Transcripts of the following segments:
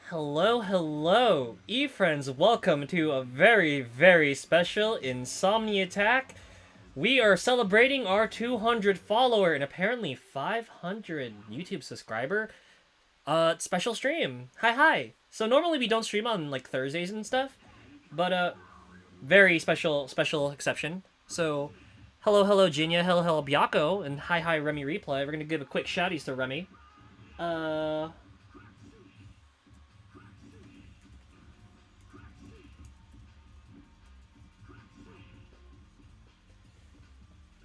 Hello, hello, e-friends, welcome to a very, very special Insomni-Attack. We are celebrating our 200 follower and apparently 500 YouTube subscriber special stream. Hi. So normally we don't stream on like Thursdays and stuff, but very special exception. So hello Jinya, hello Byako, and hi Remy Replay. We're gonna give a quick shouties to Remy.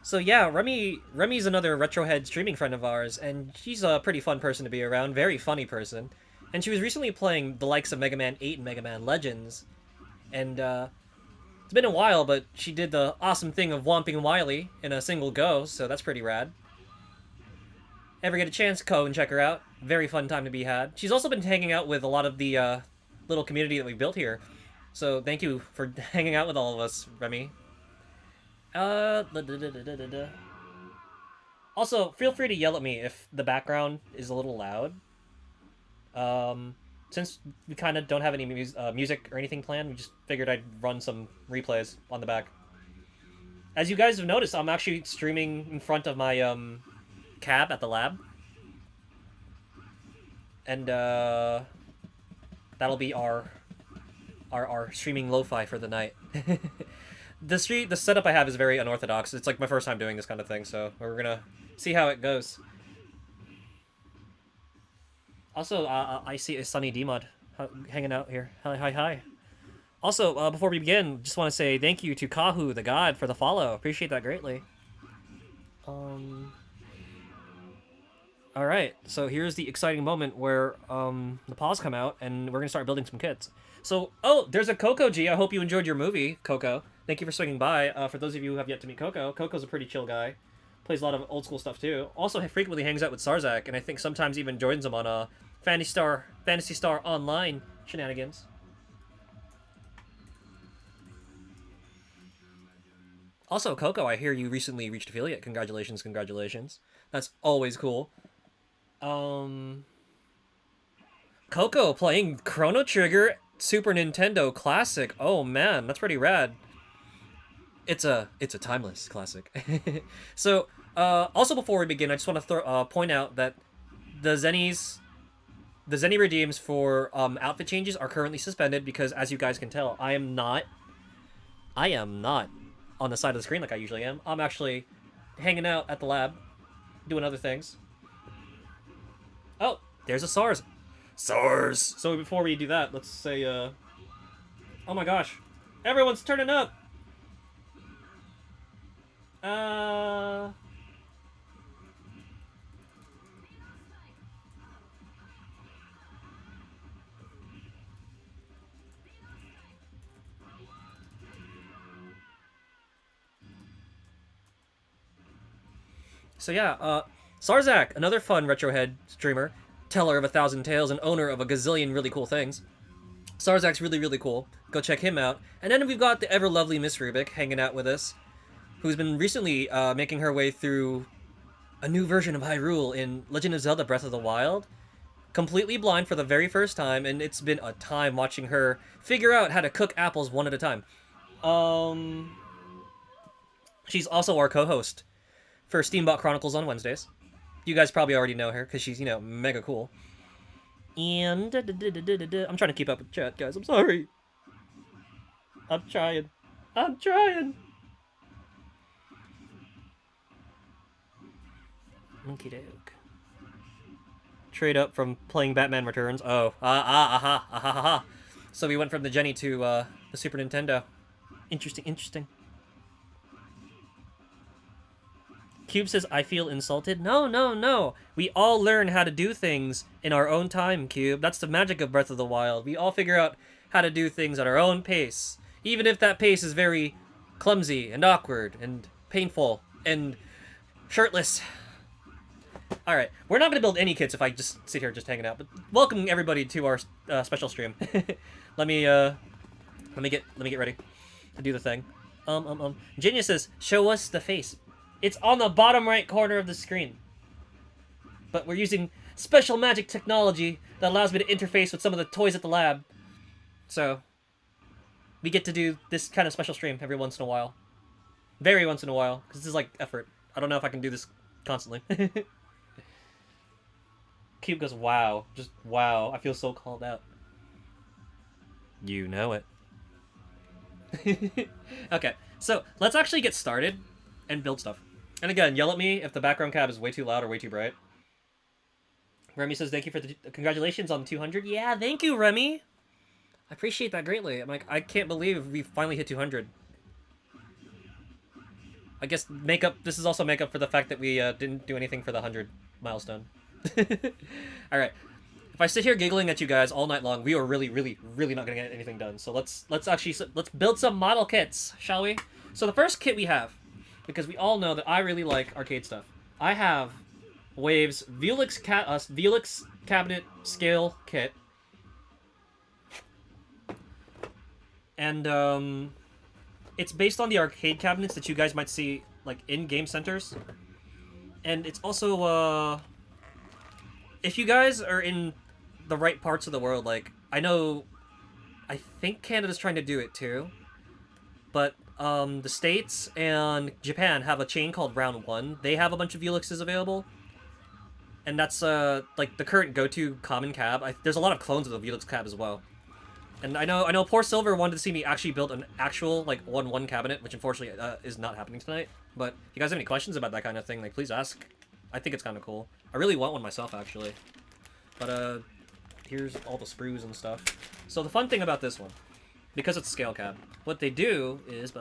So yeah, Remy's another Retrohead streaming friend of ours, and she's a pretty fun person to be around, very funny person. And she was recently playing the likes of Mega Man 8 and Mega Man Legends. And it's been a while, but she did the awesome thing of Whomping Wily in a single go, so that's pretty rad. Ever get a chance, go and check her out. Very fun time to be had. She's also been hanging out with a lot of the little community that we built here. So thank you for hanging out with all of us, Remy. Also, feel free to yell at me if the background is a little loud. Since we kind of don't have any music or anything planned, we just figured I'd run some replays on the back. As you guys have noticed, I'm actually streaming in front of my cab at the lab. And that'll be our streaming lo-fi for the night. The setup I have is very unorthodox. It's like my first time doing this kind of thing, so we're gonna see how it goes. Also, I see a Sunny D-Mod hanging out here. Hi. Also, before we begin, just want to say thank you to Kahu, the god, for the follow. Appreciate that greatly. Alright, so here's the exciting moment where the paws come out, and we're gonna start building some kits. So, oh, there's a Coco G. I hope you enjoyed your movie, Coco. Thank you for swinging by. For those of you who have yet to meet Coco, Coco's a pretty chill guy. Plays a lot of old school stuff too. Also frequently hangs out with Sarzak, and I think sometimes even joins him on Phantasy Star Online shenanigans. Also, Coco, I hear you recently reached affiliate. Congratulations. That's always cool. Coco playing Chrono Trigger Super Nintendo Classic. Oh man, that's pretty rad. It's a timeless classic. So, also before we begin, I just want to point out that the Zenny redeems for outfit changes are currently suspended because, as you guys can tell, I am not on the side of the screen like I usually am. I'm actually hanging out at the lab, doing other things. Oh, there's a SARS. So before we do that, let's say, oh my gosh, everyone's turning up. So yeah, Sarzak, another fun Retrohead streamer, teller of 1,000 tales and owner of a gazillion really cool things. Sarzak's really cool. Go check him out. And then we've got the ever lovely Miss Rubik hanging out with us, who's been recently making her way through a new version of Hyrule in Legend of Zelda Breath of the Wild. Completely blind for the very first time, and it's been a time watching her figure out how to cook apples one at a time. She's also our co-host for Steambot Chronicles on Wednesdays. You guys probably already know her, because she's, you know, mega cool. And I'm trying to keep up with chat, guys. I'm sorry. I'm trying. Okie doke. Trade up from playing Batman Returns. Oh, aha. So we went from the Jenny to the Super Nintendo. Interesting. Cube says, I feel insulted. No. We all learn how to do things in our own time, Cube. That's the magic of Breath of the Wild. We all figure out how to do things at our own pace. Even if that pace is very clumsy and awkward and painful and shirtless. Alright, we're not going to build any kits if I just sit here just hanging out. But welcome everybody to our special stream. Let me get ready to do the thing. Jinya says, show us the face. It's on the bottom right corner of the screen. But we're using special magic technology that allows me to interface with some of the toys at the lab. So, we get to do this kind of special stream every once in a while. Very once in a while, because this is like effort. I don't know if I can do this constantly. Cube goes, wow. Just wow. I feel so called out. You know it. Okay, so let's actually get started and build stuff. And again, yell at me if the background cab is way too loud or way too bright. Remy says, thank you for the congratulations on 200. Yeah, thank you, Remy. I appreciate that greatly. I'm like, I can't believe we finally hit 200. I guess makeup. This is also makeup for the fact that we didn't do anything for the 100 milestone. All right. If I sit here giggling at you guys all night long, we are really not gonna get anything done. So let's build some model kits, shall we? So the first kit we have, because we all know that I really like arcade stuff. I have Wave's Velix cabinet scale kit, and it's based on the arcade cabinets that you guys might see like in game centers, and it's also if you guys are in the right parts of the world, like I think Canada's trying to do it too, but the States and Japan have a chain called Round One. They have a bunch of Velixes available, and that's like the current go-to common cab. There's a lot of clones of the Velix cab as well. And I know Poor Silver wanted to see me actually build an actual like 1-1 cabinet, which unfortunately is not happening tonight. But if you guys have any questions about that kind of thing, like please ask. I think it's kind of cool. I really want one myself actually. But here's all the sprues and stuff. So the fun thing about this one, because it's scale cab, what they do is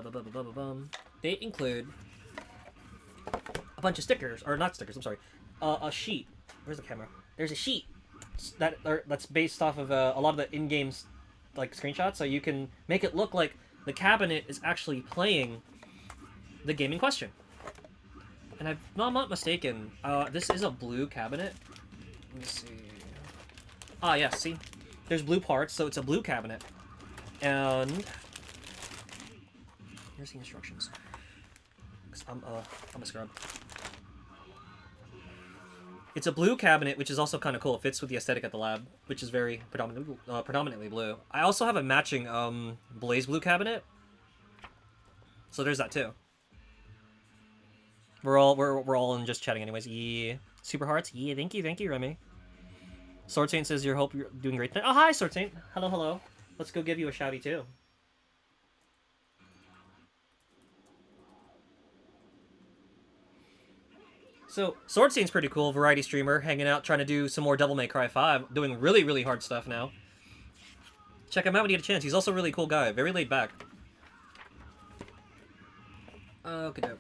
they include a bunch of stickers, or not stickers, I'm sorry, a sheet. Where's the camera? There's a sheet that's based off of a lot of the in-game like screenshots, so you can make it look like the cabinet is actually playing the game in question. And I'm not mistaken, this is a blue cabinet. Let me see. Ah, yeah, see? There's blue parts, so it's a blue cabinet. And here's the instructions. 'Cause I'm a scrub. It's a blue cabinet, which is also kind of cool. It fits with the aesthetic at the lab, which is very predominantly blue. I also have a matching blaze blue cabinet, so there's that too. We're all in just chatting anyways. Yeah, super hearts. Yeah, thank you, Remy. Sword Saint says, hope you're doing great tonight. Oh, hi, Sword Saint. Hello. Let's go give you a shouty, too. So, Sword Saint's pretty cool. Variety streamer, hanging out, trying to do some more Devil May Cry 5. Doing really hard stuff now. Check him out when you get a chance. He's also a really cool guy. Very laid back. Okey-doke.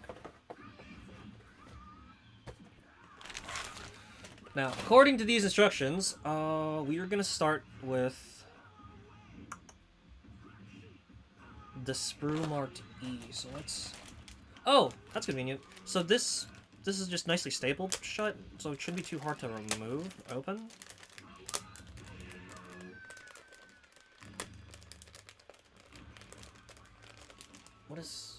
Now, according to these instructions, we are gonna start with the sprue marked E. So let's. Oh, that's convenient. So this is just nicely stapled shut, so it shouldn't be too hard to remove. Open. What is?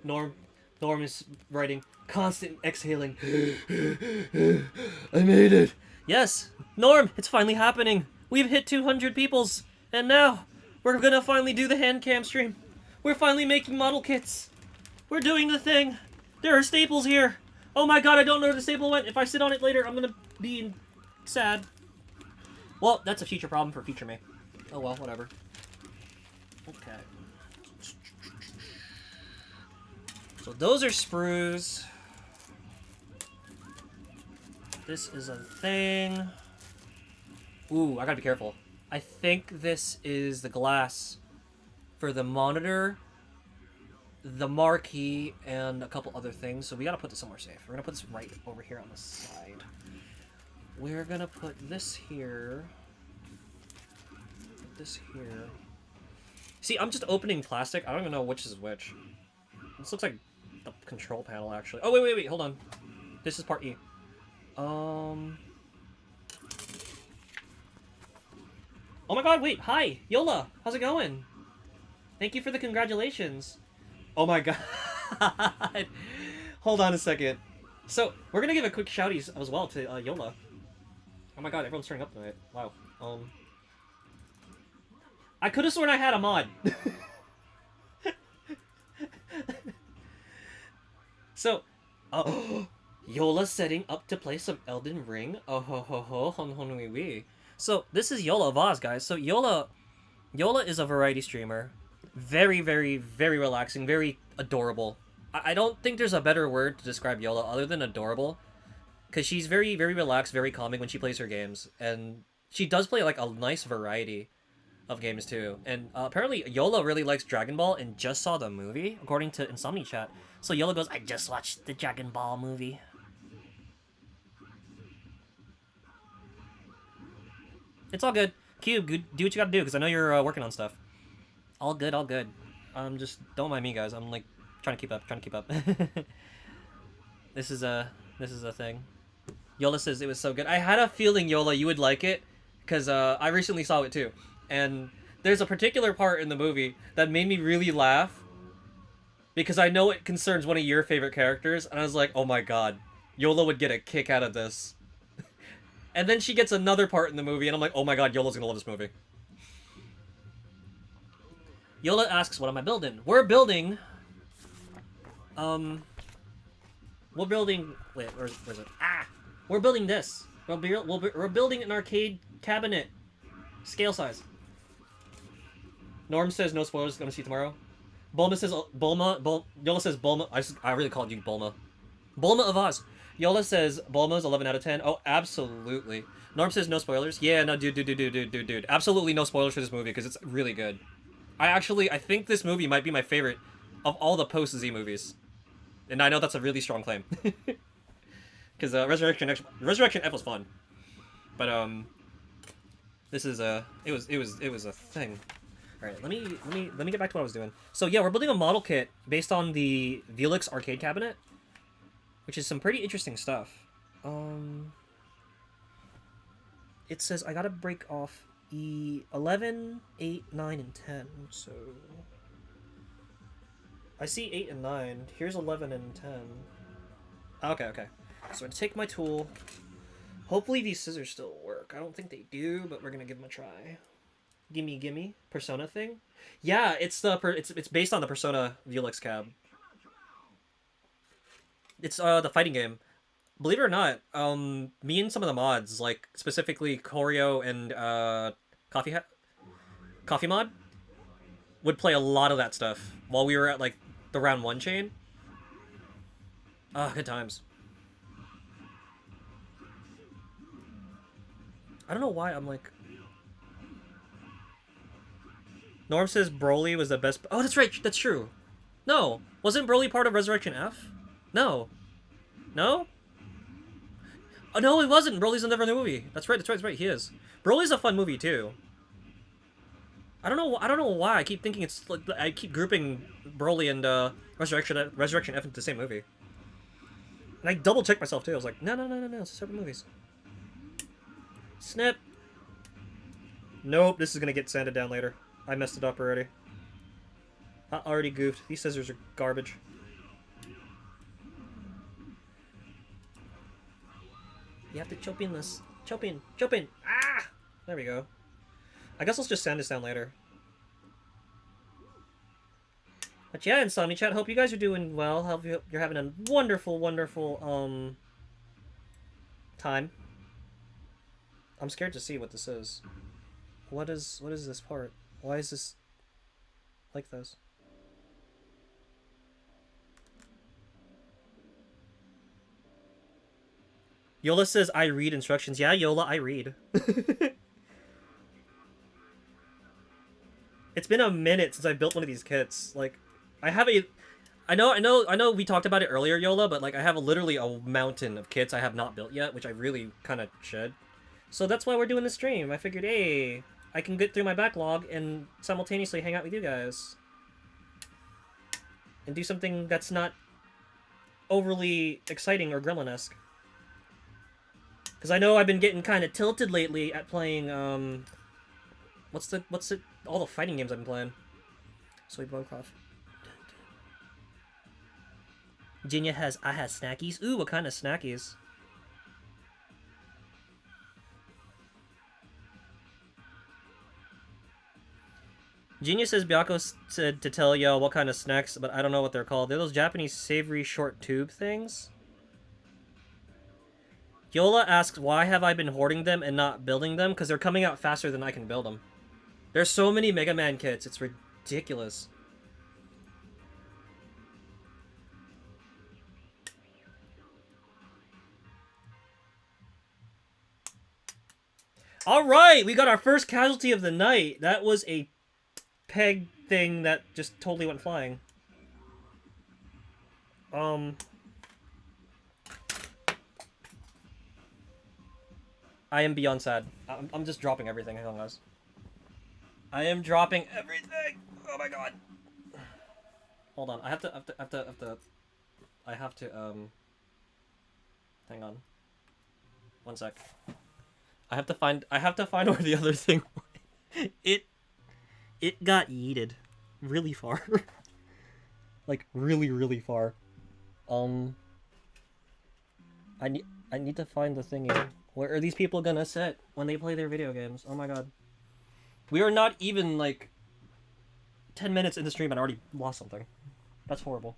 Norm is writing, constant exhaling. I made it. Yes, Norm, it's finally happening. We've hit 200 peoples, and now we're gonna finally do the Handcam stream. We're finally making model kits. We're doing the thing. There are staples here. Oh my god, I don't know where the staple went. If I sit on it later, I'm gonna be sad. Well, that's a future problem for future me. Oh well, whatever. Okay. So those are sprues. This is a thing. Ooh, I gotta be careful. I think this is the glass for the monitor, the marquee, and a couple other things. So we gotta put this somewhere safe. We're gonna put this right over here on the side. we're gonna put this here. Put this here. See, I'm just opening plastic. I don't even know which is which. This looks like the control panel, actually. Oh, wait, hold on. This is part E. Oh my god, wait, hi! Yola! How's it going? Thank you for the congratulations. Oh my god. Hold on a second. So, we're gonna give a quick shouties as well to Yola. Oh my god, everyone's turning up tonight. Wow. I could have sworn I had a mod. So, Yola setting up to play some Elden Ring. Oh ho ho ho, hon hon wee wee. So, this is Yola of Oz, guys. So, Yola is a variety streamer. Very, very, very relaxing, very adorable. I don't think there's a better word to describe Yola other than adorable. Because she's very, very relaxed, very calming when she plays her games. And she does play, like, a nice variety of games, too. And apparently, Yola really likes Dragon Ball and just saw the movie, according to Insomni-Chat. So Yola goes, I just watched the Dragon Ball movie. It's all good. Cube, do what you gotta do, because I know you're working on stuff. All good, all good. Just don't mind me, guys. I'm, like, trying to keep up. This is a thing. Yola says it was so good. I had a feeling, Yola, you would like it, because I recently saw it too. And there's a particular part in the movie that made me really laugh, because I know it concerns one of your favorite characters, and I was like, oh my god, Yola would get a kick out of this. And then she gets another part in the movie, and I'm like, oh my god, Yola's gonna love this movie. Yola asks, what am I building? We're building... We're building... Wait, where's it? Ah! We're building this. We're building an arcade cabinet. Scale size. Norm says no spoilers, gonna see tomorrow. Bulma says... Yola says Bulma... I really called you Bulma. Bulma of Oz. Yola says Bulma's 11 out of 10. Oh, absolutely. Norm says no spoilers. Yeah, no, dude. Absolutely no spoilers for this movie, because it's really good. I think this movie might be my favorite of all the post-Z movies. And I know that's a really strong claim. Because Resurrection F was fun. But, this is, it was a thing. Alright, let me get back to what I was doing. So, yeah, we're building a model kit based on the Velix arcade cabinet. Which is some pretty interesting stuff. It says I gotta break off E11, 8, 9, and 10, so... I see 8 and 9. Here's 11 and 10. Okay. So I'm gonna take my tool. Hopefully these scissors still work. I don't think they do, but we're gonna give them a try. Gimme. Persona thing? Yeah, it's based on the Persona Velix cab. It's the fighting game. Believe it or not, me and some of the mods, like specifically Choreo and Coffee Mod, would play a lot of that stuff while we were at like the round 1 chain. Good times. I don't know why I'm like... Norm says Broly was the best... Oh, that's right, that's true. No, wasn't Broly part of Resurrection F? No. No? Oh, no, he wasn't. Broly's in the movie. That's right, he is. Broly's a fun movie, too. I don't know why. I keep thinking it's... Like, I keep grouping Broly and Resurrection F into the same movie. And I double-checked myself, too. I was like, no, it's separate movies. Snip. Nope, this is gonna get sanded down later. I messed it up already. I already goofed. These scissors are garbage. You have to chop in this. Chop in. Ah! There we go. I guess let's just sand this down later. But yeah, Insomni-Chat, hope you guys are doing well. Hope you're having a wonderful, time. I'm scared to see what this is. What is this part? Why is this like this? Yola says, I read instructions. Yeah, Yola, I read. It's been a minute since I built one of these kits. Like, I have I know. We talked about it earlier, Yola, but like I have literally a mountain of kits I have not built yet, which I really kind of should. So that's why we're doing this stream. I figured, hey, I can get through my backlog and simultaneously hang out with you guys and do something that's not overly exciting or gremlin-esque. Because I know I've been getting kind of tilted lately at playing, what's it, all the fighting games I've been playing. Soy Bowcroft. Jinya has, I has snackies. Ooh, what kind of snackies? Genius says Byako said to tell y'all what kind of snacks, but I don't know what they're called. They're those Japanese savory short tube things. Yola asks, why have I been hoarding them and not building them? Because they're coming out faster than I can build them. There's so many Mega Man kits, it's ridiculous. Alright, we got our first casualty of the night. That was a peg thing that just totally went flying. I am beyond sad. I'm just dropping everything. Hang on, guys. I am dropping everything. Oh my god. Hold on. I have to. Hang on. One sec. I have to find where the other thing went. It got yeeted really far. Like really far. I need to find the thingy. Where are these people gonna sit when they play their video games? Oh my god. We are not even like 10 minutes in the stream and I already lost something. That's horrible.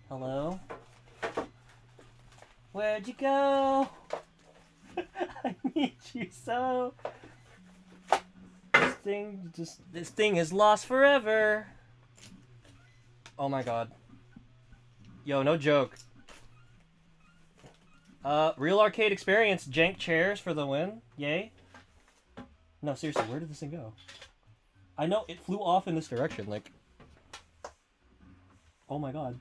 Hello? Where'd you go? I need you so. This thing is lost forever. Oh my god. Yo, no joke. Real arcade experience, jank chairs for the win. Yay. No, seriously, where did this thing go? I know, it flew off in this direction, like... Oh my god.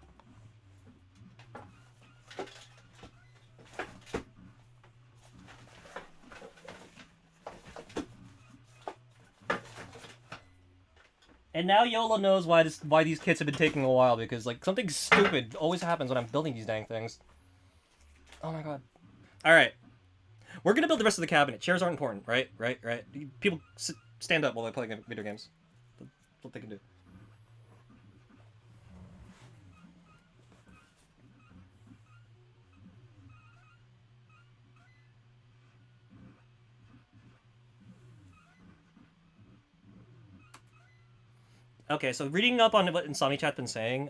And now Yola knows why these kits have been taking a while, because like something stupid always happens when I'm building these dang things. Oh my god. Alright. We're gonna build the rest of the cabinet. Chairs aren't important, right? Right? People stand up while they play video games. That's what they can do. Okay, so reading up on what Insomni-Chat's been saying,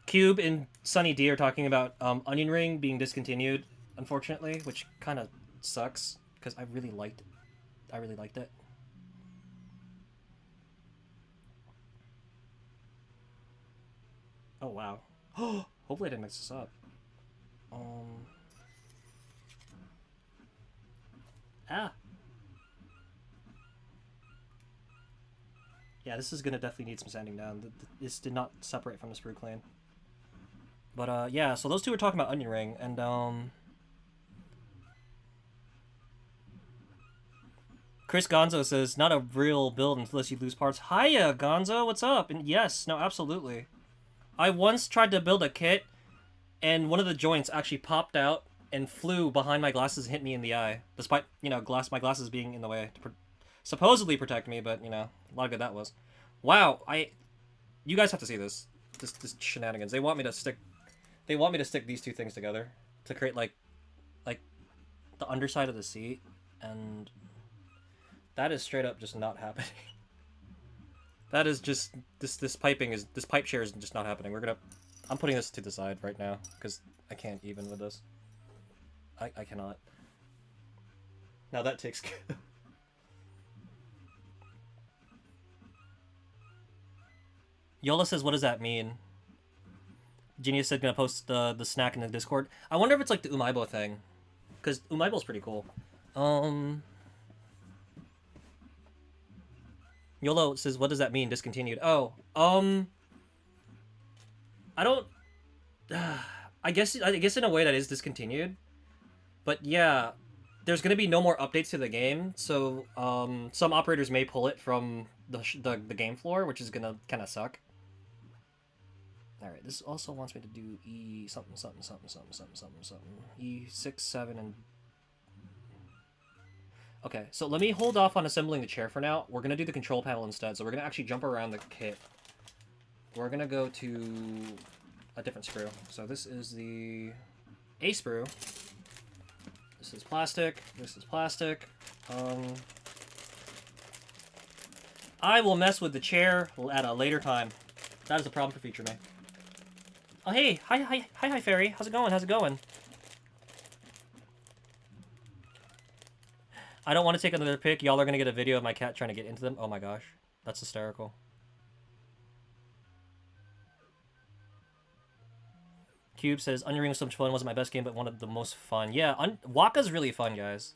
Cube and Sunny D are talking about Onion Ring being discontinued, unfortunately, which kind of sucks because I really liked it. Oh wow. Hopefully I didn't mix this up. Yeah, this is gonna definitely need some sanding down. This did not separate from the sprue clean. But yeah, so those two were talking about Onion Ring, and Chris Gonzo says, not a real build unless you lose parts. Hiya, Gonzo, what's up? And yes, no, absolutely. I once tried to build a kit, and one of the joints actually popped out and flew behind my glasses and hit me in the eye. Despite, you know, my glasses being in the way to supposedly protect me, but, you know, a lot of good that was. Wow, you guys have to see this. This shenanigans. They want me to stick these two things together to create, like the underside of the seat, and that is straight up just not happening. That is just, this pipe share is just not happening. I'm putting this to the side right now, because I can't even with this. I cannot. Now that takes care. Yola says, what does that mean? Genius said gonna post the snack in the Discord. I wonder if it's like the Umaibo thing. Because Umaibo's pretty cool. YOLO says, what does that mean, discontinued? Oh, I don't... I guess in a way that is discontinued. But yeah, there's gonna be no more updates to the game, so some operators may pull it from the game floor, which is gonna kind of suck. Alright, this also wants me to do E something, something, something, something, something, something, something. E6, 7, and... Okay, so let me hold off on assembling the chair for now. We're gonna do the control panel instead, so we're gonna actually jump around the kit. We're gonna go to a different sprue. So this is the A sprue. This is plastic. This is plastic. I will mess with the chair at a later time. That is a problem for Feature May. Oh, hey. Hi, Fairy. How's it going? How's it going? I don't want to take another pic. Y'all are going to get a video of my cat trying to get into them. Oh my gosh. That's hysterical. Cube says, Onion Ring was so much fun. Wasn't my best game, but one of the most fun. Yeah, Waka's really fun, guys.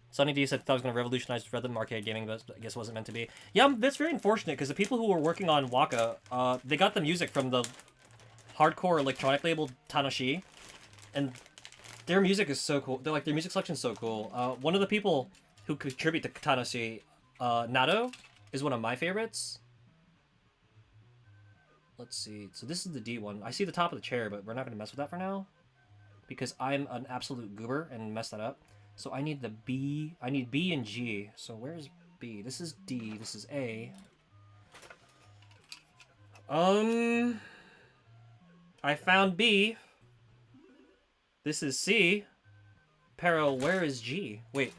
Sunny D said, thought I was going to revolutionize rhythm arcade gaming, but I guess it wasn't meant to be. Yeah, that's very unfortunate, because the people who were working on Waka, they got the music from the hardcore electronic label Tanoshi, and their music is so cool. Their music selection is so cool. One of the people who contribute to Tanoshi, Nato, is one of my favorites. Let's see. So this is the D one. I see the top of the chair, but we're not going to mess with that for now, because I'm an absolute goober and mess that up. So I need the B. I need B and G. So where's B? This is D. This is A. I found B. This is C. Pero, where is G? Wait.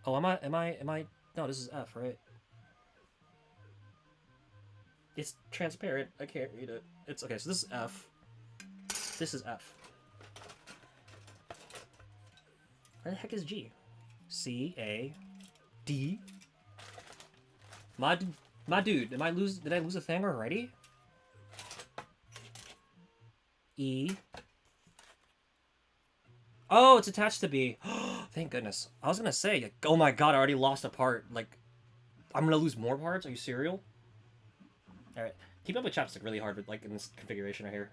Oh, am I? No, this is F, right? It's transparent. I can't read it. It's okay. So this is F. This is F. Where the heck is G? C, A, D. My dude, did I lose a thing already? E. Oh, it's attached to B. Thank goodness. I was gonna say, like, oh my god, I already lost a part. Like, I'm gonna lose more parts? Are you serial? Alright. Keep up with chapstick really hard, but like in this configuration right here.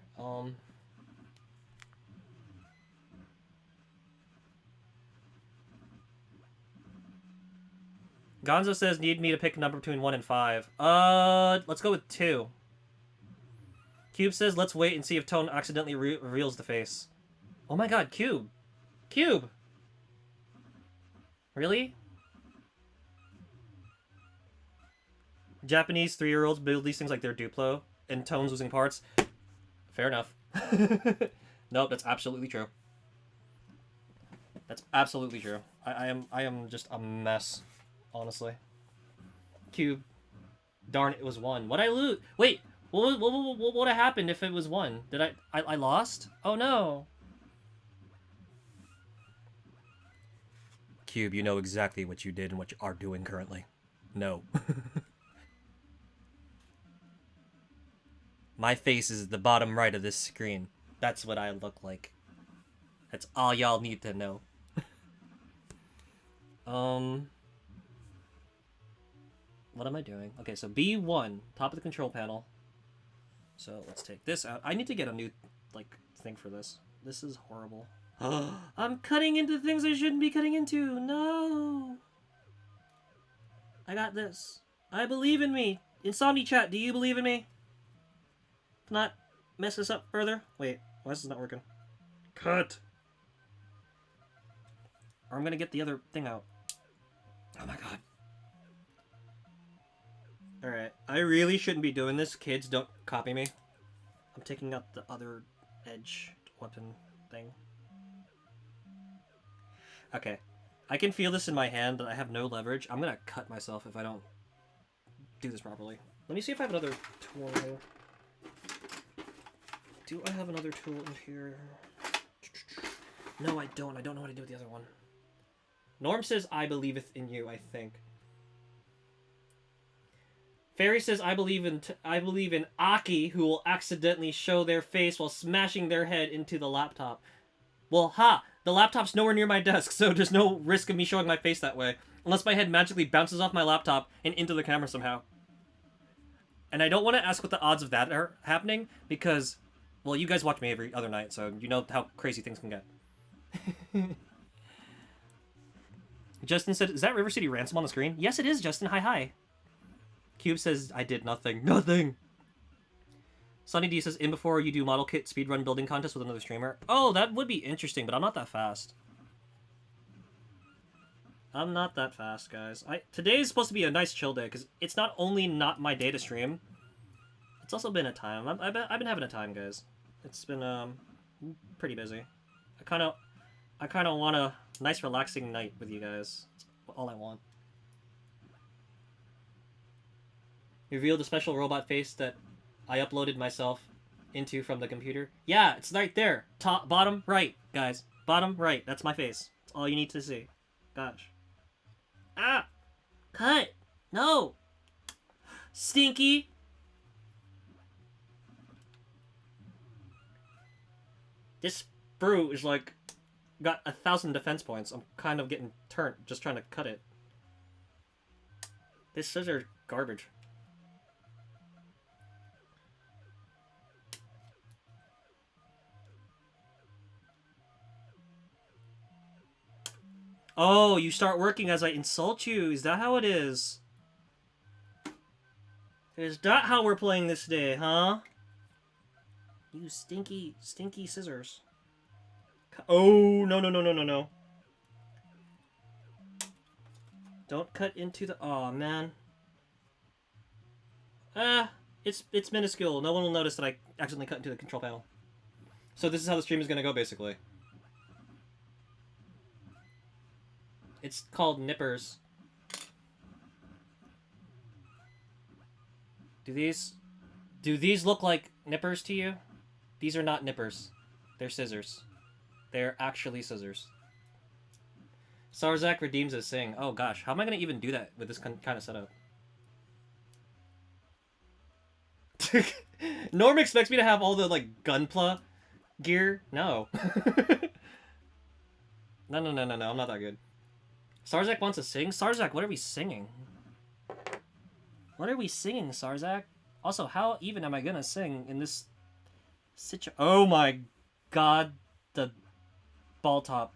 Gonzo says, need me to pick a number between 1 and 5. Let's go with 2. Cube says, let's wait and see if Tone accidentally reveals the face. Oh my god, Cube! Cube! Really? Japanese 3-year-olds build these things like they're Duplo, and Tone's losing parts. Fair enough. Nope, that's absolutely true. That's absolutely true. I am just a mess. Honestly. Cube. Darn, it was 1. What'd I lose? Wait, what would have happened if it was 1? Did I lost? Oh no. Cube, you know exactly what you did and what you are doing currently. No. My face is at the bottom right of this screen. That's what I look like. That's all y'all need to know. What am I doing? Okay, so B1, top of the control panel. So let's take this out. I need to get a new, like, thing for this. This is horrible. I'm cutting into things I shouldn't be cutting into. No. I got this. I believe in me. Insomni-Chat, do you believe in me? Not mess this up further. Wait, why is this not working? Cut. Or I'm gonna get the other thing out. Oh my god. Alright, I really shouldn't be doing this. Kids, don't copy me. I'm taking out the other edge weapon thing. Okay. I can feel this in my hand, but I have no leverage. I'm gonna cut myself if I don't do this properly. Let me see if I have another tool in here. Do I have another tool in here? No, I don't. I don't know what to do with the other one. Norm says, I believeth in you, I think. Fairy says, I believe in Aki, who will accidentally show their face while smashing their head into the laptop. Well, ha! The laptop's nowhere near my desk, so there's no risk of me showing my face that way. Unless my head magically bounces off my laptop and into the camera somehow. And I don't want to ask what the odds of that are happening, because, well, you guys watch me every other night, so you know how crazy things can get. Justin said, is that River City Ransom on the screen? Yes, it is, Justin. Hi, hi. Cube says, I did nothing. Nothing! Sunny D says, in before you do model kit speedrun building contest with another streamer. Oh, that would be interesting, but I'm not that fast. I'm not that fast, guys. Today is supposed to be a nice chill day, because it's not only not my day to stream, it's also been a time. I've been having a time, guys. It's been, pretty busy. I kind of want a nice relaxing night with you guys. That's all I want. Reveal the special robot face that I uploaded myself into from the computer. Yeah, it's right there. Top, bottom, right, guys. Bottom, right. That's my face. That's all you need to see. Gosh. Ah! Cut! No! Stinky! This brew is like... got 1,000 defense points. I'm kind of getting turned just trying to cut it. This scissor garbage. Oh, you start working as I insult you. Is that how it is? Is that how we're playing this day, huh? You stinky, stinky scissors. Oh, no, no, no, no, no, no. Don't cut into the... Aw, man. It's minuscule. No one will notice that I accidentally cut into the control panel. So this is how the stream is going to go, basically. It's called nippers. Do these look like nippers to you? These are not nippers. They're scissors. They're actually scissors. Sarzak redeems his sing. Oh gosh, how am I gonna even do that with this kind of setup? Norm expects me to have all the like gunpla gear. No. No, no, no, no, no. I'm not that good. Sarzak wants to sing? Sarzak, what are we singing? What are we singing, Sarzak? Also, how even am I gonna sing in this situation? Oh my god, the ball top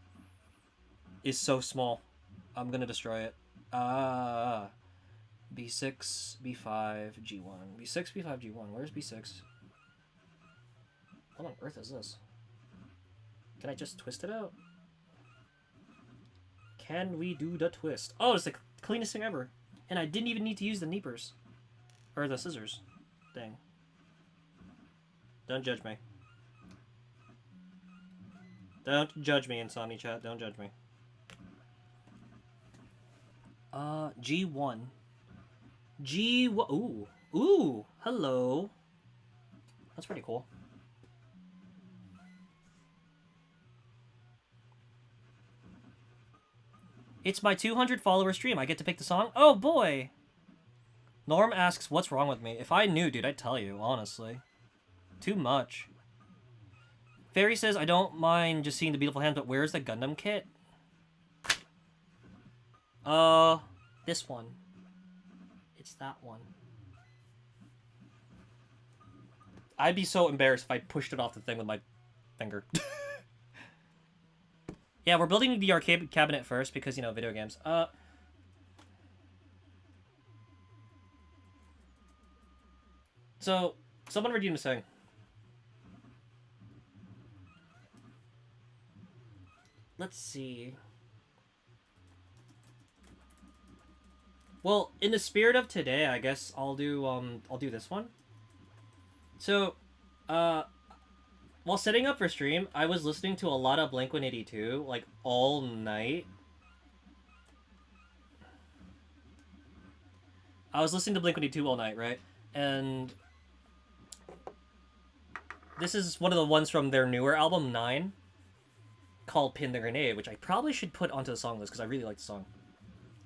is so small. I'm gonna destroy it. B6, B5, G1. B6, B5, G1. Where's B6? What on earth is this? Can I just twist it out? Can we do the twist? Oh, it's the cleanest thing ever. And I didn't even need to use the nippers. Or the scissors. Dang. Don't judge me. Don't judge me, Insomni-Chat. Don't judge me. G1. G1. Ooh. Ooh. Hello. That's pretty cool. It's my 200 follower stream. I get to pick the song? Oh, boy! Norm asks, what's wrong with me? If I knew, dude, I'd tell you, honestly. Too much. Fairy says, I don't mind just seeing the beautiful hands, but where's the Gundam kit? This one. It's that one. I'd be so embarrassed if I pushed it off the thing with my finger. Yeah, we're building the arcade cabinet first because, you know, video games. So, someone redeemed a saying. Let's see. Well, in the spirit of today, I guess I'll do this one. So, while setting up for stream, I was listening to a lot of Blink-182, like, all night. I was listening to Blink-182 all night, right? And this is one of the ones from their newer album, 9, called Pin the Grenade, which I probably should put onto the song list, because I really like the song.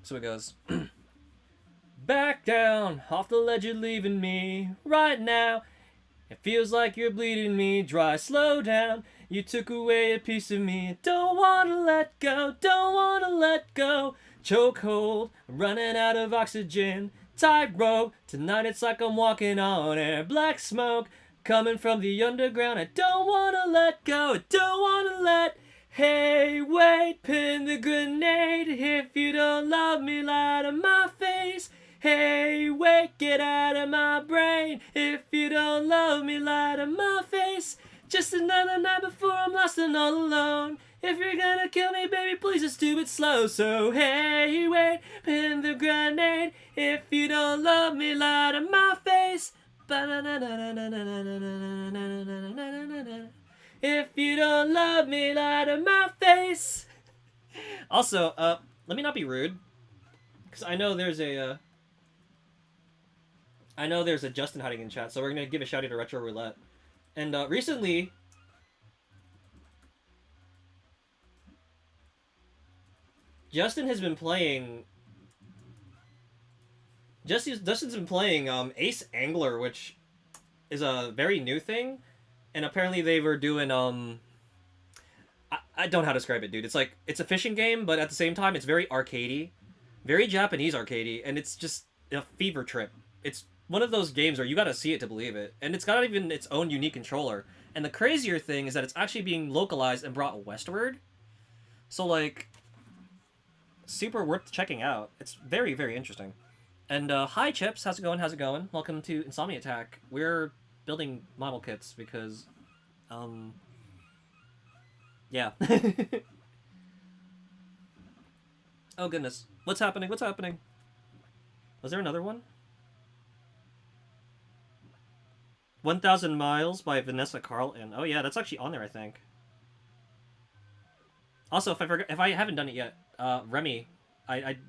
So it goes... Back down, off the ledge you're leaving me, right now. It feels like you're bleeding me dry, slow down. You took away a piece of me, don't wanna let go, don't wanna let go. Chokehold, I'm running out of oxygen. Tightrope, tonight it's like I'm walking on air. Black smoke coming from the underground. I don't wanna let go, I don't wanna let. Hey, wait, pin the grenade. If you don't love me, lie to my face. Hey, wait, get out of my brain. If you don't love me, lie to my face. Just another night before I'm lost and all alone. If you're gonna kill me, baby, please just do it slow. So hey, wait, pin the grenade. If you don't love me, lie to my face. If you don't love me, lie to my face. Also, let me not be rude, because I know there's a Justin hiding in chat, so we're gonna give a shout out to Retro Roulette. And recently, Justin has been playing. Justin's been playing Ace Angler, which is a very new thing, and apparently they were doing I don't know how to describe it, dude. It's like it's a fishing game, but at the same time it's very arcadey, very Japanese arcadey, and it's just a fever trip. It's one of those games where you gotta see it to believe it, and it's got even its own unique controller. And the crazier thing is that it's actually being localized and brought westward, so like super worth checking out. It's very, very interesting. And hi Chips, how's it going? How's it going? Welcome to Insomni-Attack. We're building model kits because yeah. Oh goodness. What's happening? What's happening? Was there another one? 1,000 Miles by Vanessa Carlton. Oh yeah, that's actually on there, I think. Also, if I haven't done it yet, Remy,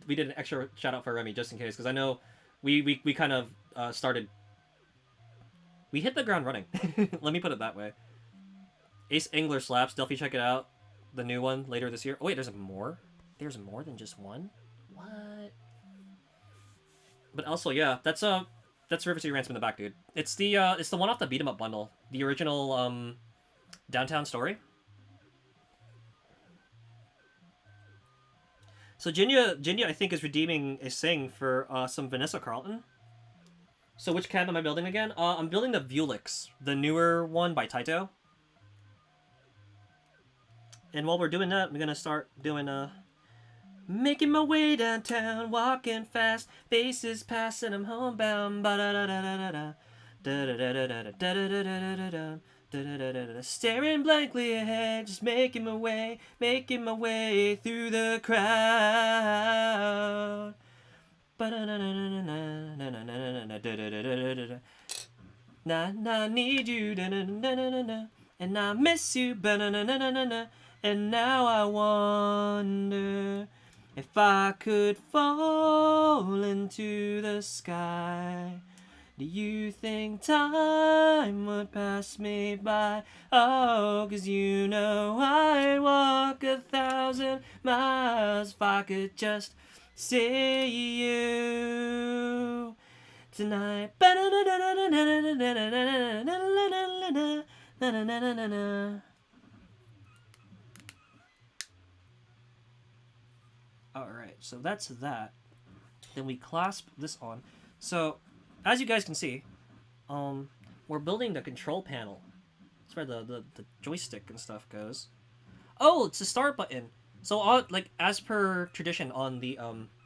we did an extra shout out for Remy just in case, because I know we kind of started. We hit the ground running. Let me put it that way. Ace Angler slaps. Delphi, check it out. The new one later this year. Oh wait, there's more. There's more than just one. What? But also, yeah, that's River City Ransom in the back, dude. It's the one off the Beat 'em Up bundle, the original Downtown Story. So Jinya, I think, is redeeming a sing for some Vanessa Carlton. So which cab am I building again? I'm building the Vulix, the newer one by Taito. And while we're doing that, we're gonna start doing making my way downtown, walking fast, faces passing, I'm homebound. Staring blankly ahead, just making my way through the crowd. I need you, and I miss you, and now I wonder if I could fall into the sky. Do you think time would pass me by? Oh, 'cause you know I'd walk 1,000 miles if I could just see you tonight. Alright, so that's that. Then we clasp this on. So, as you guys can see, we're building the control panel. That's where the joystick and stuff goes. Oh, it's the start button. So, like, as per tradition on the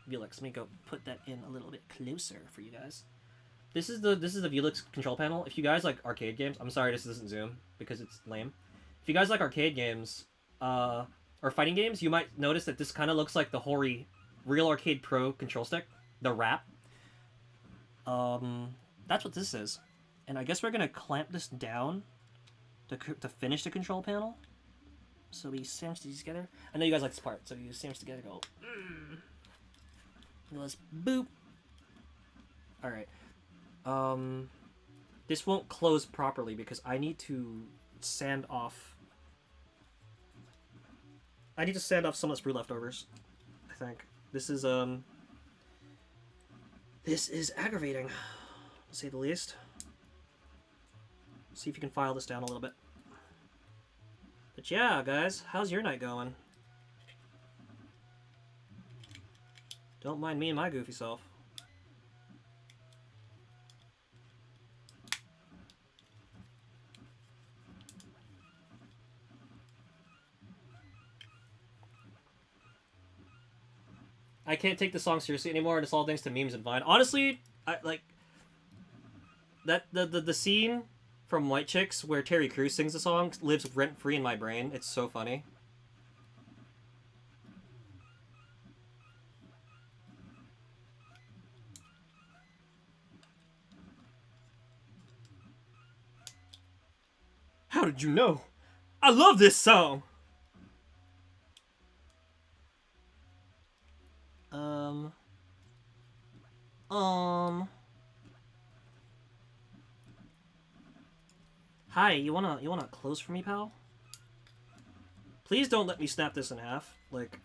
Vulix, let me go put that in a little bit closer for you guys. This is the Vulix control panel. If you guys like arcade games, I'm sorry this isn't zoom because it's lame. If you guys like arcade games, or fighting games, you might notice that this kind of looks like the Hori Real Arcade Pro control stick, the wrap. That's what this is. And I guess we're gonna clamp this down to finish the control panel. So we sandwich these together. I know you guys like this part, so you sandwich together, go. Let's boop. Alright. This won't close properly because I need to sand off. I need to sand off some of the sprue leftovers, I think. This is aggravating, to say the least. See if you can file this down a little bit. But yeah, guys, how's your night going? Don't mind me and my goofy self. I can't take the song seriously anymore, and it's all thanks to memes and Vine. Honestly, I like that the scene from White Chicks where Terry Crews sings the song lives rent free in my brain. It's so funny. How did you know? I love this song. Hi, you wanna close for me, pal? Please don't let me snap this in half. Like,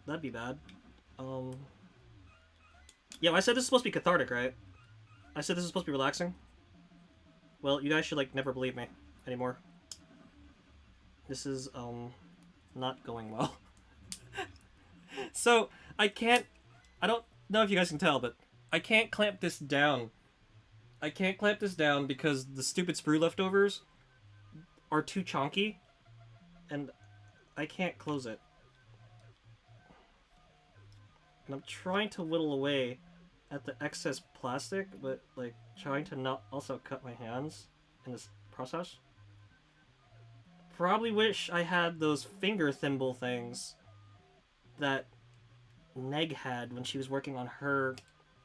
that'd be bad. Yeah, I said this is supposed to be cathartic, right? I said this is supposed to be relaxing. Well, you guys should, like, never believe me anymore. This is, not going well. So, I don't know if you guys can tell, but I can't clamp this down. I can't clamp this down because the stupid sprue leftovers are too chonky, and I can't close it. And I'm trying to whittle away at the excess plastic, but, like, trying to not also cut my hands in this process. Probably wish I had those finger thimble things that Neg had when she was working on her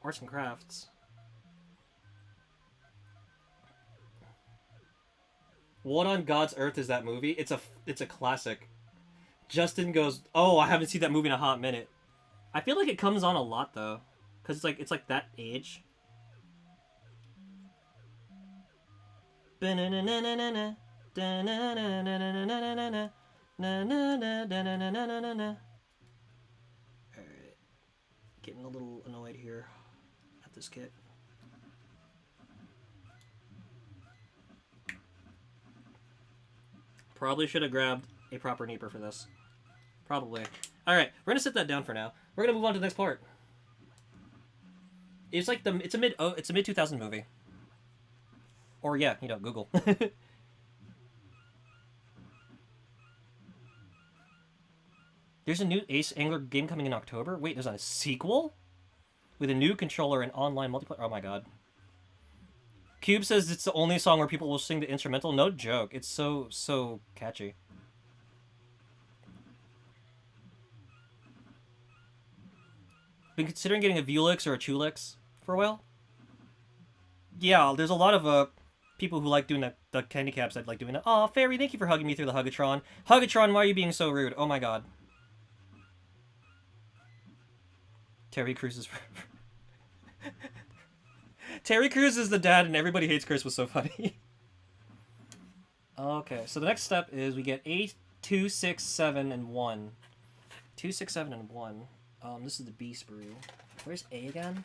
arts and crafts. What on God's earth is that movie? It's a classic. Justin goes, "Oh, I haven't seen that movie in a hot minute." I feel like it comes on a lot though, cause it's like that age. Alright, getting a little annoyed here at this kit. Probably should have grabbed a proper Neeper for this. Probably. Alright, we're gonna sit that down for now. We're gonna move on to the next part. It's like it's a mid 2000 movie. Or yeah, you know, Google. There's a new Ace Angler game coming in October. Wait, there's a sequel? With a new controller and online multiplayer. Oh my god. Cube says it's the only song where people will sing the instrumental. No joke. It's so catchy. Been considering getting a Vuelix or a Chulix for a while? Yeah, there's a lot of people who like doing the candy caps that like doing that. Aw, Fairy, thank you for hugging me through the Hugatron. Hugatron, why are you being so rude? Oh my god. Terry Crews is... Terry Crews is the dad and everybody hates Chris was so funny. Okay, so the next step is we get 8, 2, 6, 7, and 1. 2, 6, 7, and 1. This is the B sprue. Where's A again?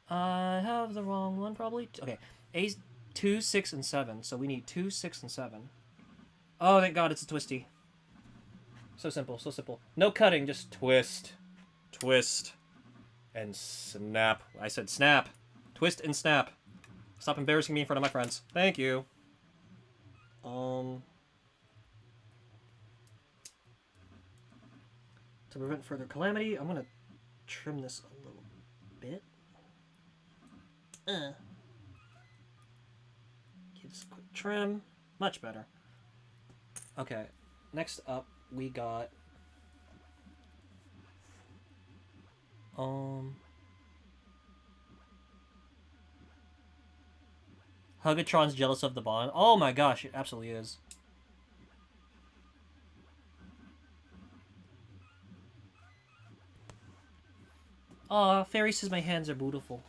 I have the wrong one probably. Okay, A's 2, 6, and 7. So we need 2, 6, and 7. Oh, thank God, it's a twisty. So simple, so simple. No cutting, just twist, twist, and snap. I said snap, twist and snap. Stop embarrassing me in front of my friends. Thank you. To prevent further calamity, I'm gonna trim this a little bit. Give this a quick trim. Much better. Okay, next up we got Hugatron's jealous of the bond. Oh my gosh, it absolutely is. Aw, Fairy says my hands are beautiful.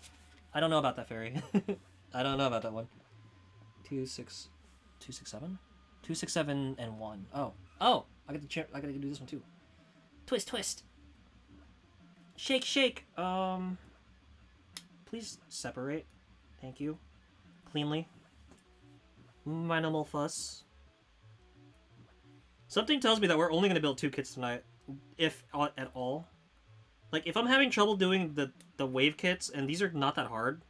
I don't know about that, Fairy. I don't know about that one. 2, 6, 2, 6, 7? 2, 6, 7, and 1. Oh. Oh! I gotta do this one too. Twist, twist! Shake, shake! Please separate. Thank you. Cleanly. Minimal fuss. Something tells me that we're only gonna build 2 kits tonight, if at all. Like, if I'm having trouble doing the wave kits, and these are not that hard,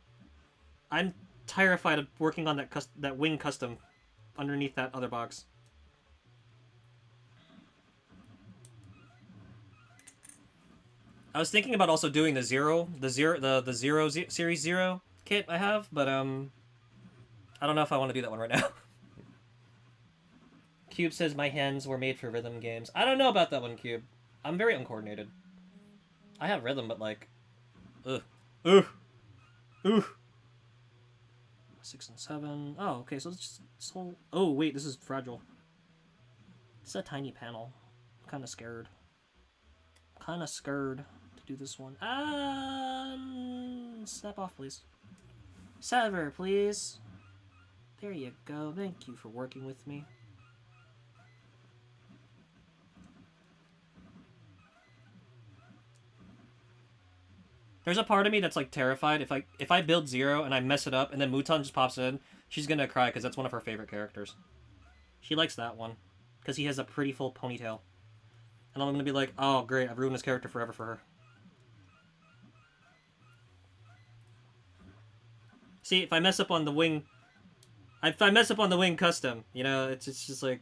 I'm terrified of working on that wing custom underneath that other box. I was thinking about also doing the zero series 0 kit I have, but I don't know if I want to do that one right now. Cube says my hands were made for rhythm games. I don't know about that one, Cube. I'm very uncoordinated. I have rhythm, but like, ugh, ugh, ugh. 6 and 7. Oh, okay. So it's just whole. Oh wait, this is fragile. It's a tiny panel. I'm kind of scared. Kind of scared to do this one. Snap off, please. Sever, please. There you go. Thank you for working with me. There's a part of me that's like terrified if I build 0 and I mess it up and then Muton just pops in, she's gonna cry because that's one of her favorite characters. She likes that one because he has a pretty full ponytail, and I'm gonna be like, oh great, I've ruined this character forever for her. See, if I mess up on the wing, custom, you know, it's just like,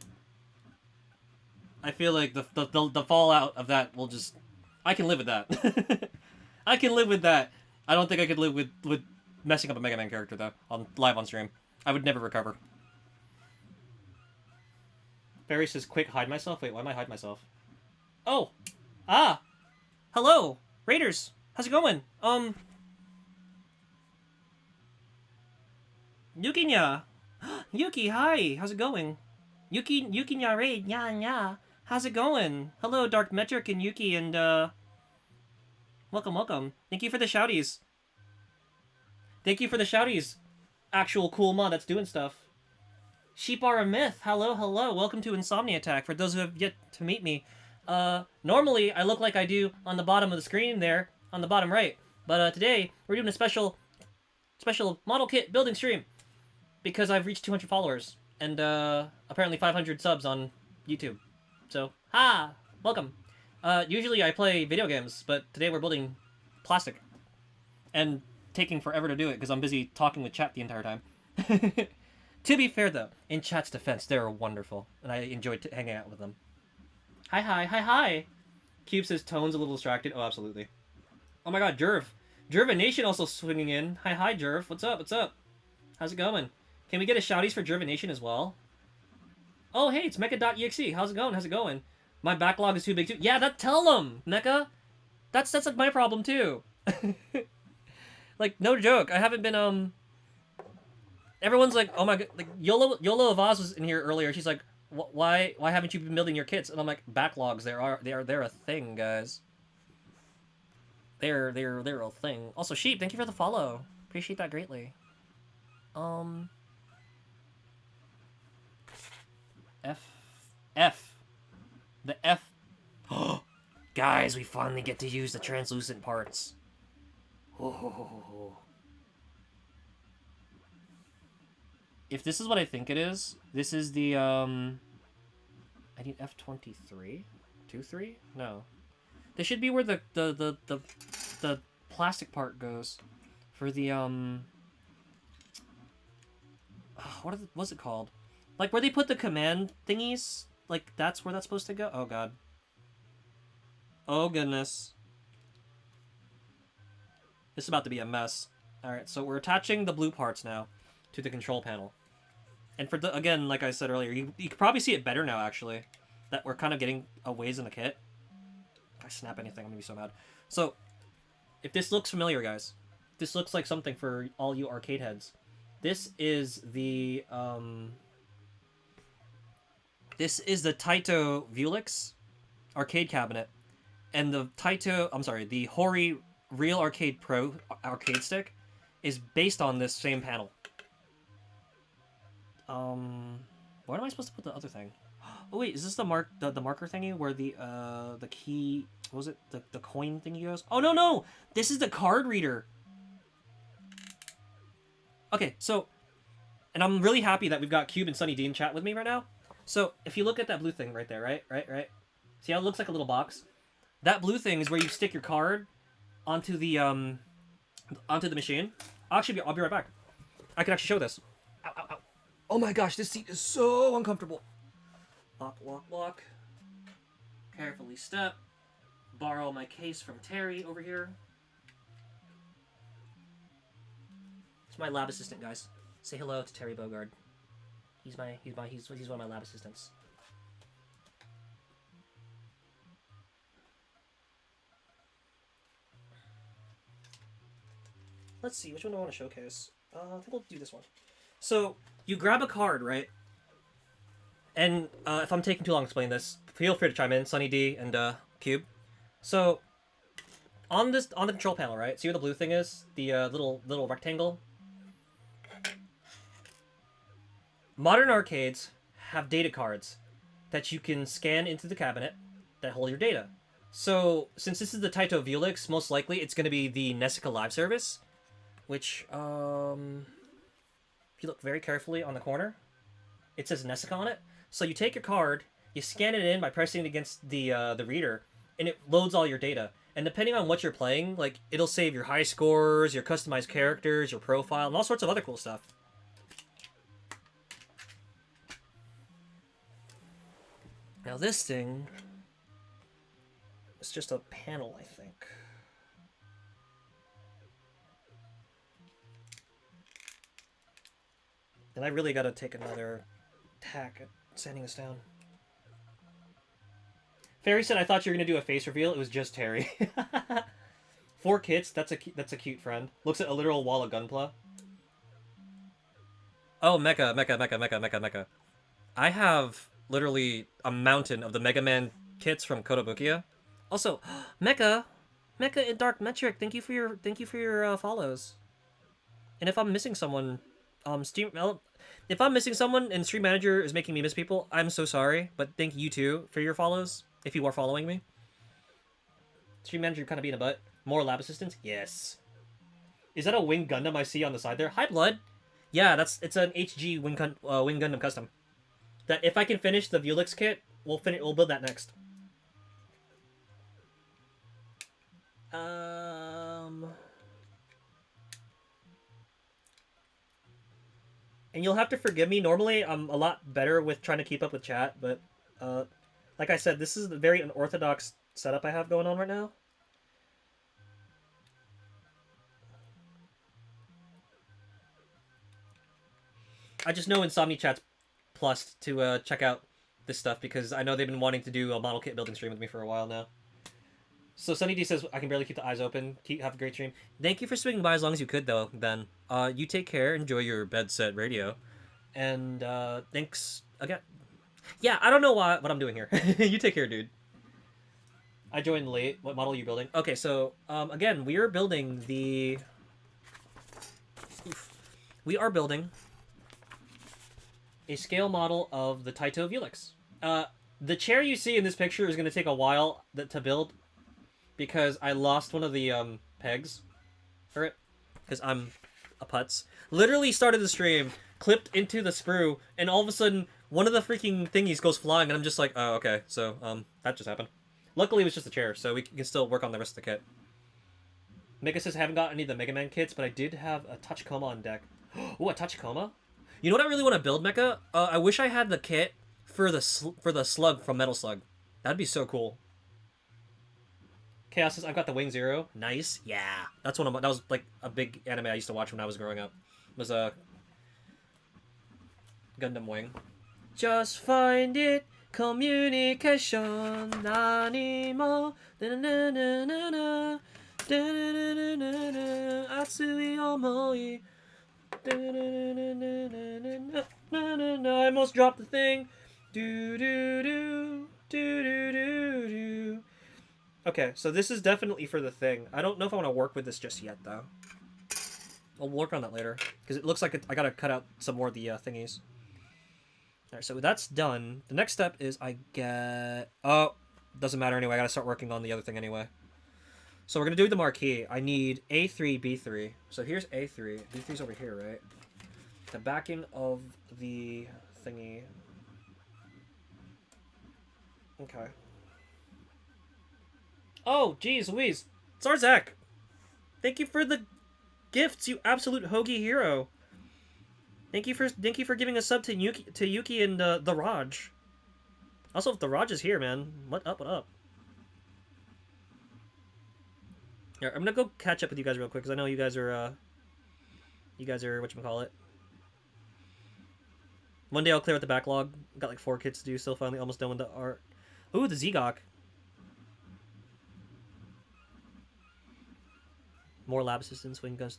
I feel like the fallout of that will just, I can live with that. I can live with that. I don't think I could live with messing up a Mega Man character, though, live on stream. I would never recover. Barry says, quick, hide myself? Wait, why am I hide myself? Oh! Ah! Hello! Raiders! How's it going? Yukinya! Yuki, hi! How's it going? Yukinya raid, yeah. How's it going? Hello, Dark Metric and Yuki and, Welcome. Thank you for the shouties. Actual cool mod that's doing stuff. Sheep are a myth. Hello. Welcome to Insomni-Attack. For those who have yet to meet me, normally I look like I do on the bottom of the screen there, on the bottom right. But today we're doing a special model kit building stream because I've reached 200 followers and apparently 500 subs on YouTube. So, welcome. Usually I play video games, but today we're building plastic. And taking forever to do it because I'm busy talking with chat the entire time. To be fair though, in chat's defense, they're wonderful, and I enjoyed hanging out with them. Hi. Cube says tone's a little distracted. Oh, absolutely. Oh my god, Jervination also swinging in. Hi, Jerv. What's up? How's it going? Can we get a shouties for Jervination as well? Oh, hey, it's Mecha.exe. How's it going? My backlog is too big too. Yeah, tell them, Mecha. That's like my problem too. Like, no joke. I haven't been everyone's like, oh my god, like Yolo Avaz was in here earlier. She's like, why haven't you been building your kits? And I'm like, backlogs. They're a thing, guys. They're a thing. Also, Sheep, thank you for the follow. Appreciate that greatly. F. The F. Guys, we finally get to use the translucent parts. If this is what I think it is, this is the, I need F23? 23? No. This should be where the plastic part goes. For the, what's it called? Like, where they put the command thingies? Like, that's where that's supposed to go? Oh, God. Oh, goodness. This is about to be a mess. Alright, so we're attaching the blue parts now to the control panel. And for the, again, like I said earlier, you can probably see it better now, actually. That we're kind of getting a ways in the kit. If I snap anything, I'm gonna be so mad. So, if this looks familiar, guys, this looks like something for all you arcade heads. This is the, this is the Taito Vulix arcade cabinet. And the the Hori Real Arcade Pro arcade stick is based on this same panel. Where am I supposed to put the other thing? Oh wait, is this the marker thingy where the key, what was it? The coin thingy goes? Oh no! This is the card reader. Okay, so, and I'm really happy that we've got Cube and Sunny D in chat with me right now. So if you look at that blue thing right there, right. See how it looks like a little box? That blue thing is where you stick your card onto the machine. I'll be right back. I can actually show this. Ow, ow, ow. Oh my gosh, this seat is so uncomfortable. Lock, lock, lock. Carefully step. Borrow my case from Terry over here. It's my lab assistant, guys. Say hello to Terry Bogard. He's one of my lab assistants. Let's see, which one do I want to showcase? I think we'll do this one. So, you grab a card, right? And if I'm taking too long to explain this, feel free to chime in, Sunny D and Cube. So, on the control panel, right? See where the blue thing is? The little rectangle? Modern arcades have data cards that you can scan into the cabinet that hold your data. So, since this is the Taito Vulix, most likely it's going to be the Nessica Live Service, which, if you look very carefully on the corner, it says Nessica on it. So you take your card, you scan it in by pressing it against the reader, and it loads all your data. And depending on what you're playing, like, it'll save your high scores, your customized characters, your profile, and all sorts of other cool stuff. Now this thing is just a panel, I think. And I really gotta take another tack at sanding this down. Fairy said, I thought you were gonna do a face reveal. It was just Terry. 4 kits. That's a cute friend. Looks at a literal wall of Gunpla. Oh, Mecha. I have literally a mountain of the Mega Man kits from Kotobukiya. Also, Mecha and Dark Metric. Thank you for your follows. And if I'm missing someone, if I'm missing someone and Stream Manager is making me miss people, I'm so sorry. But thank you too for your follows. If you are following me, Stream Manager kind of being a butt. More lab assistants, yes. Is that a Wing Gundam I see on the side there? Hi, Blood. Yeah, it's an HG Wing Gundam custom. That if I can finish the Vulix kit, we'll build that next. And you'll have to forgive me. Normally, I'm a lot better with trying to keep up with chat, but like I said, this is the very unorthodox setup I have going on right now. I just know Insomni-Chat's plus to check out this stuff because I know they've been wanting to do a model kit building stream with me for a while now. So Sunny D says, I can barely keep the eyes open. Have a great stream. Thank you for swinging by as long as you could, though, then. You take care. Enjoy your bed set radio. And thanks again. Yeah, I don't know what I'm doing here. You take care, dude. I joined late. What model are you building? Okay, so, again, we are building the... We are building a scale model of the Taito Vulix. The chair you see in this picture is going to take a while to build because I lost one of the pegs for it because I'm a putz. Literally started the stream, clipped into the sprue, and all of a sudden one of the freaking thingies goes flying, and I'm just like, oh, okay, so that just happened. Luckily it was just a chair, so we can still work on the rest of the kit. Mega says I haven't got any of the Mega Man kits, but I did have a Tachikoma on deck. Oh, a Tachikoma? You know what I really want to build, Mecha? I wish I had the kit for the slug from Metal Slug. That'd be so cool. Chaos says I've got the Wing Zero. Nice. Yeah. That's that was like a big anime I used to watch when I was growing up. It was a Gundam Wing. Just find it. Communication. Nanimo. Atsui omoi. I almost dropped the thing. Okay, so this is definitely for the thing. I don't know if I want to work with this just yet, though. I'll work on that later. Because it looks like I gotta cut out some more of the thingies. Alright, so that's done. The next step is I get... Oh, doesn't matter anyway. I gotta start working on the other thing anyway. So we're gonna do the marquee. I need A3, B3. So here's A3. B3's over here, right? The backing of the thingy. Okay. Oh, geez, Louise. Zarzak, thank you for the gifts, you absolute hoagie hero. Thank you for giving a sub to Yuki and the Raj. Also, if the Raj is here, man, what up? What up? Yeah, I'm gonna go catch up with you guys real quick because I know you guys are whatchamacallit. One day I'll clear out the backlog. Got like 4 kids to do. Still finally almost done with the art. Ooh, the Zegok. More lab assistants, swing guns.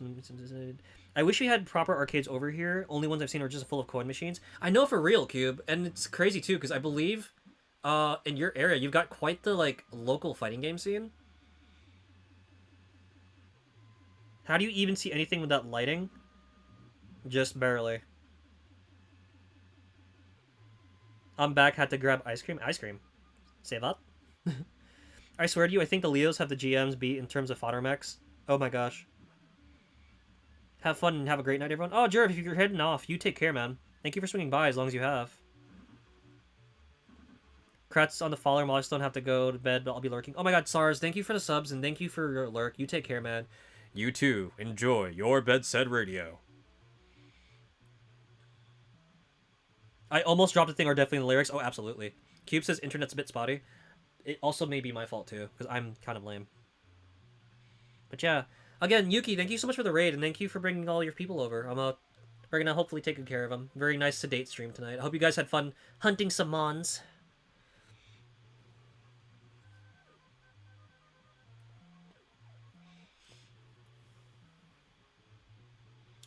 I wish we had proper arcades over here. Only ones I've seen are just full of coin machines. I know for real, Cube, and it's crazy too because I believe, in your area you've got quite the like local fighting game scene. How do you even see anything without lighting? Just barely. I'm back. Had to grab ice cream. Ice cream. Save up. I swear to you, I think the Leos have the GMs beat in terms of fodder mechs. Oh my gosh. Have fun and have a great night, everyone. Oh, Jerv, if you're heading off, you take care, man. Thank you for swinging by as long as you have. Kratz on the follower milestone, have to go to bed, but I'll be lurking. Oh my god, SARS, thank you for the subs and thank you for your lurk. You take care, man. You too. Enjoy your bedside radio. I almost dropped a thing or definitely in the lyrics. Oh, absolutely. Cube says internet's a bit spotty. It also may be my fault too, because I'm kind of lame. But yeah, again, Yuki, thank you so much for the raid, and thank you for bringing all your people over. We're gonna hopefully take good care of them. Very nice sedate stream tonight. I hope you guys had fun hunting some mons.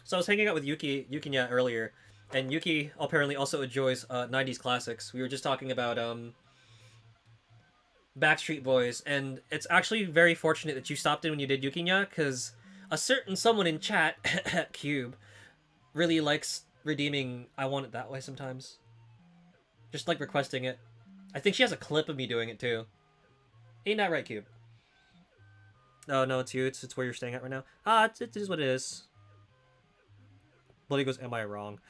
So I was hanging out with Yukinya earlier, and Yuki apparently also enjoys 90s classics. We were just talking about Backstreet Boys, and it's actually very fortunate that you stopped in when you did Yukinya, because a certain someone in chat, Cube, really likes redeeming I Want It That Way sometimes. Just like requesting it. I think she has a clip of me doing it too. Ain't that right, Cube? Oh, no, it's you. It's where you're staying at right now. It is what it is. Bloody goes, am I wrong?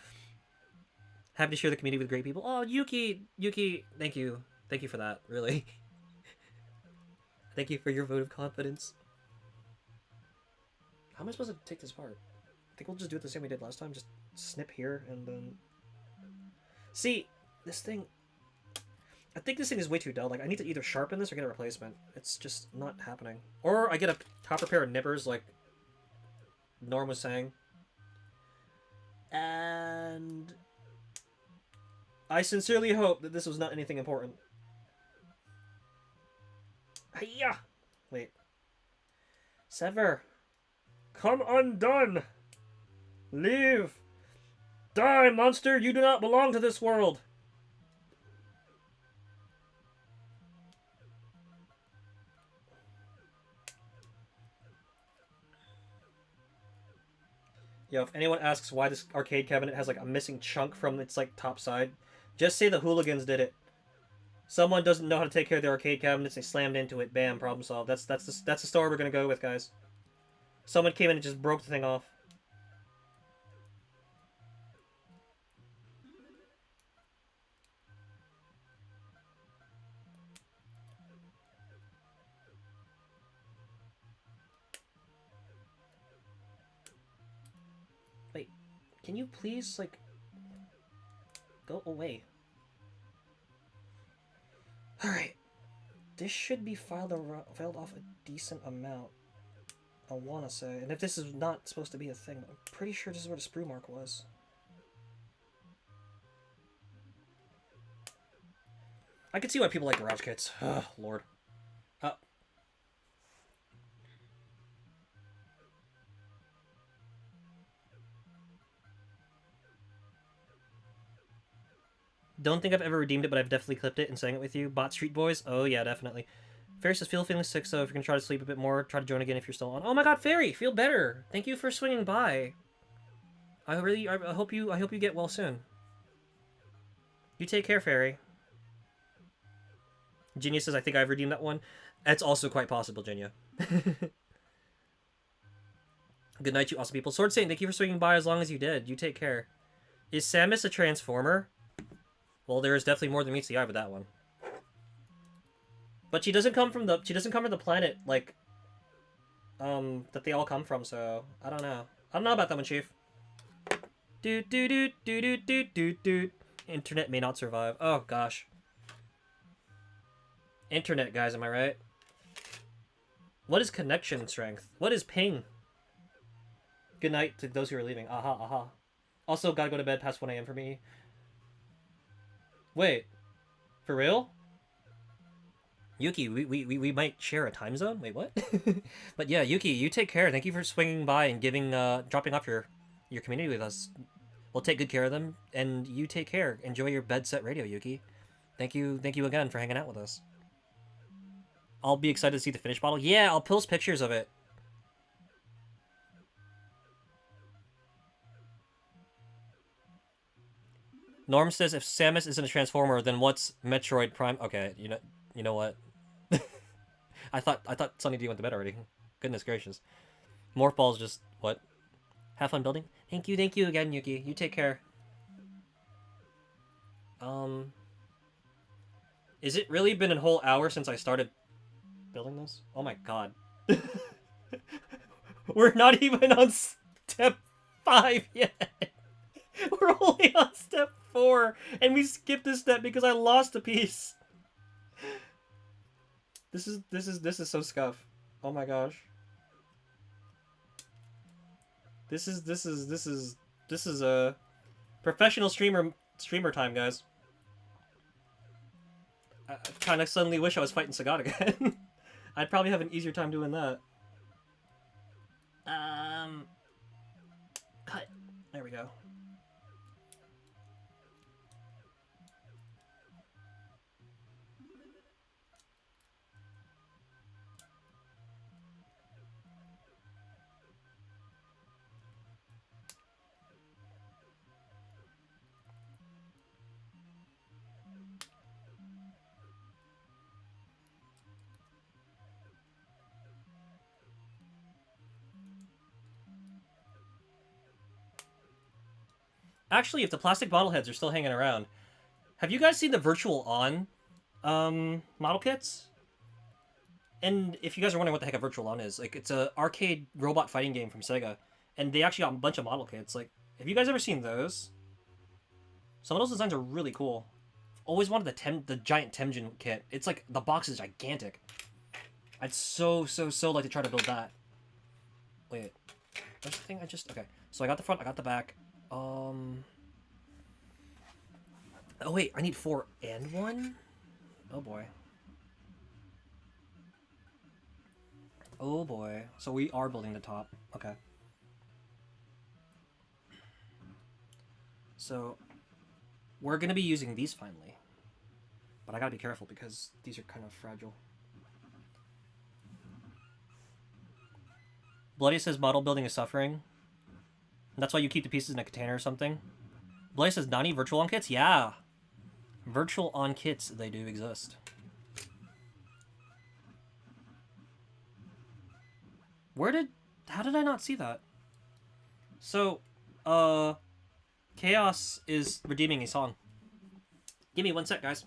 Happy to share the community with great people. Oh, Yuki, thank you. Thank you for that, really. Thank you for your vote of confidence. How am I supposed to take this part? I think we'll just do it the same we did last time. Just snip here and then... See, this thing... I think this thing is way too dull. Like, I need to either sharpen this or get a replacement. It's just not happening. Or I get a proper pair of nippers, like Norm was saying. And... I sincerely hope that this was not anything important. Hiya! Wait. Sever. Come undone! Leave! Die, monster! You do not belong to this world! Yo, if anyone asks why this arcade cabinet has like a missing chunk from its like top side, just say the hooligans did it. Someone doesn't know how to take care of their arcade cabinets, they slammed into it, bam, problem solved. That's the story we're gonna go with, guys. Someone came in and just broke the thing off. Wait, can you please, like, go away? Alright. This should be filed off a decent amount, I wanna say. And if this is not supposed to be a thing, I'm pretty sure this is where the sprue mark was. I can see why people like garage kits. Oh, Lord. Don't think I've ever redeemed it, but I've definitely clipped it and sang it with you. Bot Street Boys? Oh, yeah, definitely. Fairy says, feeling sick, so if you're gonna try to sleep a bit more, try to join again if you're still on. Oh my god, Fairy! Feel better! Thank you for swinging by. I hope you get well soon. You take care, Fairy. Genius says, I think I've redeemed that one. That's also quite possible, Genia. Good night, you awesome people. Sword Saint, thank you for swinging by as long as you did. You take care. Is Samus a Transformer? Well, there is definitely more than meets the eye with that one. But she doesn't come from the planet like that they all come from. So I don't know. I don't know about that one, Chief. Do do do do do do do do. Internet may not survive. Oh gosh. Internet, guys, am I right? What is connection strength? What is ping? Good night to those who are leaving. Aha, aha. Also, gotta go to bed past 1 a.m. for me. Wait. For real? Yuki, we might share a time zone? Wait, what? But yeah, Yuki, you take care. Thank you for swinging by and dropping off your community with us. We'll take good care of them, and you take care. Enjoy your bed set radio, Yuki. Thank you again for hanging out with us. I'll be excited to see the finished bottle. Yeah, I'll post pictures of it. Norm says if Samus isn't a Transformer, then what's Metroid Prime? Okay, you know what? I thought Sunny D went to bed already. Goodness gracious. Morphball's just what? Have fun building. Thank you again, Yuki. You take care. Is it really been a whole hour since I started building this? Oh my god. We're not even on step 5 yet. We're only on step 4, and we skipped this step because I lost a piece. This is so scuff. Oh my gosh. This is a professional streamer time, guys. I kind of suddenly wish I was fighting Sagat again. I'd probably have an easier time doing that. Cut. There we go. Actually, if the plastic bottle heads are still hanging around, have you guys seen the Virtual On model kits? And if you guys are wondering what the heck a Virtual On is, like, it's a arcade robot fighting game from Sega, and they actually got a bunch of model kits. Like, have you guys ever seen those? Some of those designs are really cool. Always wanted the giant Temjin kit. It's like the box is gigantic. I'd so like to try to build that. Wait, there's the thing I just okay. So I got the front, I got the back. Oh wait, I need 4 and 1? Oh boy. Oh boy. So we are building the top. Okay. So we're gonna be using these finally. But I gotta be careful because these are kind of fragile. Bloody says model building is suffering. That's why you keep the pieces in a container or something. Bloody says Nani virtual on kits? Yeah. Virtual on kits, they do exist. How did I not see that? So, Chaos is redeeming a song. Give me 1 sec, guys.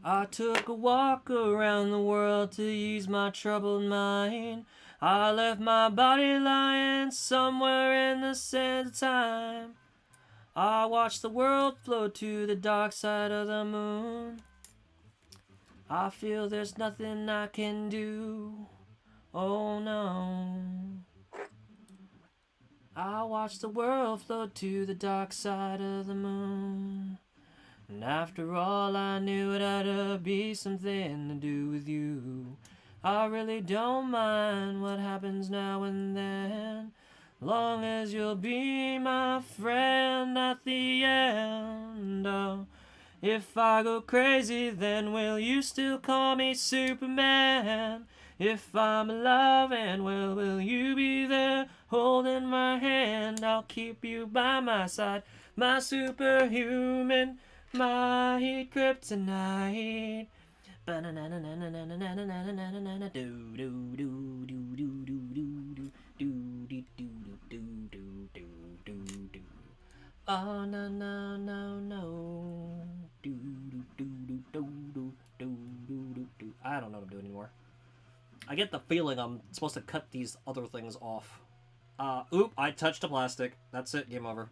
I took a walk around the world to ease my troubled mind. I left my body lying somewhere in the sand of time. I watched the world float to the dark side of the moon. I feel there's nothing I can do. Oh no. I watched the world float to the dark side of the moon. And after all, I knew it had to be something to do with you. I really don't mind what happens now and then, long as you'll be my friend at the end. Oh, if I go crazy, then will you still call me Superman? If I'm alive, and well, will you be there holding my hand? I'll keep you by my side, my superhuman, my kryptonite. Oh no no no no. I get the feeling I'm supposed to cut these other things off. Oop, I touched the plastic. That's it, game over.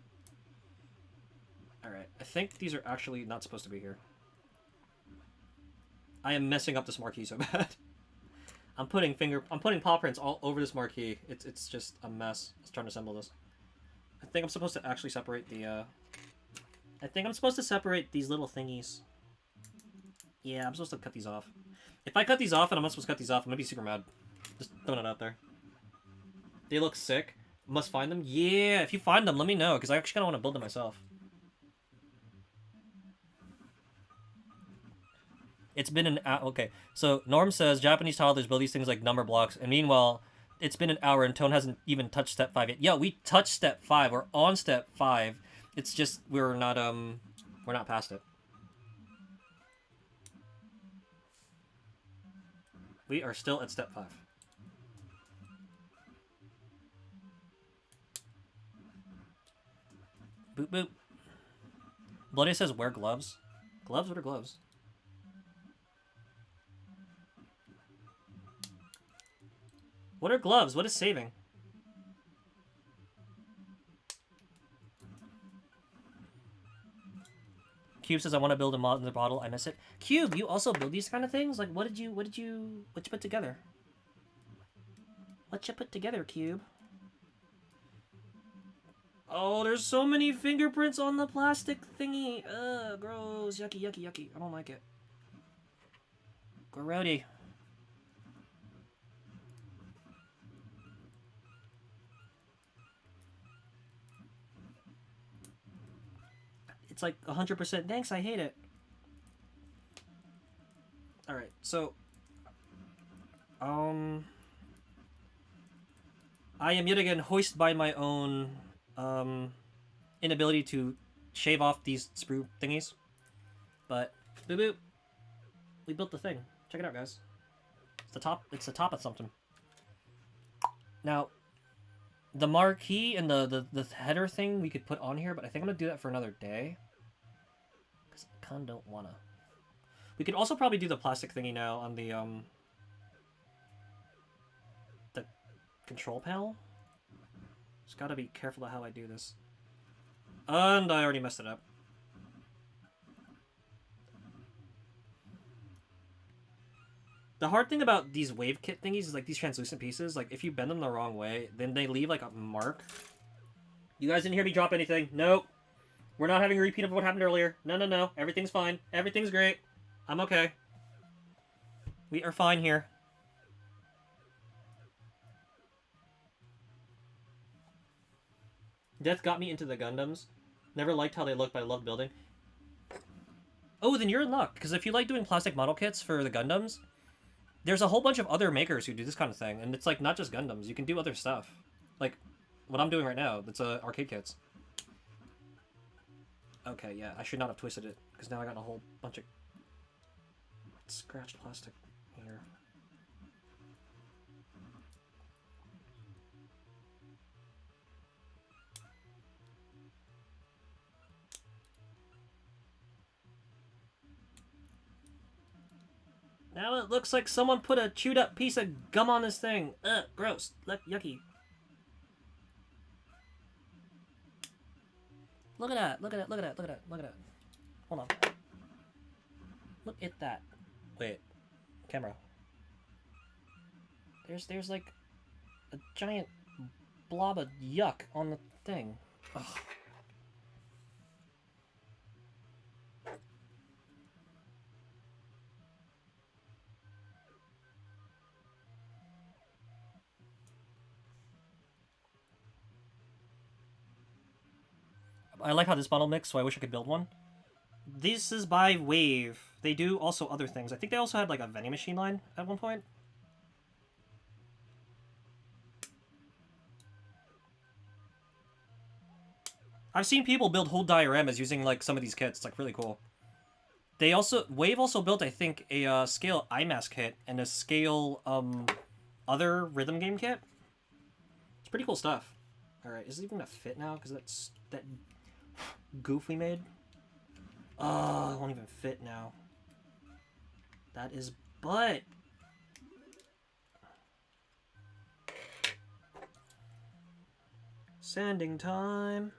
Alright, I think these are actually not supposed to be here. I am messing up this marquee so bad. I'm putting paw prints all over this marquee. It's just a mess. Let's try to assemble this. I think I'm supposed to actually separate the, I think I'm supposed to separate these little thingies. Yeah, I'm supposed to cut these off. If I cut these off and I'm not supposed to cut these off, I'm gonna be super mad. Just throwing it out there. They look sick. Must find them? Yeah, if you find them, let me know, because I actually kind of want to build them myself. It's been an hour. Okay, so Norm says Japanese toddlers build these things like number blocks, and meanwhile, it's been an hour and Tone hasn't even touched step 5 yet. Yeah, we touched step 5. We're on step 5. It's just we're not past it. We are still at step 5. Boop boop. Bloody says wear gloves. Gloves? What are gloves? What are gloves? What is saving? Cube says I want to build a mod in the bottle. I miss it. Cube, you also build these kind of things? Like what you put together? What you put together, Cube? Oh, there's so many fingerprints on the plastic thingy. Ugh, gross. Yucky, yucky, yucky. I don't like it. Grody. It's like 100%. Thanks, I hate it. Alright, so... I am yet again hoisted by my own... inability to shave off these sprue thingies. But, boop boop. We built the thing. Check it out, guys. It's the top of something. Now, the marquee and the header thing we could put on here, but I think I'm gonna do that for another day. Because I kinda don't wanna. We could also probably do the plastic thingy now on the control panel. Just gotta be careful of how I do this. And I already messed it up. The hard thing about these wave kit thingies is like these translucent pieces, like if you bend them the wrong way, then they leave like a mark. You guys didn't hear me drop anything. Nope. We're not having a repeat of what happened earlier. No, no, no. Everything's fine. Everything's great. I'm okay. We are fine here. Death got me into the Gundams. Never liked how they looked, but I loved building. Oh, then you're in luck, because if you like doing plastic model kits for the Gundams, there's a whole bunch of other makers who do this kind of thing, and it's like not just Gundams. You can do other stuff, like what I'm doing right now. That's arcade kits. Okay, yeah, I should not have twisted it because now I got a whole bunch of scratched plastic here. Now it looks like someone put a chewed up piece of gum on this thing. Ugh, gross. Yucky. Look at that. Look at that. Look at that. Look at that. Look at that. Hold on. Look at that. Wait. Camera. There's like a giant blob of yuck on the thing. Ugh. I like how this bottle mixed, so I wish I could build one. This is by Wave. They do also other things. I think they also had like a vending machine line at one point. I've seen people build whole dioramas using like some of these kits. It's like really cool. They also Wave also built, I think, a scale IMAS kit and a scale other rhythm game kit. It's pretty cool stuff. All right, is it even gonna fit now? Because that goof we made. Oh, it won't even fit now. That is butt. Sanding time.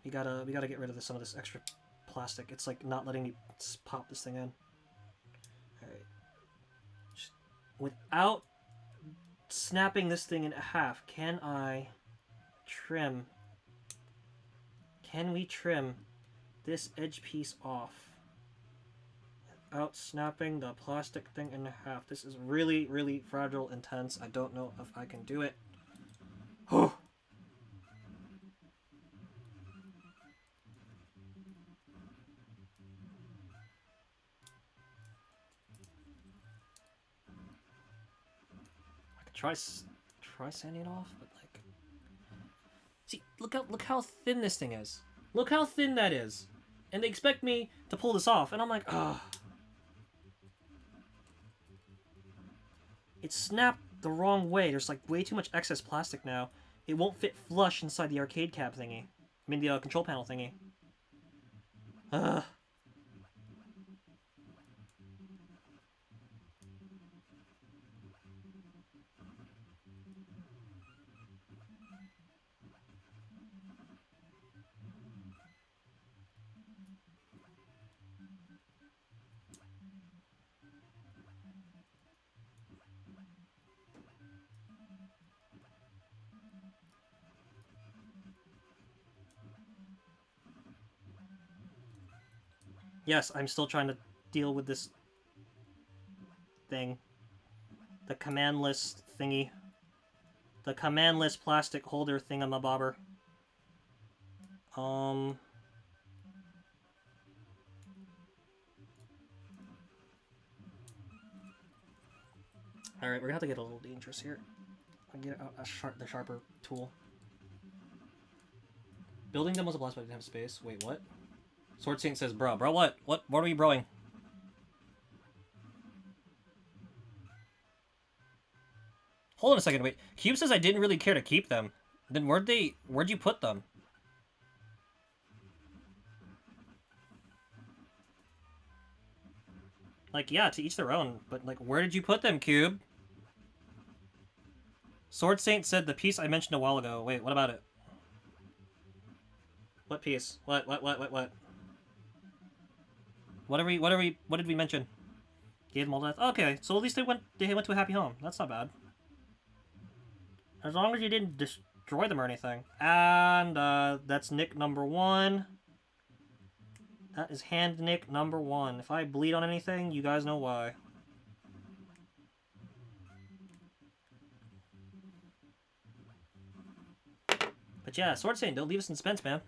We gotta get rid of some of this extra plastic. It's like not letting me pop this thing in. Alright. Without snapping this thing in half, can I trim? Can we trim this edge piece off without snapping the plastic thing in half? This is really, really fragile and tense. I don't know if I can do it. Oh. Try sanding it off, but like, see, look how thin this thing is. Look how thin that is, and they expect me to pull this off, and I'm like, ah. It's snapped the wrong way. There's like way too much excess plastic now. It won't fit flush inside the arcade cab thingy. I mean the control panel thingy. Ugh. Yes, I'm still trying to deal with this thing. The commandless thingy. The commandless plastic holder thingamabobber. Alright, we're gonna have to get a little dangerous here. I'll get out the sharper tool. Building them was a blast, but I didn't have space. Wait, what? Sword Saint says, bro, what? What are we broing? Hold on a second, wait. Cube says I didn't really care to keep them. Then where'd you put them? Like, yeah, to each their own, but like, where did you put them, Cube? Sword Saint said the piece I mentioned a while ago. Wait, what about it? What piece? What? What did we mention? Gave them all death? Okay, so at least they went to a happy home. That's not bad. As long as you didn't destroy them or anything. And, that's Nick number 1. That is Hand Nick number 1. If I bleed on anything, you guys know why. But yeah, Sword Saint, don't leave us in suspense, man.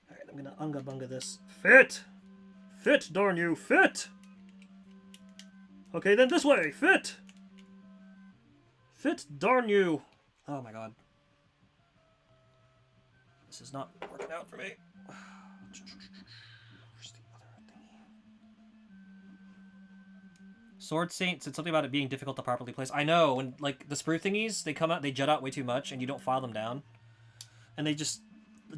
Alright, I'm gonna unga-bunga this. Fit! Fit, darn you, fit! Okay, then this way, fit! Fit, darn you! Oh my god. This is not working out for me. Where's the other thingy? Sword Saint said something about it being difficult to properly place. I know, when, like, the sprue thingies, they come out, they jut out way too much, and you don't file them down. And they just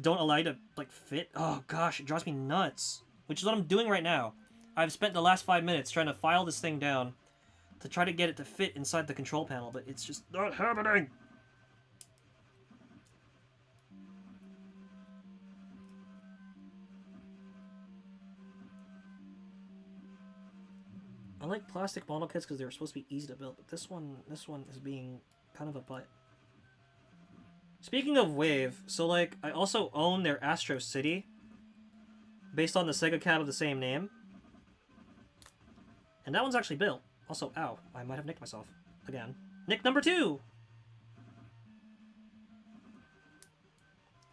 don't allow you to, like, fit. Oh gosh, it drives me nuts. Which is what I'm doing right now. I've spent the last 5 minutes trying to file this thing down to try to get it to fit inside the control panel, but it's just not happening! I like plastic model kits because they're supposed to be easy to build, but this one is being kind of a butt. Speaking of Wave, so like, I also own their Astro City, based on the Sega cab of the same name. And that one's actually built. Also, ow, I might have nicked myself. Again. Nick number 2!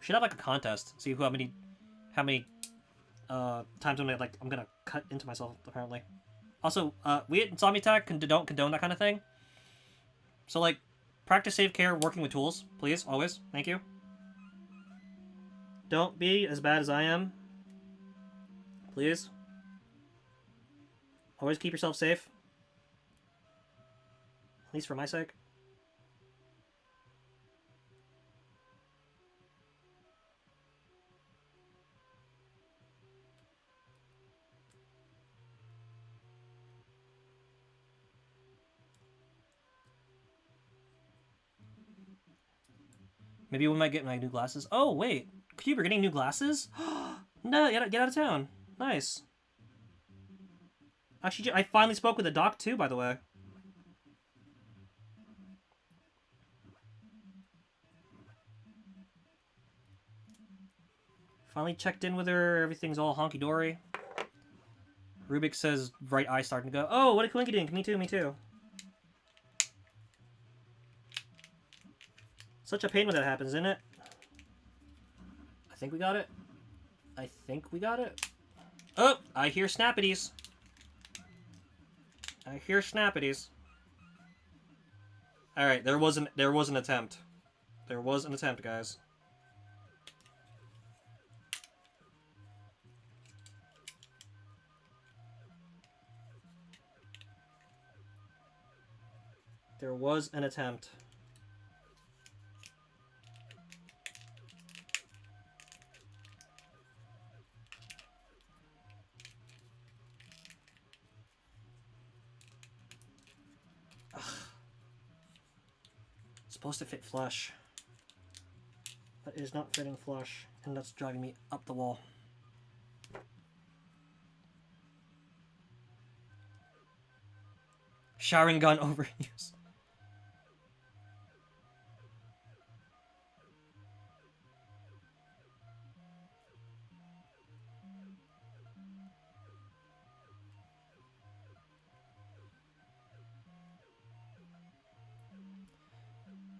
We should have like a contest. See how many times I'm gonna cut into myself, apparently. Also, we at Insomni-Attack don't condone that kind of thing. So, like, practice safe care working with tools, please, always. Thank you. Don't be as bad as I am. Please. Always keep yourself safe. At least for my sake. Maybe we might get my new glasses. Oh, wait. Cube, we're getting new glasses? No, get out of town. Nice. Actually, I finally spoke with the doc, too, by the way. Finally checked in with her. Everything's all honky-dory. Rubik says right eye starting to go. Oh, what a coinkydink. Me too, me too. Such a pain when that happens, isn't it? I think we got it. I think we got it. Oh, I hear snappities. I hear snappities. All right, there was an attempt. There was an attempt, guys. There was an attempt. Ugh. It's supposed to fit flush. That is not fitting flush, and that's driving me up the wall. Showering gun overuse.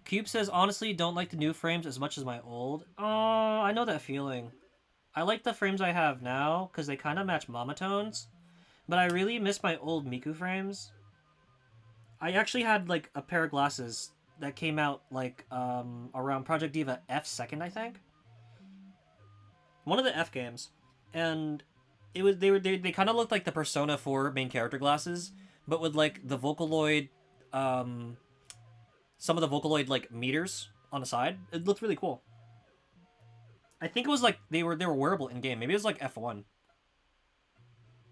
Cube says, honestly, don't like the new frames as much as my old. Oh, I know that feeling. I like the frames I have now, because they kind of match mama tones. But I really miss my old Miku frames. I actually had, like, a pair of glasses that came out, like, around Project Diva F second, I think. One of the F games. And it was they kind of looked like the Persona 4 main character glasses, but with, like, the Vocaloid, some of the Vocaloid like meters on the side. It looked really cool. I think it was like they were wearable in game. Maybe it was like F1.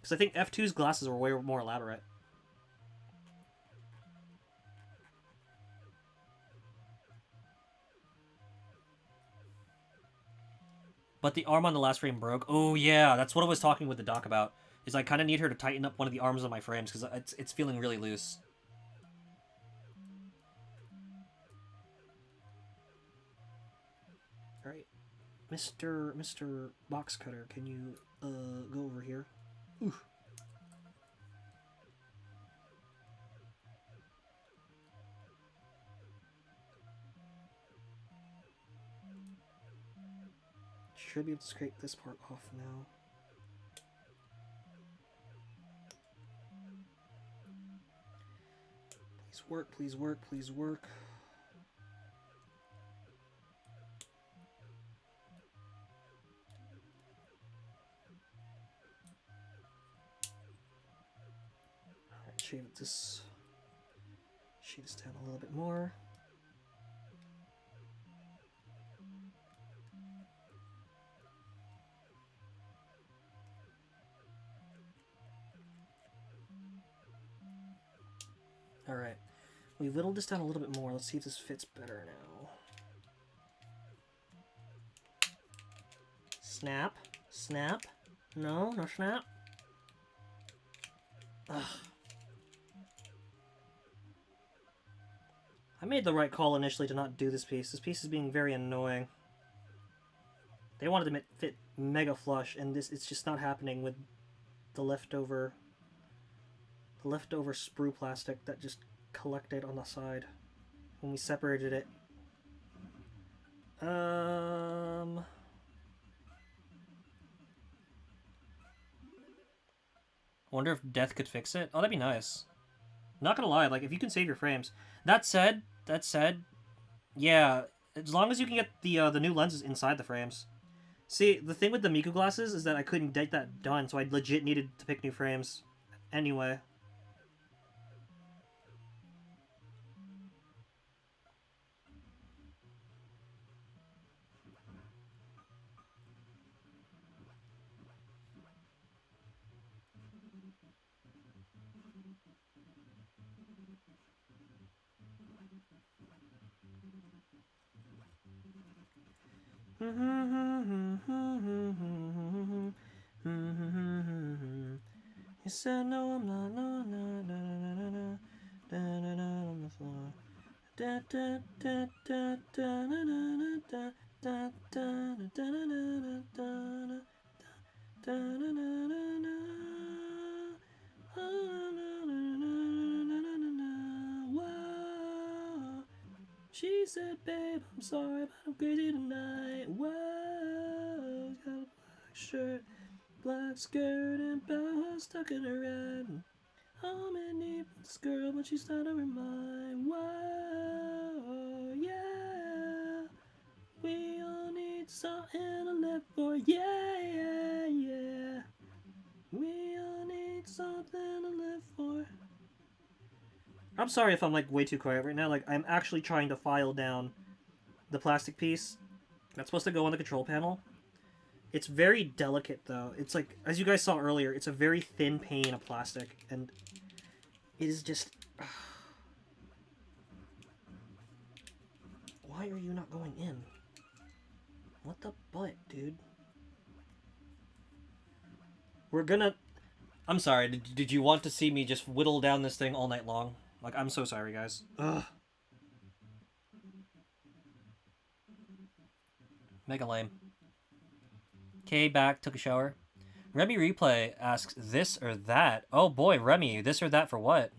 Because I think F2's glasses were way more elaborate. But the arm on the last frame broke. Oh yeah, that's what I was talking with the doc about. Is I kind of need her to tighten up one of the arms on my frames because it's feeling really loose. Alright. Mr. Box Cutter, can you go over here? Ooh. Should be able to scrape this part off now. Please work, please work, please work. Shade this down a little bit more. All right, we've whittled this down a little bit more. Let's see if this fits better now. Snap, snap. No, no snap. Ugh. I made the right call initially to not do this piece. This piece is being very annoying. They wanted to fit mega flush, and it's just not happening with the leftover sprue plastic that just collected on the side when we separated it. Wonder if Death could fix it. Oh, that'd be nice. Not gonna lie, like if you can save your frames. That said, yeah, as long as you can get the new lenses inside the frames. See, the thing with the Miku glasses is that I couldn't get that done, so I legit needed to pick new frames. Anyway. He said, no, I'm not, no, no, no, no, no, no, no, no, on the floor. Da, da, da, da, da, da, da, da, da, da, da, Whoa. She said, babe, I'm sorry, but I'm crazy tonight. Whoa. Got a black shirt, black skirt, and bow stuck in her head. I'm in need with this girl, but she's out of her mind. Whoa, yeah. We all need something to live for. Yeah, yeah, yeah. We all need something to live for. I'm sorry if I'm like way too quiet right now. Like I'm actually trying to file down the plastic piece that's supposed to go on the control panel. It's very delicate though. It's like, as you guys saw earlier, it's a very thin pane of plastic, and it is just... Why are you not going in? What the butt, dude? We're gonna... I'm sorry, did you want to see me just whittle down this thing all night long? Like, I'm so sorry, guys. Ugh. Mega lame. K back, took a shower. Remy Replay asks, this or that? Oh boy, Remy, this or that for what?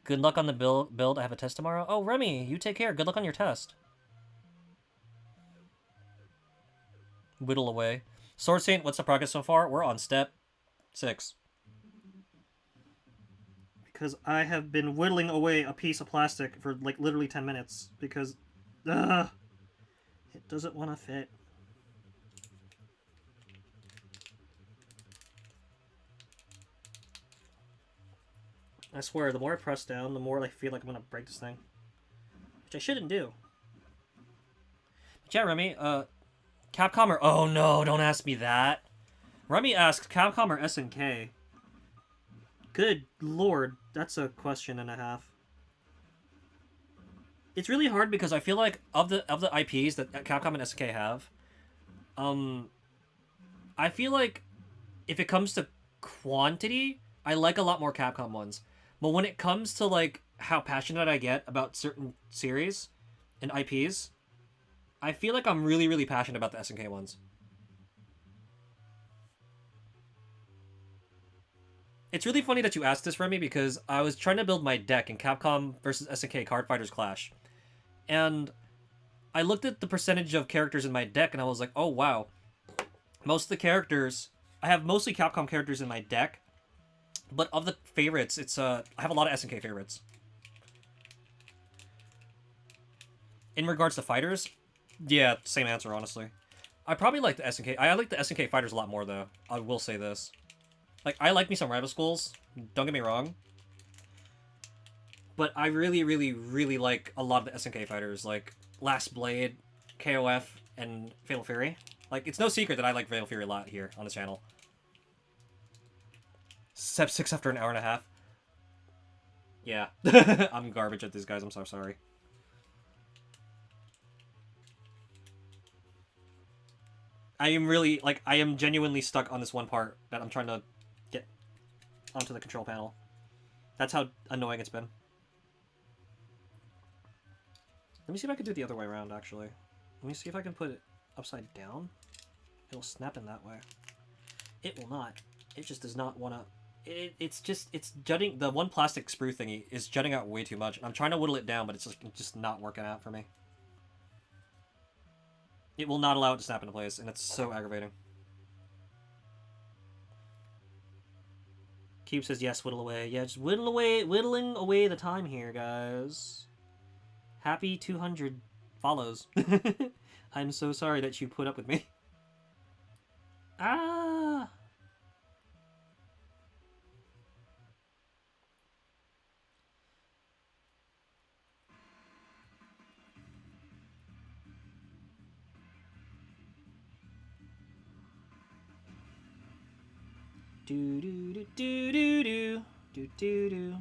Good luck on the build. I have a test tomorrow. Oh, Remy, you take care. Good luck on your test. Whittle away. Sword Saint, what's the progress so far? We're on step 6. Because I have been whittling away a piece of plastic for like literally 10 minutes. Because, it doesn't want to fit. I swear, the more I press down, the more I feel like I'm gonna break this thing. Which I shouldn't do. But yeah, Remy, Capcom or... Oh no, don't ask me that. Remy asks, Capcom or SNK? Good lord, that's a question and a half. It's really hard because I feel like of the IPs that Capcom and SNK have, I feel like if it comes to quantity, I like a lot more Capcom ones. But when it comes to like how passionate I get about certain series and IPs, I feel like I'm really, really passionate about the SNK ones. It's really funny that you asked this, Remy, because I was trying to build my deck in Capcom versus SNK Card Fighters Clash. And I looked at the percentage of characters in my deck, and I was like, oh, wow. Most of the characters... I have mostly Capcom characters in my deck, but of the favorites, it's I have a lot of SNK favorites. In regards to fighters, yeah, same answer, honestly. I probably like the SNK. I like the SNK fighters a lot more, though. I will say this. Like, I like me some Rival Schools. Don't get me wrong. But I really, really, really like a lot of the SNK fighters. Like, Last Blade, KOF, and Fatal Fury. Like, it's no secret that I like Fatal Fury a lot here on this channel. Step 6 after an hour and a half. Yeah. I'm garbage at this, guys. I'm so sorry. I am really, like, I am genuinely stuck on this one part that I'm trying to get onto the control panel. That's how annoying it's been. Let me see if I can do it the other way around, actually. Let me see if I can put it upside down. It'll snap in that way. It will not. It just does not want to... It's jutting... The one plastic sprue thingy is jutting out way too much. I'm trying to whittle it down, but it's just not working out for me. It will not allow it to snap into place, and it's so aggravating. Cube says, yes, whittle away. Yeah, just whittling away the time here, guys. Happy 200 follows. I'm so sorry that you put up with me. Ah! Do do do do do do do do do.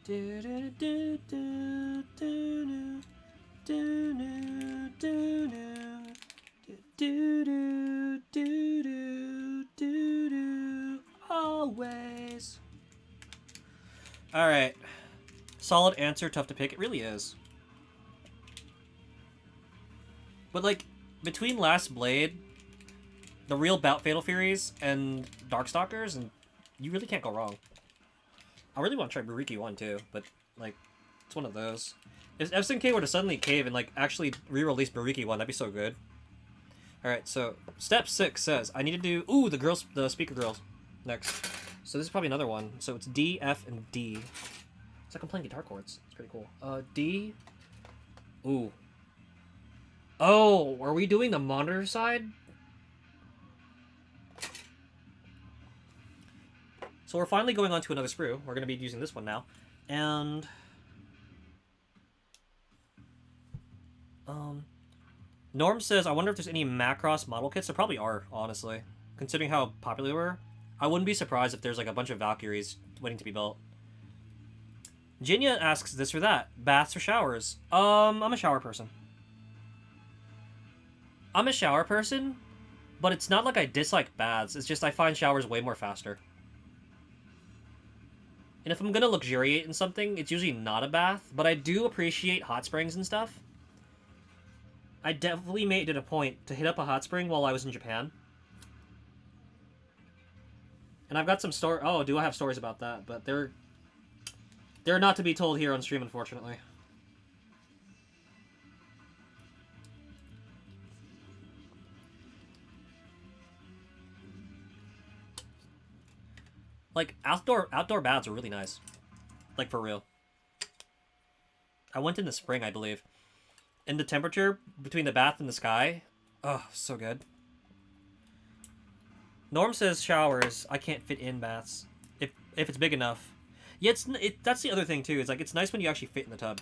Do do do do do do do do do do do do do always. All right, solid answer, tough to pick. It really is. But like between Last Blade, the real Bout Fatal Furies, and Darkstalkers, and you really can't go wrong. I really want to try Buriki 1 too, but like it's one of those. If SNK were to suddenly cave and like actually re-release Buriki 1, that'd be so good. Alright, so step 6 says I need to do the speaker girls next. So this is probably another one. So it's D, F, and D. It's like I'm playing guitar chords. It's pretty cool. D. Ooh. Oh, are we doing the monitor side? So we're finally going on to another sprue. We're going to be using this one now. And Norm says, I wonder if there's any Macross model kits. There probably are, honestly. Considering how popular they were. I wouldn't be surprised if there's like a bunch of Valkyries waiting to be built. Jinya asks this or that. Baths or showers? I'm a shower person. I'm a shower person, but it's not like I dislike baths. It's just I find showers way more faster. And if I'm gonna luxuriate in something, it's usually not a bath, but I do appreciate hot springs and stuff. I definitely made it a point to hit up a hot spring while I was in Japan. And I've got some do I have stories about that, but they're not to be told here on stream, unfortunately. Like, outdoor baths are really nice. Like, for real. I went in the spring, I believe. And the temperature between the bath and the sky, oh, so good. Norm says showers. I can't fit in baths. If it's big enough. Yeah, that's the other thing, too. It's like, it's nice when you actually fit in the tub.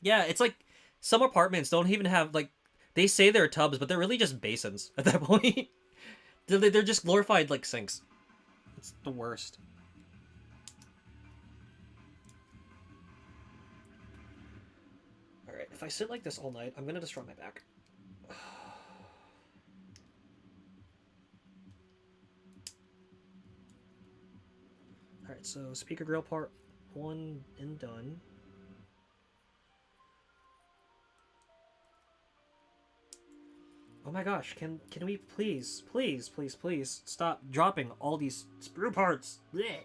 Yeah, it's like, some apartments don't even have, like, they say they're tubs, but they're really just basins at that point. They're just glorified, like, sinks. It's the worst. Alright, if I sit like this all night, I'm gonna destroy my back. Alright, so speaker grill part 1 and done. Oh my gosh, can we please stop dropping all these sprue parts? Blech.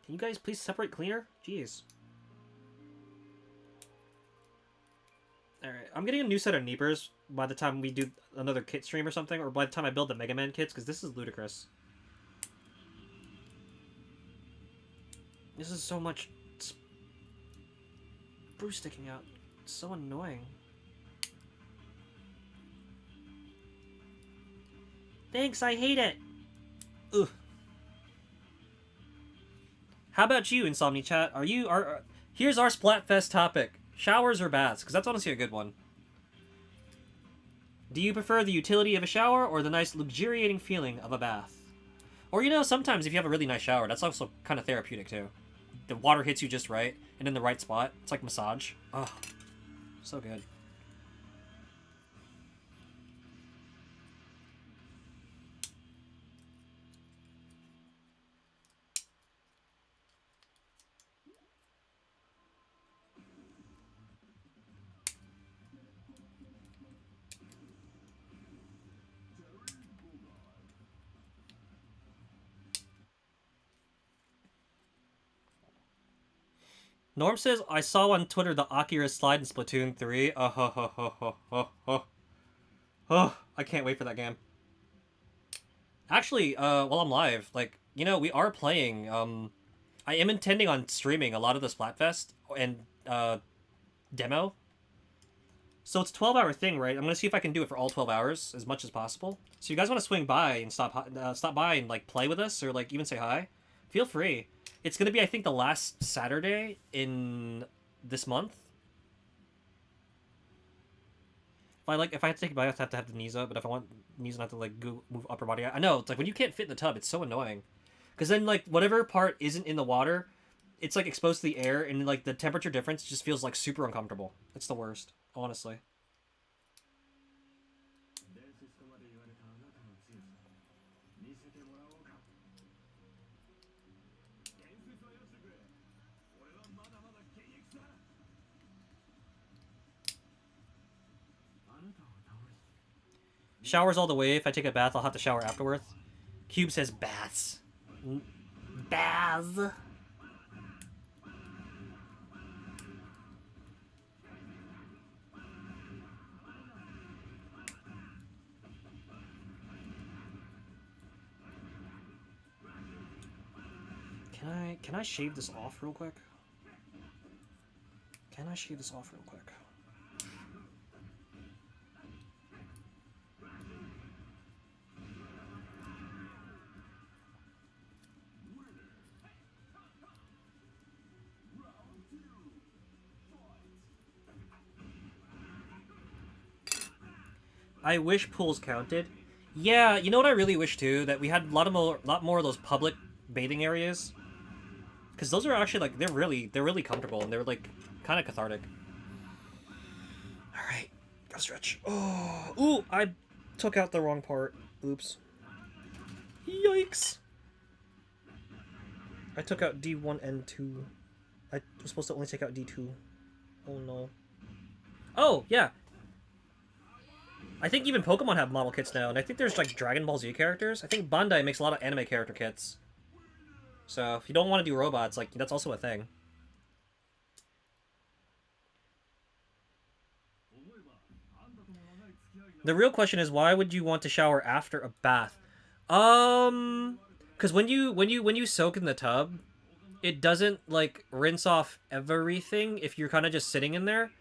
Can you guys please separate cleaner? Jeez. Alright, I'm getting a new set of Neepers by the time we do another kit stream or something, or by the time I build the Mega Man kits, because this is ludicrous. This is so much sprue sticking out. It's so annoying. Thanks, I hate it. Ugh. How about you, Insomni-Chat? Here's our Splatfest topic. Showers or baths? Because that's honestly a good one. Do you prefer the utility of a shower or the nice luxuriating feeling of a bath? Or, you know, sometimes if you have a really nice shower, that's also kind of therapeutic, too. The water hits you just right, and in the right spot. It's like massage. Oh, so good. Norm says, I saw on Twitter the Akira slide in Splatoon 3. I can't wait for that game. Actually, while I'm live, like, you know, we are playing, I am intending on streaming a lot of the Splatfest and, demo. So it's a 12-hour thing, right? I'm gonna see if I can do it for all 12 hours, as much as possible. So you guys want to swing by and stop by and, like, play with us, or, like, even say hi? Feel free. It's going to be, I think, the last Saturday in this month. if I had to take a bath, I have to have the knees up. But if I want knees not to like move upper body, I know it's like when you can't fit in the tub, it's so annoying. Because then like whatever part isn't in the water, it's like exposed to the air, and like the temperature difference just feels like super uncomfortable. It's the worst, honestly. Showers all the way. If I take a bath, I'll have to shower afterwards. Cube says baths. Baths. Can I shave this off real quick? Can I shave this off real quick? I wish pools counted. Yeah, you know what I really wish too? That we had a lot more of those public bathing areas. Because those are actually like they're really comfortable and they're like kind of cathartic. All right, go stretch. Oh, ooh, I took out the wrong part. Oops. Yikes. I took out D1 and 2. I was supposed to only take out D2. Oh no. Oh yeah. I think even Pokemon have model kits now, and I think there's like Dragon Ball Z characters. I think Bandai makes a lot of anime character kits. So if you don't want to do robots, like that's also a thing. The real question is, why would you want to shower after a bath? Because when you soak in the tub, it doesn't like rinse off everything if you're kind of just sitting in there.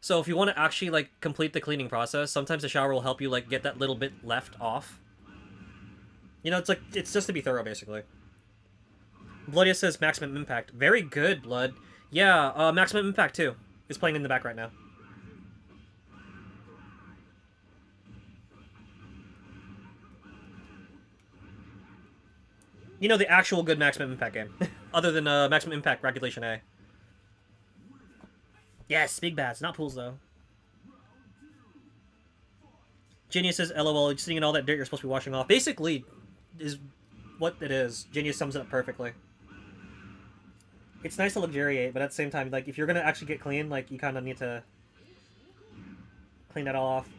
So if you want to actually like complete the cleaning process, sometimes the shower will help you like get that little bit left off. You know, it's just to be thorough, basically. Bloodia says Maximum Impact. Very good, Blood. Yeah, Maximum Impact 2 is playing in the back right now. You know, the actual good Maximum Impact game. Other than Maximum Impact Regulation A. Yes, big bats, not pools though. Genius says, LOL, you're sitting in all that dirt you're supposed to be washing off. Basically, is what it is. Genius sums it up perfectly. It's nice to luxuriate, but at the same time, like, if you're gonna actually get clean, like, you kind of need to clean that all off.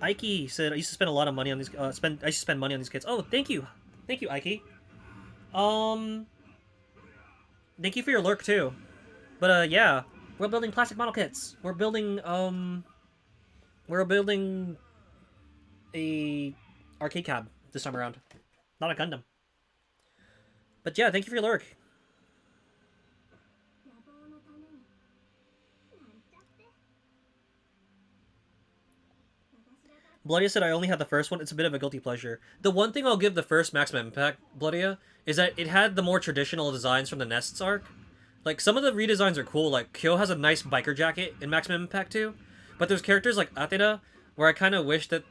Ike said, I used to spend a lot of money on these, I used to spend money on these kits. Oh, thank you. Thank you, Ike. Thank you for your lurk, too. But, yeah. We're building plastic model kits. We're building a arcade cab this time around. Not a Gundam. But yeah, thank you for your lurk. Bloodia said I only had the first one. It's a bit of a guilty pleasure. The one thing I'll give the first Maximum Impact, Bloodia, is that it had the more traditional designs from the Nests arc. Like, some of the redesigns are cool. Like, Kyo has a nice biker jacket in Maximum Impact 2. But there's characters like Atena, where I kind of wish that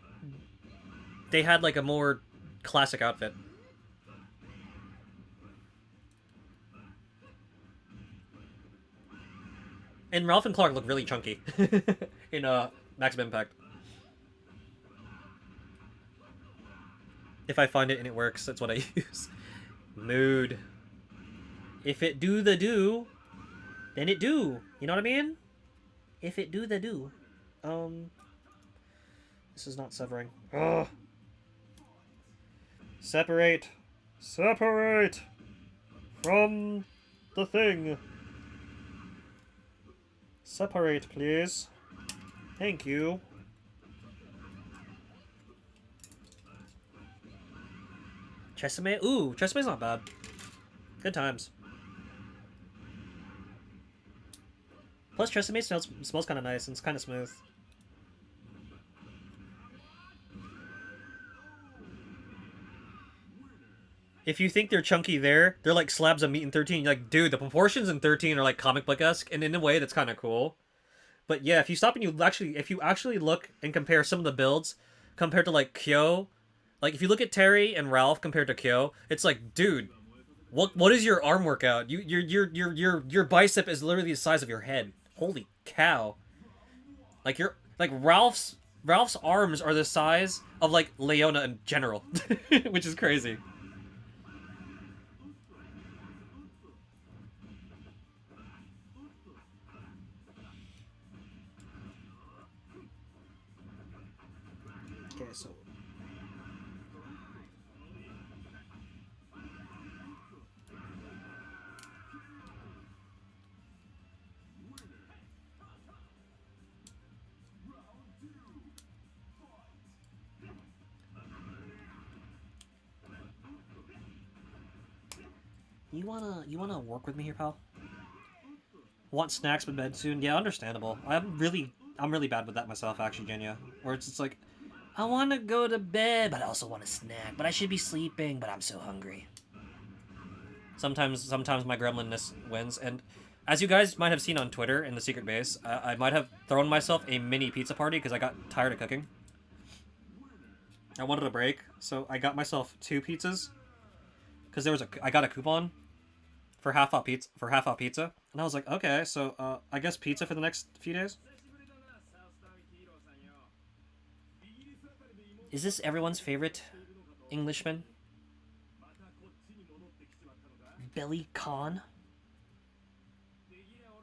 they had, like, a more classic outfit. And Ralph and Clark look really chunky in Maximum Impact. If I find it and it works, that's what I use. Mood. If it do the do, then it do. You know what I mean? If it do the do. This is not severing. Ugh. Separate. Separate from the thing. Separate, please. Thank you. Chesame? Ooh, Chesame's not bad. Good times. Plus, Chesame smells kind of nice and it's kind of smooth. If you think they're chunky there, they're like slabs of meat in 13. You're like, dude, the proportions in 13 are like comic book-esque, and in a way that's kind of cool. But yeah, if you stop and if you actually look and compare some of the builds compared to like Kyo, like if you look at Terry and Ralph compared to Kyo, it's like, dude, what is your arm workout? Your bicep is literally the size of your head. Holy cow! Like Ralph's arms are the size of like Leona in general, which is crazy. Okay, so you wanna work with me here, pal? Want snacks but bed soon? Yeah, understandable. I'm really bad with that myself, actually, Genya. Where it's just like, I want to go to bed, but I also want a snack. But I should be sleeping, but I'm so hungry. Sometimes my gremlinness wins, and as you guys might have seen on Twitter in the secret base, I might have thrown myself a mini pizza party because I got tired of cooking. I wanted a break, so I got myself 2 pizzas because I got a coupon for half off pizza, and I was like, okay, so I guess pizza for the next few days. Is this everyone's favorite Englishman? Billy Con?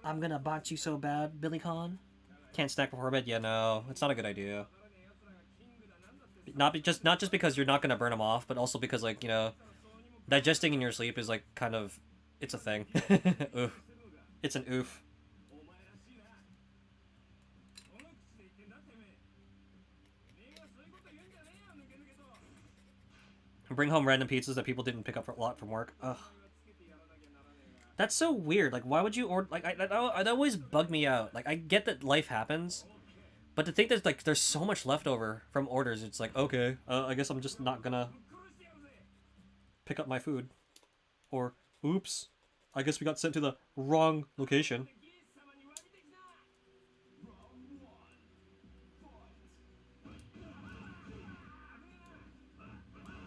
I'm gonna box you so bad, Billy Con. Can't snack before bed? Yeah, no, it's not a good idea. Not just because you're not gonna burn them off, but also because like digesting in your sleep is like kind of, it's a thing. Oof, it's an oof. Bring home random pizzas that people didn't pick up a lot from work. Ugh. That's so weird. Like, why would you order? Like, that always bugged me out. Like, I get that life happens, but to think that like there's so much leftover from orders, it's like, okay, I guess I'm just not gonna pick up my food. Or, oops, I guess we got sent to the wrong location.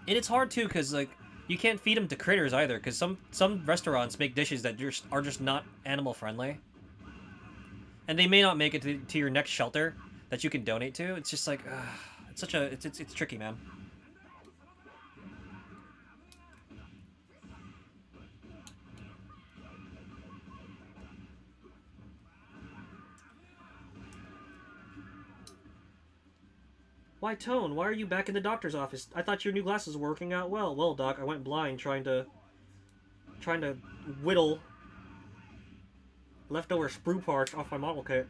And it's hard too, because like you can't feed them to critters either, because some restaurants make dishes that are just not animal friendly, and they may not make it to your next shelter that you can donate to. It's just like, it's such a it's tricky, man. Why, Tone? Why are you back in the doctor's office? I thought your new glasses were working out well. Well, Doc, I went blind trying to whittle leftover sprue parts off my model kit.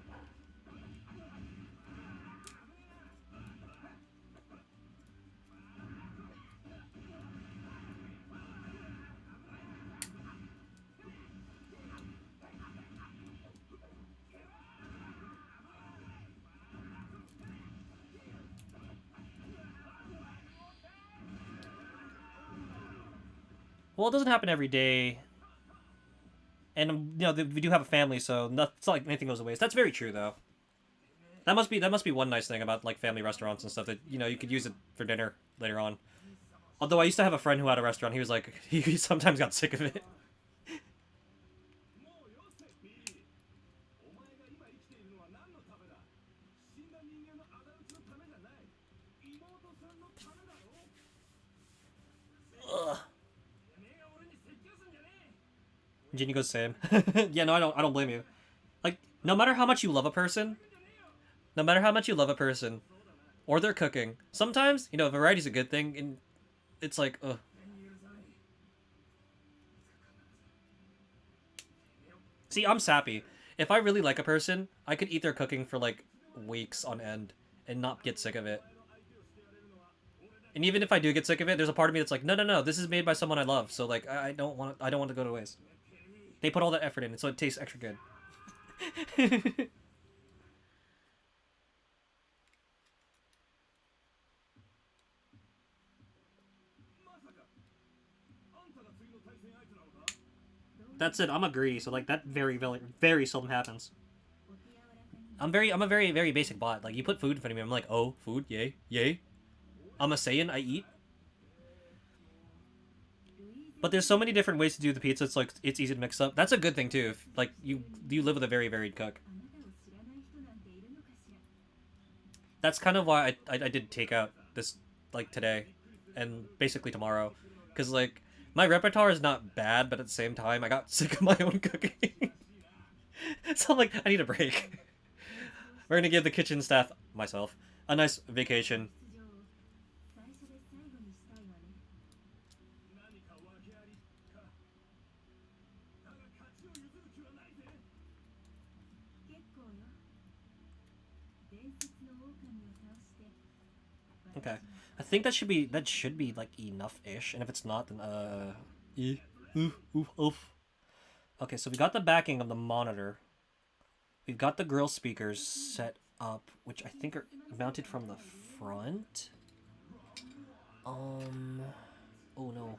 Well, it doesn't happen every day, and we do have a family, so it's not like anything goes to waste. That's very true, though. That must be one nice thing about like family restaurants and stuff, that you could use it for dinner later on. Although I used to have a friend who had a restaurant, he was like he sometimes got sick of it. Ugh. Ginny goes same. Yeah, no, I don't blame you. Like, no matter how much you love a person, no matter how much you love a person, or their cooking, sometimes variety's a good thing, and it's like, ugh. See, I'm sappy. If I really like a person, I could eat their cooking for like weeks on end and not get sick of it. And even if I do get sick of it, there's a part of me that's like, no, no, no, this is made by someone I love, so like I don't want to go to waste. They put all that effort in, so it tastes extra good. That's it. I'm a greedy, so like that very, very, very seldom happens. I'm a very, very basic bot. Like you put food in front of me, I'm like, oh, food, yay, yay. I'm a Saiyan, I eat. But there's so many different ways to do the pizza. It's like it's easy to mix up. That's a good thing too. If, like you live with a very varied cook. That's kind of why I did takeout this like today, and basically tomorrow, because like my repertoire is not bad, but at the same time I got sick of my own cooking. So I'm like, I need a break. We're gonna give the kitchen staff, myself, a nice vacation. Okay, I think that should be like enough-ish, and if it's not, then oof. Okay, so we got the backing of the monitor. We've got the grill speakers set up, which I think are mounted from the front. Oh no.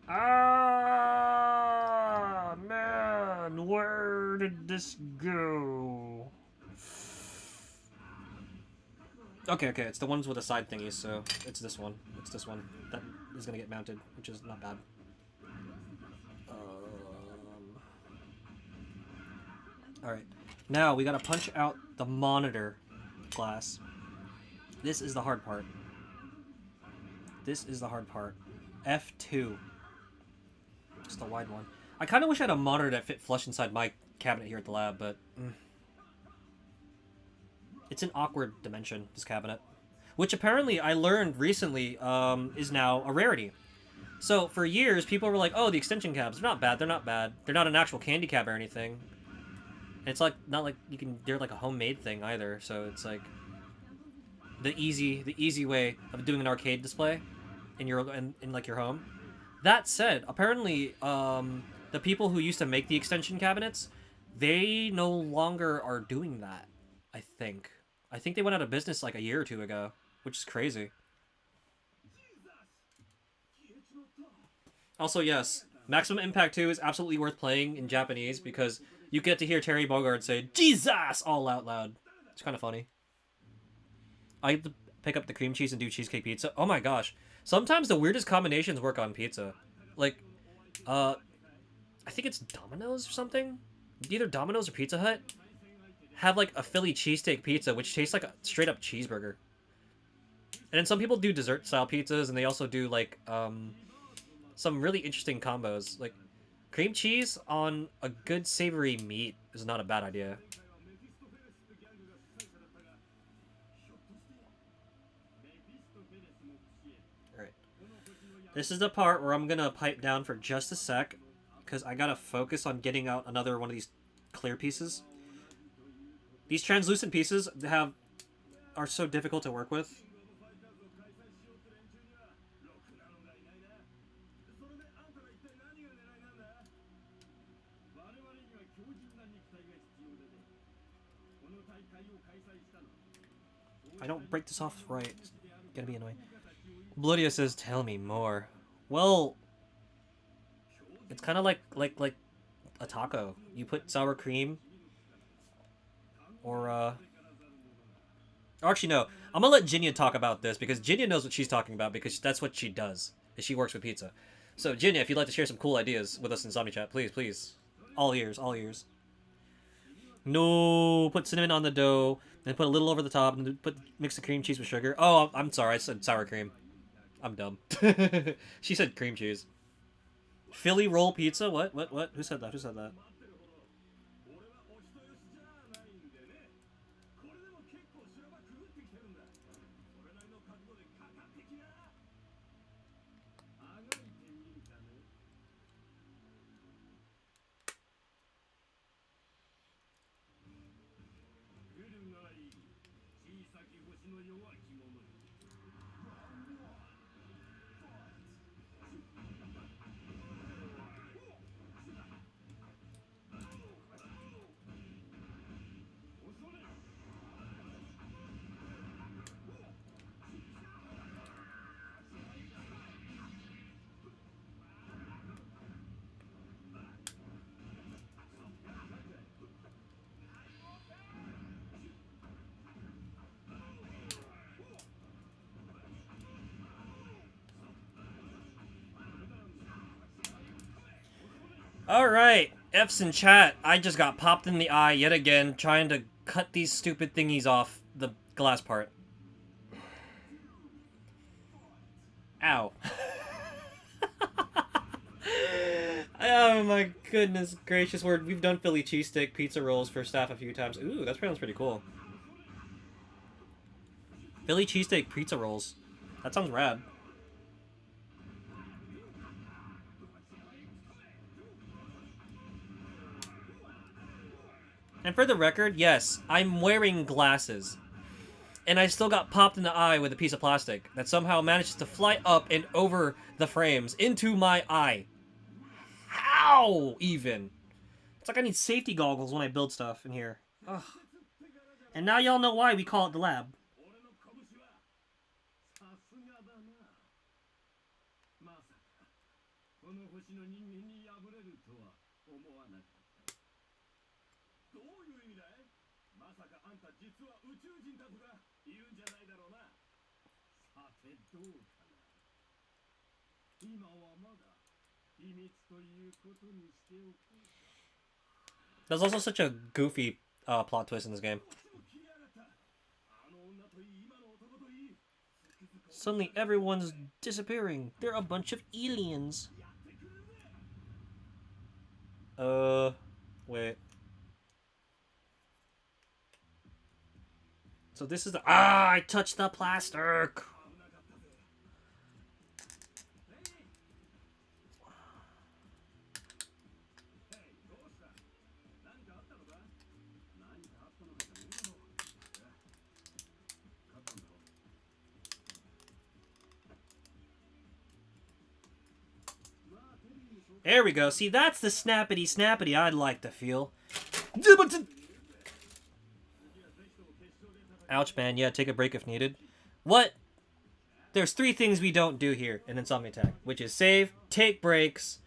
Ah, man, where did this go? Okay, it's the ones with the side thingies, so it's this one. It's this one that is gonna get mounted, which is not bad. Alright, now we gotta punch out the monitor glass. This is the hard part. F2. Just a wide one. I kind of wish I had a monitor that fit flush inside my cabinet here at the lab, but... It's an awkward dimension, this cabinet. Which apparently I learned recently is now a rarity. So for years, people were like, oh, the extension cabs, they're not bad. They're not an actual candy cab or anything. And it's like, not like you can, they're like a homemade thing either. So it's like the easy way of doing an arcade display in your, in like your home. That said, apparently the people who used to make the extension cabinets, they no longer are doing that, I think. I think they went out of business like a year or two ago, which is crazy. Also, yes, Maximum Impact 2 is absolutely worth playing in Japanese because you get to hear Terry Bogard say, Jesus! All out loud. It's kind of funny. I have to pick up the cream cheese and do cheesecake pizza. Oh my gosh. Sometimes the weirdest combinations work on pizza. Like, I think it's Domino's or something? Either Domino's or Pizza Hut have like a Philly cheesesteak pizza, which tastes like a straight up cheeseburger. And then some people do dessert style pizzas, and they also do like some really interesting combos. Like cream cheese on a good savory meat is not a bad idea. Alright. This is the part where I'm gonna pipe down for just a sec, because I gotta focus on getting out another one of these clear pieces. These translucent pieces are so difficult to work with. If I don't break this off right, it's gonna be annoying. Blodia says, tell me more. Well, it's kind of like a taco. You put sour cream or actually no, I'm gonna let Jinya talk about this because Jinya knows what she's talking about because that's what she does. Is she works with pizza. So Jinya, if you'd like to share some cool ideas with us in Insomni-Chat, please. All ears, all ears. No, put cinnamon on the dough, then put a little over the top, and mix the cream cheese with sugar. Oh, I'm sorry, I said sour cream. I'm dumb. She said cream cheese. Philly roll pizza? What? Who said that? Alright, F's in chat. I just got popped in the eye yet again trying to cut these stupid thingies off the glass part. Ow. Oh my goodness gracious, we've done Philly cheesesteak pizza rolls for staff a few times. Ooh, that sounds pretty cool. Philly cheesesteak pizza rolls. That sounds rad. And for the record, yes, I'm wearing glasses. And I still got popped in the eye with a piece of plastic that somehow manages to fly up and over the frames into my eye. How even? It's like I need safety goggles when I build stuff in here. Ugh. And now y'all know why we call it the lab. There's also such a goofy plot twist in this game. Suddenly everyone's disappearing. They're a bunch of aliens. Wait. So this is the... Ah, I touched the plastic! There we go. See, that's the snappity I'd like to feel. Ouch, man. Yeah, take a break if needed. What? There's 3 things we don't do here in Insomni-Attack, which is save, take breaks,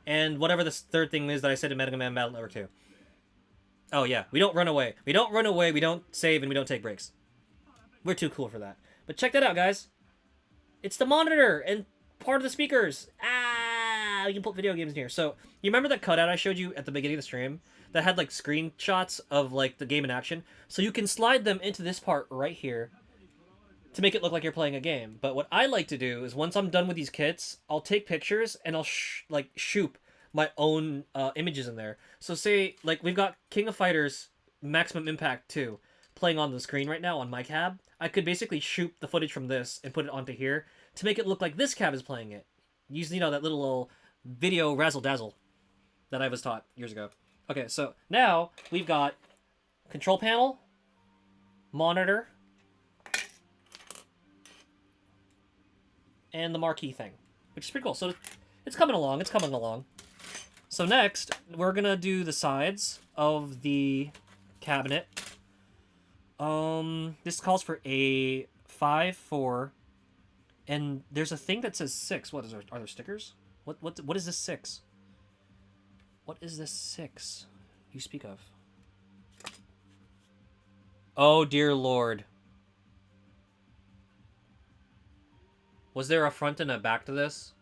and whatever the 3rd thing is that I said in Mega Man Battle Network 2. Oh, yeah. We don't run away. We don't run away, we don't save, and we don't take breaks. We're too cool for that. But check that out, guys. It's the monitor and part of the speakers. Ah, we can put video games in here. So, you remember that cutout I showed you at the beginning of the stream? That had, like, screenshots of, like, the game in action? So you can slide them into this part right here to make it look like you're playing a game. But what I like to do is once I'm done with these kits, I'll take pictures and I'll shoot my own images in there. So say, like, we've got King of Fighters Maximum Impact 2 playing on the screen right now on my cab. I could basically shoot the footage from this and put it onto here to make it look like this cab is playing it. Using, you know, that little video razzle-dazzle that I was taught years ago. Okay, so now we've got control panel, monitor, and the marquee thing, which is pretty cool. So it's coming along. It's coming along. So next, we're gonna do the sides of the cabinet. This calls for a 5, 4, and there's a thing that says 6. What is there? Are there stickers? What is this 6? What is this 6 you speak of? Oh dear Lord. Was there a front and a back to this?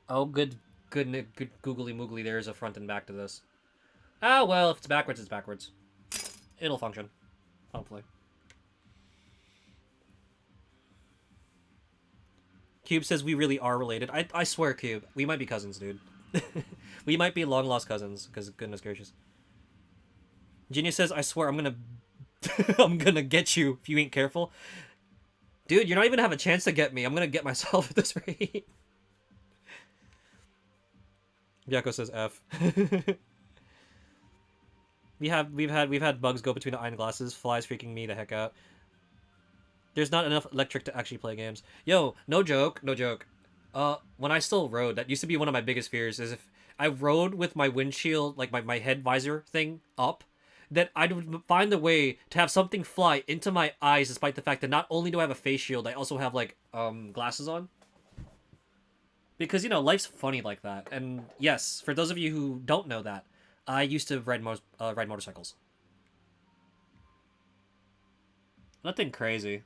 Oh, good googly moogly, there is a front and back to this. Ah, well, if it's backwards, it's backwards. It'll function. Hopefully. Cube says we really are related. I swear, Cube. We might be cousins, dude. We might be long-lost cousins, because goodness gracious. Genius says, I swear, I'm gonna... I'm gonna get you if you ain't careful. Dude, you're not even gonna have a chance to get me. I'm gonna get myself at this rate. Yako says F. We've had bugs go between the iron glasses. Flies freaking me the heck out. There's not enough electric to actually play games. Yo, no joke. When I still rode, that used to be one of my biggest fears, is if I rode with my windshield, like my head visor thing up, that I would find a way to have something fly into my eyes, despite the fact that not only do I have a face shield, I also have, like, glasses on. Because, you know, life's funny like that. And yes, for those of you who don't know that, I used to ride motorcycles. Nothing crazy.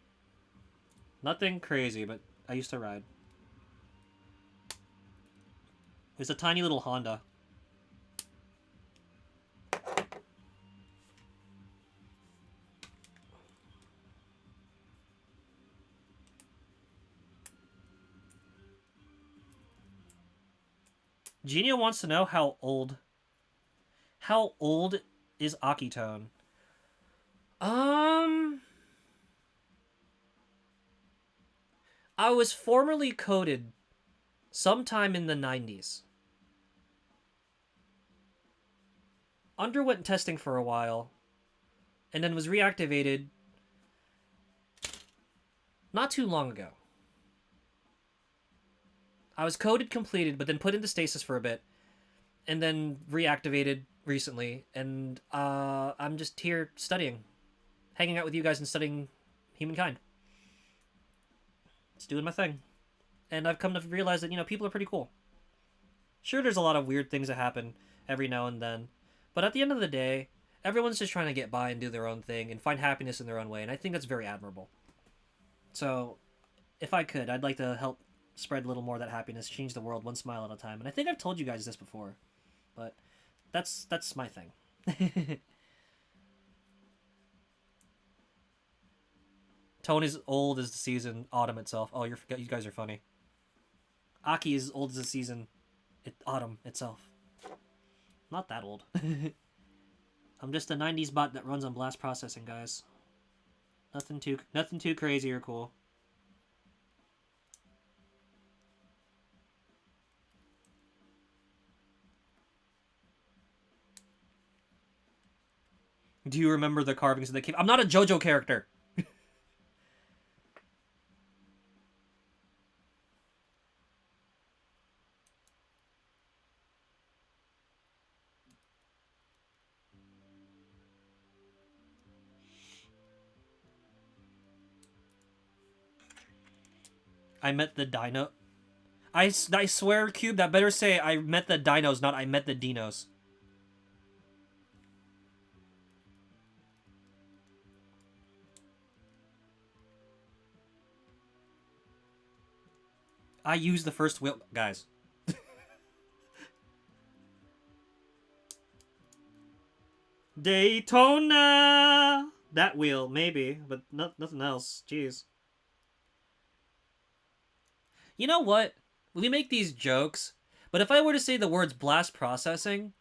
Nothing crazy, but I used to ride. It's a tiny little Honda. Genia wants to know how old is Akitone? I was formerly coded sometime in the 90s. Underwent testing for a while, and then was reactivated not too long ago. I was coded completed, but then put into stasis for a bit, and then reactivated recently, and I'm just here studying, hanging out with you guys and studying humankind. It's doing my thing. And I've come to realize that, you know, people are pretty cool. Sure, there's a lot of weird things that happen every now and then, but at the end of the day, everyone's just trying to get by and do their own thing and find happiness in their own way, and I think that's very admirable. So, if I could, I'd like to help spread a little more of that happiness, change the world one smile at a time. And I think I've told you guys this before, but that's my thing. Tone is old as the season, autumn itself. Oh, you guys are funny. Aki is old as the season, autumn itself. Not that old. I'm just a 90s bot that runs on blast processing, guys. Nothing too crazy or cool. Do you remember the carvings of the cave? I'm not a JoJo character. I met the dino. I swear, Cube, that better say I met the dinos, not I met the dinos. I used the first wheel, guys. Daytona! That wheel, maybe, but nothing else. Jeez. You know what? We make these jokes, but if I were to say the words blast processing,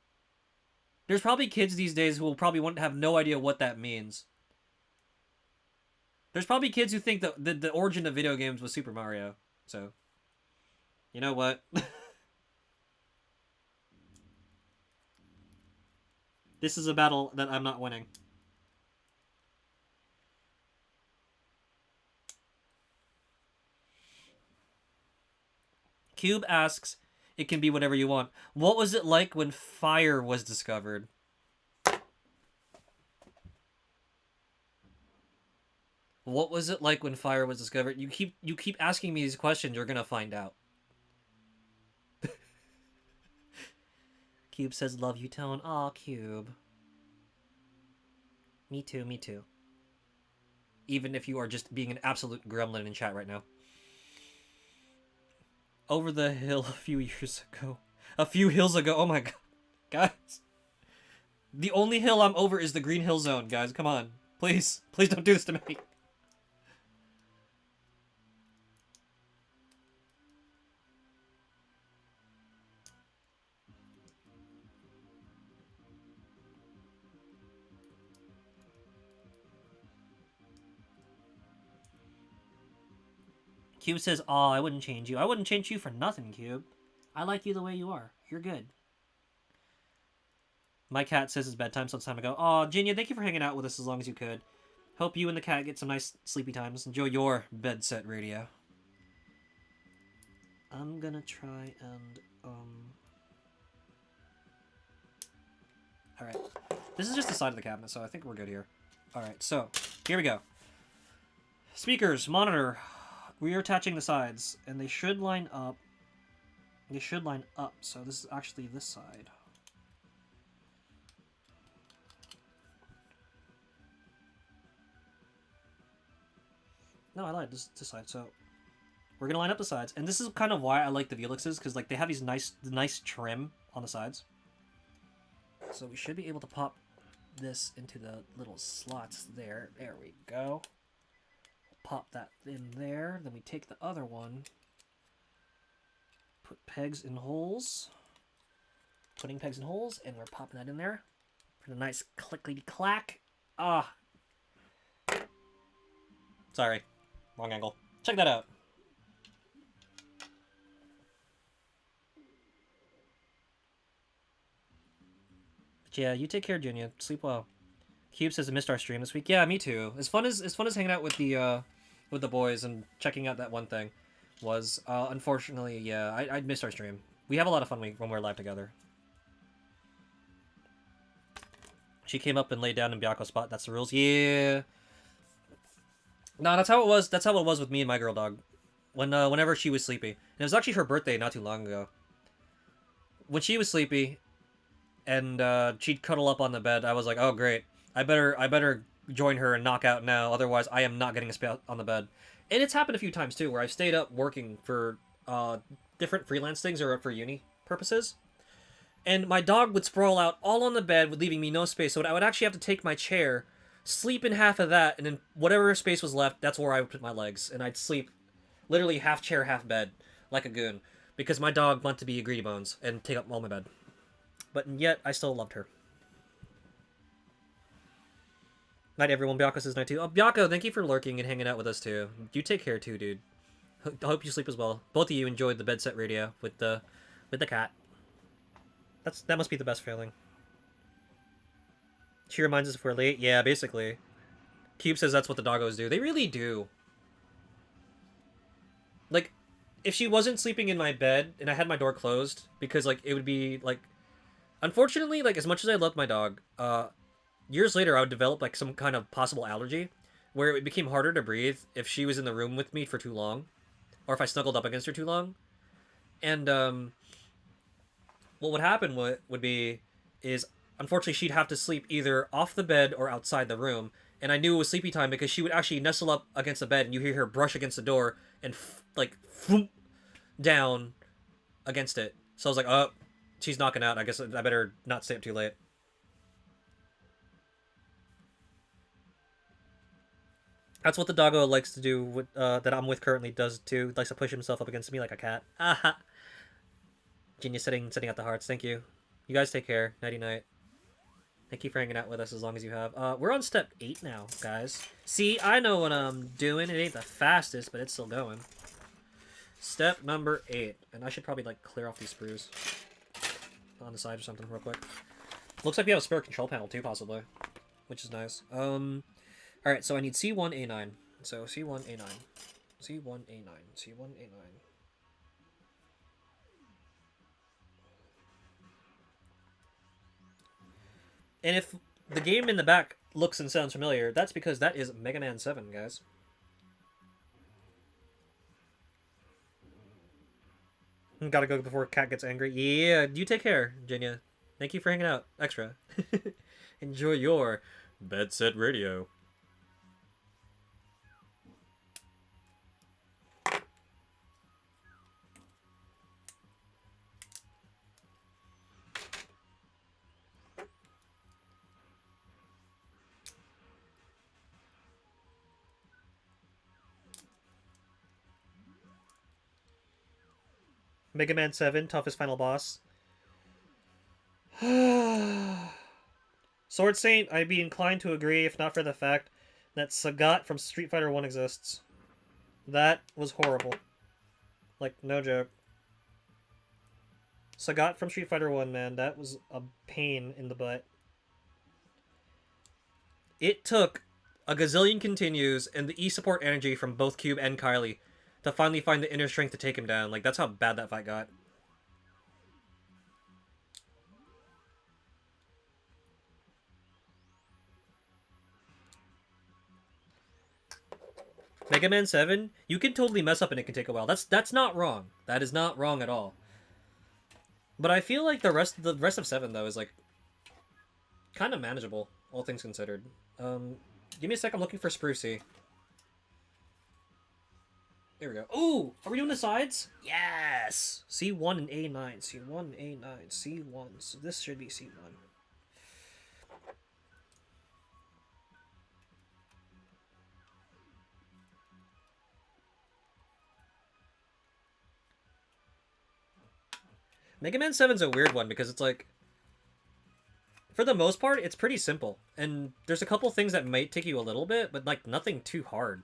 there's probably kids these days who will probably have no idea what that means. There's probably kids who think that the origin of video games was Super Mario. So, you know what? This is a battle that I'm not winning. Cube asks, it can be whatever you want. What was it like when fire was discovered? What was it like when fire was discovered? You keep asking me these questions, you're gonna find out. Cube says, love you, Tone. Aw, Cube. Me too, me too. Even if you are just being an absolute gremlin in chat right now. Over the hill a few years ago. A few hills ago. Oh my god. Guys. The only hill I'm over is the Green Hill Zone, guys. Come on. Please. Please don't do this to me. Cube says, aw, I wouldn't change you. I wouldn't change you for nothing, Cube. I like you the way you are. You're good. My cat says it's bedtime some time ago. Aw, Jinya, thank you for hanging out with us as long as you could. Hope you and the cat get some nice sleepy times. Enjoy your bed set radio. I'm gonna try and, Alright. This is just the side of the cabinet, so I think we're good here. Alright, so, here we go. Speakers, monitor. We are attaching the sides, and they should line up. They should line up, so this is actually this side. No, I lied. This side. So We're gonna line up the sides, and this is kind of why I like the Velixes, because like they have these nice trim on the sides. So we should be able to pop this into the little slots there. There we go. Pop that in there. Then we take the other one, put pegs in holes. Putting pegs in holes, and we're popping that in there for the nice clickety-clack. Ah. Sorry. Wrong angle. Check that out. But yeah, you take care, Junior. Sleep well. Cube says I missed our stream this week. Yeah, me too. As fun as hanging out with the boys and checking out that one thing was, unfortunately, yeah, I missed our stream. We have a lot of fun when we're live together. She came up and laid down in Byako's spot. That's the rules. Yeah. No, that's how it was. That's how it was with me and my girl dog. Whenever she was sleepy, and it was actually her birthday not too long ago. When she was sleepy, and she'd cuddle up on the bed, I was like, "Oh great, I better join her and knock out now. Otherwise, I am not getting a spot on the bed." And it's happened a few times too, where I've stayed up working for different freelance things or for uni purposes. And my dog would sprawl out all on the bed, leaving me no space. So I would actually have to take my chair, sleep in half of that, and then whatever space was left, that's where I would put my legs. And I'd sleep literally half chair, half bed, like a goon. Because my dog wanted to be a greedy bones and take up all my bed. But yet, I still loved her. Night everyone, Byako says night too. Oh, Byako, thank you for lurking and hanging out with us too. You take care too, dude. I hope you sleep as well. Both of you enjoyed the bed set radio with the cat. That must be the best feeling. She reminds us if we're late. Yeah, basically. Cube says that's what the doggos do. They really do. Like, if she wasn't sleeping in my bed and I had my door closed, because like it would be like, unfortunately, like as much as I loved my dog, years later I would develop like some kind of possible allergy, where it became harder to breathe if she was in the room with me for too long, or if I snuggled up against her too long, and what would happen would be is, unfortunately, she'd have to sleep either off the bed or outside the room. And I knew it was sleepy time because she would actually nestle up against the bed and you hear her brush against the door and floop down against it. So I was like, oh, she's knocking out. I guess I better not stay up too late. That's what the doggo likes to do, that I'm with currently does too. Likes to push himself up against me like a cat. Aha. Genius setting out the hearts. Thank you. You guys take care. Nighty night. Thank you for hanging out with us as long as you have. We're on step 8 now, guys. See, I know what I'm doing. It ain't the fastest, but it's still going. Step number 8. And I should probably, like, clear off these sprues on the side or something real quick. Looks like we have a spare control panel, too, possibly. Which is nice. Alright, so I need C1, A9. So C1, A9. C1, A9. C1, A9. And if the game in the back looks and sounds familiar, that's because that is Mega Man 7, guys. Gotta go before Cat gets angry. Yeah, you take care, Jinya. Thank you for hanging out. Extra. Enjoy your bed set radio. Mega Man 7, toughest final boss. Sword Saint, I'd be inclined to agree, if not for the fact that Sagat from Street Fighter 1 exists. That was horrible. Like, no joke. Sagat from Street Fighter 1, man, that was a pain in the butt. It took a gazillion continues and the E-support energy from both Cube and Kylie to finally find the inner strength to take him down. Like, that's how bad that fight got. Mega Man 7, you can totally mess up and it can take a while. That's not wrong. That is not wrong at all. But I feel like the rest of 7 though is like kind of manageable, all things considered. Give me a sec, I'm looking for Sprucey. There we go. Ooh! Are we doing the sides? Yes! C1 and A9. C1 and A9. C1. So this should be C1. Mega Man 7's a weird one because it's like, for the most part, it's pretty simple. And there's a couple things that might take you a little bit, but like nothing too hard.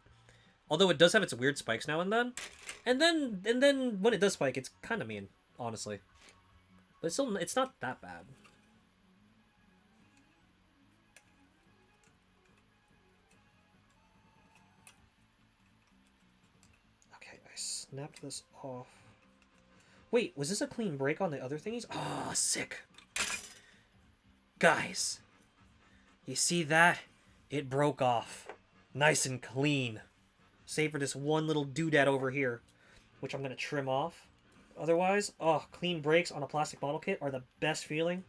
Although it does have its weird spikes now and then. And then when it does spike, it's kind of mean, honestly. But it's still, it's not that bad. Okay, I snapped this off. Wait, was this a clean break on the other thingies? Oh, sick. Guys, you see that? It broke off. Nice and clean. Save for this one little doodad over here, which I'm going to trim off. Otherwise, oh, clean breaks on a plastic model kit are the best feeling.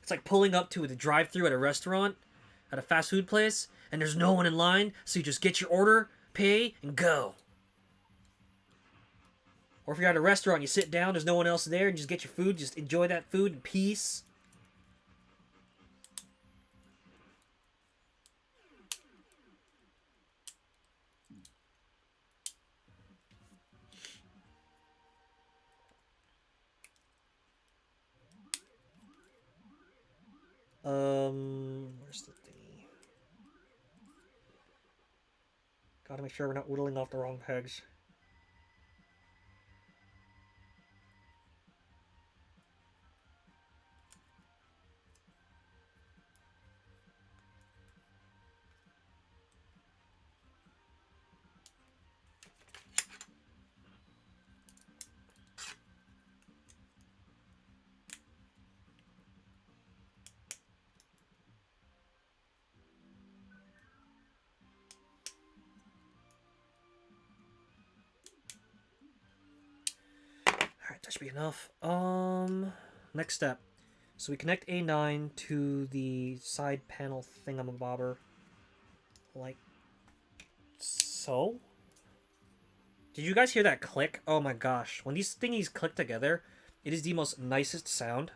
It's like pulling up to the drive-thru at a restaurant, at a fast food place, and there's no one in line, so you just get your order, pay, and go. Or if you're at a restaurant, you sit down, there's no one else there, and just get your food, just enjoy that food in peace. Where's the thingy? Gotta make sure we're not whittling off the wrong pegs. Alright, that should be enough. Next step. So we connect A9 to the side panel thingamabobber. Like so. Did you guys hear that click? Oh my gosh. When these thingies click together, it is the most nicest sound.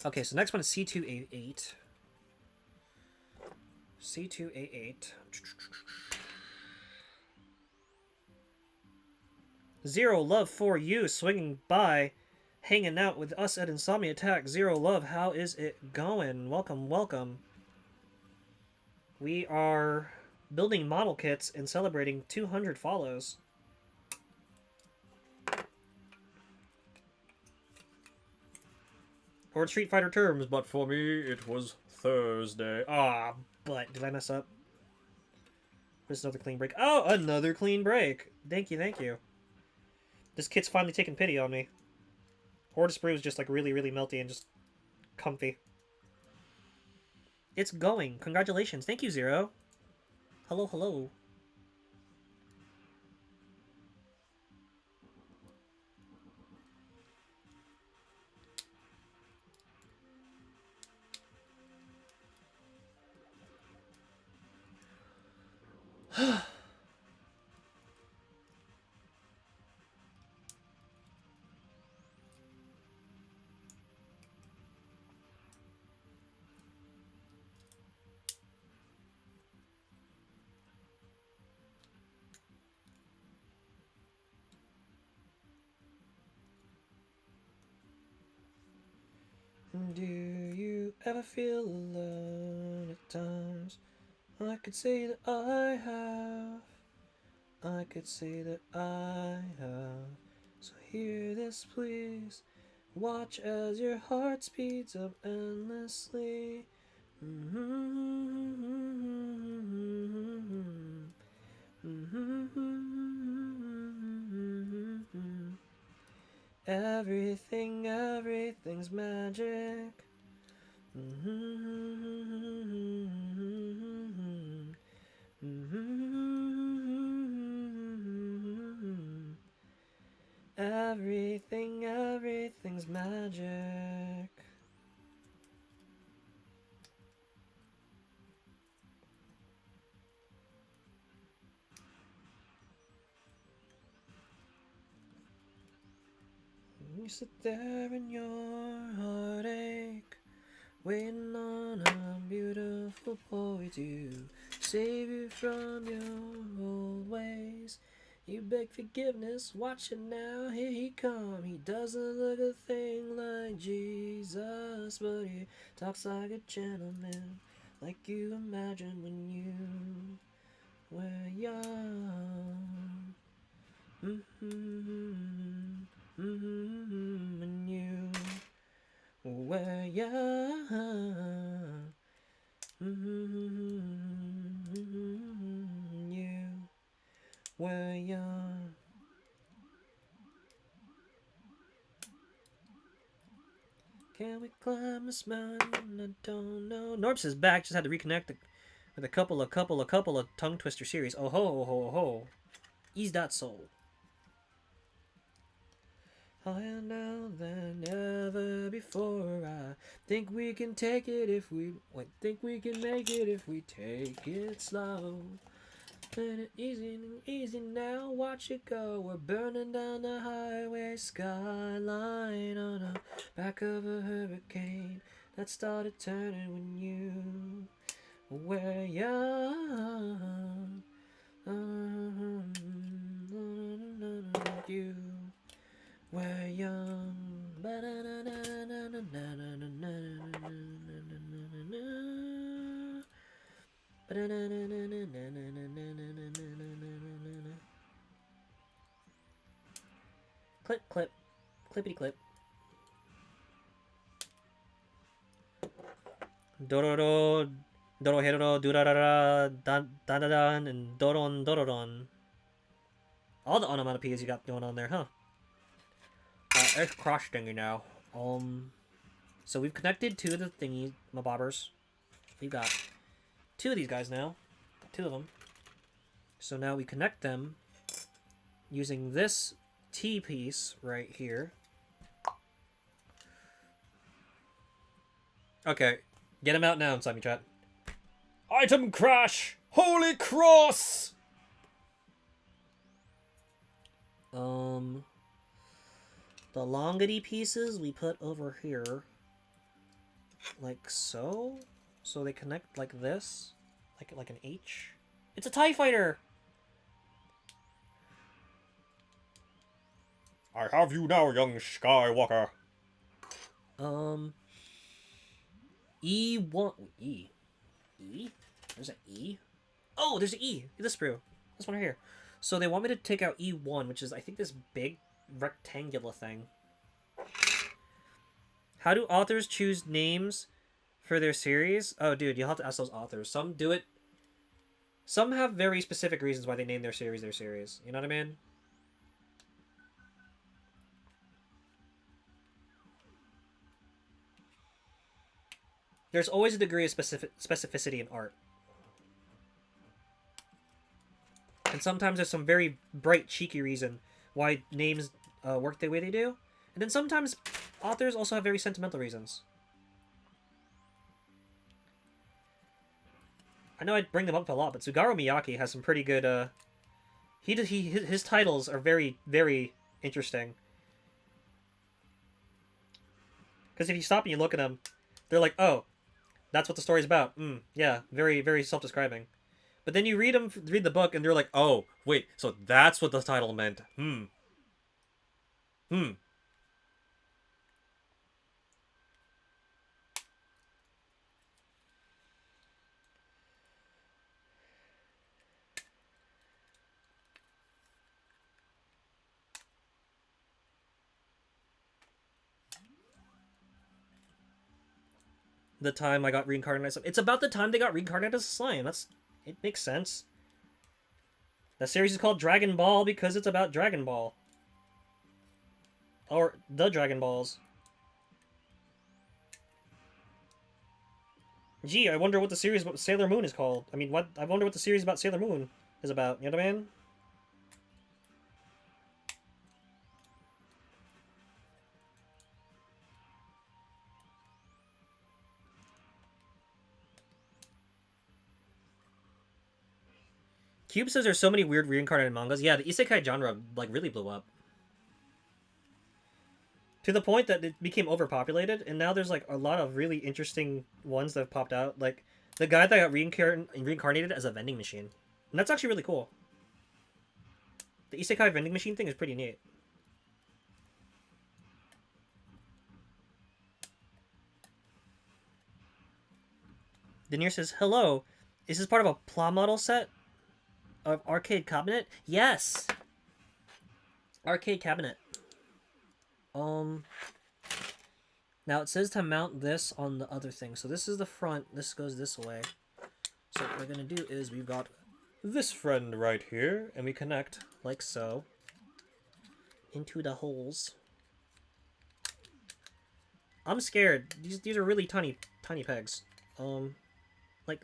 Okay, so next one is C2A8. C2A8. Zero love for you, swinging by, hanging out with us at Insomni-Attack. Zero love, how is it going? Welcome, welcome. We are building model kits and celebrating 200 follows. Or Street Fighter terms, but for me, it was Thursday. Ah, but did I mess up? There's another clean break. Oh, another clean break. Thank you, thank you. This kit's finally taking pity on me. Horde Sprue is just like really, really melty and just comfy. It's going. Congratulations. Thank you, Zero. Hello, hello. Do you ever feel alone at times? I could say that I have. I could say that I have. So hear this, please. Watch as your heart speeds up endlessly. Everything's magic. Everything's magic. You sit there in your heartache, waiting on a beautiful boy to save you from your old ways. You beg forgiveness, watch it now, here he come. He doesn't look a thing like Jesus, but he talks like a gentleman, like you imagined when you were young. When you were young. You were young. Can we climb this mountain? I don't know. Norps is back. Just had to reconnect with a couple of tongue twister series. Oh ho ho ho. Ease that soul. Higher now than ever before. I think we can take it if we think we can make it if we take it slow. And easy now, watch it go. We're burning down the highway skyline on the back of a hurricane that started turning when you were young. You were young. Clip, clip, clippity clip. Dororo, dorohero, durarara, dan, and doron. All the onomatopoeias you got going on there, huh? It's cross thingy now. So we've connected two of the thingy mabobbers. We've got two of these guys now. Two of them. So now we connect them using this T piece right here. Okay, get him out now, Insomni-Chat. Item crash! Holy cross! The longity pieces we put over here, like so. So they connect like this, like an H. It's a TIE fighter. I have you now, young Skywalker. E1 E. There's an E. Oh, there's an E. This sprue. This one right here. So they want me to take out E1, which is I think this big rectangular thing. How do authors choose names for their series? Oh, dude, you'll have to ask those authors. Some do it. Some have very specific reasons why they name their series their series. You know what I mean? There's always a degree of specificity in art. And sometimes there's some very bright, cheeky reason why names work the way they do. And then sometimes authors also have very sentimental reasons. I know I bring them up a lot, but Tsugaru Miyake has some pretty good... his titles are very, very interesting. Because if you stop and you look at them, they're like, oh, that's what the story's about. Yeah, very, very self-describing. But then you read the book, and they're like, oh, wait, so that's what the title meant. The time I got reincarnated. It's about the time they got reincarnated as a slime. It makes sense. The series is called Dragon Ball because it's about Dragon Ball. Or the Dragon Balls. Gee, I wonder what the series about Sailor Moon is called. I mean, I wonder what the series about Sailor Moon is about. You know what I mean? Cube says there's so many weird reincarnated mangas. Yeah, the isekai genre, like, really blew up. To the point that it became overpopulated, and now there's like a lot of really interesting ones that have popped out. Like the guy that got reincarnated as a vending machine, and that's actually really cool. The isekai vending machine thing is pretty neat. Denier says, "Hello, is this part of a pla model set of arcade cabinet?" Yes, arcade cabinet. Now it says to mount this on the other thing. So this is the front. This goes this way. So what we're gonna do is we've got this friend right here, and we connect like so into the holes. I'm scared. These are really tiny pegs. Wait,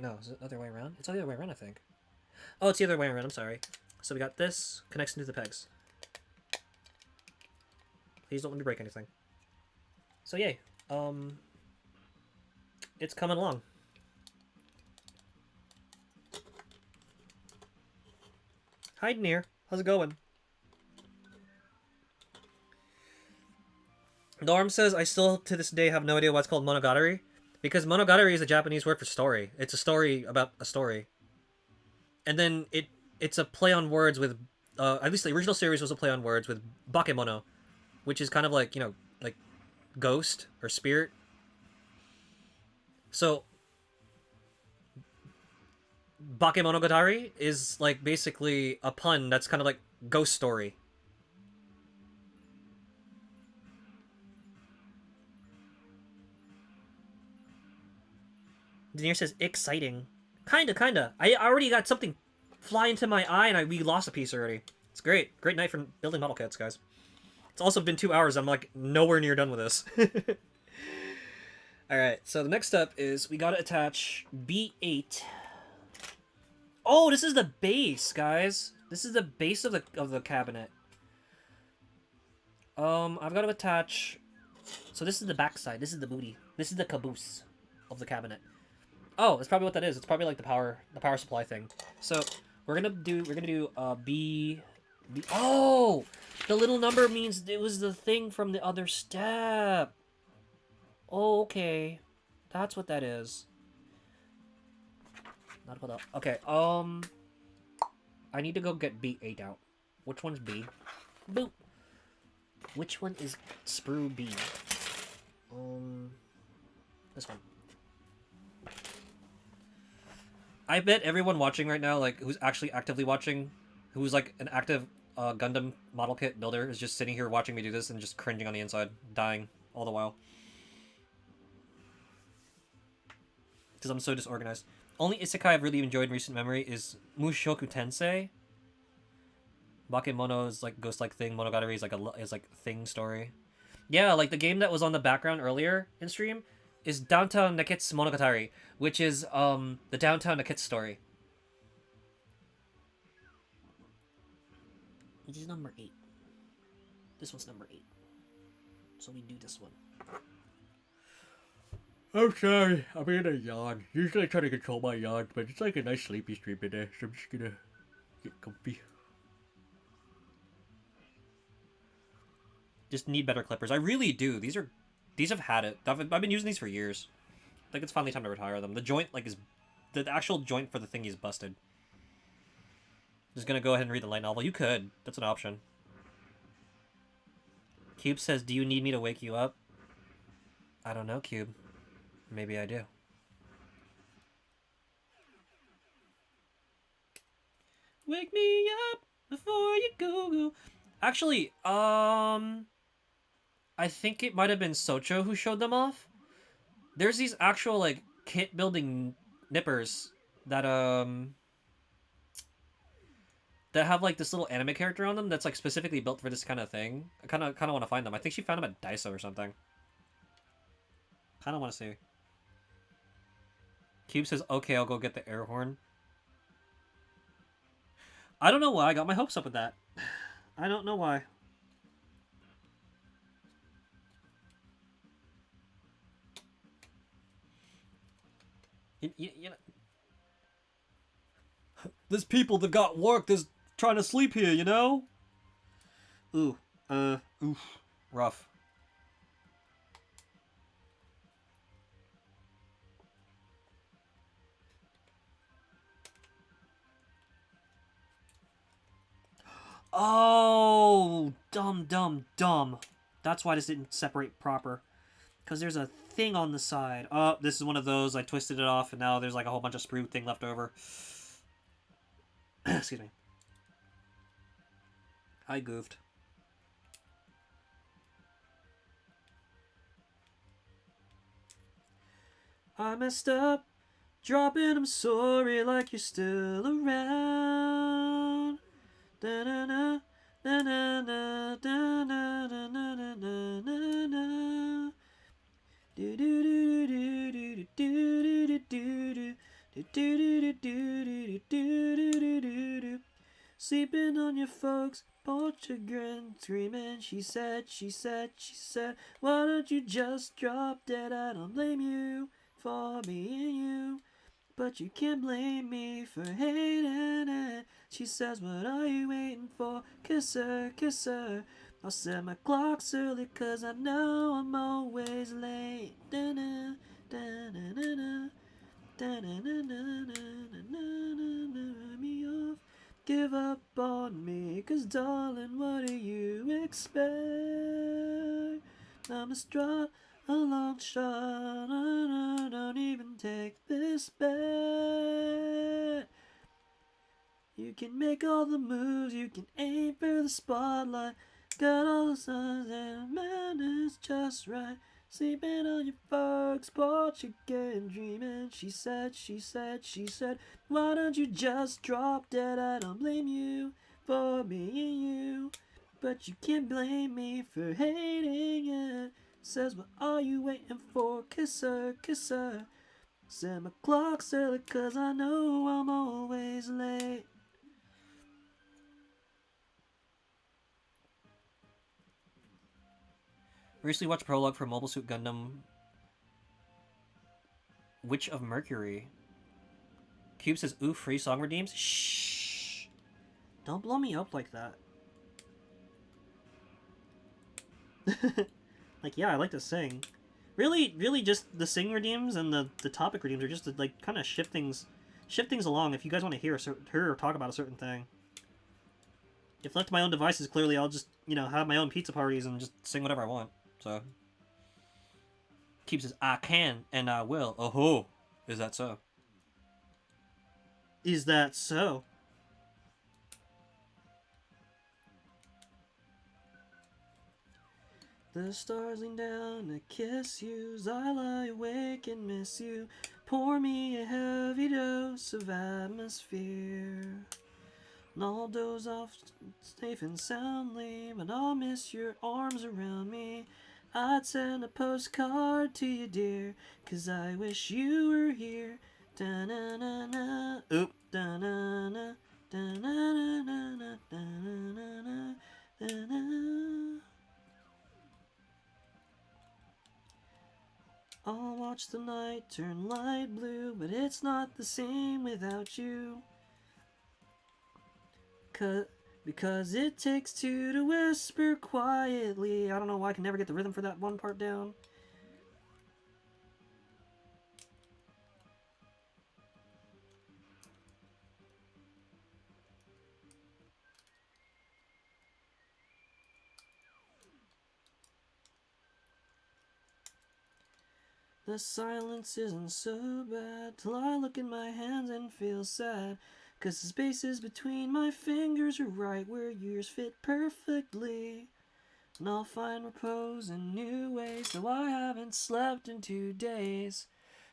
no, is it the other way around? It's the other way around, I think. Oh, it's the other way around. I'm sorry. So we got this connects into the pegs. Please don't let me break anything. So yay. It's coming along. Hi, Near. How's it going? Norm says, I still to this day have no idea why it's called Monogatari. Because Monogatari is a Japanese word for story. It's a story about a story. And then it's a play on words with, at least the original series was a play on words with bakemono, which is kind of like, you know, like ghost or spirit. So Bakemonogatari is like basically a pun that's kind of like ghost story. Denier says, exciting. Kinda. I already got something fly into my eye and we lost a piece already. It's great. Great night for building model kits, guys. It's also been 2 hours. I'm like nowhere near done with this. Alright, so the next step is we gotta attach B8. Oh, this is the base, guys. This is the base of the cabinet. I've got to attach. So this is the back side. This is the booty. This is the caboose of the cabinet. Oh, that's probably what that is. It's probably like the power supply thing. So we're gonna do B. Oh, the little number means it was the thing from the other step. Oh, okay, that's what that is. Not about that. Okay. I need to go get B8 out. Which one's B? Boop. Which one is sprue B? This one. I bet everyone watching right now, like, who's actually actively watching, who's, like, an active Gundam model kit builder, is just sitting here watching me do this and just cringing on the inside, dying all the while. Because I'm so disorganized. Only isekai I've really enjoyed in recent memory is Mushoku Tensei. Bakemono is, like, ghost-like thing. Monogatari is like thing story. Yeah, like, the game that was on the background earlier in stream is Downtown Neketsu Monogatari, which is the Downtown Neketsu story. This is number 8. This one's number 8. So we do this one. I'm sorry, I'm in a yawn. Usually I try to control my yawn, but it's like a nice sleepy stream in there, so I'm just gonna get comfy. Just need better clippers. I really do. These have had it. I've been using these for years. I think it's finally time to retire them. The joint, like, is... The actual joint for the thing is busted. Just gonna go ahead and read the light novel. You could. That's an option. Cube says, do you need me to wake you up? I don't know, Cube. Maybe I do. Wake me up before you go. Actually, I think it might have been Socho who showed them off. There's these actual, like, kit building nippers that have, like, this little anime character on them that's, like, specifically built for this kind of thing. I kind of want to find them. I think she found them at Daiso or something. Kind of want to see. Cube says, okay, I'll go get the air horn. I don't know why I got my hopes up with that. I don't know why. You know, there's people that got work that's trying to sleep here, you know? Ooh, oof. Rough. Oh, dumb. That's why this didn't separate proper. Because there's a thing on the side. Oh, this is one of those. I twisted it off, and now there's like a whole bunch of sprue thing left over. Excuse me. I goofed. I messed up. Dropping, I'm sorry, like you're still around. Da-na-na, da-na-na, da-na-na-na-na-na-na-na. Sleeping on your folks' porch again, screaming. She said, why don't you just drop dead? I don't blame you for being you, but you can't blame me for hating it. She says, what are you waiting for? Kiss her, kiss her. I'll set my clocks early, cause I know I'm always late. Da-na, da-na-na-na, da-na-na-na-na-na-na-na-na. Me off, give up on me, cause darling, what do you expect? I'm a strut, a long shot, don't even take this bet. You can make all the moves, you can aim for the spotlight. Got all the signs and man is just right. Sleeping on your folks' porch again, dreaming. She said, why don't you just drop dead? I don't blame you for being you, but you can't blame me for hating it. Says, what are you waiting for? Kiss her, kiss her. Set my clocks early, cause I know I'm always late. Recently watched prologue for Mobile Suit Gundam Witch of Mercury. Cube says, ooh, free song redeems? Shh. Don't blow me up like that. Like, yeah, I like to sing. Really just the sing redeems and the topic redeems are just to, like, kind of shift things along if you guys want to hear or talk about a certain thing. If left to my own devices, clearly I'll just, have my own pizza parties and just sing whatever I want. So, Keep says, I can and I will. Oh-ho. Is that so? Is that so? The stars lean down to kiss you as I lie awake and miss you. Pour me a heavy dose of atmosphere. And I'll doze off safe and soundly, but I'll miss your arms around me. I'd send a postcard to you, dear, 'cause I wish you were here. Da-na-na-na, oop, da-na-na, da-na-na-na, da-na-na-na, da-na. I'll watch the night turn light blue, but it's not the same without you. Because it takes two to whisper quietly. I don't know why I can never get the rhythm for that one part down. The silence isn't so bad till I look in my hands and feel sad. 'Cause the spaces between my fingers are right where yours fit perfectly. And I'll find repose in new ways, though I haven't slept in 2 days.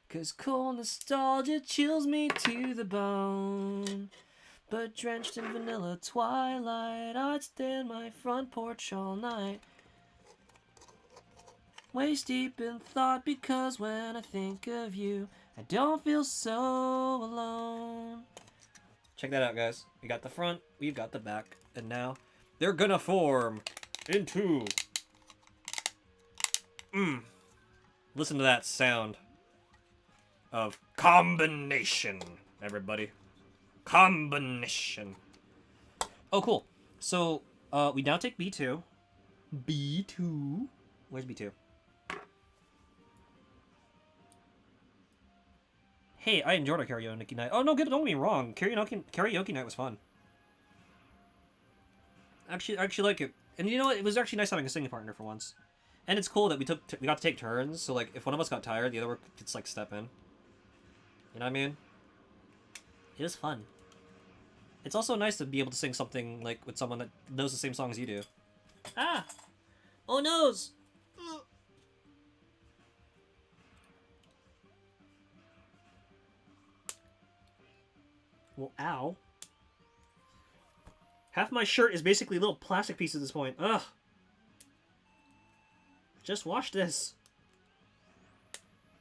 'Cause cold nostalgia chills me to the bone. But drenched in vanilla twilight, I'd stay on my front porch all night. Waist deep in thought, because when I think of you, I don't feel so alone. Check that out, guys. We got the front, we've got the back, and now they're gonna form into... Listen to that sound of combination, everybody. Combination. Oh, cool. So, we now take B2. B2. Where's B2? Hey, I enjoyed our karaoke night. Oh no, don't get me wrong. Karaoke night was fun. I actually like it. And you know what? It was actually nice having a singing partner for once. And it's cool that we got to take turns. So like, if one of us got tired, the other could like step in. You know what I mean? It was fun. It's also nice to be able to sing something like with someone that knows the same song as you do. Ah! Oh noes! Well, ow. Half my shirt is basically little plastic pieces at this point. Ugh. Just wash this.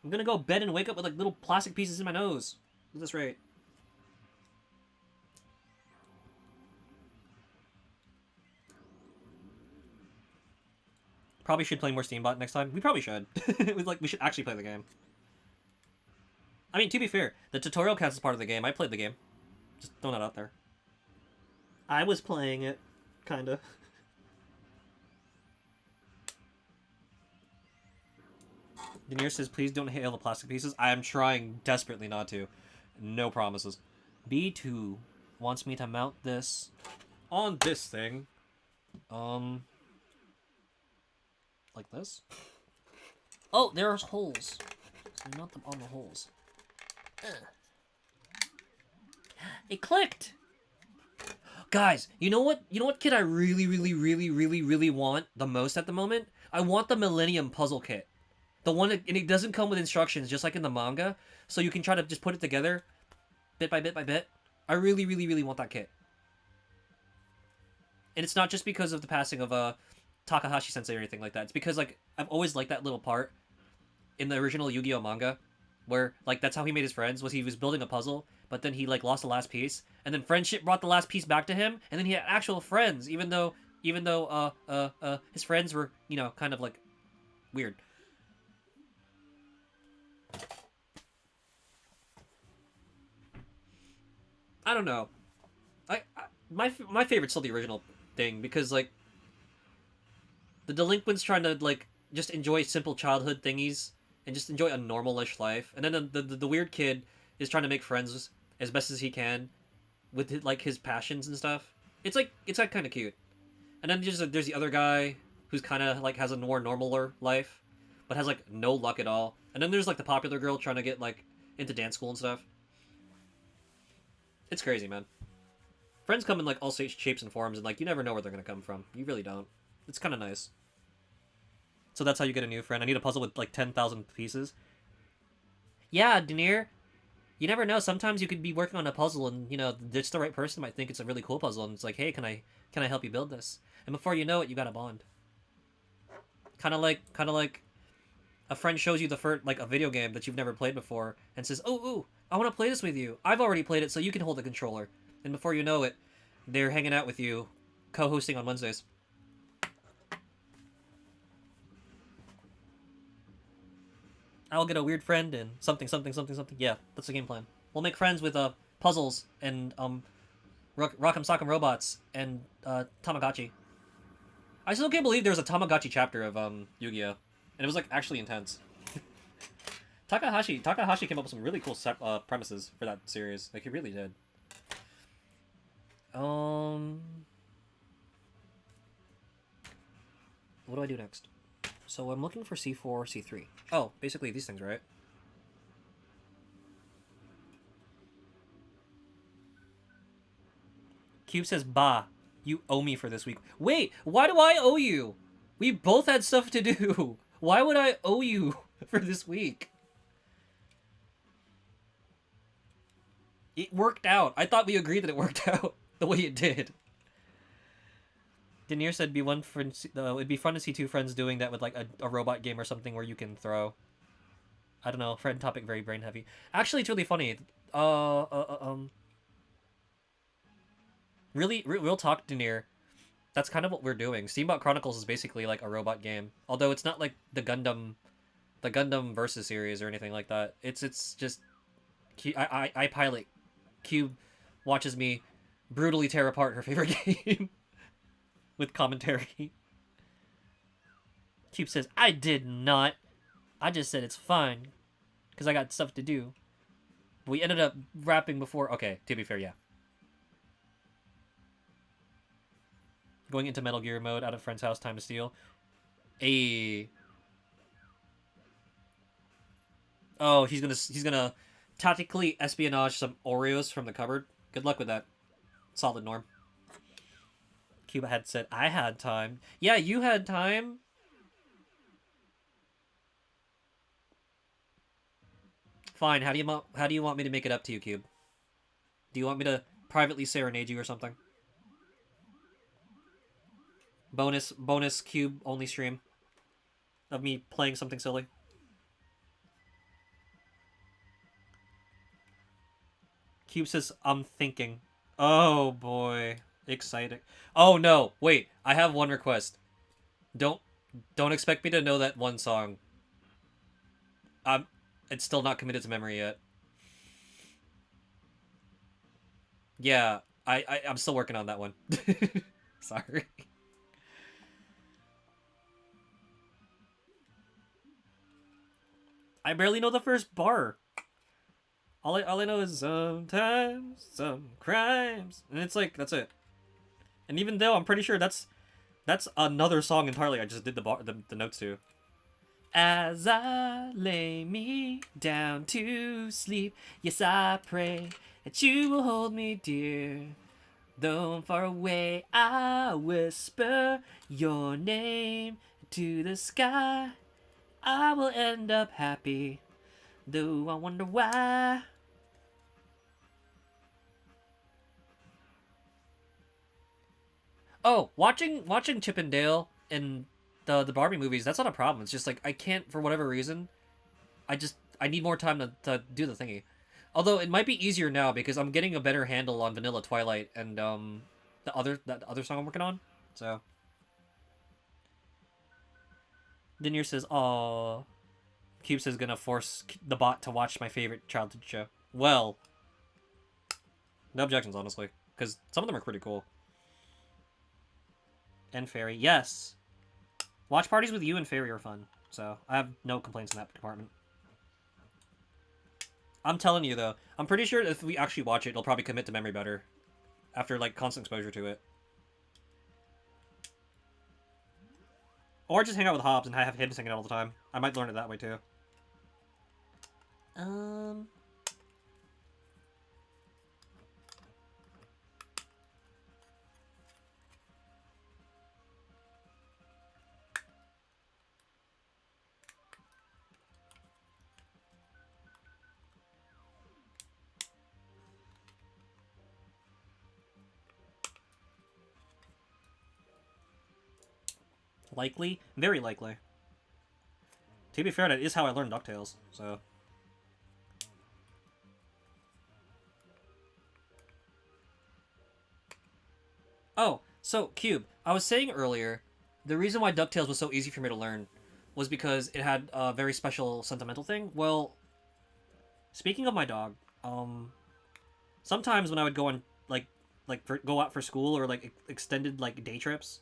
I'm gonna go bed and wake up with like little plastic pieces in my nose. At this rate. Probably should play more Steambot next time. We probably should. We should actually play the game. I mean, to be fair, the tutorial counts as part of the game. I played the game. Just throwing that out there. I was playing it, kinda. Denier says, please don't hail the plastic pieces. I am trying desperately not to. No promises. B2 wants me to mount this on this thing. Like this. Oh, there's holes. So mount them on the holes. It clicked! Guys, you know what kit I really want the most at the moment? I want the Millennium Puzzle Kit. The one and it doesn't come with instructions, just like in the manga, so you can try to just put it together, bit by bit by bit. I really want that kit. And it's not just because of the passing of Takahashi-sensei or anything like that. It's because, like, I've always liked that little part in the original Yu-Gi-Oh! Manga, where, like, that's how he made his friends, was he was building a puzzle, but then he, like, lost the last piece, and then friendship brought the last piece back to him, and then he had actual friends, even though his friends were, you know, kind of, like, weird. I don't know. My favorite's still the original thing, because, like, the delinquent's trying to, like, just enjoy simple childhood thingies and just enjoy a normal-ish life. And then the weird kid is trying to make friends as best as he can with his, like, his passions and stuff. It's like kind of cute. And then there's the other guy who's kind of, like, has a more normaler life, but has, like, no luck at all. And then there's, like, the popular girl trying to get, like, into dance school and stuff. It's crazy, man. Friends come in, like, all shapes and forms, and, like, you never know where they're gonna come from. You really don't. It's kind of nice. So that's how you get a new friend. I need a puzzle with, like, 10,000 pieces. Yeah, Denier. You never know. Sometimes you could be working on a puzzle and, you know, just the right person might think it's a really cool puzzle, and it's like, hey, can I help you build this? And before you know it, you got a bond. Kind of like a friend shows you a video game that you've never played before and says, "Oh, I want to play this with you. I've already played it, so you can hold the controller." And before you know it, they're hanging out with you, co-hosting on Wednesdays. I'll get a weird friend and something. Yeah, that's the game plan. We'll make friends with puzzles and Rock'em Sock'em Robots and Tamagotchi. I still can't believe there was a Tamagotchi chapter of Yu-Gi-Oh! And it was like actually intense. Takahashi came up with some really cool premises for that series. Like he really did. What do I do next? So I'm looking for C4, C3. Oh, basically these things, right? Cube says, "Bah, you owe me for this week." Wait, why do I owe you? We both had stuff to do. Why would I owe you for this week? It worked out. I thought we agreed that it worked out the way it did. Denier said, it'd be fun to see two friends doing that with like a robot game or something where you can throw. I don't know. Friend topic very brain heavy. Actually, it's really funny. Really, real talk, Denier. That's kind of what we're doing. Steambot Chronicles is basically like a robot game, although it's not like the Gundam Versus series or anything like that. It's just I pilot. Cube watches me brutally tear apart her favorite game with commentary. Cube says, I did not. I just said it's fine. Because I got stuff to do. We ended up rapping before. Okay, to be fair, yeah. Going into Metal Gear mode out of friend's house, time to steal. Oh, he's gonna tactically espionage some Oreos from the cupboard. Good luck with that. Solid, Norm. Cuba had said, I had time. Yeah, you had time. Fine, how do you want me to make it up to you, Cube? Do you want me to privately serenade you or something? Bonus Cube only stream of me playing something silly. Cube says, I'm thinking. Oh boy. Exciting. Oh no, wait, I have one request. Don't expect me to know that one song. It's still not committed to memory yet. Yeah, I'm still working on that one. Sorry. I barely know the first bar. All I know is sometimes some crimes, and it's like that's it. And even though I'm pretty sure that's another song entirely, I just did the notes to. As I lay me down to sleep, yes I pray that you will hold me dear. Though I'm far away, I whisper your name to the sky. I will end up happy, though I wonder why. Oh, watching Chip and Dale and the Barbie movies, that's not a problem. It's just like I can't for whatever reason. I need more time to do the thingy. Although it might be easier now because I'm getting a better handle on Vanilla Twilight and that other song I'm working on. So Denier says, "Aw." Cube says gonna force the bot to watch my favorite childhood show. Well, no objections honestly, because some of them are pretty cool. And Fairy, yes. Watch parties with you and Fairy are fun, so I have no complaints in that department. I'm telling you though, I'm pretty sure if we actually watch it, it'll probably commit to memory better after like constant exposure to it. Or just hang out with Hobbs and have him singing it all the time. I might learn it that way too. Likely? Very likely. To be fair, that is how I learned DuckTales, so... Oh, so, Cube, I was saying earlier, the reason why DuckTales was so easy for me to learn was because it had a very special sentimental thing. Well, speaking of my dog, sometimes when I would go on, go out for school or, like, extended, like, day trips,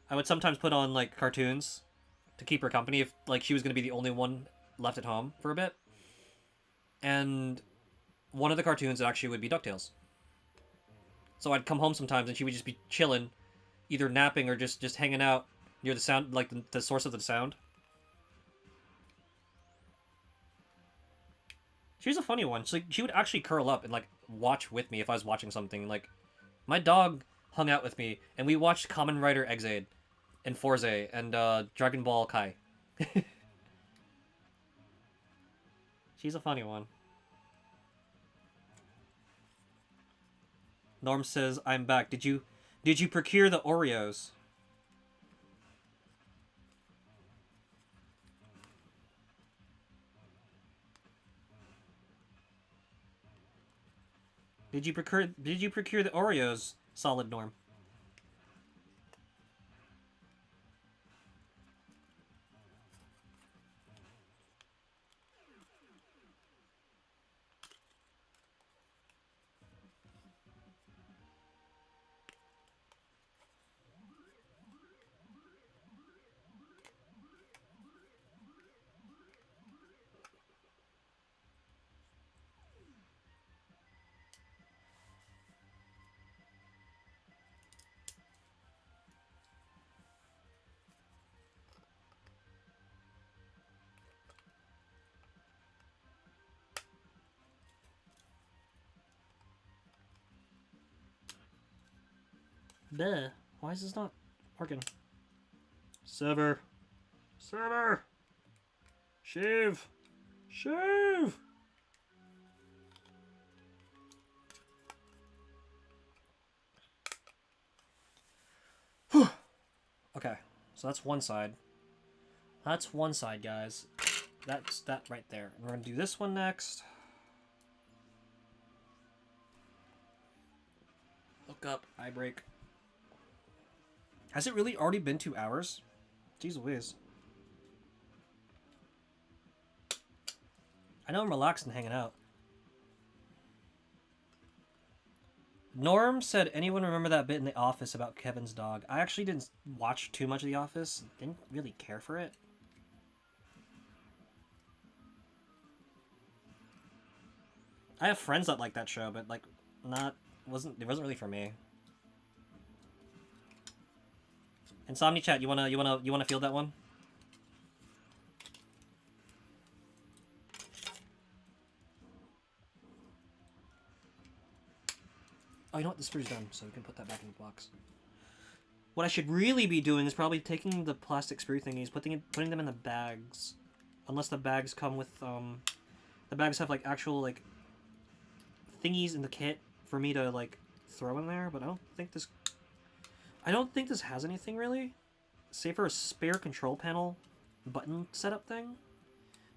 I would sometimes put on, like, cartoons to keep her company if, like, she was going to be the only one left at home for a bit. And one of the cartoons actually would be DuckTales. So I'd come home sometimes and she would just be chilling, either napping or just hanging out near the sound, like the source of the sound. She was a funny one. She would actually curl up and, like, watch with me if I was watching something. Like, my dog hung out with me, and we watched Kamen Rider Exade and Forze and Dragon Ball Kai. She's a funny one. Norm says, I'm back. Did you procure the Oreos? Did you procure the Oreos? Solid, Norm. Bleh. Why is this not working? Sever. Sever! Shave! Shave! Okay, so that's one side. That's one side, guys. That's that right there. And we're gonna do this one next. Look up, eye break. Has it really already been 2 hours? Jeez Louise. I know I'm relaxed and hanging out. Norm said, anyone remember that bit in The Office about Kevin's dog? I actually didn't watch too much of The Office. Didn't really care for it. I have friends that like that show, but like, it wasn't really for me. Insomni-Chat, you wanna field that one? Oh, you know what? The screw's done, so you can put that back in the box. What I should really be doing is probably taking the plastic screw thingies, putting them in the bags. Unless the bags come with, the bags have, like, actual, like, thingies in the kit for me to, like, throw in there, but I don't think this has anything, really. Save for a spare control panel button setup thing.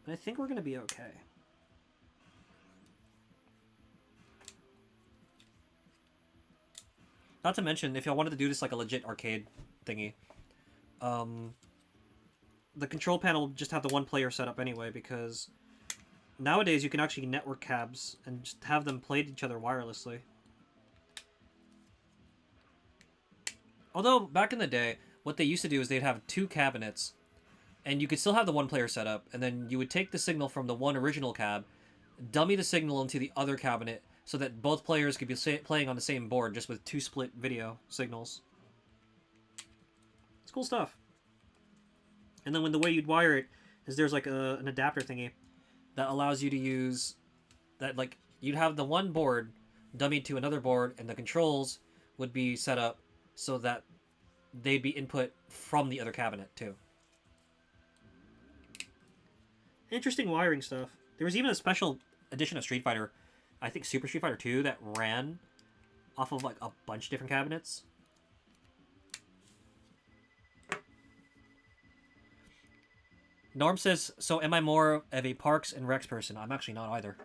But I think we're gonna be okay. Not to mention, if y'all wanted to do this like a legit arcade thingy, the control panel would just have the one player setup anyway, because nowadays you can actually network cabs and just have them play to each other wirelessly. Although, back in the day, what they used to do is they'd have 2 cabinets, and you could still have the one player setup, and then you would take the signal from the one original cab, dummy the signal into the other cabinet, so that both players could be playing on the same board, just with 2 split video signals. It's cool stuff. And then when the way you'd wire it is there's like an adapter thingy that allows you to use that, like, you'd have the one board dummied to another board, and the controls would be set up so that they'd be input from the other cabinet too. Interesting wiring stuff. There was even a special edition of Street Fighter, I think Super Street Fighter 2, that ran off of like a bunch of different cabinets. Norm says, so am I more of a Parks and Recs person? I'm actually not either.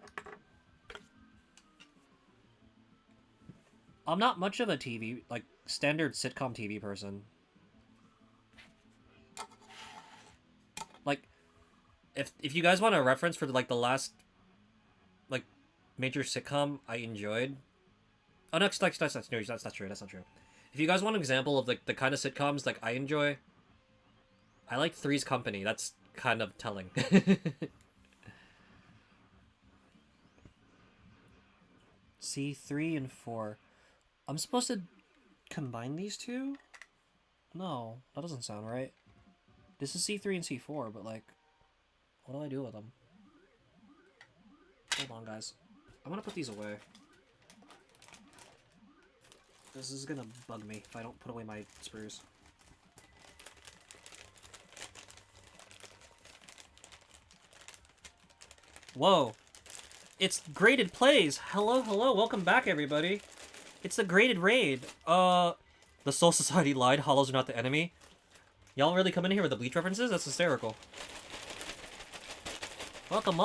I'm not much of a TV, like, standard sitcom TV person. Like, if you guys want a reference for, like, the last, like, major sitcom I enjoyed... Oh, no, that's not true. That's not true. If you guys want an example of, like, the kind of sitcoms, like, I enjoy... I like Three's Company. That's kind of telling. See, 3 and 4. I'm supposed to combine these two? No, that doesn't sound right. This is C3 and C4, but like, what do I do with them? Hold on, guys. I'm gonna put these away. This is gonna bug me if I don't put away my screws. Whoa. It's graded plays. Hello, welcome back, everybody. It's the graded raid. The Soul Society lied. Hollows are not the enemy. Y'all really coming in here with the Bleach references? That's hysterical. Welcome.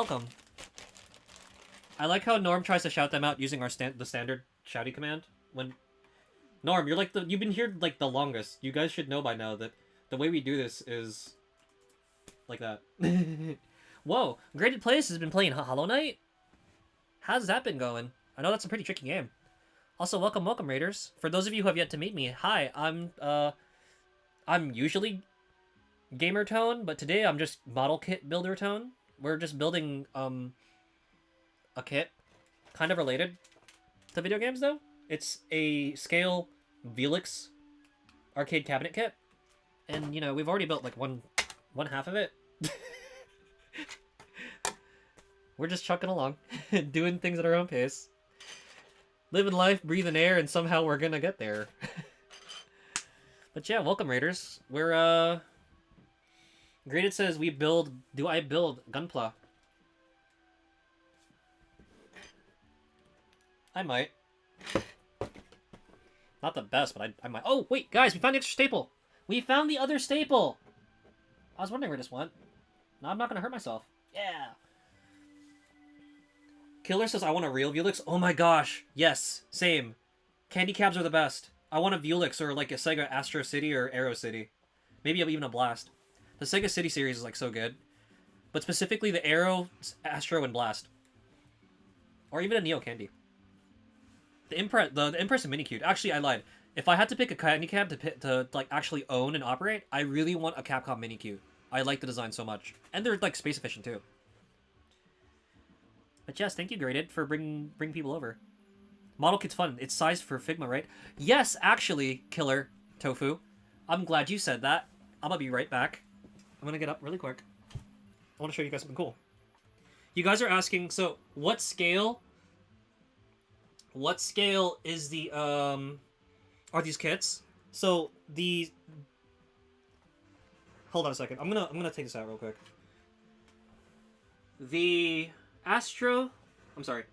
I like how Norm tries to shout them out using our the standard shouty command. When Norm, you're like you've been here like the longest. You guys should know by now that the way we do this is like that. Whoa, Graded Plays has been playing Hollow Knight? How's that been going? I know that's a pretty tricky game. Also, welcome, Raiders. For those of you who have yet to meet me, hi, I'm usually Gamer Tone, but today I'm just Model Kit Builder Tone. We're just building, a kit, kind of related to video games, though. It's a scale Velix arcade cabinet kit, and, you know, we've already built, like, one half of it. We're just chucking along, doing things at our own pace. Living life, breathing air, and somehow we're gonna get there. But yeah, welcome Raiders. We're Graded says we build. Do I build Gunpla? I might. Not the best, but I might. Oh wait, guys, we found the extra staple. We found the other staple. I was wondering where this went. No, I'm not gonna hurt myself. Yeah. Killer says I want a real Vulix. Oh my gosh, yes, same. Candy cabs are the best. I want a Vulix or like a Sega Astro City or Aero City. Maybe even a Blast. The Sega City series is like so good. But specifically the Aero, Astro, and Blast. Or even a Neo Candy. The Impress and Minicute. Actually, I lied. If I had to pick a Candy Cab to like actually own and operate, I really want a Capcom Minicute. I like the design so much. And they're like space efficient too. But yes, thank you, Graded, for bringing people over. Model kit's fun. It's sized for Figma, right? Yes, actually, Killer Tofu. I'm glad you said that. I'm gonna be right back. I'm gonna get up really quick. I want to show you guys something cool. You guys are asking, so what scale? What scale is the are these kits? So the hold on a second. I'm gonna take this out real quick. The Astro, I'm sorry,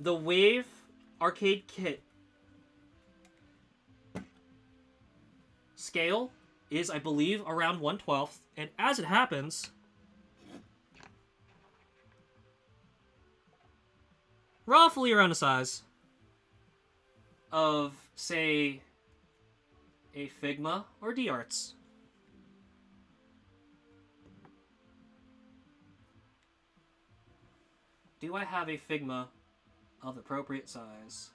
the Wave arcade kit scale is, I believe, around 1/12, and as it happens, roughly around the size of, say, a Figma or D-Arts. Do I have a Figma of appropriate size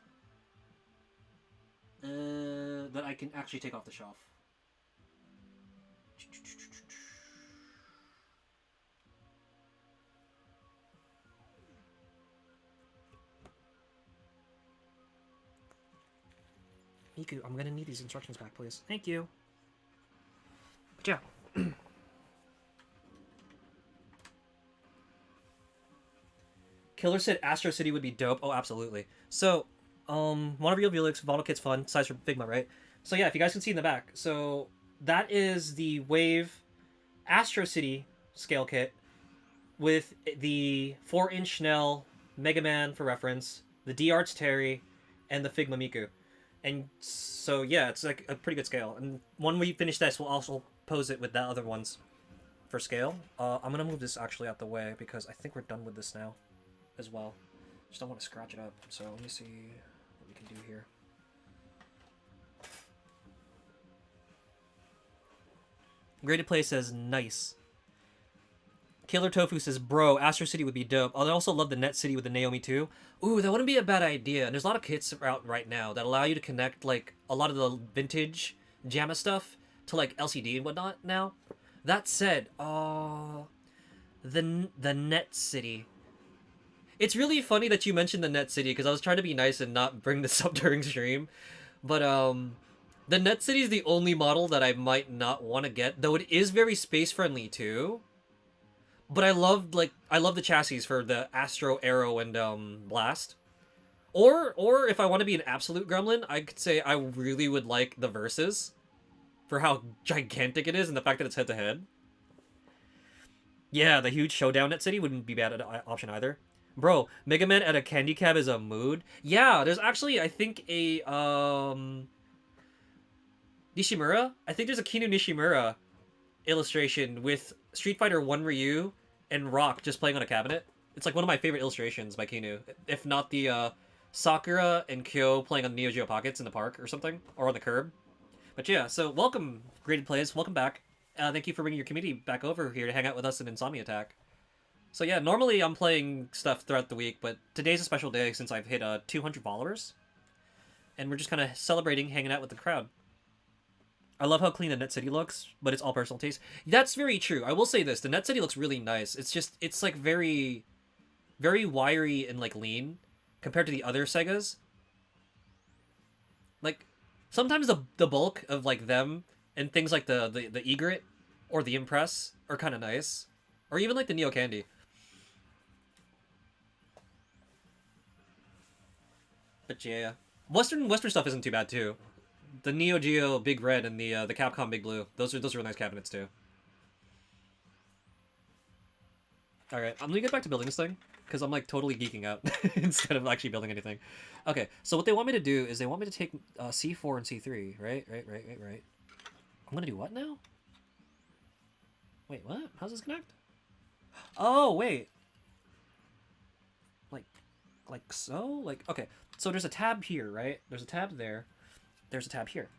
that I can actually take off the shelf? Miku, I'm gonna need these instructions back, please. Thank you. But yeah. Killer said Astro City would be dope. Oh, absolutely. So, one of your Vulix, Model Kit's fun, size for Figma, right? So yeah, if you guys can see in the back, so that is the Wave Astro City scale kit with the 4-inch Snell Mega Man for reference, the D-Arts Terry, and the Figma Miku. And so yeah, it's like a pretty good scale. And when we finish this, we'll also pose it with the other ones for scale. I'm gonna move this actually out the way because I think we're done with this now as well. Just don't want to scratch it up. So let me see what we can do here. Graded Play says nice. Killer Tofu says, bro, Astro City would be dope. I'd also love the Net City with the Naomi too. Ooh, that wouldn't be a bad idea. And there's a lot of kits out right now that allow you to connect like a lot of the vintage JAMA stuff to like LCD and whatnot now. That said, the Net City. It's really funny that you mentioned the Net City because I was trying to be nice and not bring this up during stream. But the Net City is the only model that I might not want to get, though it is very space friendly too. But I love the chassis for the Astro, Aero, and Blast. Or if I want to be an absolute gremlin, I could say I really would like the Versus for how gigantic it is and the fact that it's head-to-head. Yeah, the huge Showdown Net City wouldn't be bad option either. Bro, Mega Man at a candy cab is a mood. Yeah, there's actually, I think, a Nishimura? I think there's a Kinu Nishimura illustration with Street Fighter 1 Ryu and Rock just playing on a cabinet. It's like one of my favorite illustrations by Kinu. If not the Sakura and Kyo playing on Neo Geo Pockets in the park or something. Or on the curb. But yeah, so welcome, Graded Plays. Welcome back. Thank you for bringing your community back over here to hang out with us in Insomni-Attack. So yeah, normally I'm playing stuff throughout the week, but today's a special day since I've hit 200 followers. And we're just kind of celebrating, hanging out with the crowd. I love how clean the Net City looks, but it's all personal taste. That's very true. I will say this, the Net City looks really nice. It's like very, very wiry and like lean compared to the other Segas. Like, sometimes the bulk of like them and things like the Egret or the Impress are kind of nice. Or even like the Neo Candy. But yeah. Western stuff isn't too bad too. The Neo Geo Big Red and the Capcom Big Blue. Those are nice cabinets too. All right, I'm gonna get back to building this thing because I'm like totally geeking out instead of actually building anything. Okay, so what they want me to do is they want me to take C4 and C3, right? I'm gonna do what now? Wait, what? How's this connect? Oh, wait. Like so? Like, okay. So there's a tab here, right? There's a tab there. There's a tab here.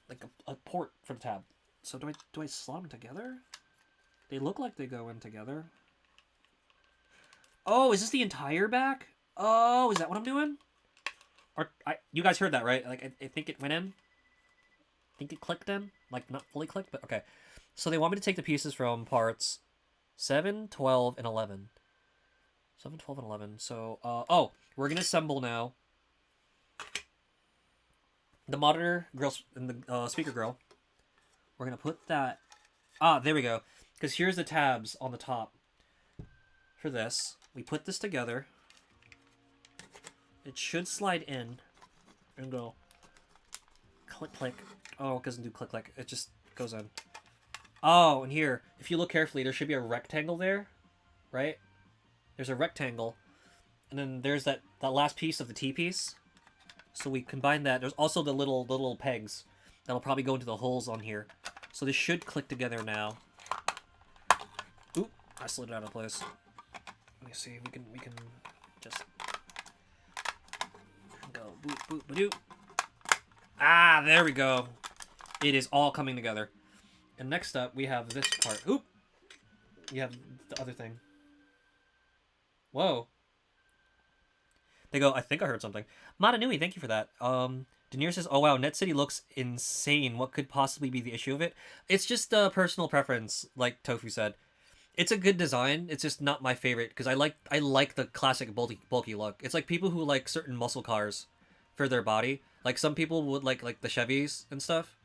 Like a port for the tab. So do I slot them together? They look like they go in together. Oh, is this the entire back? Oh, is that what I'm doing? Or you guys heard that, right? Like, I think it went in. I think it clicked in. Like, not fully clicked, but okay. So they want me to take the pieces from parts 7, 12, and 11. 7, 12, and 11. So, oh, we're going to assemble now the monitor grill and the speaker grill. We're going to put that... Ah, there we go. Because here's the tabs on the top for this. We put this together. It should slide in and go click, click. Oh, it doesn't do click, click. It just goes in. Oh, and here, if you look carefully, there should be a rectangle there, right? There's a rectangle. And then there's that last piece of the T-piece. So we combine that. There's also the little pegs that'll probably go into the holes on here. So this should click together now. Oop, I slid it out of place. Let me see, we can just go boop, boop, ba-doop. Ah, there we go. It is all coming together. And next up, we have this part. Oop! We have the other thing. Whoa. They go, I think I heard something. Madanui, thank you for that. Daenerys says, oh wow, Net City looks insane. What could possibly be the issue of it? It's just a personal preference, like Tofu said. It's a good design. It's just not my favorite because I like the classic bulky look. It's like people who like certain muscle cars for their body. Like some people would like the Chevys and stuff,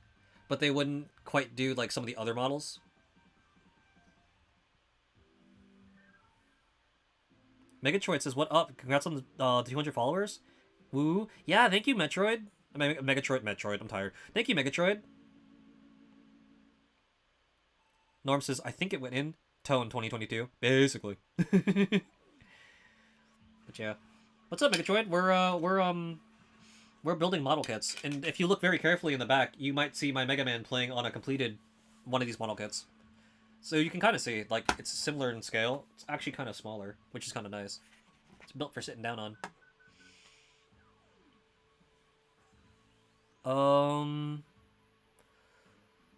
but they wouldn't quite do like some of the other models. Megatroid says, what up? Congrats on the 200 followers. Woo. Yeah, thank you, Metroid. I mean, Metroid. I'm tired. Thank you, Megatroid. Norm says, I think it went in tone 2022. Basically. But yeah. What's up, Megatroid? We're building model kits. And if you look very carefully in the back, you might see my Mega Man playing on a completed one of these model kits. So you can kind of see, like, it's similar in scale. It's actually kind of smaller, which is kind of nice. It's built for sitting down on.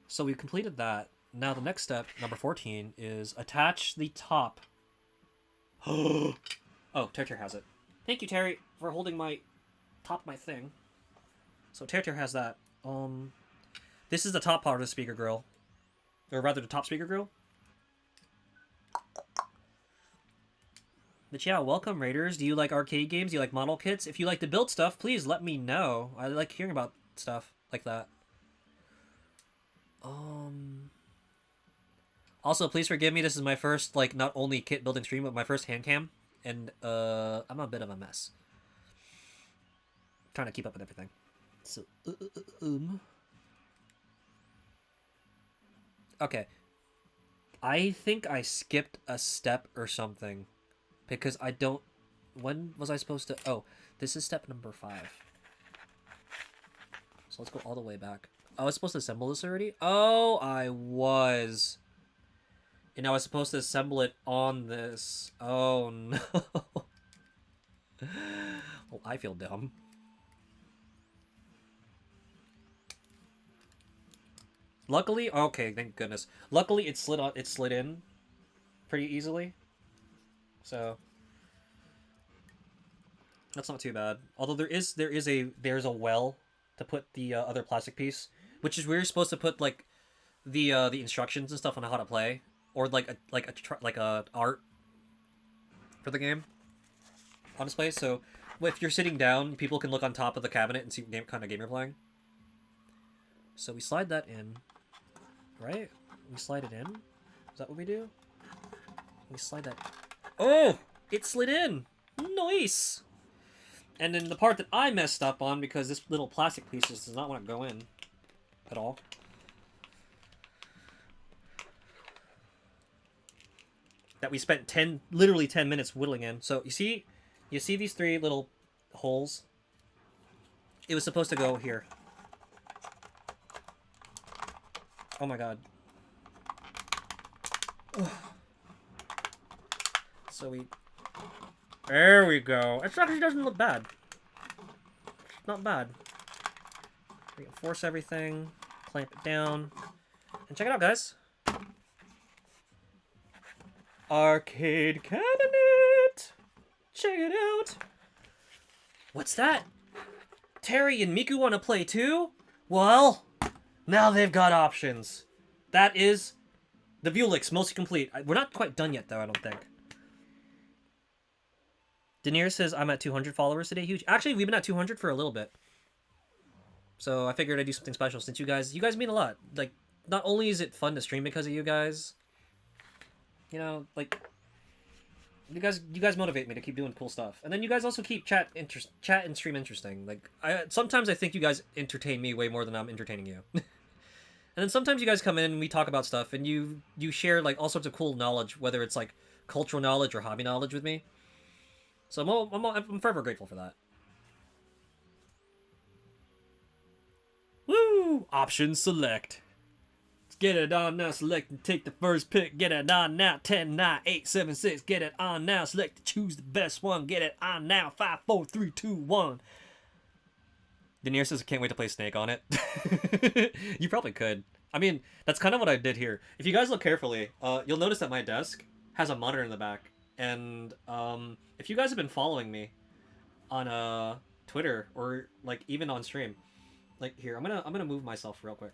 So we completed that. Now the next step, number 14, is attach the top. Oh, Terter has it. Thank you, Terry, for holding my top of my thing. So Terter has that. This is the top part of the speaker grill. Or rather, the top speaker grill. But yeah, welcome, Raiders. Do you like arcade games? Do you like model kits? If you like to build stuff, please let me know. I like hearing about stuff like that. Also, please forgive me. This is my first, like, not only kit building stream, but my first hand cam. And, I'm a bit of a mess. Trying to keep up with everything. So, Okay. I think I skipped a step or something. Because I don't... When was I supposed to... Oh, this is step number 5. So let's go all the way back. I was supposed to assemble this already? Oh, I was. And I was supposed to assemble it on this. Oh, no. Well, I feel dumb. Luckily... Okay, thank goodness. Luckily, it slid in pretty easily. So that's not too bad. Although there's a well to put the other plastic piece, which is where you're supposed to put like the instructions and stuff on how to play, or like a art for the game on display. So if you're sitting down, people can look on top of the cabinet and see what kind of game you're playing. So we slide that in, right? We slide it in. Is that what we do? We slide that. Oh! It slid in! Nice! And then the part that I messed up on, because this little plastic piece does not want to go in at all. That we spent literally 10 minutes whittling in. So you see these three little holes? It was supposed to go here. Oh my god. Ugh. So there we go. It actually doesn't look bad. It's not bad. Reinforce everything. Clamp it down. And check it out, guys. Arcade cabinet! Check it out! What's that? Terry and Miku want to play too? Well, now they've got options. That is the Vuelix, mostly complete. We're not quite done yet, though, I don't think. Denier says, I'm at 200 followers today. Huge. Actually, we've been at 200 for a little bit. So I figured I'd do something special since you guys mean a lot. Like, not only is it fun to stream because of you guys, you know, like, you guys motivate me to keep doing cool stuff. And then you guys also keep chat and stream interesting. Like, sometimes I think you guys entertain me way more than I'm entertaining you. And then sometimes you guys come in and we talk about stuff and you share, like, all sorts of cool knowledge, whether it's, like, cultural knowledge or hobby knowledge with me. So I'm forever grateful for that. Woo! Option select. Let's get it on now. Select and take the first pick. Get it on now. 10, 9, 8, 7, 6. Get it on now. Select to choose the best one. Get it on now. 5, 4, 3, 2, 1. Denier says, I can't wait to play Snake on it. You probably could. I mean, that's kind of what I did here. If you guys look carefully, you'll notice that my desk has a monitor in the back. And if you guys have been following me on Twitter or like even on stream, like here, I'm gonna move myself real quick.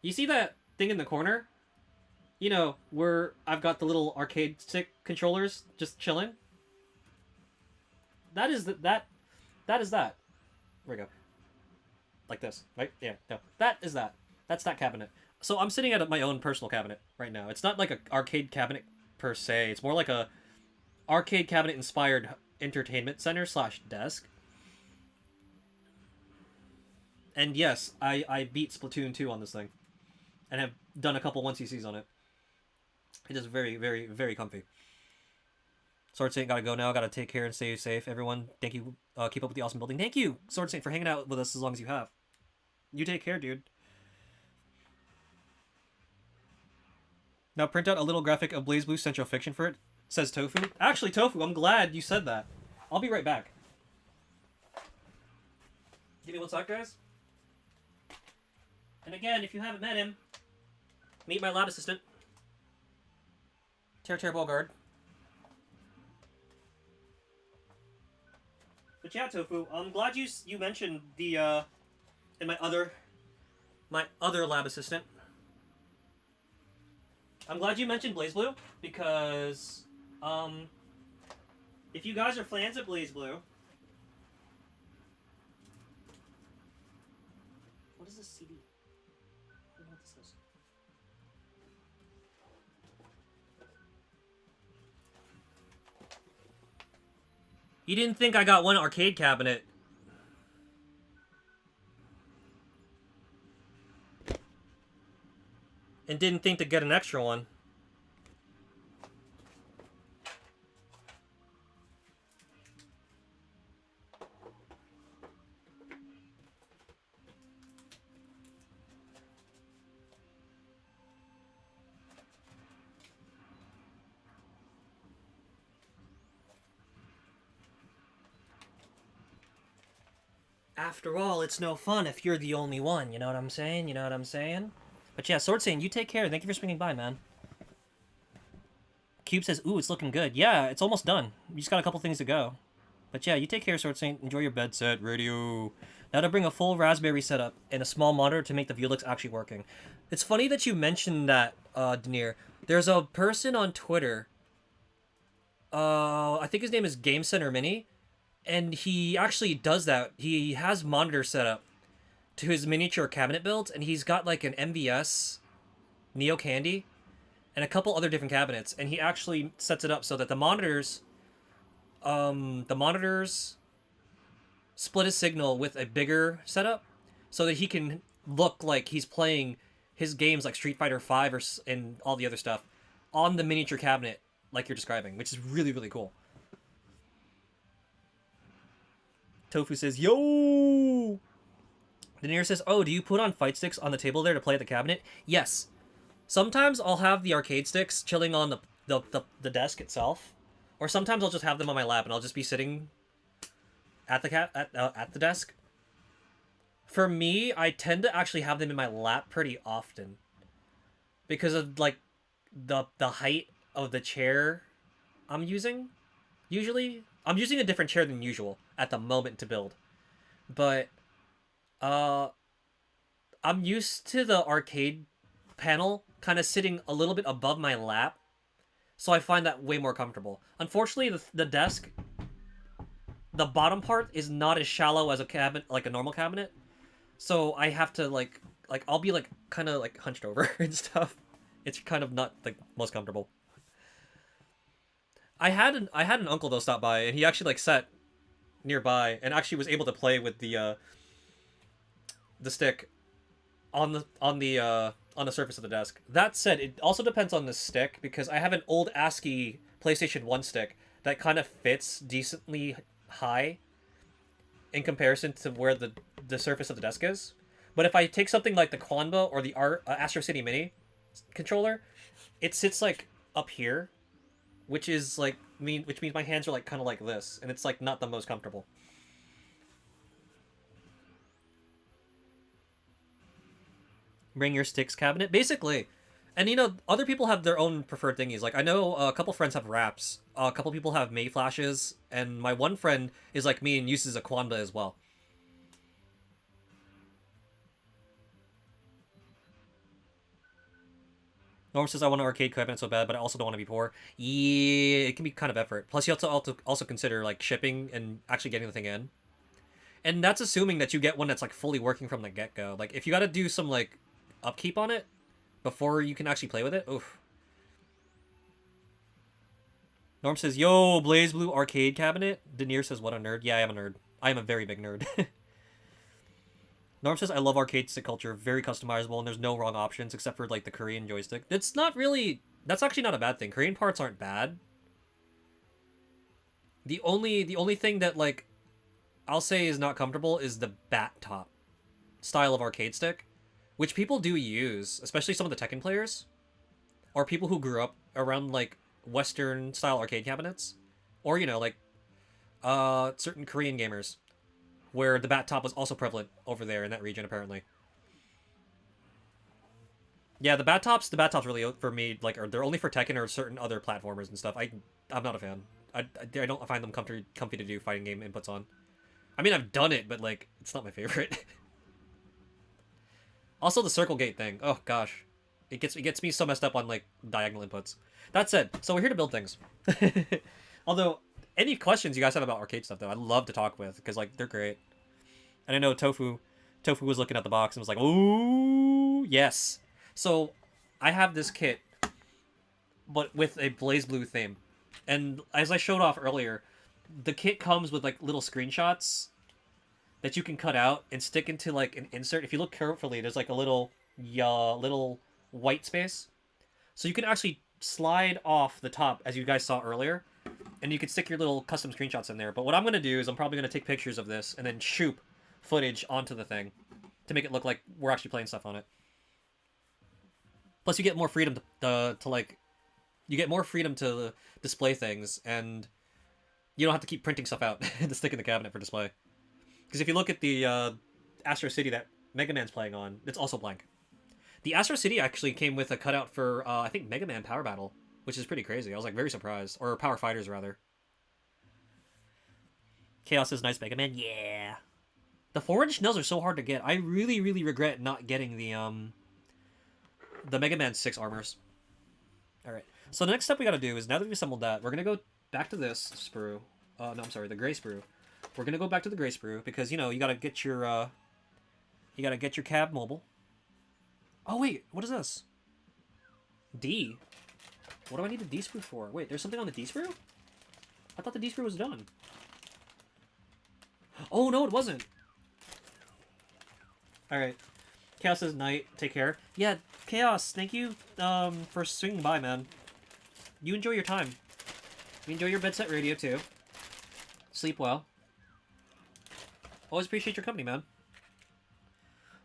You see that thing in the corner? You know, where I've got the little arcade stick controllers just chilling. That is that. There we go. Like this, right? Yeah, no. That is that. That's that cabinet. So I'm sitting at my own personal cabinet right now. It's not like an arcade cabinet per se. It's more like a arcade cabinet inspired entertainment center / desk. And yes, I beat Splatoon 2 on this thing. And have done a couple 1cc's on it. It is very, very, very comfy. Sword Saint gotta go now. Gotta take care and stay safe. Everyone, thank you. Keep up with the awesome building. Thank you, Sword Saint, for hanging out with us as long as you have. You take care, dude. Now print out a little graphic of BlazBlue Central Fiction for it, says Tofu. Actually, Tofu, I'm glad you said that. I'll be right back. Give me one sec, guys. And again, if you haven't met him, meet my lab assistant, Terra Ballguard. But yeah, Tofu, I'm glad you mentioned the and my other lab assistant. I'm glad you mentioned BlazBlue because if you guys are fans of BlazBlue, what is this CD? I don't know what this is. You didn't think I got one arcade cabinet? And didn't think to get an extra one. After all, it's no fun if you're the only one, you know what I'm saying? You know what I'm saying? But yeah, Sword Saint, you take care. Thank you for swinging by, man. Cube says, ooh, it's looking good. Yeah, it's almost done. We just got a couple things to go. But yeah, you take care, Sword Saint. Enjoy your bed set, radio. Now to bring a full Raspberry setup and a small monitor to make the Vuelix actually working. It's funny that you mentioned that, Denier. There's a person on Twitter. I think his name is Game Center Mini. And he actually does that. He has monitor set up to his miniature cabinet builds, and he's got like an MVS Neo Candy, and a couple other different cabinets, and he actually sets it up so that the monitors split his signal with a bigger setup, so that he can look like he's playing his games like Street Fighter V and all the other stuff on the miniature cabinet like you're describing, which is really, really cool. Tofu says, yo! Daenerys says, oh, do you put on fight sticks on the table there to play at the cabinet? Yes. Sometimes I'll have the arcade sticks chilling on the desk itself, or sometimes I'll just have them on my lap and I'll just be sitting at the desk. For me, I tend to actually have them in my lap pretty often because of like the height of the chair I'm using. Usually, I'm using a different chair than usual at the moment to build, but I'm used to the arcade panel kind of sitting a little bit above my lap, so I find that way more comfortable. Unfortunately, the desk, the bottom part is not as shallow as a cabinet, like a normal cabinet, so I have to like I'll be like kind of like hunched over and stuff. It's kind of not like most comfortable. I had an uncle though stop by, and he actually like sat nearby and actually was able to play with the stick on the surface of the desk. That said, it also depends on the stick, because I have an old ASCII PlayStation 1 stick that kind of fits decently high in comparison to where the surface of the desk is. But if I take something like the Quanba or the Astro City Mini controller, it sits like up here, which is like which means my hands are like kind of like this, and it's like not the most comfortable. Bring your sticks cabinet, basically. And you know, other people have their own preferred thingies. Like I know a couple friends have wraps, a couple people have May flashes, and my one friend is like me and uses a Quanba as well. Norm says, I want an arcade cabinet so bad, but I also don't want to be poor. Yeah, it can be kind of effort. Plus, you have to also consider like shipping and actually getting the thing in. And that's assuming that you get one that's like fully working from the get-go. Like if you got to do some like upkeep on it before you can actually play with it, oof. Norm says, yo, Blaze Blue arcade cabinet. Denier says, what a nerd. Yeah, I am a nerd. I am a very big nerd. Norm says, I love arcade stick culture. Very customizable, and there's no wrong options except for like the Korean joystick. That's not really... That's actually not a bad thing. Korean parts aren't bad. The only thing that like I'll say is not comfortable is the bat top style of arcade stick, which people do use, especially some of the Tekken players, or people who grew up around like Western style arcade cabinets, or you know like certain Korean gamers, where the bat top was also prevalent over there in that region apparently. Yeah, the bat tops really for me like they're only for Tekken or certain other platformers and stuff. I'm not a fan. I don't find them comfy to do fighting game inputs on. I mean, I've done it, but like it's not my favorite. Also, the circle gate thing. Oh gosh, it gets me so messed up on like diagonal inputs. That said, so we're here to build things. Although, any questions you guys have about arcade stuff though, I'd love to talk with because like they're great. And I know Tofu was looking at the box and was like, "Ooh, yes." So I have this kit, but with a Blaze Blue theme, and as I showed off earlier, the kit comes with like little screenshots that you can cut out and stick into like an insert. If you look carefully, there's like a little white space, so you can actually slide off the top as you guys saw earlier, and you can stick your little custom screenshots in there. But what I'm gonna do is I'm probably gonna take pictures of this and then shoot footage onto the thing to make it look like we're actually playing stuff on it. Plus, you get more freedom to like, you get more freedom to display things, and you don't have to keep printing stuff out to stick in the cabinet for display. Because if you look at the Astro City that Mega Man's playing on, it's also blank. The Astro City actually came with a cutout for, I think, Mega Man Power Battle, which is pretty crazy. I was like very surprised. Or Power Fighters, rather. Chaos is nice Mega Man. Yeah. The 4-inch nails are so hard to get. I really, really regret not getting the Mega Man 6 armors. Alright. So the next step we gotta do is, now that we've assembled that, we're gonna go back to this sprue. No, I'm sorry, the gray sprue. We're gonna go back to the gray sprue because, you know, you gotta get your cab mobile. Oh wait, what is this? D. What do I need the D-sprue for? Wait, there's something on the D-sprue? I thought the D-sprue was done. Oh, no, it wasn't. Alright. Chaos says night. Take care. Yeah, Chaos, thank you for swinging by, man. You enjoy your time. You enjoy your bedset radio, too. Sleep well. Always appreciate your company, man.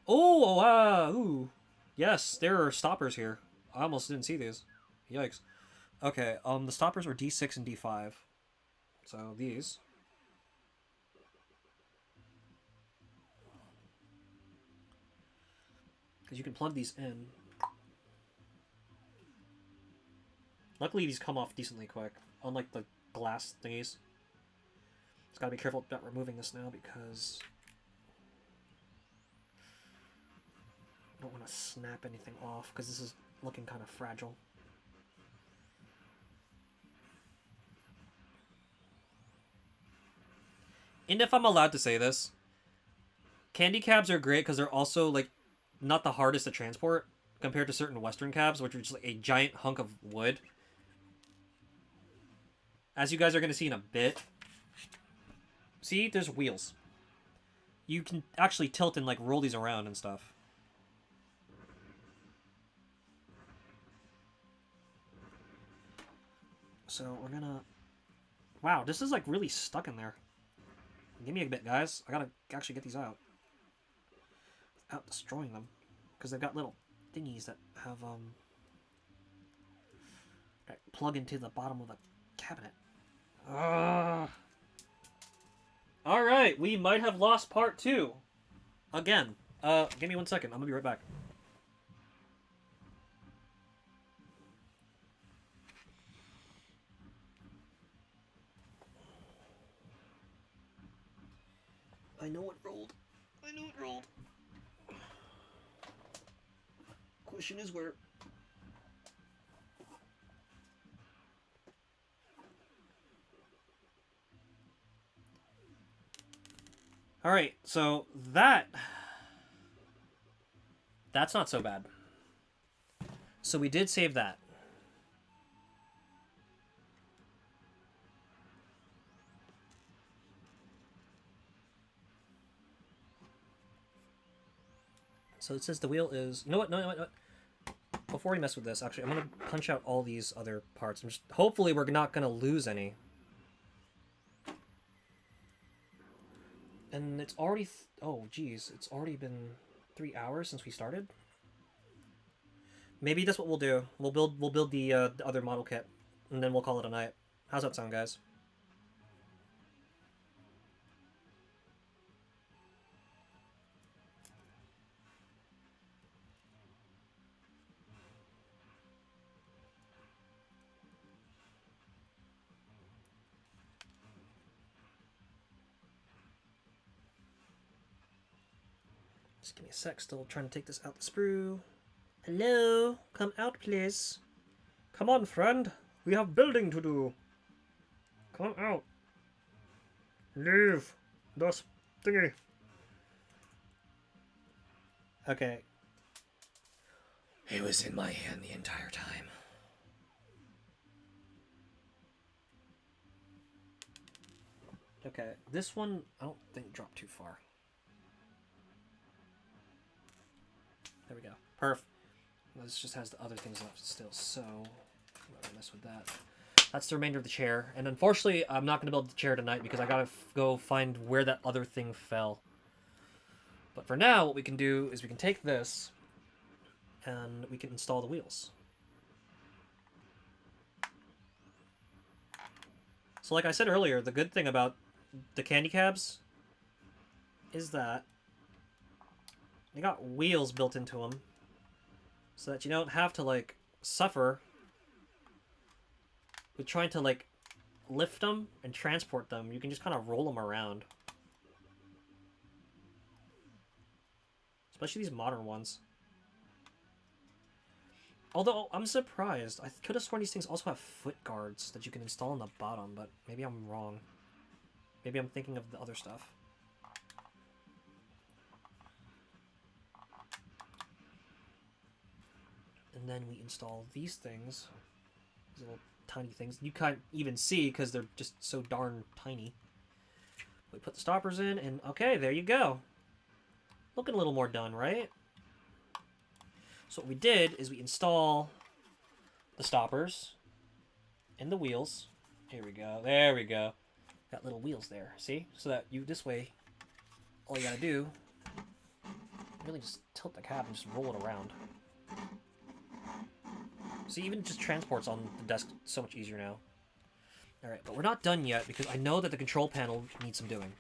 Oh, ooh. Yes, there are stoppers here. I almost didn't see these. Yikes. Okay, the stoppers were D6 and D5. So, these. Because you can plug these in. Luckily, these come off decently quick, unlike the glass thingies. Just gotta be careful about removing this now because I don't want to snap anything off because this is looking kind of fragile. And if I'm allowed to say this, candy cabs are great because they're also, like, not the hardest to transport compared to certain Western cabs, which are just like a giant hunk of wood. As you guys are going to see in a bit. See, there's wheels. You can actually tilt and, like, roll these around and stuff. So we're gonna... Wow, this is, like, really stuck in there. Give me a bit, guys. I gotta actually get these out. Without destroying them. Because they've got little thingies that have, plug into the bottom of the cabinet. Alright, we might have lost part 2. Again. Give me 1 second. I'm gonna be right back. I know it rolled. I know it rolled. Question is where... Alright, so that's not so bad. So we did save that. So it says the wheel is... You know what? No. Before we mess with this, actually, I'm going to punch out all these other parts. Hopefully we're not going to lose any. And it's already... Oh, geez. It's already been 3 hours since we started. Maybe that's what we'll do. We'll build the other model kit. And then we'll call it a night. How's that sound, guys? Just give me a sec, still trying to take this out the sprue. Hello? Come out, please. Come on, friend. We have building to do. Come out. Leave. Das thingy. Okay. It was in my hand the entire time. Okay, this one I don't think dropped too far. There we go. Perf. This just has the other things left still, so I'm not gonna mess with that. That's the remainder of the chair. And unfortunately, I'm not gonna build the chair tonight because I gotta go find where that other thing fell. But for now, what we can do is we can take this and we can install the wheels. So like I said earlier, the good thing about the candy cabs is that they got wheels built into them so that you don't have to, like, suffer with trying to, like, lift them and transport them. You can just kind of roll them around. Especially these modern ones. Although, I'm surprised. I could have sworn these things also have foot guards that you can install on the bottom, but maybe I'm wrong. Maybe I'm thinking of the other stuff. And then we install these things. These little tiny things. You can't even see because they're just so darn tiny. We put the stoppers in, and okay, there you go. Looking a little more done, right? So what we did is we install the stoppers and the wheels. Here we go. There we go. Got little wheels there. See? So that you, this way, all you gotta do, really just tilt the cab and just roll it around. See, even just transports on the desk so much easier now. Alright, but we're not done yet because I know that the control panel needs some doing.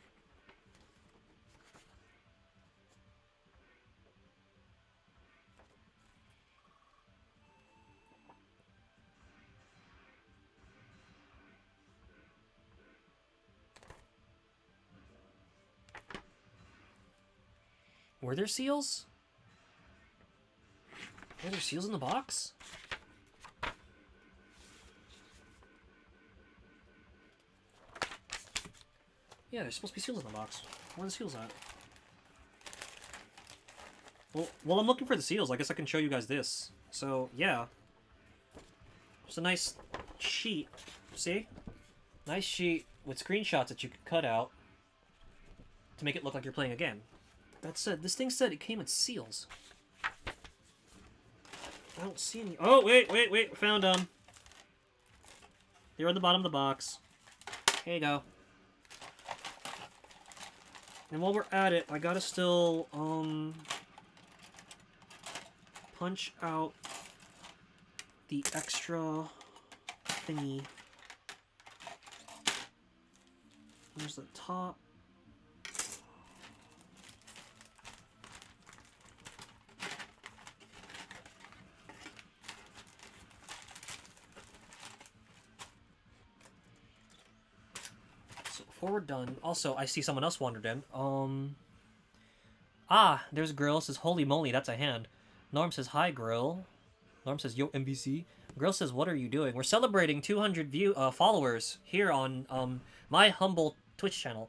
Were there seals? Were there seals in the box? Yeah, there's supposed to be seals in the box. Where are the seals at? Well, while I'm looking for the seals, I guess I can show you guys this. So, yeah. It's a nice sheet. See? Nice sheet with screenshots that you could cut out to make it look like you're playing a game. That said, this thing said it came with seals. I don't see any. Oh, wait. Found them. They're on the bottom of the box. Here you go. And while we're at it, I gotta still, punch out the extra thingy. Here's the top. Before we're done, also, I see someone else wandered in. There's a girl. Says, holy moly, that's a hand. Norm says, hi, girl. Norm says, yo, MVC. Girl says, what are you doing? We're celebrating 200 followers here on my humble Twitch channel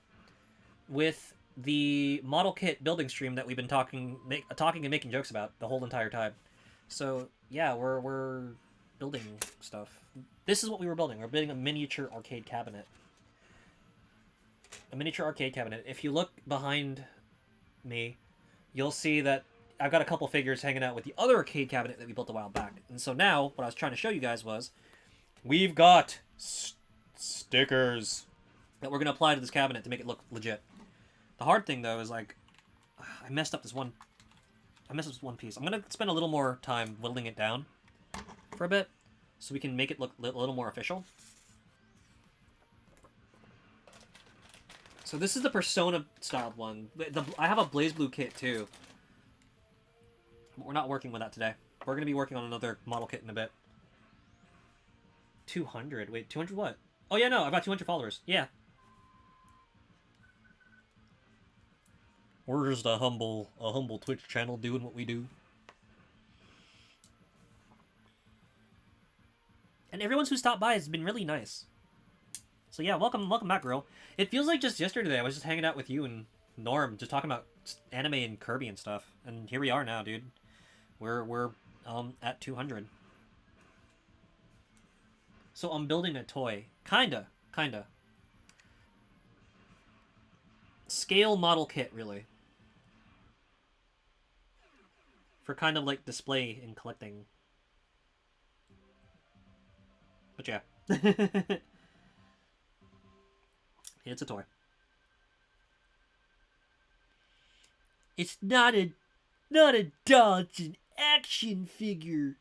with the model kit building stream that we've been talking and making jokes about the whole entire time. So, yeah, we're building stuff. This is what we were building. We're building a miniature arcade cabinet. A miniature arcade cabinet. If you look behind me, you'll see that I've got a couple figures hanging out with the other arcade cabinet that we built a while back. And so now, what I was trying to show you guys was, we've got stickers that we're going to apply to this cabinet to make it look legit. The hard thing, though, is like, I messed up this one piece. I'm going to spend a little more time whittling it down for a bit, so we can make it look a little more official. So this is the Persona-styled one. I have a Blaze Blue kit, too. But we're not working with that today. We're going to be working on another model kit in a bit. 200? Wait, 200 what? Oh, yeah, no, I've got 200 followers. Yeah. We're just a humble Twitch channel doing what we do. And everyone who stopped by has been really nice. So yeah, welcome back, girl. It feels like just yesterday I was just hanging out with you and Norm, just talking about anime and Kirby and stuff. And here we are now, dude. We're at 200. So I'm building a toy. Kinda. Scale model kit, really. For kind of like display and collecting. But yeah. It's a toy. It's not a doll, it's an action figure.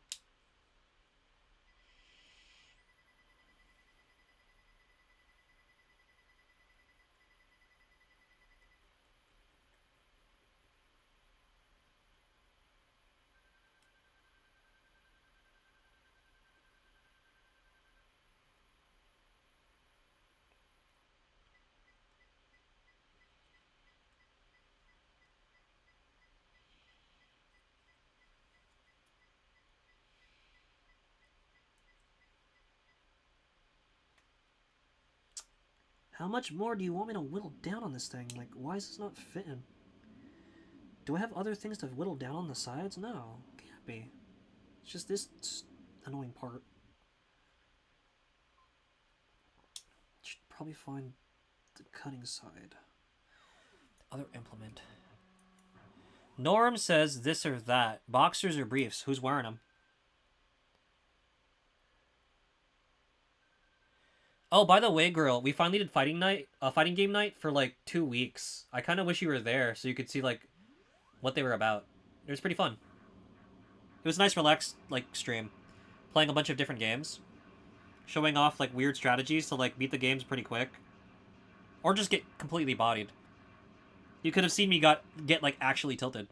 How much more do you want me to whittle down on this thing? Like, why is this not fitting? Do I have other things to whittle down on the sides? No, can't be. It's just this annoying part. probably find the cutting side. Other implement. Norm says this or that. Boxers or briefs? Who's wearing them? Oh, by the way, girl, we finally did fighting game night for like 2 weeks. I kind of wish you were there so you could see like what they were about. It was pretty fun. It was a nice, relaxed like stream, playing a bunch of different games, showing off like weird strategies to like beat the games pretty quick, or just get completely bodied. You could have seen me get like actually tilted.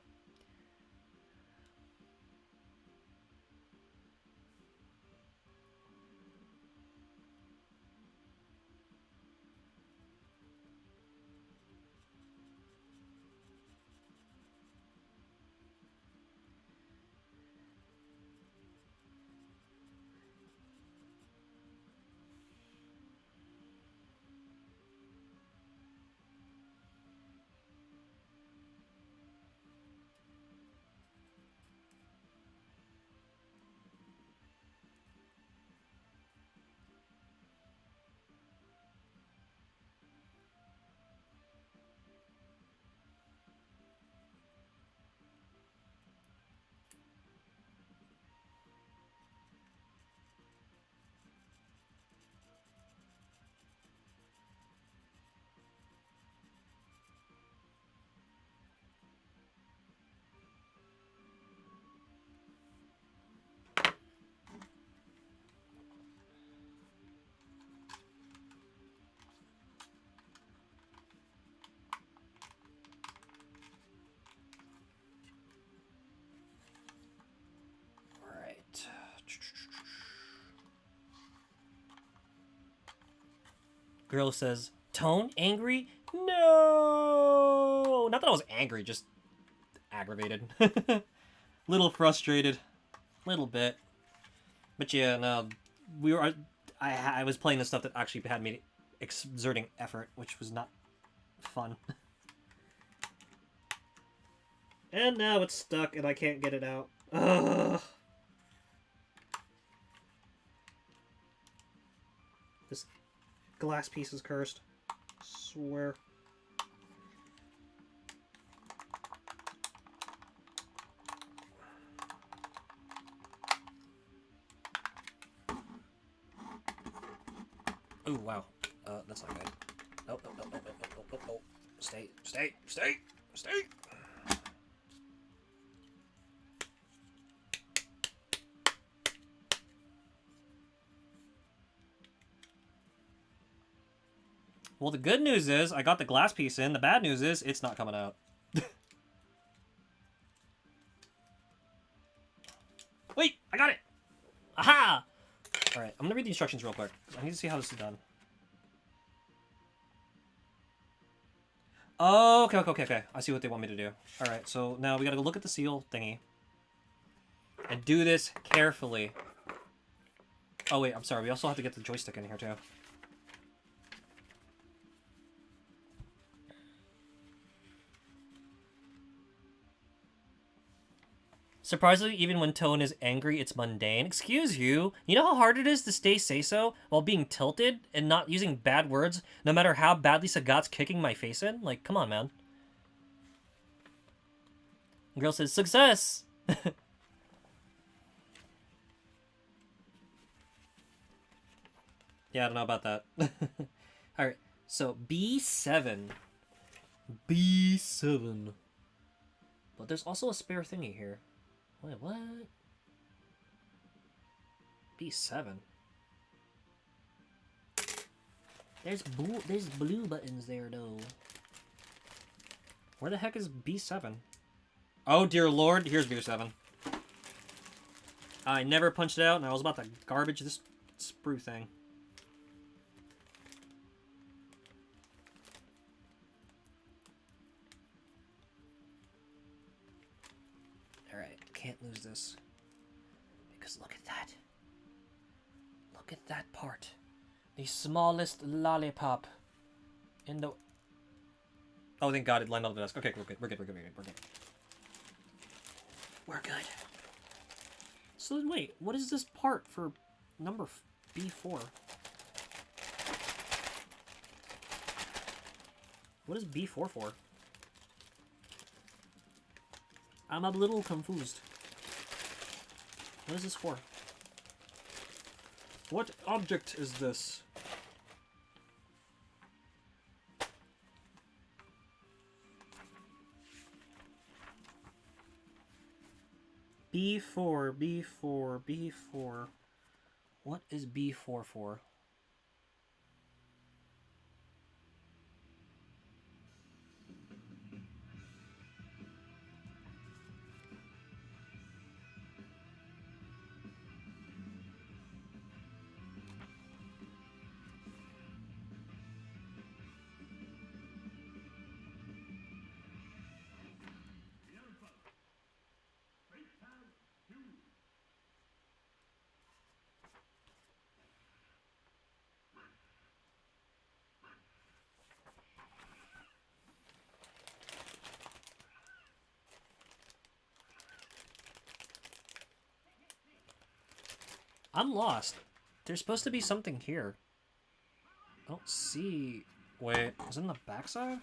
Girl says, Tone? Angry? No! Not that I was angry, just aggravated. Little frustrated. Little bit. But yeah, no. I was playing the stuff that actually had me exerting effort, which was not fun. And now it's stuck and I can't get it out. Ugh. This glass piece is cursed. Swear. Oh wow. That's not good. No. Stay. Well, the good news is I got the glass piece in. The bad news is it's not coming out. Wait, I got it! Aha! Alright, I'm gonna read the instructions real quick. I need to see how this is done. Oh, okay. I see what they want me to do. Alright, so now we gotta go look at the seal thingy. And do this carefully. Oh wait, I'm sorry. We also have to get the joystick in here too. Surprisingly, even when Tone is angry, it's mundane. Excuse you. You know how hard it is to stay say-so while being tilted and not using bad words, no matter how badly Sagat's kicking my face in? Like, come on, man. Girl says, success! Yeah, I don't know about that. Alright, so B7. B7. But there's also a spare thingy here. Wait, what? B7. There's blue buttons there though. Where the heck is B7? Oh dear lord, here's B7. I never punched it out and I was about to garbage this sprue thing. Can't lose this. Because look at that. Look at that part. The smallest lollipop in the... Oh, thank God, it lined up the desk. Okay, we're good. We're good. So then wait, what is this part for number B4? What is B4 for? I'm a little confused. What is this for? What object is this? B4, B4, B4. What is B4 for? I'm lost. There's supposed to be something here. I don't see... Wait, is it on the backside?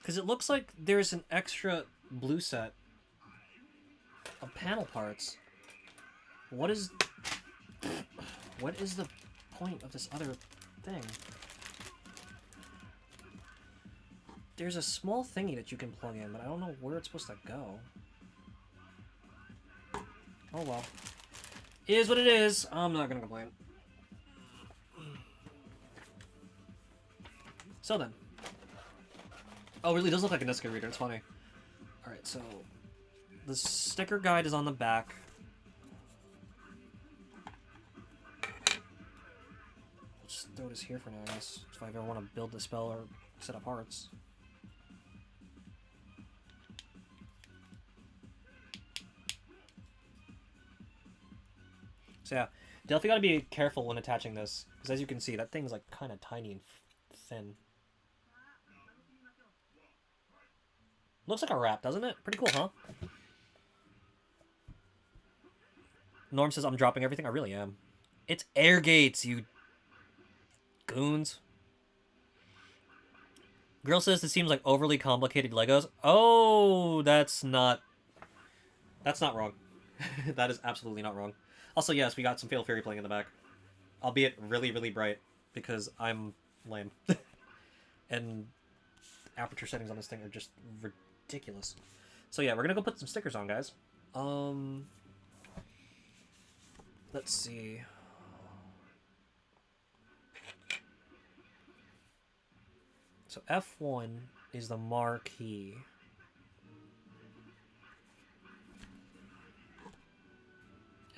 Because it looks like there's an extra blue set of panel parts. What is the point of this other thing? There's a small thingy that you can plug in, but I don't know where it's supposed to go. Oh well. It is what it is. I'm not gonna complain. So then. Oh, it really does look like a Nesca reader. It's funny. Alright, so... the sticker guide is on the back. Just throw this here for now, I guess. If I ever want to build the spell or set up parts. So yeah, definitely gotta be careful when attaching this. Because as you can see, that thing's like kind of tiny and thin. Looks like a wrap, doesn't it? Pretty cool, huh? Norm says I'm dropping everything. I really am. It's air gates, you goons. Girl says this seems like overly complicated Legos. Oh, that's not wrong. That is absolutely not wrong. Also, yes, we got some Fatal Fury playing in the back. Albeit really, really bright, because I'm lame. And aperture settings on this thing are just ridiculous. So yeah, we're gonna go put some stickers on, guys. Let's see. So F1 is the marquee.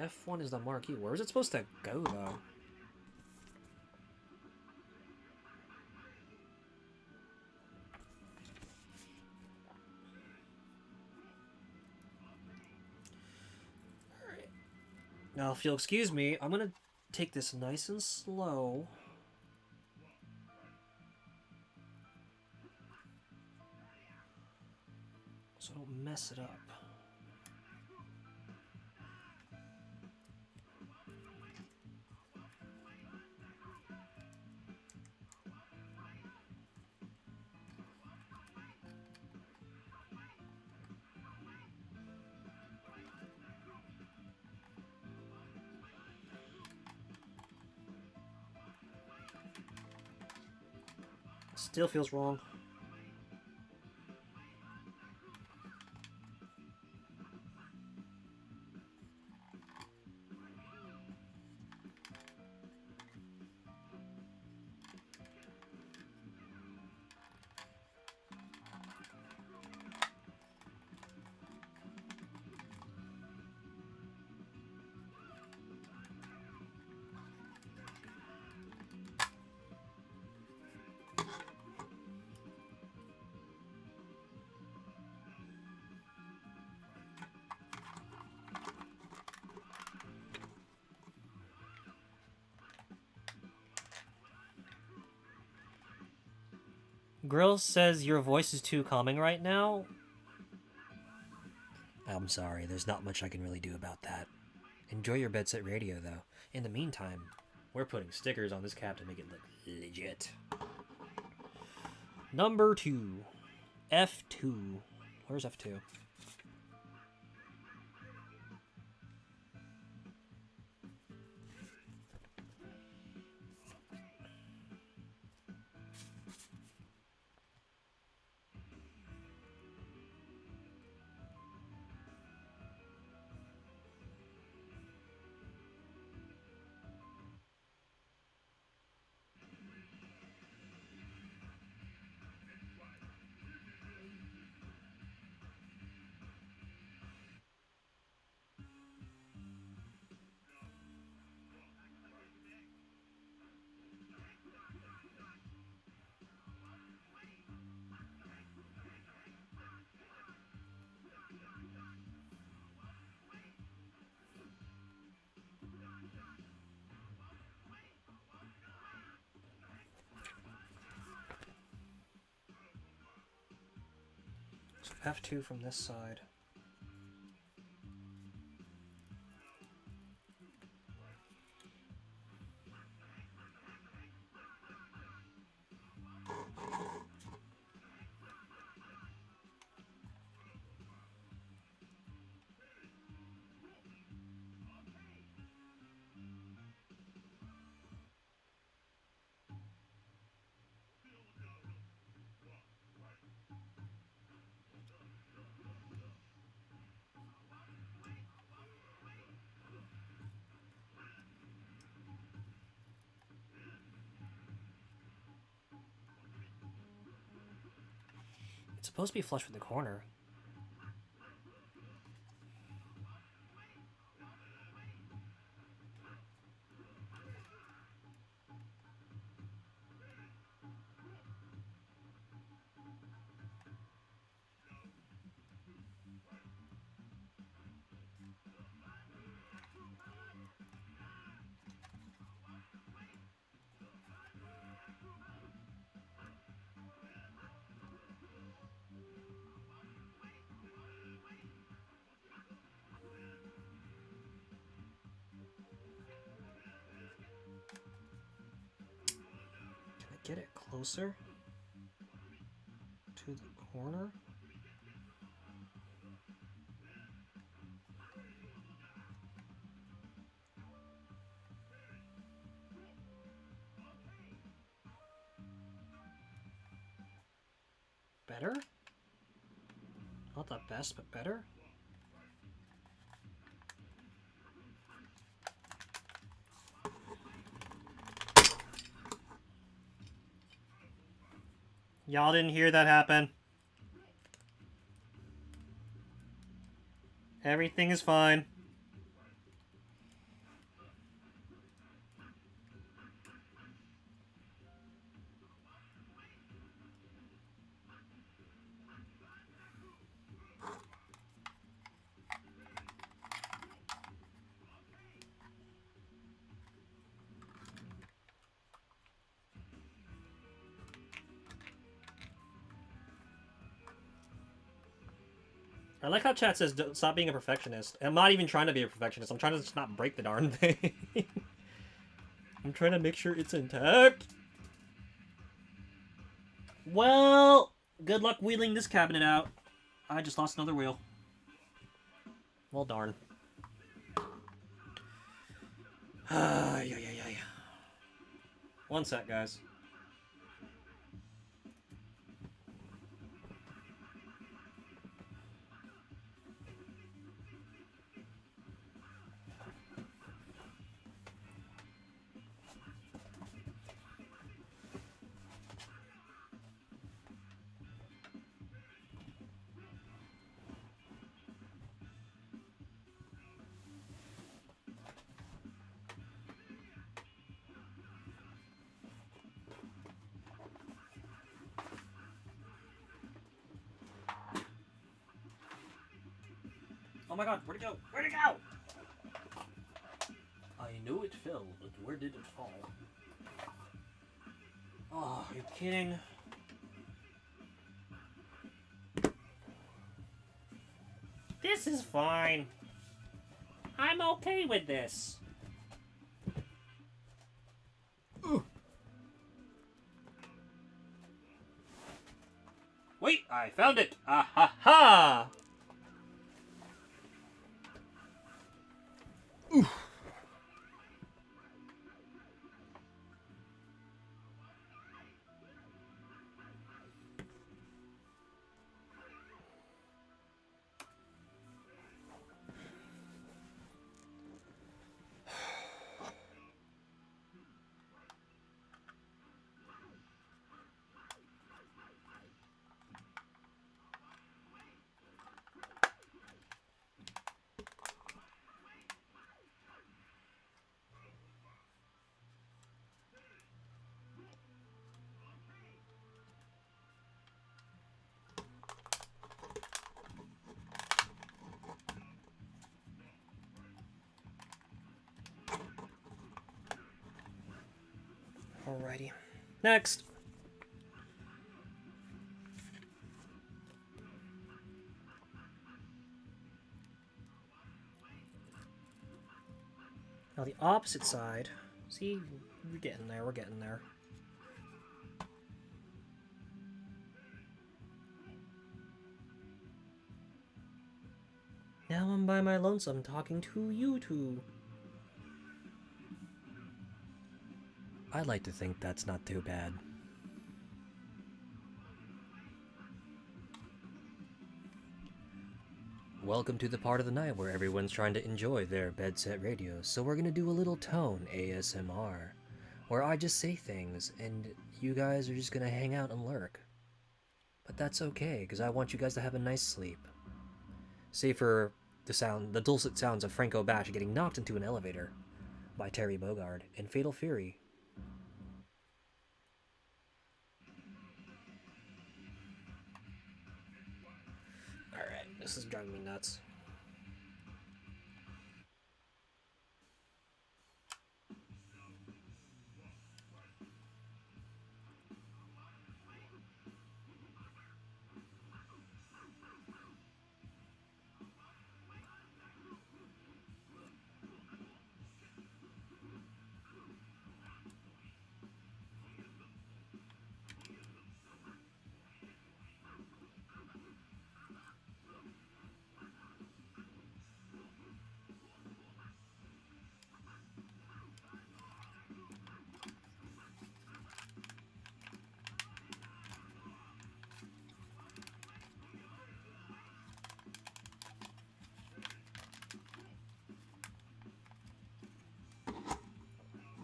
F1 is the marquee. Where is it supposed to go, though? Alright. Now, if you'll excuse me, I'm gonna take this nice and slow. So I don't mess it up. Still feels wrong. Grill says your voice is too calming right now. I'm sorry, there's not much I can really do about that. Enjoy your Bed Set Radio, though. In the meantime, we're putting stickers on this cap to make it look legit. Number 2. F2. Where's F2? So F2 from this side. It's supposed to be flush with the corner. Get it closer to the corner. Better? Not the best, but better? Y'all didn't hear that happen. Everything is fine. I like how chat says stop being a perfectionist. I'm not even trying to be a perfectionist. I'm trying to just not break the darn thing. I'm trying to make sure it's intact. Well, good luck wheeling this cabinet out. I just lost another wheel. Well, darn. Yeah. One sec, guys. Oh my god, where'd it go? Where'd it go? I knew it fell, but where did it fall? Oh, are you kidding? This is fine. I'm okay with this. Ooh. Wait, I found it! Ah ha ha! Ooh. Alrighty. Next. Now the opposite side. See, we're getting there, we're getting there. Now I'm by my lonesome talking to you two. I'd like to think that's not too bad. Welcome to the part of the night where everyone's trying to enjoy their bed set radios, so we're gonna do a little tone ASMR, where I just say things and you guys are just gonna hang out and lurk. But that's okay, because I want you guys to have a nice sleep. Save for the dulcet sounds of Franco Bash getting knocked into an elevator by Terry Bogard in Fatal Fury. Alright, this is driving me nuts.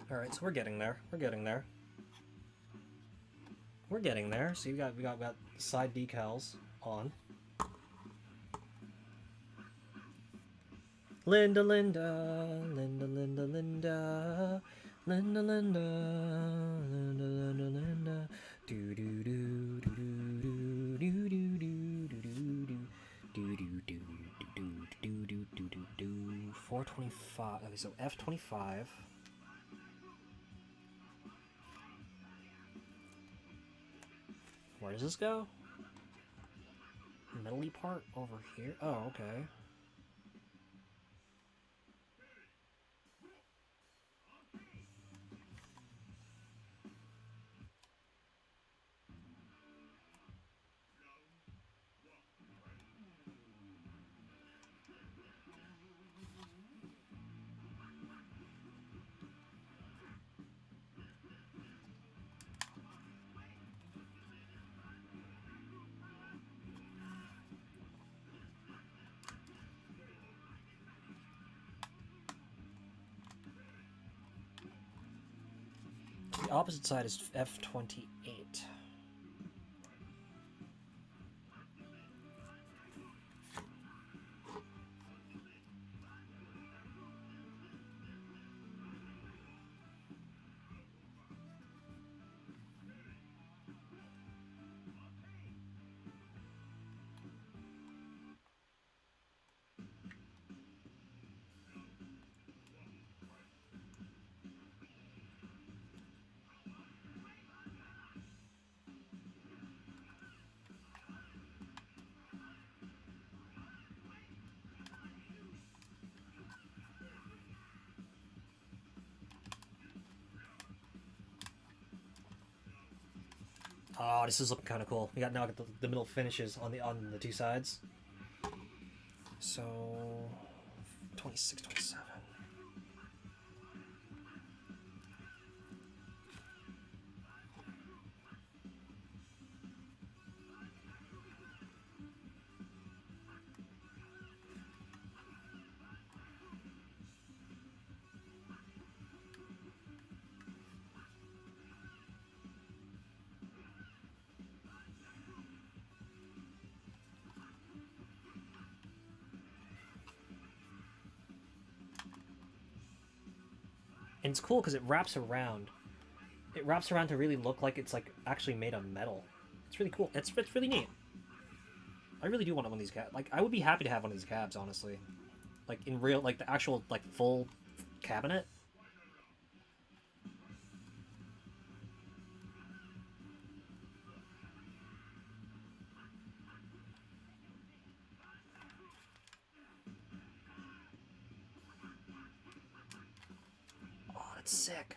Alright, so we're getting there. We're getting there. We're getting there. So we got side decals on. Linda, Linda, Linda, Linda, Linda, Linda, Linda, Linda, Linda, Linda, do do do do do do do do do do do do do do do do 425. Okay, so F25. Where does this go? Metally part over here. Oh, okay. The opposite side is F28. Oh, this is looking kind of cool. We got now got the middle finishes on the two sides. So 26, 27. And it's cool because it wraps around. It wraps around to really look like it's like actually made of metal. It's really cool. It's really neat. I really do want one of these cabs. Like, I would be happy to have one of these cabs, honestly. Like, in real, like, the actual, like, full cabinet. Oh, that's sick.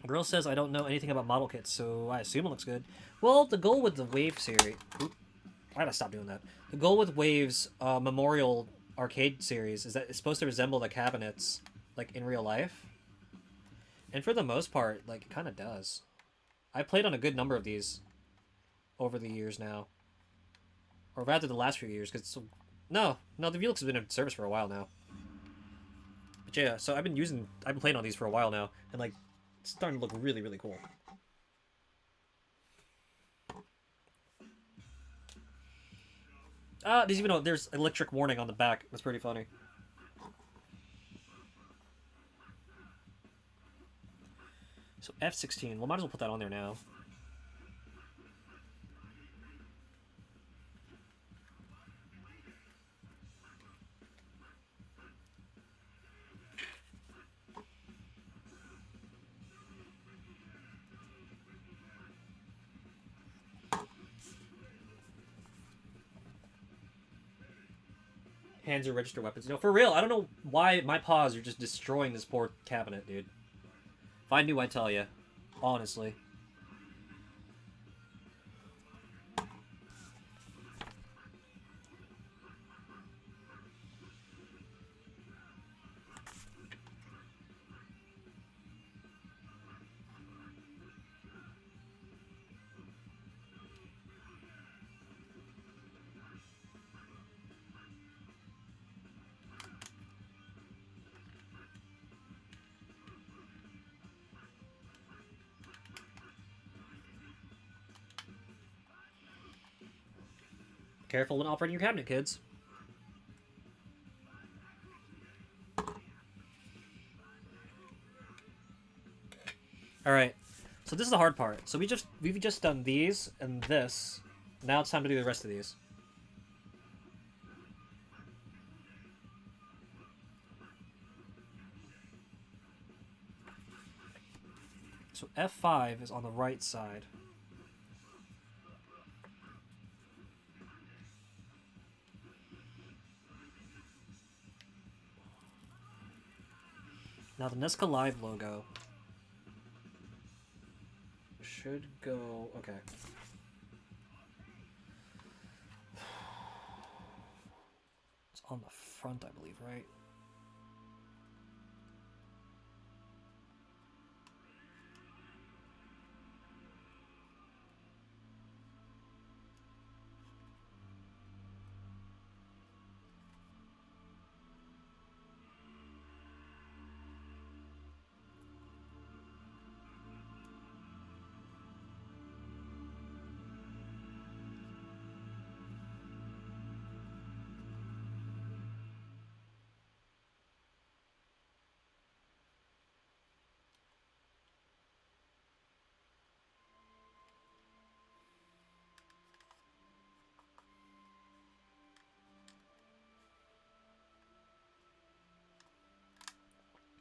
Girl says I don't know anything about model kits, so I assume it looks good. Well, the goal with the Wave series... Oop, I gotta stop doing that. The goal with Wave's Memorial Arcade series is that it's supposed to resemble the cabinets, like, in real life. And for the most part, like, it kind of does. I played on a good number of these over the years now. Or rather the last few years, because... No, the Velix has been in service for a while now. But yeah, so I've been playing on these for a while now, and, like, it's starting to look really, really cool. There's electric warning on the back. That's pretty funny. So F16. Well, might as well put that on there now. Hands are register weapons. For real, I don't know why my paws are just destroying this poor cabinet, dude. If I knew, I'd tell you. Honestly. Careful when operating your cabinet, kids. Alright, so this is the hard part. So we've just done these and this. Now it's time to do the rest of these. So F5 is on the right side. Now the Nesca Live logo should go... Okay. It's on the front, I believe, right?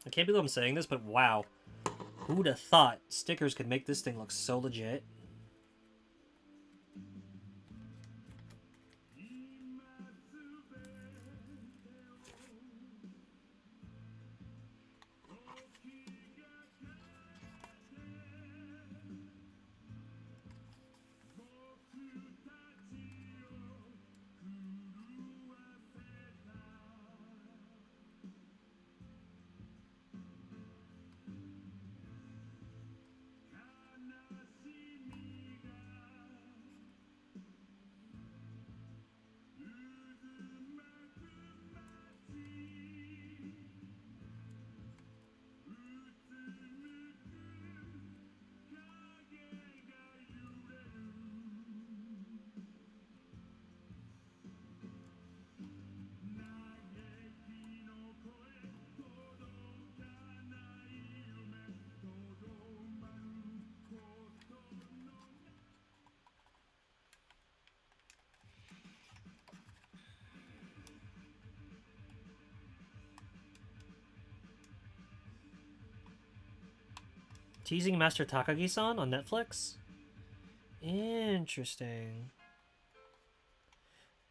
I can't believe I'm saying this, but wow. Who'd have thought stickers could make this thing look so legit? Teasing Master Takagi-san on Netflix? Interesting.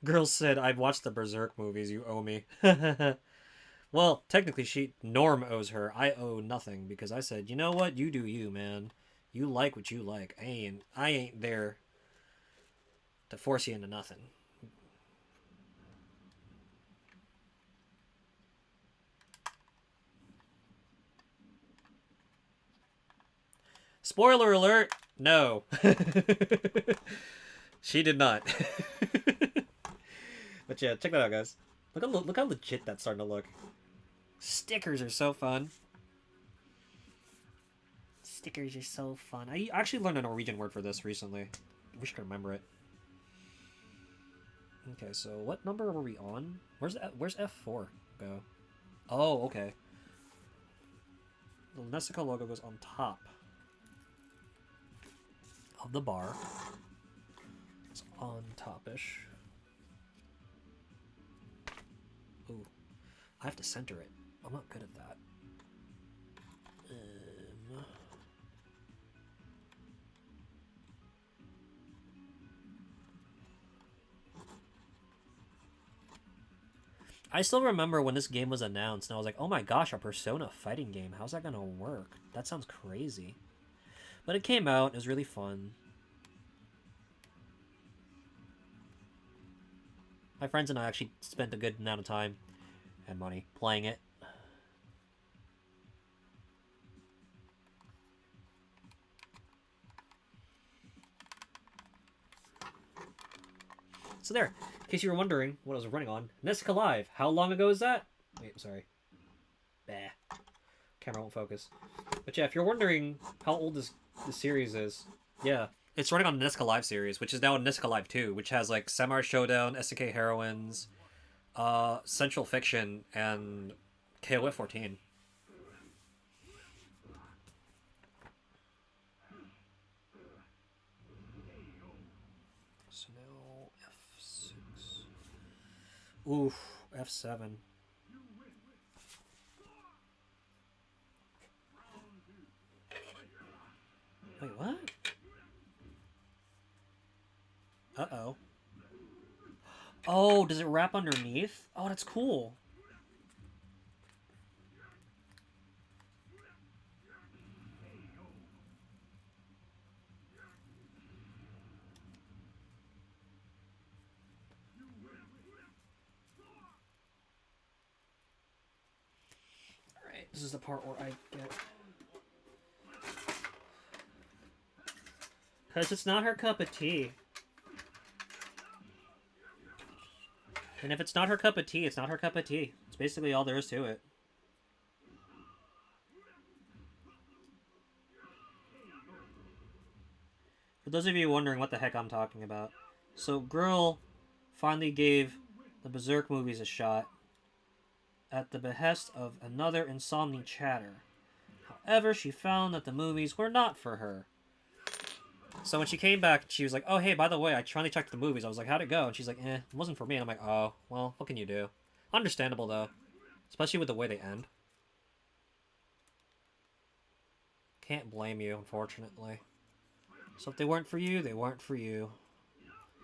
Girl said, I've watched the Berserk movies, you owe me. Well, technically, Norm owes her. I owe nothing because I said, you know what? You do you, man. You like what you like. I ain't there to force you into nothing. Spoiler alert! No. She did not. But yeah, check that out, guys. Look how legit that's starting to look. Stickers are so fun. Stickers are so fun. I actually learned a Norwegian word for this recently. I wish I could remember it. Okay, so what number were we on? Where's F4 go? Oh, okay. The Nessica logo goes on top of the bar. It's on topish. Ooh, I have to center it. I'm not good at that. I still remember when this game was announced, and I was like, oh my gosh, a Persona fighting game. How's that going to work? That sounds crazy. But it came out. It was really fun. My friends and I actually spent a good amount of time and money playing it. So there, in case you were wondering what I was running on, Nessica Live. How long ago is that? Wait, sorry. Bah. Camera won't focus. But yeah, if you're wondering how old this series is, yeah, it's running on the Nessica Live series, which is now in Nessica Live 2, which has like Samurai Showdown, SNK Heroines, Central Fiction, and KOF 14. So now F6. Oof, F7. Wait, what? Uh-oh. Oh, does it wrap underneath? Oh, that's cool. Alright, this is the part where I get... Because it's not her cup of tea. And if it's not her cup of tea, it's not her cup of tea. It's basically all there is to it. For those of you wondering what the heck I'm talking about. So, Girl finally gave the Berserk movies a shot at the behest of another Insomni-Chatter. However, she found that the movies were not for her. So when she came back, she was like, oh, hey, by the way, I finally checked the movies. I was like, how'd it go? And she's like, it wasn't for me. And I'm like, oh, well, what can you do? Understandable, though. Especially with the way they end. Can't blame you, unfortunately. So if they weren't for you, they weren't for you.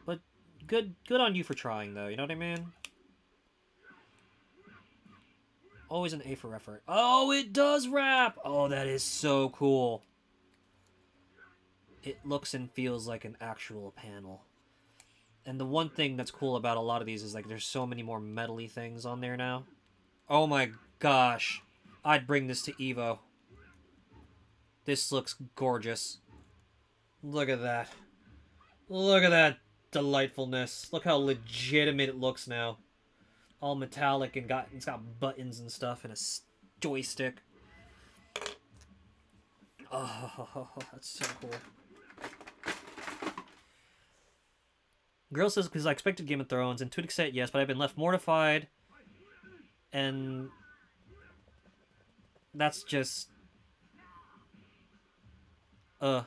But good on you for trying, though. You know what I mean? Always an A for effort. Oh, it does wrap! Oh, that is so cool. It looks and feels like an actual panel. And the one thing that's cool about a lot of these is like there's so many more metal-y things on there now. Oh my gosh. I'd bring this to Evo. This looks gorgeous. Look at that. Look at that delightfulness. Look how legitimate it looks now. All metallic and it's got buttons and stuff and a joystick. Oh, that's so cool. Girl says, because I expected Game of Thrones, and to an extent, yes, but I've been left mortified. And that's just... Girl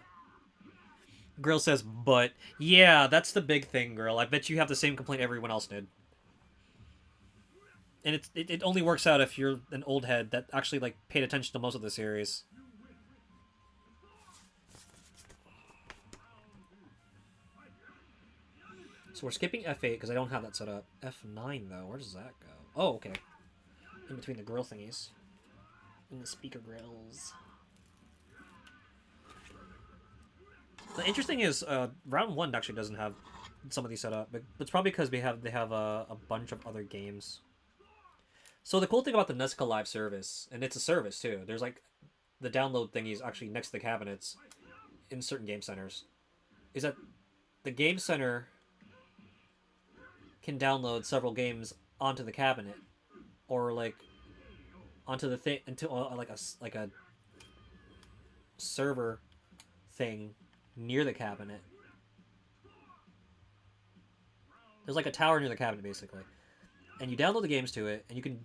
says, but... Yeah, that's the big thing, girl. I bet you have the same complaint everyone else did. And it only works out if you're an old head that actually, like, paid attention to most of the series. So we're skipping F8 because I don't have that set up. F9 though, where does that go? Oh, okay. In between the grill thingies. In the speaker grills. The interesting is, round 1 actually doesn't have some of these set up, but it's probably because they have a bunch of other games. So the cool thing about the Nesca Live service, and it's a service too, there's like the download thingies actually next to the cabinets in certain game centers, is that the game center can download several games onto the cabinet, or like onto the thing into like a server thing near the cabinet. There's like a tower near the cabinet basically, and you download the games to it, and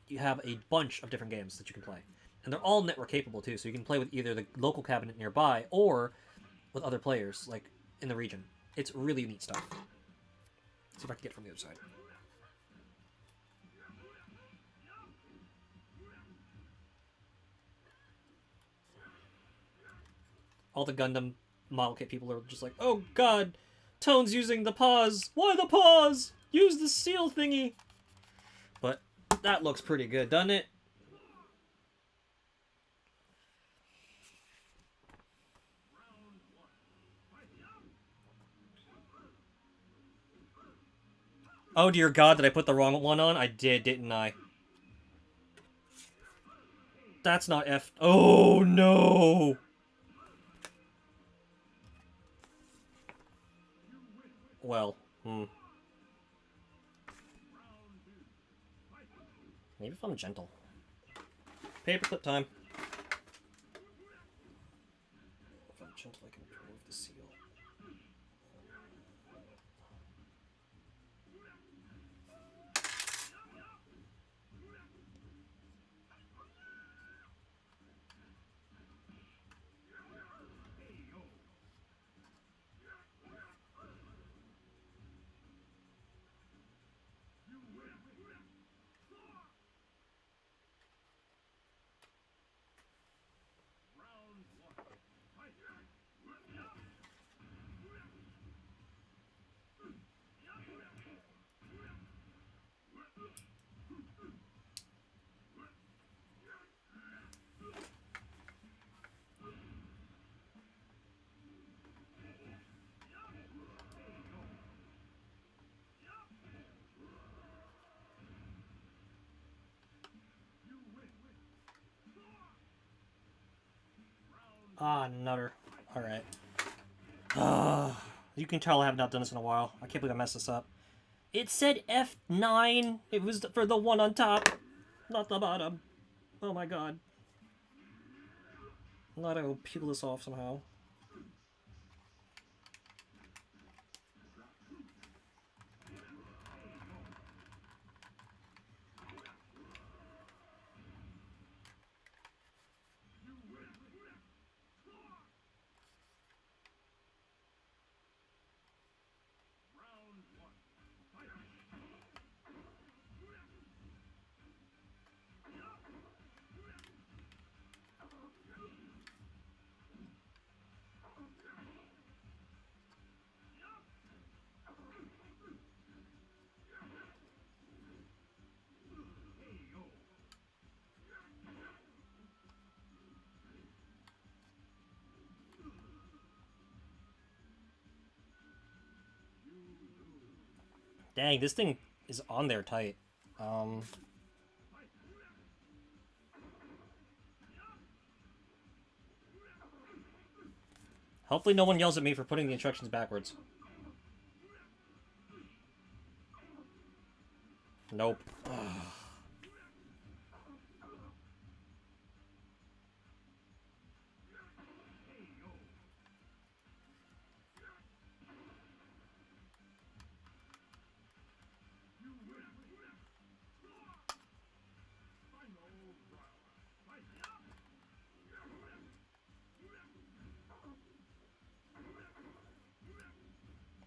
you have a bunch of different games that you can play, and they're all network capable too. So you can play with either the local cabinet nearby or with other players like in the region. It's really neat stuff. Let's see if I can get it from the other side. All the Gundam model kit people are just like, oh god, Tone's using the pause. Why the pause? Use the seal thingy. But that looks pretty good, doesn't it? Oh dear god, did I put the wrong one on? I did, didn't I? That's not F. Oh no! Well, maybe if I'm gentle. Paperclip time. If I'm gentle, I can remove the seal. Ah, nutter. Alright. You can tell I have not done this in a while. I can't believe I messed this up. It said F9. It was for the one on top, not the bottom. Oh my god. I'm not gonna peel this off somehow. Dang, this thing is on there tight. Hopefully no one yells at me for putting the instructions backwards. Nope.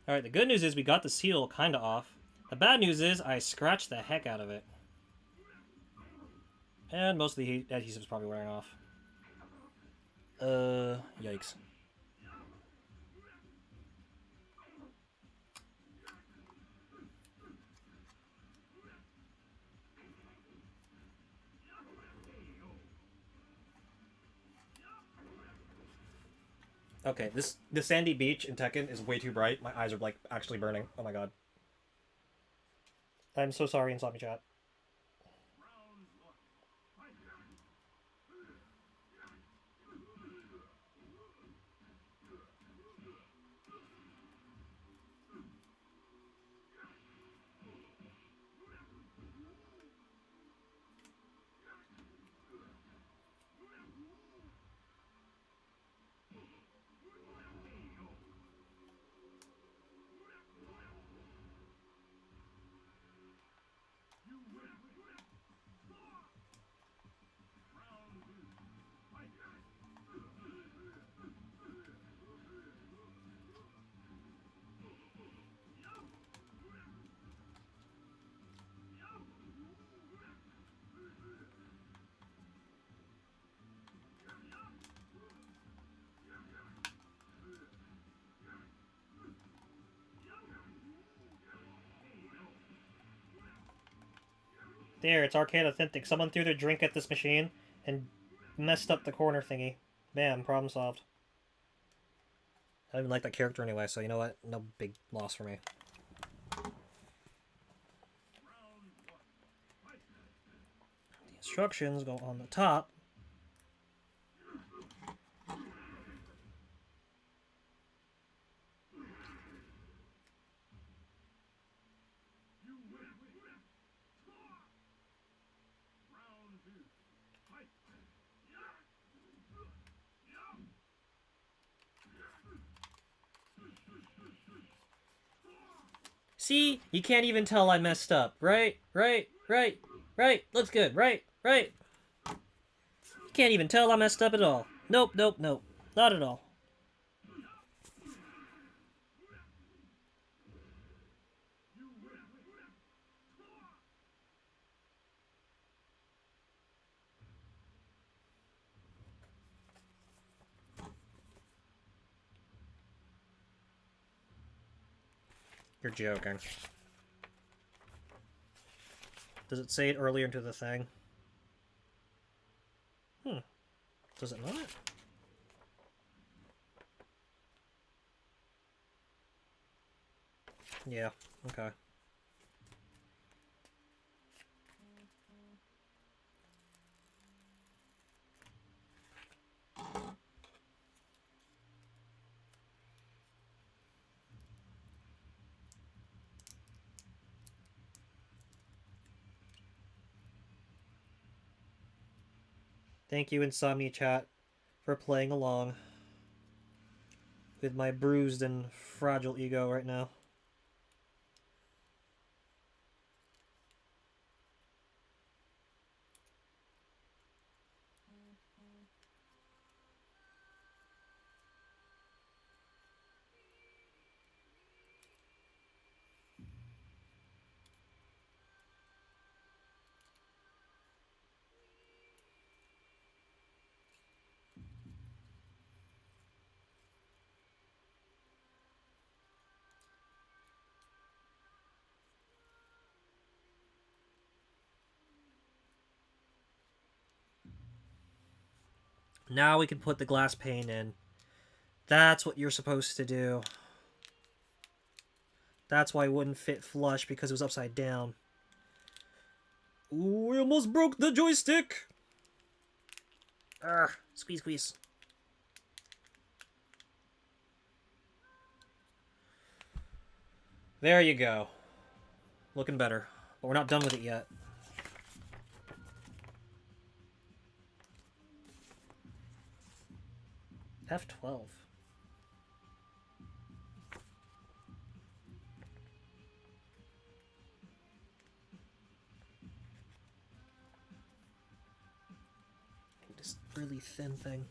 Alright, the good news is we got the seal kind of off. The bad news is I scratched the heck out of it. And most of the adhesive's probably wearing off. Yikes. Okay, the sandy beach in Tekken is way too bright. My eyes are like actually burning. Oh my god. I'm so sorry, Insomni-Chat. There, it's arcade authentic. Someone threw their drink at this machine and messed up the corner thingy. Bam, problem solved. I don't even like that character anyway, so you know what? No big loss for me. The instructions go on the top. See? You can't even tell I messed up. Right? Looks good. Right? You can't even tell I messed up at all. Nope. Not at all. You're joking. Does it say it earlier into the thing? Does it not? Yeah, okay. Thank you, Insomni-Chat, for playing along with my bruised and fragile ego right now. Now we can put the glass pane in. That's what you're supposed to do. That's why it wouldn't fit flush, because it was upside down. Ooh, we almost broke the joystick! Urgh, squeeze. There you go. Looking better. But we're not done with it yet. F12. This really thin thing.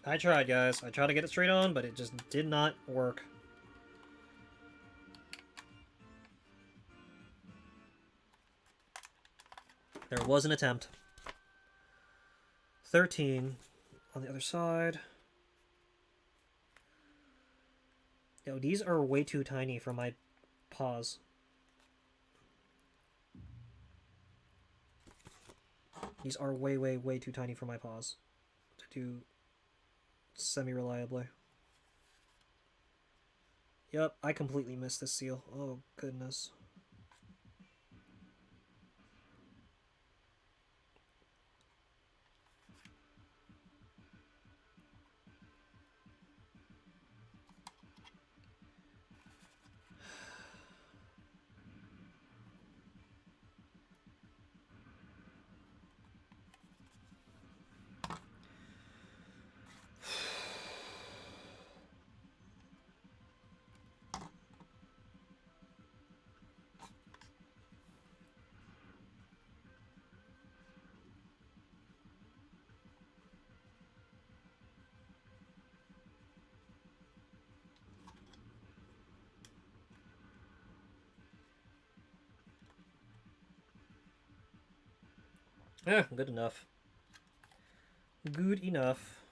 I tried, guys. I tried to get it straight on, but it just did not work. There was an attempt. 13 on the other side. Yo, these are way too tiny for my paws. These are way, way, way too tiny for my paws to do semi-reliably. Yep, I completely missed this seal. Oh, goodness. Yeah, good enough. Good enough.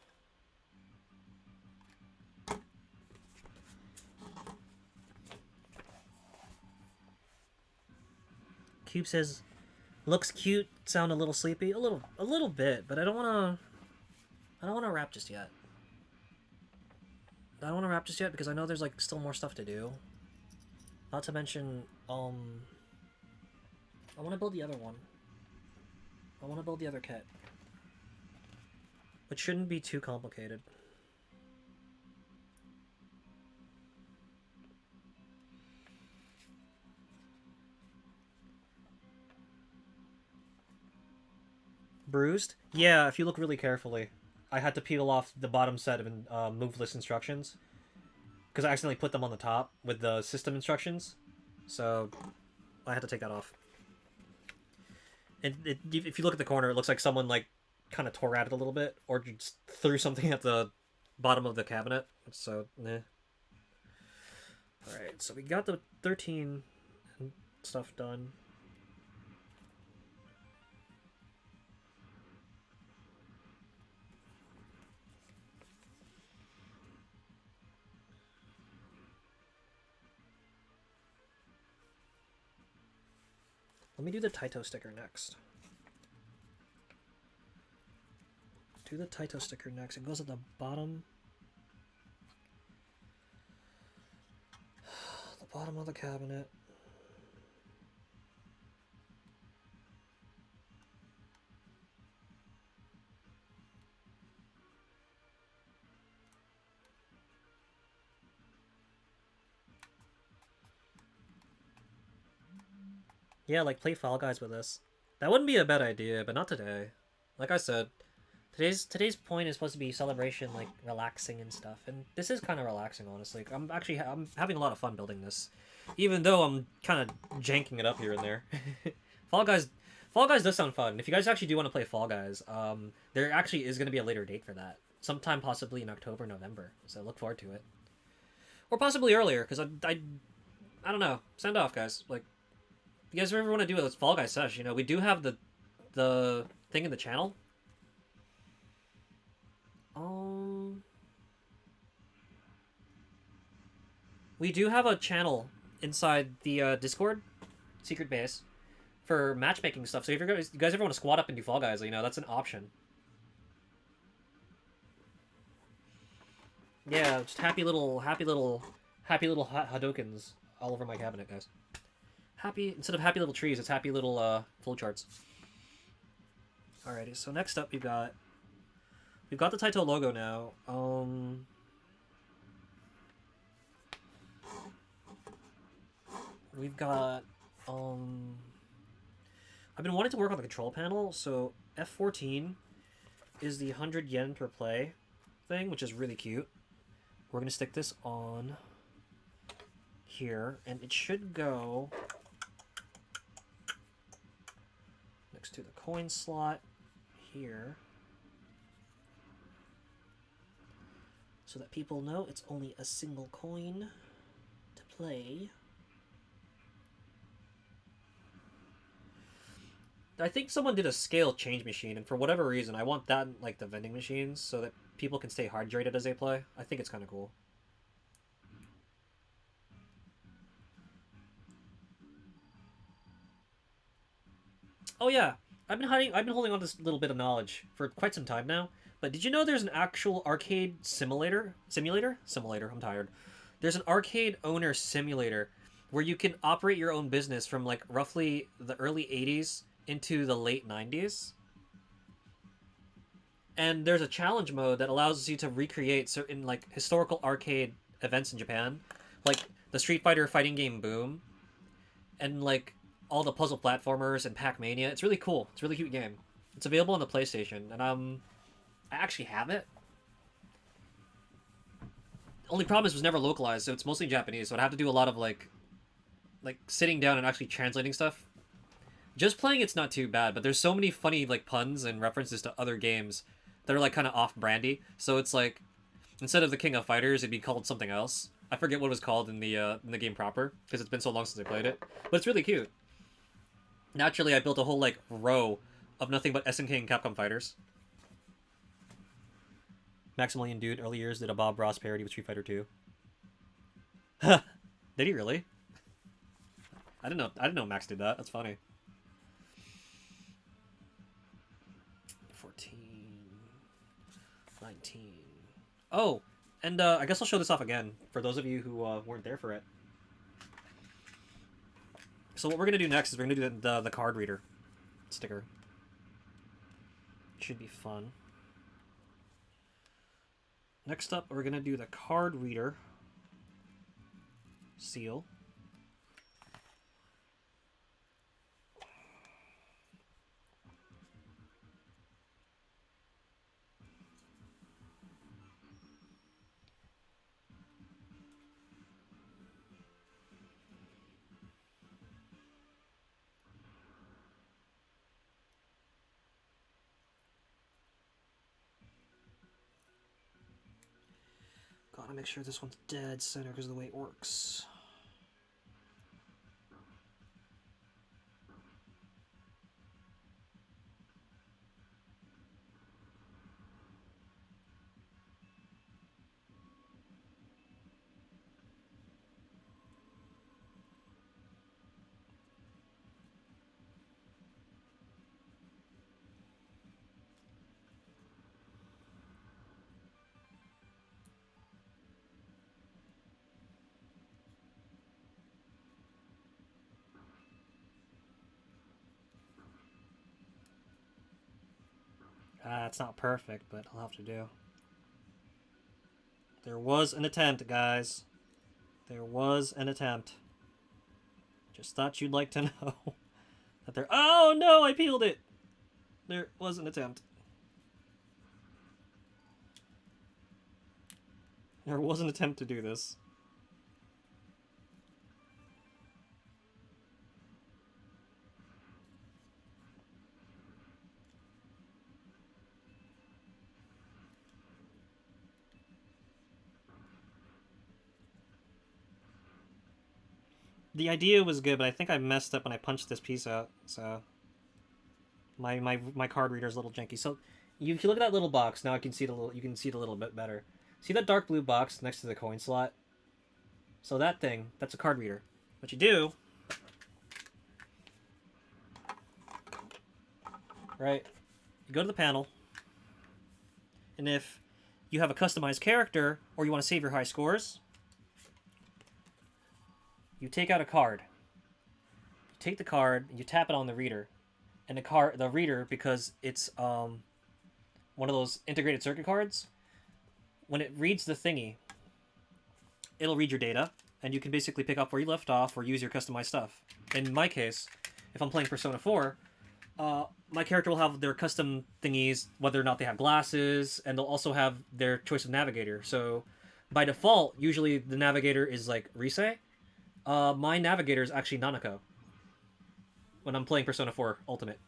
Cube says, looks cute, sound a little sleepy. A little bit, but I don't wanna wrap just yet. I don't wanna wrap just yet because I know there's like still more stuff to do. Not to mention, I wanna build the other one. I wanna build the other kit. Which shouldn't be too complicated. Bruised? Yeah, if you look really carefully. I had to peel off the bottom set of move list instructions. Because I accidentally put them on the top with the system instructions. So, I had to take that off. And if you look at the corner, it looks like someone, like, kind of tore at it a little bit. Or just threw something at the bottom of the cabinet. So, nah. Alright, so we got the 13 stuff done. Let me do the Taito sticker next. Do the Taito sticker next. It goes at the bottom. The bottom of the cabinet. Yeah, like play Fall Guys with us. That wouldn't be a bad idea, but not today. Like I said, today's point is supposed to be celebration, like relaxing and stuff, and this is kind of relaxing, honestly. I'm having a lot of fun building this, even though I'm kind of janking it up here and there. Fall Guys, Fall Guys does sound fun. If you guys actually do want to play Fall Guys, there actually is going to be a later date for that, sometime possibly in October, November. So look forward to it, or possibly earlier, because I don't know. Send off, guys. Like, if you guys ever want to do a Fall Guys sesh, you know, we do have the thing in the channel. We do have a channel inside the Discord secret base for matchmaking stuff. So if you guys ever want to squad up and do Fall Guys, you know, that's an option. Yeah, just happy little Hadokens all over my cabinet, guys. Happy, instead of happy little trees, it's happy little flowcharts. Alrighty, so next up we've got the Taito logo now. We've got I've been wanting to work on the control panel, so F14 is the 100 yen per play thing, which is really cute. We're gonna stick this on here, and it should go next to the coin slot here. so that people know it's only a single coin to play. I think someone did a scale change machine, and for whatever reason, I want that in, like, the vending machines so that people can stay hydrated as they play. I think it's kind of cool. Oh yeah, I've been holding on to this little bit of knowledge for quite some time now. But did you know there's an actual arcade simulator? I'm tired. There's an arcade owner simulator where you can operate your own business from like roughly the early 80s into the late 90s. And there's a challenge mode that allows you to recreate certain like historical arcade events in Japan, like the Street Fighter fighting game Boom, and like all the puzzle platformers and Pac-Mania. It's really cool. It's a really cute game. It's available on the PlayStation, and I actually have it. Only problem is it was never localized, so it's mostly Japanese. So I'd have to do a lot of like sitting down and actually translating stuff. Just playing it's not too bad, but there's so many funny like puns and references to other games that are like kind of off-brandy. So it's like instead of the King of Fighters, it'd be called something else. I forget what it was called in the game proper because it's been so long since I played it. But it's really cute. Naturally, I built a whole like row of nothing but SNK and Capcom fighters. Maximilian Dude early years did a Bob Ross parody with Street Fighter 2. Did he really? I didn't know Max did that. That's funny. 14, 19. Oh, and I guess I'll show this off again for those of you who weren't there for it. So what we're gonna do next is we're gonna do the card reader sticker. Should be fun. Next up, we're gonna do the card reader seal. Gotta make sure this one's dead center because of the way it works. It's not perfect, but I'll have to do. There was an attempt, guys. There was an attempt. Just thought you'd like to know that there... Oh, no, I peeled it! There was an attempt. There was an attempt to do this. The idea was good, but I think I messed up when I punched this piece out, so... My card reader's a little janky. So, if you look at that little box, now I can see it a little, you can see it a little bit better. See that dark blue box next to the coin slot? So that thing, that's a card reader. What you do... Right? You go to the panel, and if you have a customized character, or you want to save your high scores... You take out a card. You take the card and you tap it on the reader, and the reader, because it's one of those integrated circuit cards, when it reads the thingy, it'll read your data, and you can basically pick up where you left off or use your customized stuff. In my case, if I'm playing Persona 4, my character will have their custom thingies, whether or not they have glasses, and they'll also have their choice of navigator. So by default, usually the navigator is like Rise. My navigator is actually Nanako when I'm playing Persona 4 Ultimate.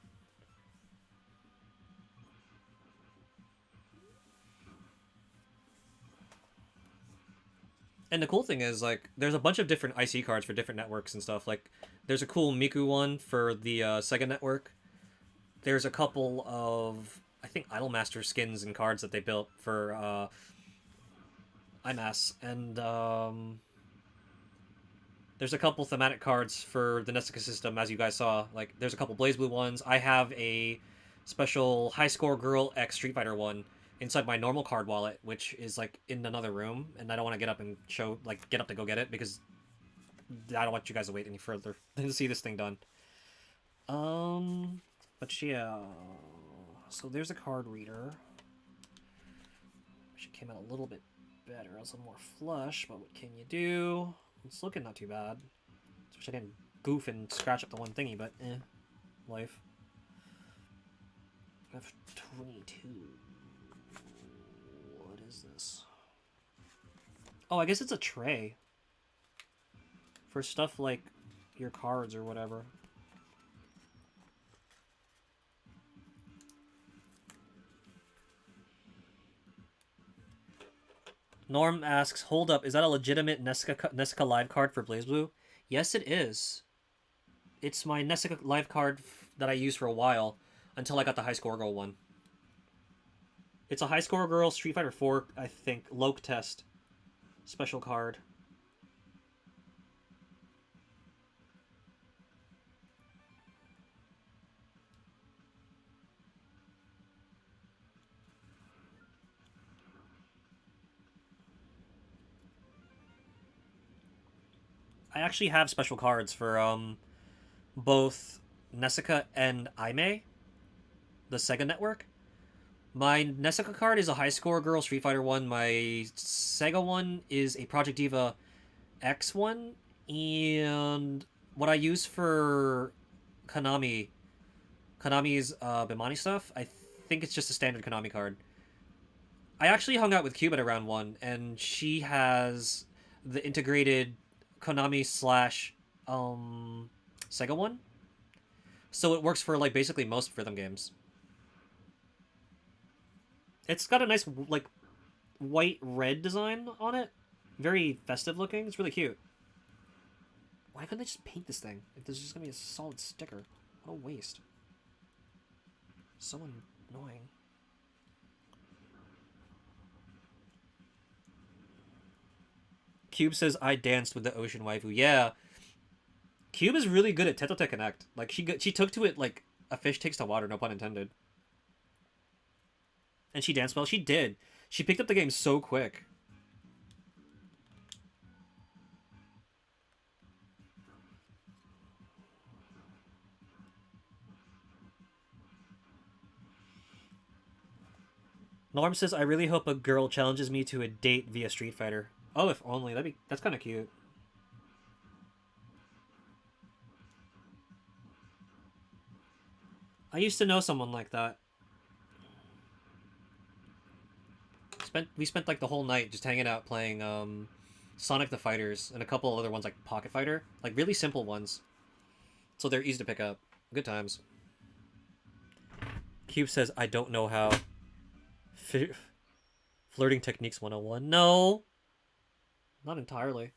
And the cool thing is, like, there's a bunch of different IC cards for different networks and stuff. Like, there's a cool Miku one for the Sega network. There's a couple of, I think, Idolmaster skins and cards that they built for IMAS. And there's a couple thematic cards for the Nessica system, as you guys saw. Like, there's a couple BlazBlue ones. I have a special High Score Girl X Street Fighter one inside my normal card wallet, which is, like, in another room, and I don't want to get up and get up to go get it, because I don't want you guys to wait any further to see this thing done. But yeah, so there's a card reader. She came out a little bit better. I was a little more flush, but what can you do? It's looking not too bad. Wish I didn't goof and scratch up the one thingy, but life. F22. What is this? Oh, I guess it's a tray. For stuff like your cards or whatever. Norm asks, hold up, is that a legitimate Nessica Live card for BlazBlue? Yes, it is. It's my Nessica Live card that I used for a while, until I got the High Score Girl one. It's a High Score Girl Street Fighter 4, I think, Loke Test special card. I actually have special cards for both Nessica and Aimee, the Sega network. My Nessica card is a High Score Girl Street Fighter 1. My Sega one is a Project Diva X one. And what I use for Konami's Bimani stuff, I think it's just a standard Konami card. I actually hung out with Cube at around one, and she has the integrated Konami slash Sega one. So it works for, like, basically most rhythm games. It's got a nice, like, white-red design on it. Very festive looking. It's really cute. Why couldn't they just paint this thing? If there's just gonna be a solid sticker. What a waste. So annoying. Cube says, I danced with the ocean waifu. Yeah. Cube is really good at Tete Connect. Like, she took to it like a fish takes to water, no pun intended. And she danced well. She did. She picked up the game so quick. Norm says, I really hope a girl challenges me to a date via Street Fighter. Oh, if only. That's kind of cute. I used to know someone like that. We spent like the whole night just hanging out playing Sonic the Fighters and a couple other ones like Pocket Fighter, like really simple ones. So they're easy to pick up. Good times. Cube says, I don't know how. Flirting Techniques 101. No. Not entirely.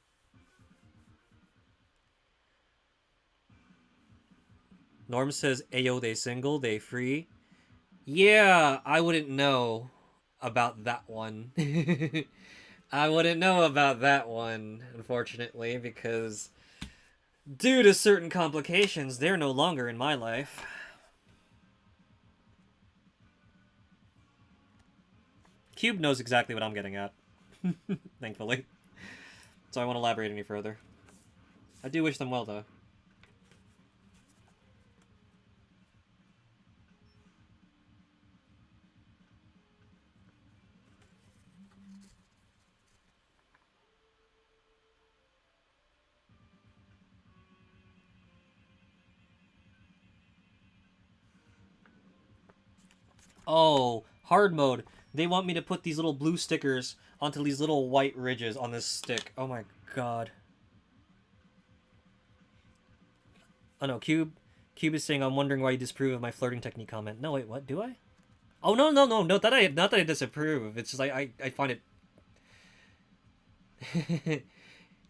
Norm says, Ayo, they single, they free. Yeah, I wouldn't know about that one. I wouldn't know about that one, unfortunately, because due to certain complications, they're no longer in my life. Cube knows exactly what I'm getting at, thankfully. So I won't elaborate any further. I do wish them well, though. Oh, hard mode. They want me to put these little blue stickers onto these little white ridges on this stick. Oh my god. Oh no, Cube is saying, I'm wondering why you disapprove of my flirting technique comment. No, wait, what? Do I? Oh, no, not that I disapprove. It's just like, I find it...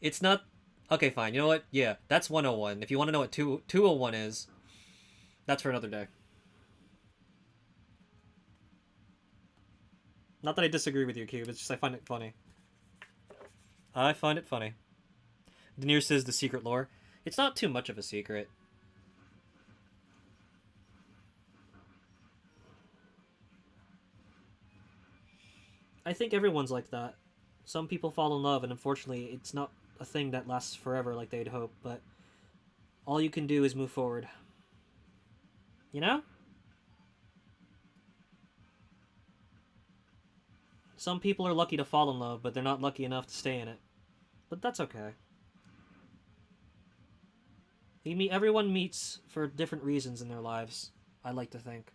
It's not... Okay, fine. You know what? Yeah, that's 101. If you want to know what 201 is, that's for another day. Not that I disagree with you, Cube. It's just I find it funny. I find it funny. Denier says the secret lore. It's not too much of a secret. I think everyone's like that. Some people fall in love, and unfortunately, it's not a thing that lasts forever like they'd hope, but all you can do is move forward. You know? Some people are lucky to fall in love, but they're not lucky enough to stay in it. But that's okay. Everyone meets for different reasons in their lives, I like to think.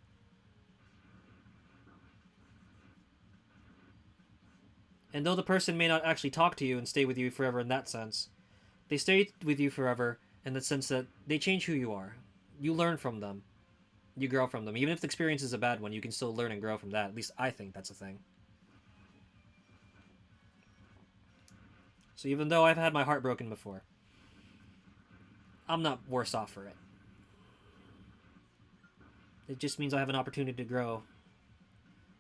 And though the person may not actually talk to you and stay with you forever in that sense, they stay with you forever in the sense that they change who you are. You learn from them. You grow from them. Even if the experience is a bad one, you can still learn and grow from that. At least I think that's a thing. So even though I've had my heart broken before, I'm not worse off for it. It just means I have an opportunity to grow.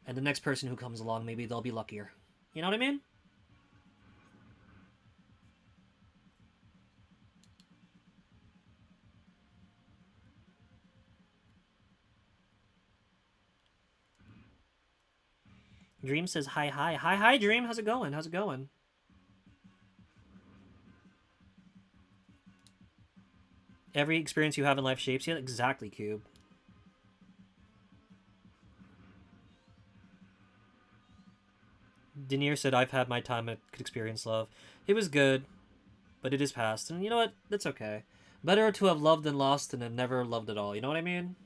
And the next person who comes along, maybe they'll be luckier. You know what I mean? Dream says hi. Hi, Dream. How's it going? How's it going? Every experience you have in life shapes you. Exactly, Cube. Denier said, I've had my time and could experience love. It was good, but it is past. And you know what? That's okay. Better to have loved than lost than have never loved at all. You know what I mean?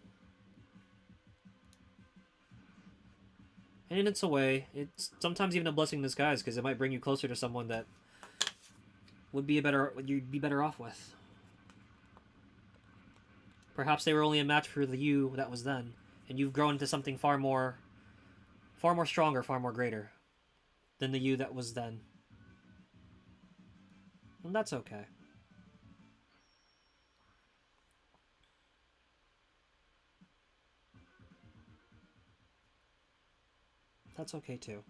And it's a way. It's sometimes even a blessing in disguise because it might bring you closer to someone that you'd be better off with. Perhaps they were only a match for the you that was then, and you've grown into something far more stronger, far more greater than the you that was then. And that's okay. That's okay too.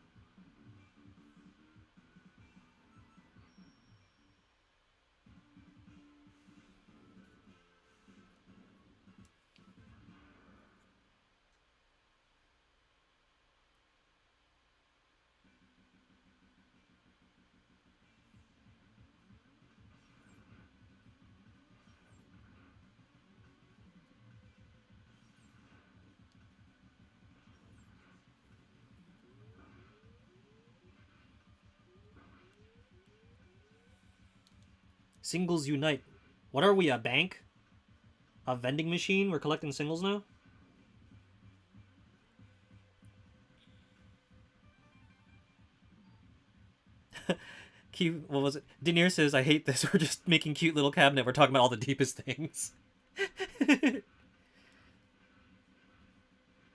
Singles unite. What are we, a bank? A vending machine? We're collecting singles now? Cute. What was it? Denier says, I hate this. We're just making cute little cabinet. We're talking about all the deepest things.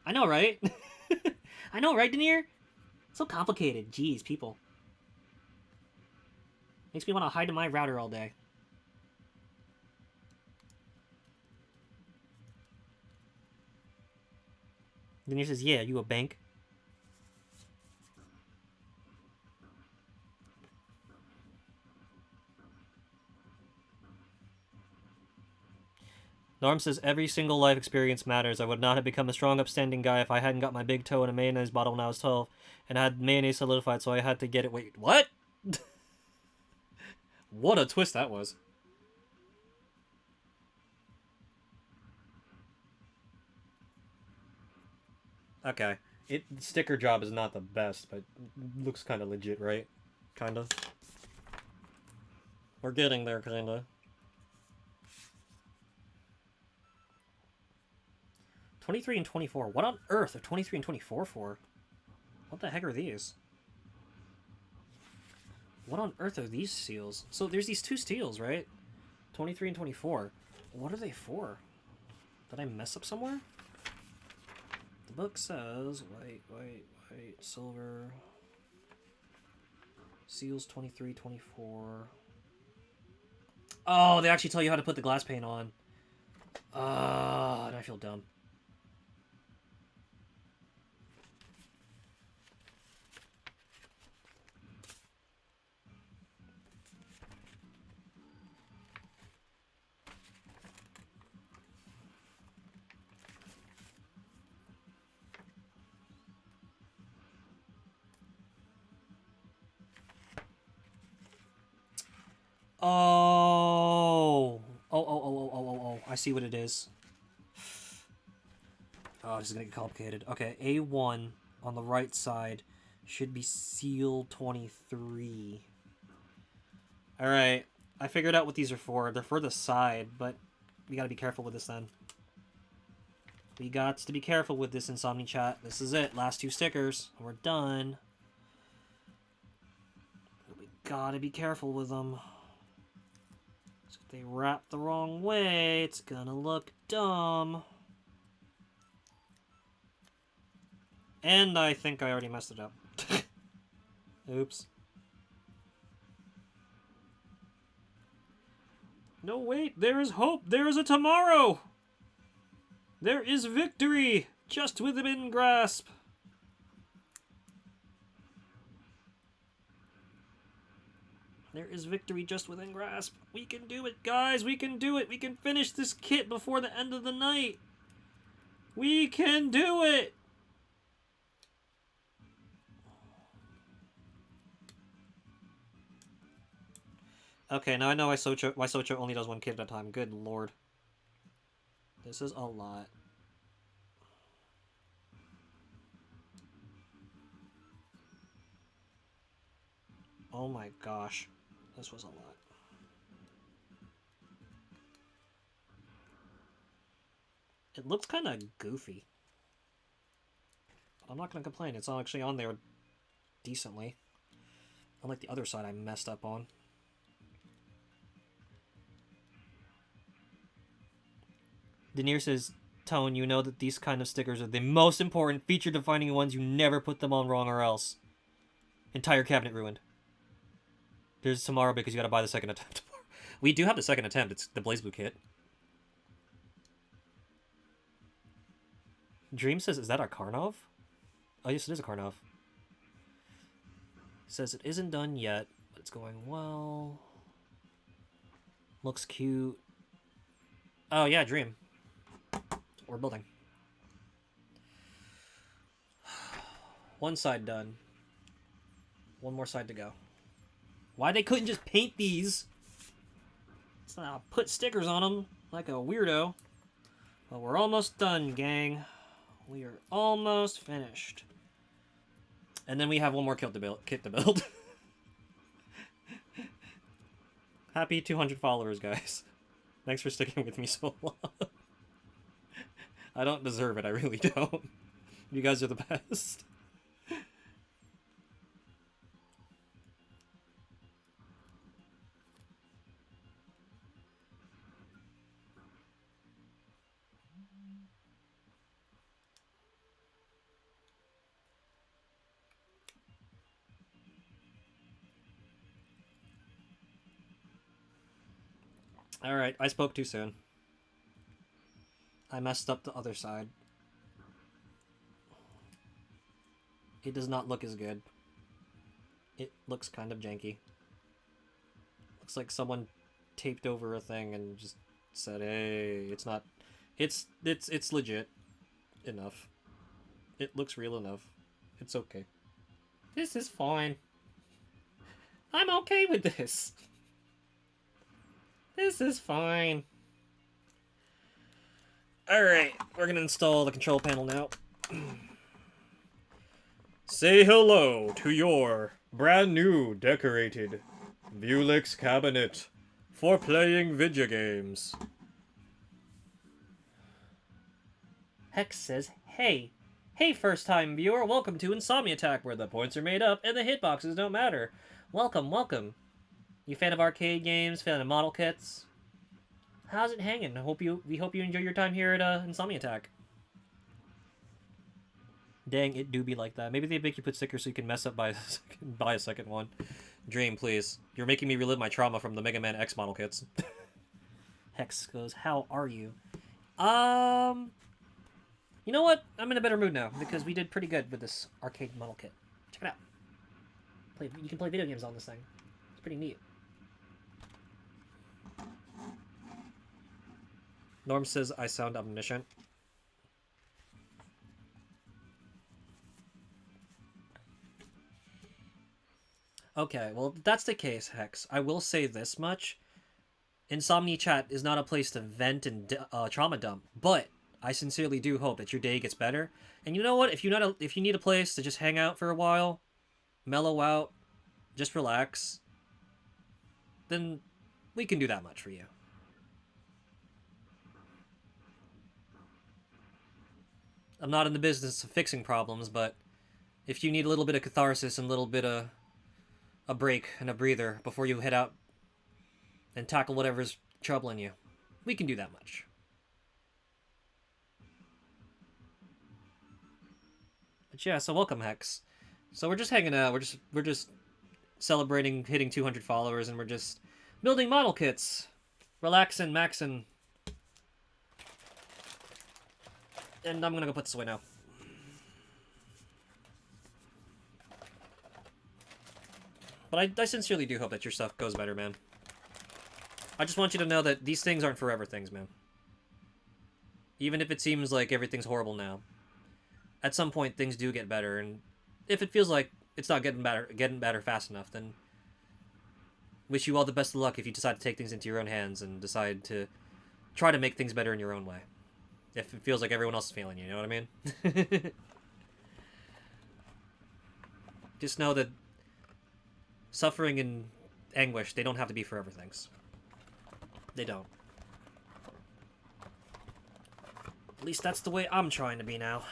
I know, right? I know, right, Denier? So complicated. Jeez, people. Makes me want to hide in my router all day. Denier says, yeah, you a bank? Norm says, every single life experience matters. I would not have become a strong, upstanding guy if I hadn't got my big toe in a mayonnaise bottle when I was 12 and had mayonnaise solidified, so I had to get it. Wait, what? What a twist that was. Okay. Sticker job is not the best, but looks kind of legit, right? Kind of. We're getting there, kind of. 23 and 24. What on earth are 23 and 24 for? What the heck are these? What on earth are these seals? So there's these two steals, right? 23 and 24. What are they for? Did I mess up somewhere? The book says white, silver. Seals 23, 24. Oh, they actually tell you how to put the glass pane on. And I feel dumb. Oh. I see what it is. Oh, this is gonna get complicated. Okay, A1 on the right side should be seal 23. Alright, I figured out what these are for. They're for the side, but we gotta be careful with this then. We got to be careful with this Insomni-Chat. This is it. Last two stickers. We're done. We gotta be careful with them. So if they wrap the wrong way, it's gonna look dumb. And I think I already messed it up. Oops. No, wait. There is hope. There is a tomorrow. There is victory just within grasp. There is victory just within grasp. We can do it, guys. We can do it. We can finish this kit before the end of the night. We can do it. Okay, now I know why Socho only does one kit at a time. Good lord. This is a lot. Oh my gosh. This was a lot. It looks kind of goofy. But I'm not going to complain. It's actually on there decently. Unlike the other side I messed up on. Denier says, Tone, you know that these kind of stickers are the most important feature-defining ones. You never put them on wrong or else. Entire cabinet ruined. There's tomorrow because you gotta buy the second attempt. We do have the second attempt. It's the BlazBlue kit. Dream says, is that a Karnov? Oh, yes, it is a Karnov. Says it isn't done yet, but it's going well. Looks cute. Oh, yeah, Dream. We're building. One side done. One more side to go. Why they couldn't just paint these? It's not put stickers on them like a weirdo. But we're almost done, gang. We are almost finished. And then we have one more kit to build. Happy 200 followers, guys. Thanks for sticking with me so long. I don't deserve it, I really don't. You guys are the best. Alright, I spoke too soon. I messed up the other side. It does not look as good. It looks kind of janky. Looks like someone taped over a thing and just said, hey, it's not... It's legit enough. It looks real enough. It's okay. This is fine. I'm okay with this. This is fine. Alright, we're gonna install the control panel now. Say hello to your brand new decorated Vuelix cabinet for playing video games. Hex says, hey. Hey, first-time viewer, welcome to Insomni-Attack, where the points are made up and the hitboxes don't matter. Welcome, welcome. You fan of arcade games, fan of model kits? How's it hanging? We hope you enjoy your time here at Insomni-Attack. Dang, it do be like that. Maybe they make you put stickers so you can mess up buy a second one. Dream, please. You're making me relive my trauma from the Mega Man X model kits. Hex goes, how are you? You know what? I'm in a better mood now because we did pretty good with this arcade model kit. Check it out. You can play video games on this thing. It's pretty neat. Norm says I sound omniscient. Okay, well, if that's the case, Hex, I will say this much. Insomni-Chat is not a place to vent and trauma dump, but I sincerely do hope that your day gets better. And you know what? If you need a place to just hang out for a while, mellow out, just relax, then we can do that much for you. I'm not in the business of fixing problems, but if you need a little bit of catharsis and a little bit of a break and a breather before you head out and tackle whatever's troubling you, we can do that much. But yeah, so welcome, Hex. So we're just hanging out. We're just celebrating hitting 200 followers, and we're just building model kits, relaxing, maxing. And I'm gonna go put this away now. But I sincerely do hope that your stuff goes better, man. I just want you to know that these things aren't forever things, man. Even if it seems like everything's horrible now, at some point things do get better, and if it feels like it's not getting better fast enough, then wish you all the best of luck if you decide to take things into your own hands and decide to try to make things better in your own way. If it feels like everyone else is failing you know what I mean? Just know that suffering and anguish, they don't have to be forever things. They don't. At least that's the way I'm trying to be now.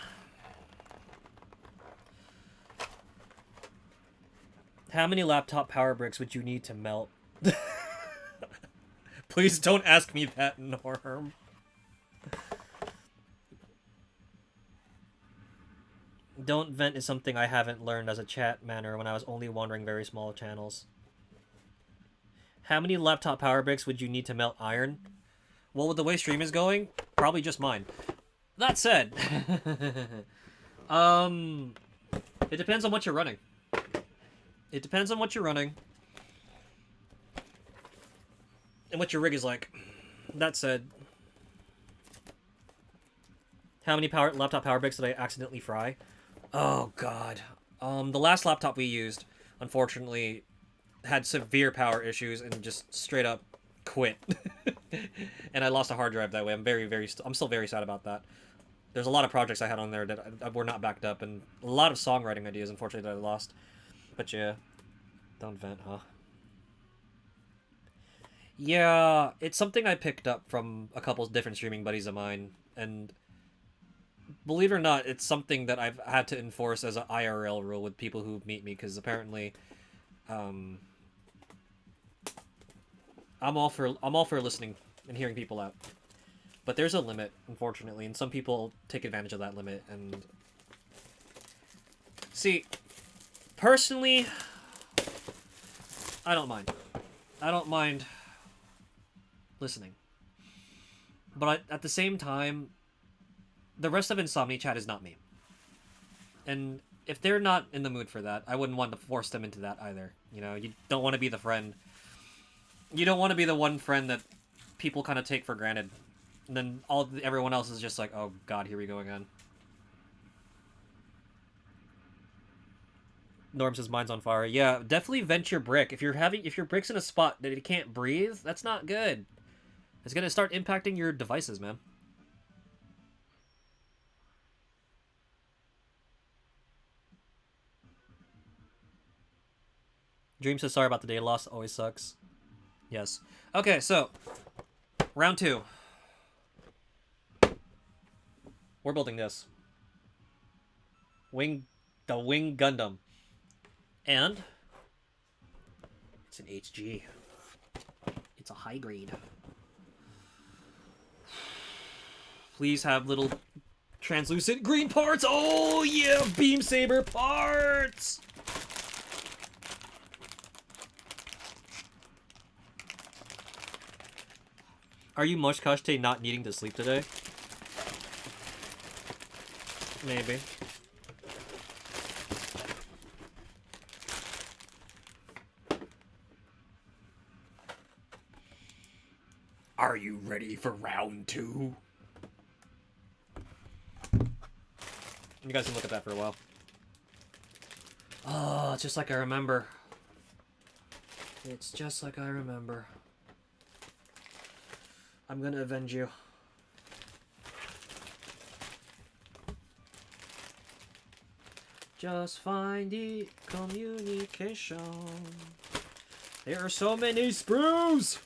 How many laptop power bricks would you need to melt? Please don't ask me that, Norm. Don't vent is something I haven't learned as a chat manner when I was only wandering very small channels. How many laptop power bricks would you need to melt iron? Well, with the way stream is going, probably just mine. That said, it depends on what you're running. It depends on what you're running. And what your rig is like. That said, how many laptop power bricks did I accidentally fry? Oh, God. The last laptop we used, unfortunately, had severe power issues and just straight up quit. And I lost a hard drive that way. I'm still very sad about that. There's a lot of projects I had on there that were not backed up, and a lot of songwriting ideas, unfortunately, that I lost. But yeah, don't vent, huh? Yeah, it's something I picked up from a couple different streaming buddies of mine, and believe it or not, it's something that I've had to enforce as an IRL rule with people who meet me, because apparently, I'm all for listening and hearing people out. But there's a limit, unfortunately, and some people take advantage of that limit, and... See, personally, I don't mind. I don't mind listening. But at the same time, the rest of Insomni-Chat is not me. And if they're not in the mood for that, I wouldn't want to force them into that either. You know, you don't want to be the friend. You don't want to be the one friend that people kind of take for granted. And then everyone else is just like, oh god, here we go again. Norm says mine's on fire. Yeah, definitely vent your brick. If your brick's in a spot that it can't breathe, that's not good. It's gonna start impacting your devices, man. Dream says sorry about the data loss. Always sucks. Yes. Okay, so round 2. We're building this. The Wing Gundam. And it's an HG. It's a high grade. Please have little translucent green parts. Oh yeah, beam saber parts. Are you Moshkashte not needing to sleep today? Maybe. Are you ready for round 2? You guys can look at that for a while. Oh, it's just like I remember. It's just like I remember. I'm gonna avenge you. Just find the communication. There are so many sprues!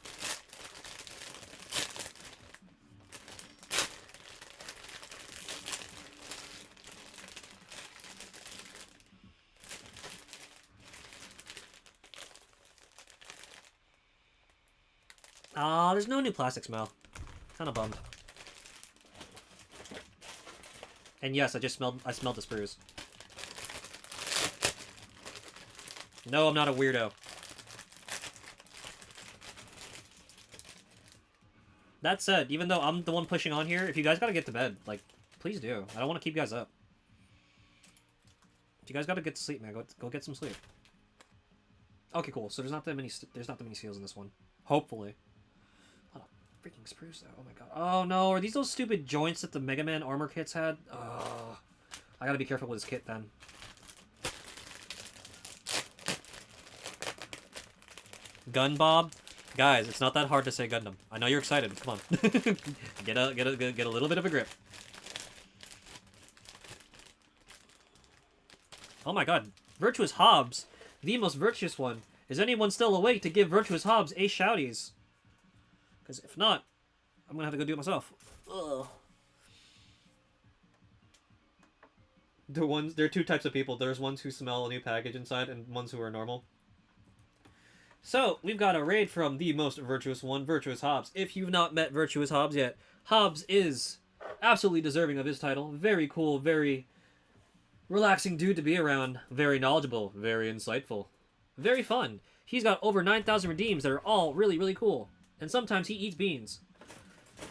There's no new plastic smell. Kinda bummed. And yes, I smelled the sprues. No, I'm not a weirdo. That said, even though I'm the one pushing on here, if you guys gotta get to bed, like, please do. I don't want to keep you guys up. If you guys gotta get to sleep, man, go get some sleep. Okay, cool. So there's not that many seals in this one. Hopefully. A lot of freaking spruce though. Oh my god. Oh no, are these those stupid joints that the Mega Man armor kits had? Oh, I gotta be careful with this kit then. Gun Bob, guys, it's not that hard to say Gundam. I know you're excited. Come on, get a little bit of a grip. Oh my god, Virtuous Hobbs, the most virtuous one. Is anyone still awake to give Virtuous Hobbs a shouties? Because if not, I'm gonna have to go do it myself. Ugh. There are two types of people. There's ones who smell a new package inside, and ones who are normal. So, we've got a raid from the most virtuous one, Virtuous Hobbs. If you've not met Virtuous Hobbs yet, Hobbs is absolutely deserving of his title. Very cool, very relaxing dude to be around. Very knowledgeable, very insightful, very fun. He's got over 9,000 redeems that are all really, really cool. And sometimes he eats beans.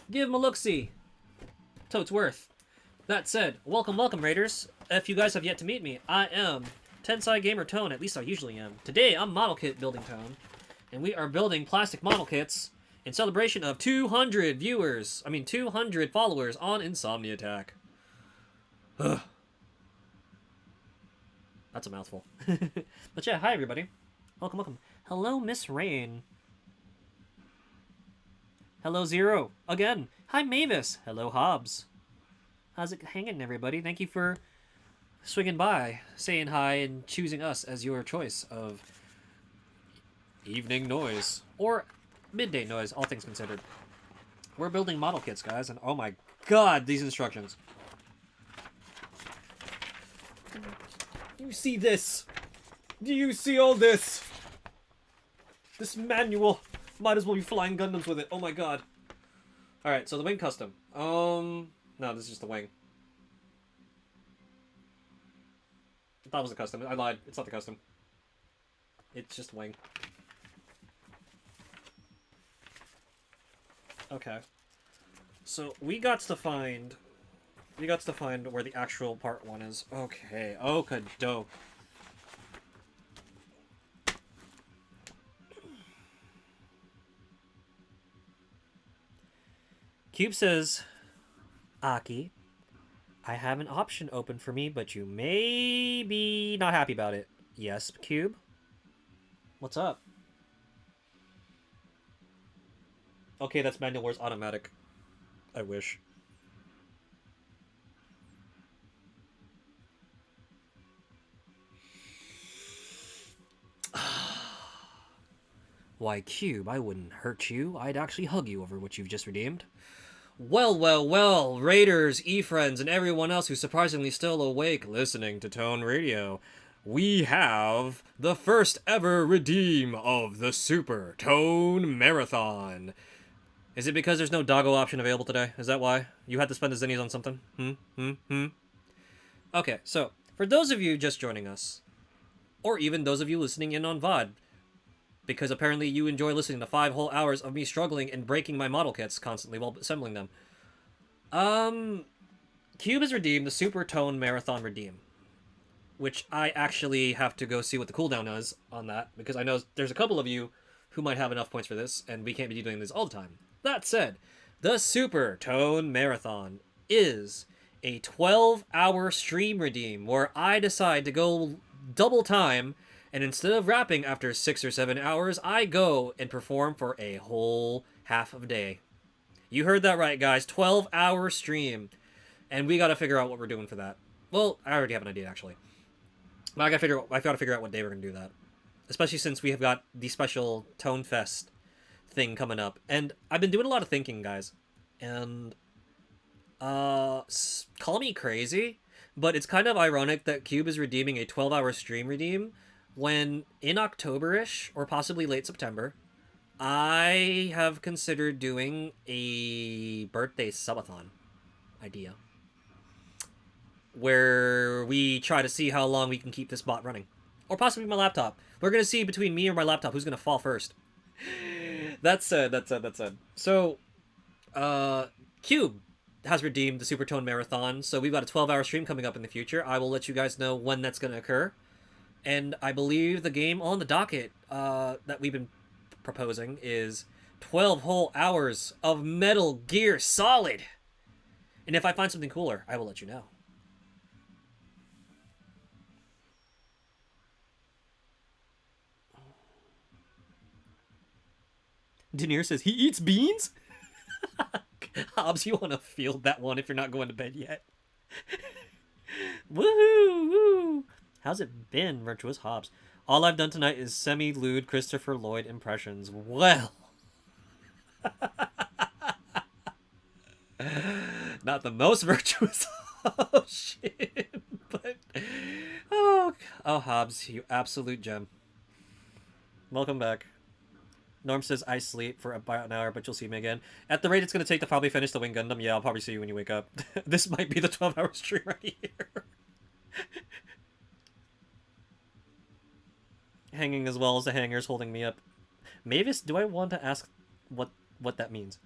Give him a look-see. Totes worth. That said, welcome, raiders. If you guys have yet to meet me, I am Tensai Gamer Tone, at least I usually am. Today, I'm Model Kit Building Tone, and we are building plastic model kits in celebration of 200 followers on Insomni-Attack. Ugh. That's a mouthful. But yeah, hi everybody. Welcome. Hello, Miss Rain. Hello, Zero. Again. Hi, Mavis. Hello, Hobbs. How's it hanging, everybody? Thank you for swinging by, saying hi, and choosing us as your choice of evening noise. Or midday noise, all things considered. We're building model kits, guys, and oh my god, these instructions. You see this? Do you see all this? This manual. Might as well be flying Gundams with it. Oh my god. Alright, so the wing custom. No, this is just the wing. I thought it was a custom. I lied. It's not the custom. It's just wing. Okay. So we got to find where the actual part 1 is. Okay. Okadoke. Cube says, Aki, I have an option open for me, but you may be not happy about it. Yes, Cube? What's up? Okay, that's Manual Wars automatic. I wish. Why, Cube, I wouldn't hurt you. I'd actually hug you over what you've just redeemed. Well, Raiders, E-Friends, and everyone else who's surprisingly still awake listening to Tone Radio. We have the first ever redeem of the Super Tone Marathon. Is it because there's no doggo option available today? Is that why? You had to spend the zinnies on something? Okay, so, for those of you just joining us, or even those of you listening in on VOD, because apparently you enjoy listening to 5 whole hours of me struggling and breaking my model kits constantly while assembling them. Cube has redeemed the Super Tone Marathon Redeem, which I actually have to go see what the cooldown is on that, because I know there's a couple of you who might have enough points for this, and we can't be doing this all the time. That said, the Super Tone Marathon is a 12-hour stream redeem where I decide to go double time, and instead of rapping after 6 or 7 hours, I go and perform for a whole half of a day. You heard that right, guys. 12-hour stream. And we gotta figure out what we're doing for that. Well, I already have an idea, actually. But I gotta figure out what day we're gonna do that. Especially since we have got the special Tone Fest thing coming up. And I've been doing a lot of thinking, guys. And, call me crazy, but it's kind of ironic that Cube is redeeming a 12-hour stream redeem when in October-ish, or possibly late September, I have considered doing a birthday subathon idea, where we try to see how long we can keep this bot running. Or possibly my laptop. We're going to see between me or my laptop who's going to fall first. That said. So, Cube has redeemed the Supertone Marathon, so we've got a 12-hour stream coming up in the future. I will let you guys know when that's going to occur. And I believe the game on the docket that we've been proposing is 12 whole hours of Metal Gear Solid. And if I find something cooler, I will let you know. Denier says he eats beans? Hobbs, you want to field that one if you're not going to bed yet. Woohoo! Woo! How's it been, Virtuous Hobbs? All I've done tonight is semi-lewd Christopher Lloyd impressions. Well. Not the most virtuous. Oh, shit. But, oh, Hobbs, you absolute gem. Welcome back. Norm says, I sleep for about an hour, but you'll see me again. At the rate it's going to take to probably finish the Wing Gundam, yeah, I'll probably see you when you wake up. This might be the 12-hour stream right here. Hanging as well as the hangers holding me up. Mavis, do I want to ask what that means?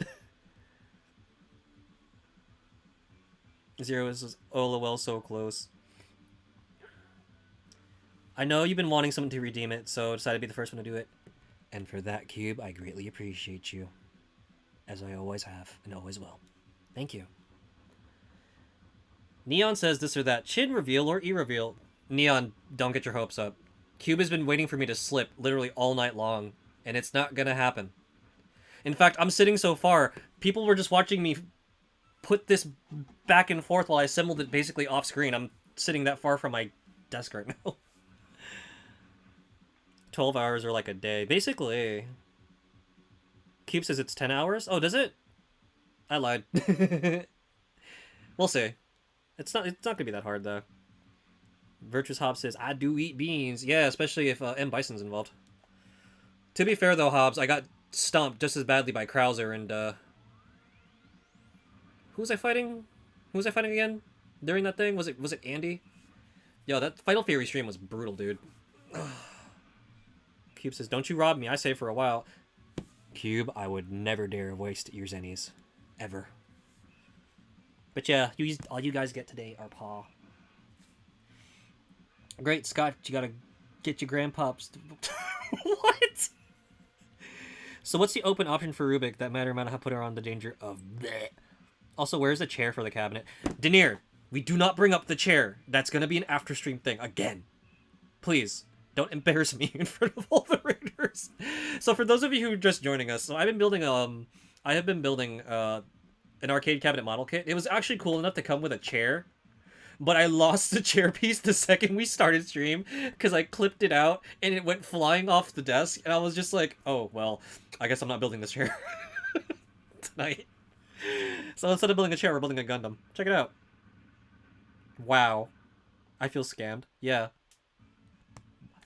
Zero is LOL so close. I know you've been wanting someone to redeem it, so I decided to be the first one to do it. And for that, Cube, I greatly appreciate you. As I always have, and always will. Thank you. Neon says this or that. Chin reveal or E-reveal? Neon, don't get your hopes up. Cube has been waiting for me to slip literally all night long, and it's not gonna happen. In fact, I'm sitting so far, people were just watching me put this back and forth while I assembled it basically off screen. I'm sitting that far from my desk right now. 12 hours are like a day. Basically. Cube says it's 10 hours? Oh, does it? I lied. We'll see. It's not gonna be that hard, though. Virtuous Hobbs says, I do eat beans. Yeah, especially if M. Bison's involved. To be fair, though, Hobbs, I got stomped just as badly by Krauser and, who was I fighting? Who was I fighting again? During that thing? Was it Andy? Yo, that Final Fury stream was brutal, dude. Cube says, don't you rob me. I say for a while. Cube, I would never dare waste your zennies. Ever. But yeah, all you guys get today are paw. Great, Scott, you gotta get your grandpops. What? So what's the open option for Rubik that matter amount of put her on the danger of bleh? Also, where's the chair for the cabinet? Denier, we do not bring up the chair. That's gonna be an after stream thing again. Please. Don't embarrass me in front of all the raiders. So for those of you who are just joining us, so I have been building an arcade cabinet model kit. It was actually cool enough to come with a chair, but I lost the chair piece the second we started stream because I clipped it out and it went flying off the desk, and I was just like, oh well, I guess I'm not building this chair tonight. So instead of building a chair, we're building a Gundam. Check it out. Wow, I feel scammed. Yeah.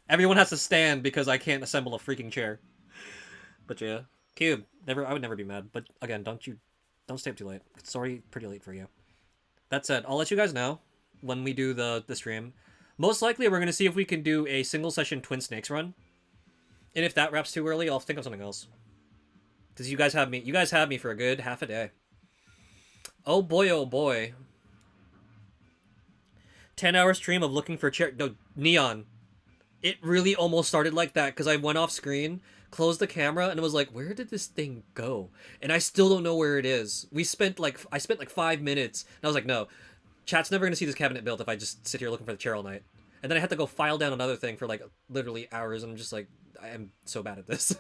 Everyone has to stand because I can't assemble a freaking chair. But yeah, Cube. I would never be mad. But again, don't stay up too late. It's already pretty late for you. That said, I'll let you guys know when we do the stream. Most likely, we're gonna see if we can do a single session Twin Snakes run. And if that wraps too early, I'll think of something else. Because you guys have me. You guys have me for a good half a day. Oh boy, oh boy. 10-hour stream of looking for chair. No, Neon. It really almost started like that because I went off screen, closed the camera, and it was like, where did this thing go? And I still don't know where it is. I spent like 5 minutes, and I was like, no, chat's never gonna see this cabinet built if I just sit here looking for the chair all night. And then I had to go file down another thing for like literally hours, and I'm just like, I am so bad at this.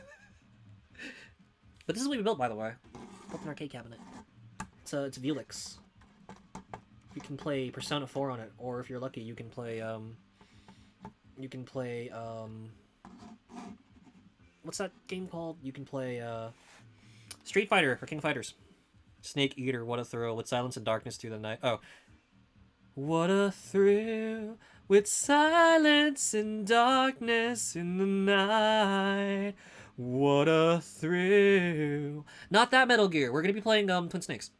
But this is what we built, by the way. Built an arcade cabinet. It's Velix. You can play Persona 4 on it, or if you're lucky, you can play what's that game called? You can play Street Fighter for King of Fighters. Snake Eater, what a thrill, with silence and darkness through the night. Oh. What a thrill, with silence and darkness in the night. What a thrill. Not that Metal Gear. We're going to be playing Twin Snakes.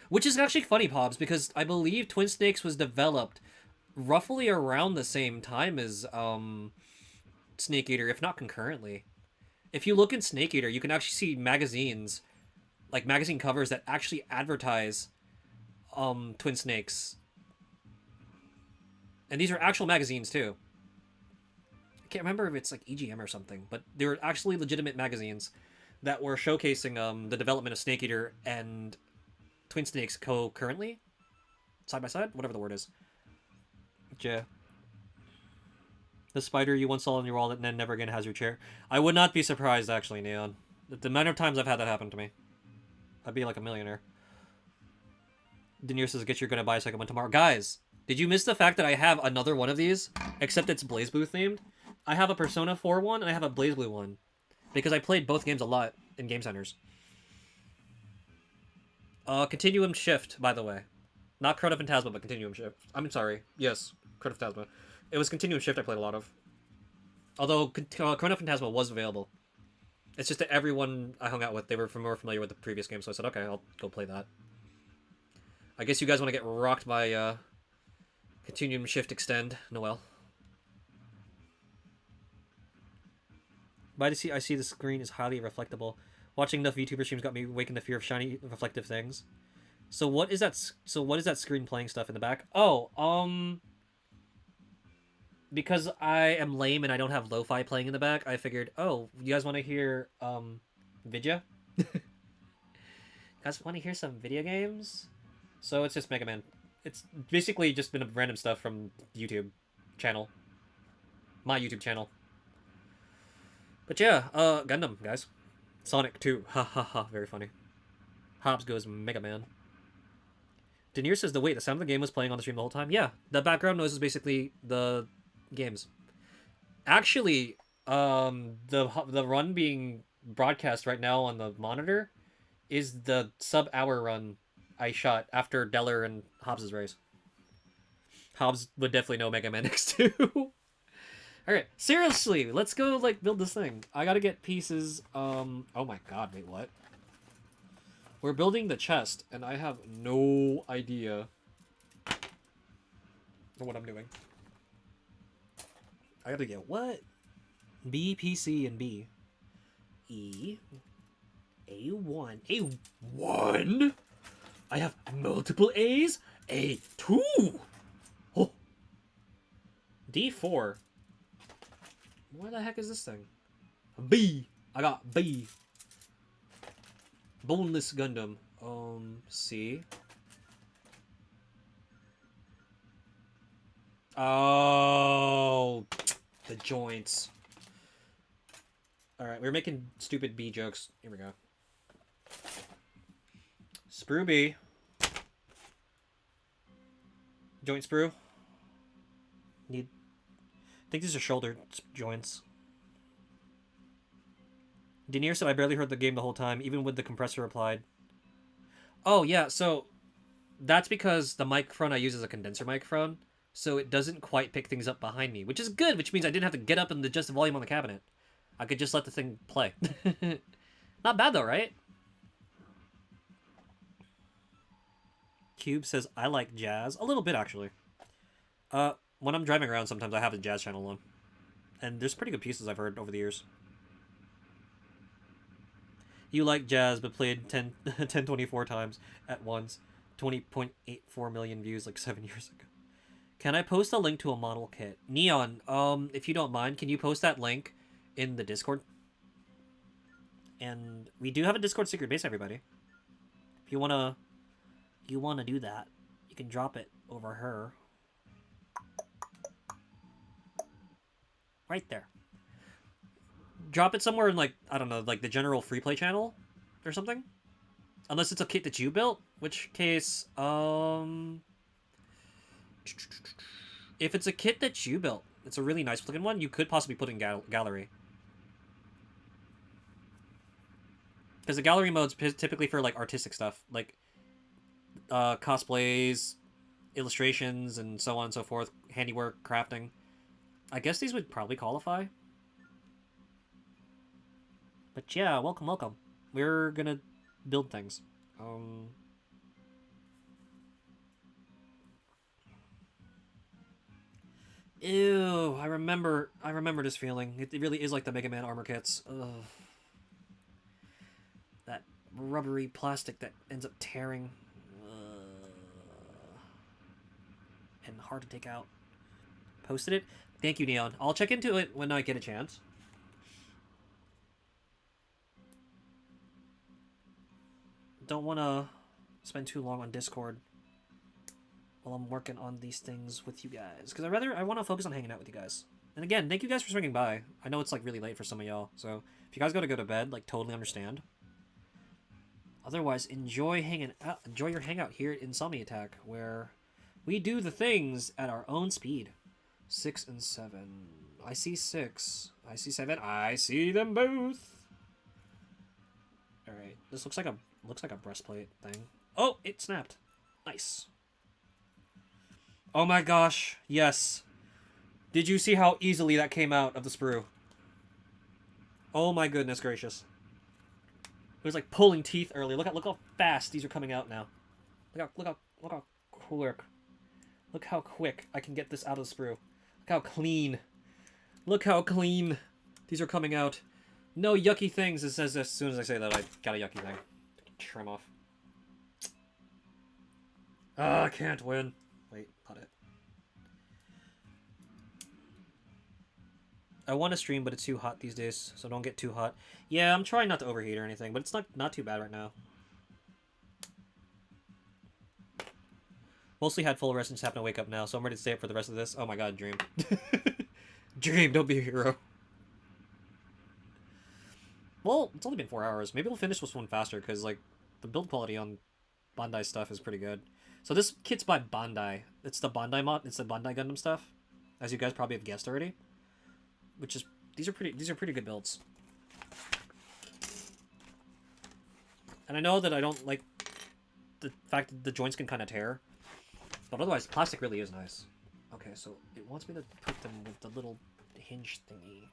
Which is actually funny, Pobbs, because I believe Twin Snakes was developed roughly around the same time as Snake Eater, if not concurrently. If you look in Snake Eater, you can actually see magazines, like magazine covers that actually advertise Twin Snakes. And these are actual magazines, too. I can't remember if it's like EGM or something, but they were actually legitimate magazines that were showcasing the development of Snake Eater and Twin Snakes concurrently? Side by side? Whatever the word is. Yeah. The spider you once saw on your wall that then never again has your chair. I would not be surprised, actually, Neon. The amount of times I've had that happen to me. I'd be like a millionaire. Denier says, get your gonna buy a second one tomorrow. Guys, did you miss the fact that I have another one of these? Except it's BlazBlue themed. I have a Persona 4 one, and I have a BlazBlue one. Because I played both games a lot in game centers. Continuum Shift, by the way. Not Chrono Phantasma, but Continuum Shift. I'm sorry. Yes, Chrono Phantasma. It was Continuum Shift I played a lot of. Although Chrono Phantasma was available. It's just that everyone I hung out with, they were more familiar with the previous game, so I said, okay, I'll go play that. I guess you guys want to get rocked by Continuum Shift Extend, Noel. But I see the screen is highly reflectable. Watching enough VTuber streams got me waking the fear of shiny, reflective things. So what is that? So what is that screen playing stuff in the back? Oh, because I am lame and I don't have lo-fi playing in the back, I figured, oh, you guys want to hear Vidya? You guys want to hear some video games? So it's just Mega Man. It's basically just been random stuff from YouTube channel. My YouTube channel. But yeah, Gundam, guys. Sonic 2. Ha ha ha, very funny. Hobbs goes Mega Man. Denier says, the sound of the game was playing on the stream the whole time? Yeah, the background noise is basically the games. Actually, the run being broadcast right now on the monitor is the sub-hour run I shot after Deller and Hobbs' race. Hobbs would definitely know Mega Man X2. Alright, seriously, let's go, like, build this thing. I gotta get pieces, oh my god, wait, what? We're building the chest, and I have no idea what I'm doing. I gotta get what? B, P, C, and B. E. A1. A1? I have multiple A's? A2! Oh! D4. Where the heck is this thing? B. I got B. Boneless Gundam. C. Oh, the joints. Alright, we're making stupid B jokes. Here we go. Sprue B. Joint sprue. I think these are shoulder joints. Denier said, I barely heard the game the whole time, even with the compressor applied. Oh, yeah, so that's because the microphone I use is a condenser microphone, so it doesn't quite pick things up behind me, which is good, which means I didn't have to get up and adjust the volume on the cabinet. I could just let the thing play. Not bad, though, right? Cube says, I like jazz. A little bit, actually. When I'm driving around, sometimes I have a jazz channel on. And there's pretty good pieces I've heard over the years. You like jazz, but played 1024 times at once. 20.84 million views like 7 years ago. Can I post a link to a model kit? Neon, if you don't mind, can you post that link in the Discord? And we do have a Discord secret base, everybody. If you wanna do that, you can drop it over her. Right there. Drop it somewhere in, like, I don't know, like the general free play channel or something. Unless it's a kit that you built, which case, if it's a kit that you built, it's a really nice looking one, you could possibly put in gallery. Because the gallery mode's typically for, like, artistic stuff, like cosplays, illustrations, and so on and so forth, handiwork, crafting. I guess these would probably qualify. But yeah, welcome, welcome. We're gonna build things. Ew, I remember this feeling. It really is like the Mega Man armor kits. Ugh. That rubbery plastic that ends up tearing. And hard to take out. Posted it? Thank you, Neon. I'll check into it when I get a chance. Don't want to spend too long on Discord while I'm working on these things with you guys. Because I want to focus on hanging out with you guys. And again, thank you guys for swinging by. I know it's, like, really late for some of y'all. So if you guys gotta go to bed, like, totally understand. Otherwise, enjoy your hangout here at Insomni-Attack, where we do the things at our own speed. 6 and 7. I see 6. I see 7. I see them both. Alright, this looks like a breastplate thing. Oh, it snapped. Nice. Oh my gosh, yes. Did you see how easily that came out of the sprue? Oh my goodness gracious. It was like pulling teeth earlier. Look how fast these are coming out now. Look how quick. Look how quick I can get this out of the sprue. Look how clean. Look how clean these are coming out. No yucky things. It says as soon as I say that I got a yucky thing. Trim off. Ah, I can't win. Wait, not it. I want to stream, but it's too hot these days, so don't get too hot. Yeah, I'm trying not to overheat or anything, but it's not too bad right now. Mostly had full rest and just happen to wake up now, so I'm ready to stay up for the rest of this. Oh my god, Dream. Dream, don't be a hero. Well, it's only been 4 hours. Maybe we'll finish this one faster, because, like, the build quality on Bandai stuff is pretty good. So this kit's by Bandai. It's the Bandai mod. It's the Bandai Gundam stuff, as you guys probably have guessed already. Which is these are pretty good builds. And I know that I don't like the fact that the joints can kind of tear, but otherwise plastic really is nice. Okay, so it wants me to put them with the little hinge thingy.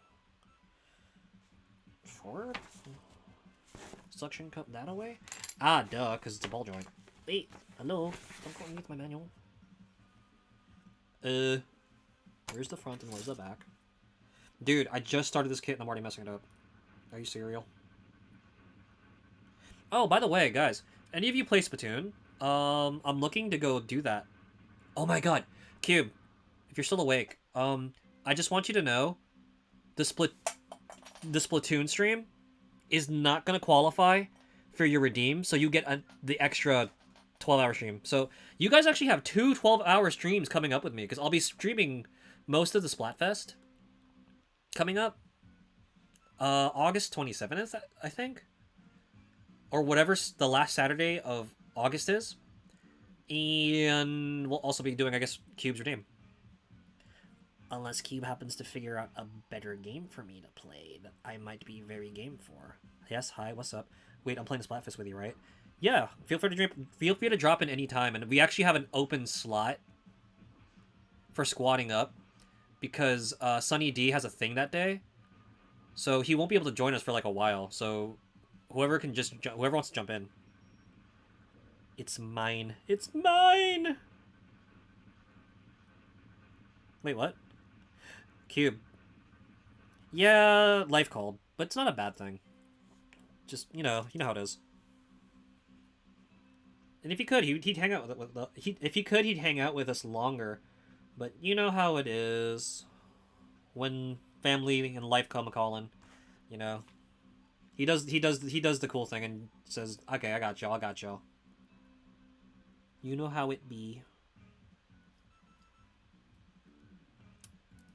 Forward? Suction cup that away? Ah, duh, because it's a ball joint. Wait, hello? Don't go underneath my manual. Where's the front and where's the back? Dude, I just started this kit and I'm already messing it up. Are you serial? Oh, by the way, guys, any of you play Splatoon? I'm looking to go do that. Oh my god, Cube, if you're still awake, I just want you to know, the Splatoon stream is not gonna qualify for your redeem, so you get the extra 12-hour stream. So you guys actually have 2 12-hour streams coming up with me, because I'll be streaming most of the Splatfest coming up. August 27th, I think. Or whatever the last Saturday of August is. And we'll also be doing, I guess, Cube's redeem. Unless Cube happens to figure out a better game for me to play that I might be very game for. Yes, hi, what's up? Wait, I'm playing Splatfest with you, right? Yeah, feel free to drop in any time, and we actually have an open slot for squatting up because Sunny D has a thing that day, so he won't be able to join us for like a while. So whoever wants to jump in, it's mine. It's mine. Wait, what? Cube. Yeah, life called, but it's not a bad thing. Just, you know how it is. And if he could, he'd hang out if he could, he'd hang out with us longer. But you know how it is when family and life come a calling. You know, he does the cool thing and says, "Okay, I got y'all. I got y'all." You know how it be.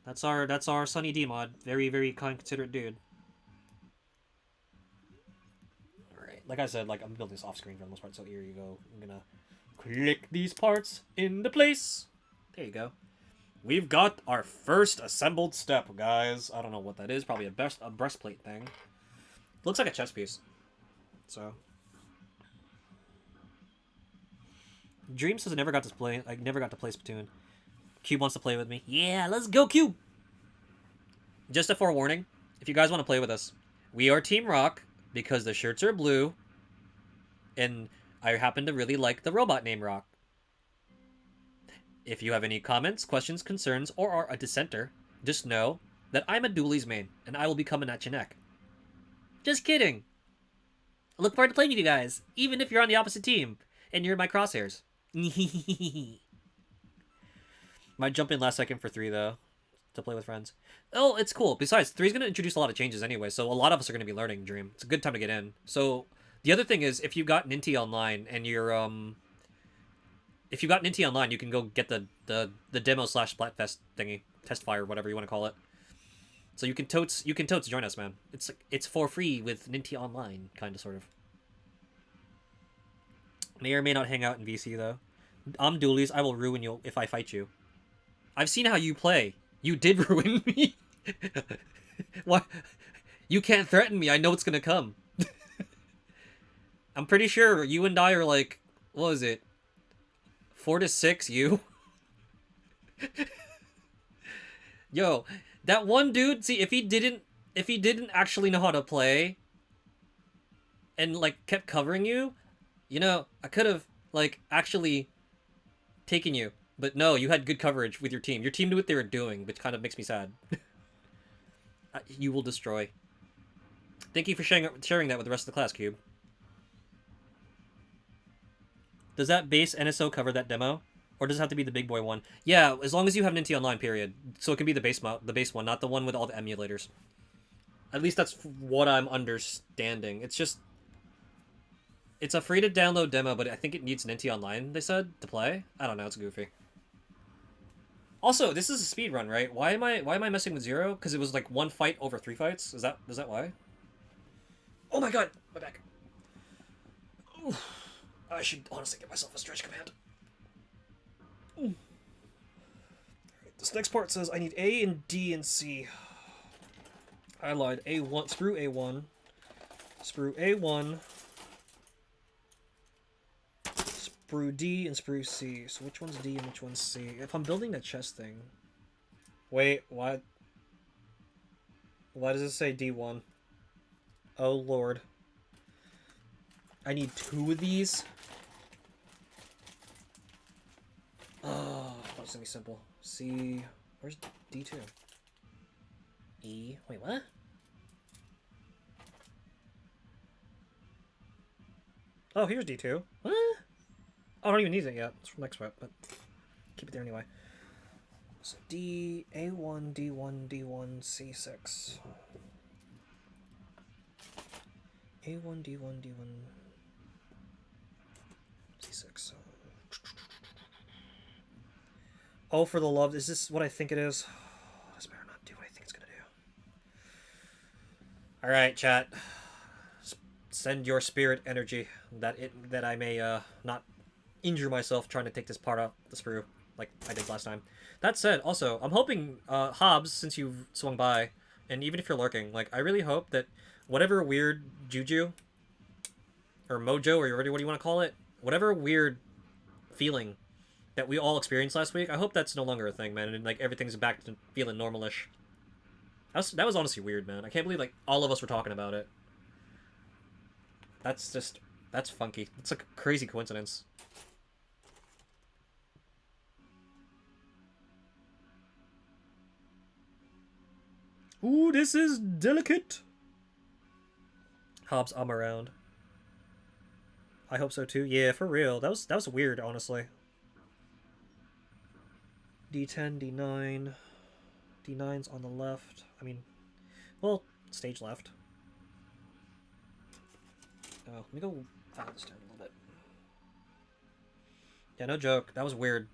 That's our Sunny D mod. Very very kind, considerate dude. All right, like I said, like I'm building this off screen for the most part. So here you go. I'm gonna click these parts into place. There you go. We've got our first assembled step, guys. I don't know what that is. Probably a breastplate thing. Looks like a chest piece. So Dream says I never got to play. I never got to play Splatoon. Cube wants to play with me. Yeah, let's go, Cube. Just a forewarning: if you guys want to play with us, we are Team Rock because the shirts are blue, and I happen to really like the robot named Rock. If you have any comments, questions, concerns, or are a dissenter, just know that I'm a Dooley's main, and I will be coming at your neck. Just kidding. I look forward to playing with you guys, even if you're on the opposite team, and you're in my crosshairs. Might jump in last second for 3, though, to play with friends. Oh, it's cool. Besides, 3's going to introduce a lot of changes anyway, so a lot of us are going to be learning Dream. It's a good time to get in. So, the other thing is, if you've got Ninty online, and you're, if you've got Ninty online, you can go get the demo / Splatfest thingy, test fire, whatever you want to call it. So you can totes join us, man. It's for free with Ninty online, kind of, sort of. May or may not hang out in VC though. I'm Dooley's. I will ruin you if I fight you. I've seen how you play. You did ruin me. What? You can't threaten me. I know it's gonna come. I'm pretty sure you and I are like, what was it? 4 to 6, you. Yo, that one dude. See, if he didn't actually know how to play, and like kept covering you, I could have like actually taken you. But no, you had good coverage with your team. Your team knew what they were doing, which kind of makes me sad. You will destroy. Thank you for sharing that with the rest of the class, Cube. Does that base NSO cover that demo? Or does it have to be the big boy one? Yeah, as long as you have Ninty online, period. So it can be the base one, not the one with all the emulators. At least that's what I'm understanding. It's a free-to-download demo, but I think it needs Ninty online, they said, to play? I don't know, it's goofy. Also, this is a speed run, right? Why am I messing with 0? Because it was like 1 fight over 3 fights? Is that why? Oh my god! My back. Oof. I should honestly give myself a stretch command. Alright, this next part says I need A and D and C. I lied. A1. Sprue A1. Sprue A1. Sprue D and Sprue C. So which one's D and which one's C? If I'm building the chest thing... Wait, what? Why does it say D1? Oh, Lord. I need 2 of these? Oh, that's gonna be simple. C... Where's D2? E... Wait, what? Oh, here's D2. What? Oh, I don't even need it yet. It's from next rep, but keep it there anyway. So D, A1, D1, D1, C6. A1, D1, D1, C6. Oh, for the love, is this what I think it is? This better not do what I think it's gonna do. Alright, chat. Send your spirit energy that I may not injure myself trying to take this part off the sprue like I did last time. That said, also, I'm hoping, Hobbs, since you've swung by, and even if you're lurking, like, I really hope that whatever weird juju, or mojo, or what do you want to call it? Whatever weird feeling that we all experienced last week, I hope that's no longer a thing, man, and, like, everything's back to feeling normalish. That was honestly weird, man. I can't believe, like, all of us were talking about it. That's funky. It's a crazy coincidence. Ooh, this is delicate. Hobbs, I'm around. I hope so too. Yeah, for real. That was weird, honestly. D10, D9. D9's on the left. I mean, well, stage left. Oh, let me go file this down a little bit. Yeah, no joke. That was weird.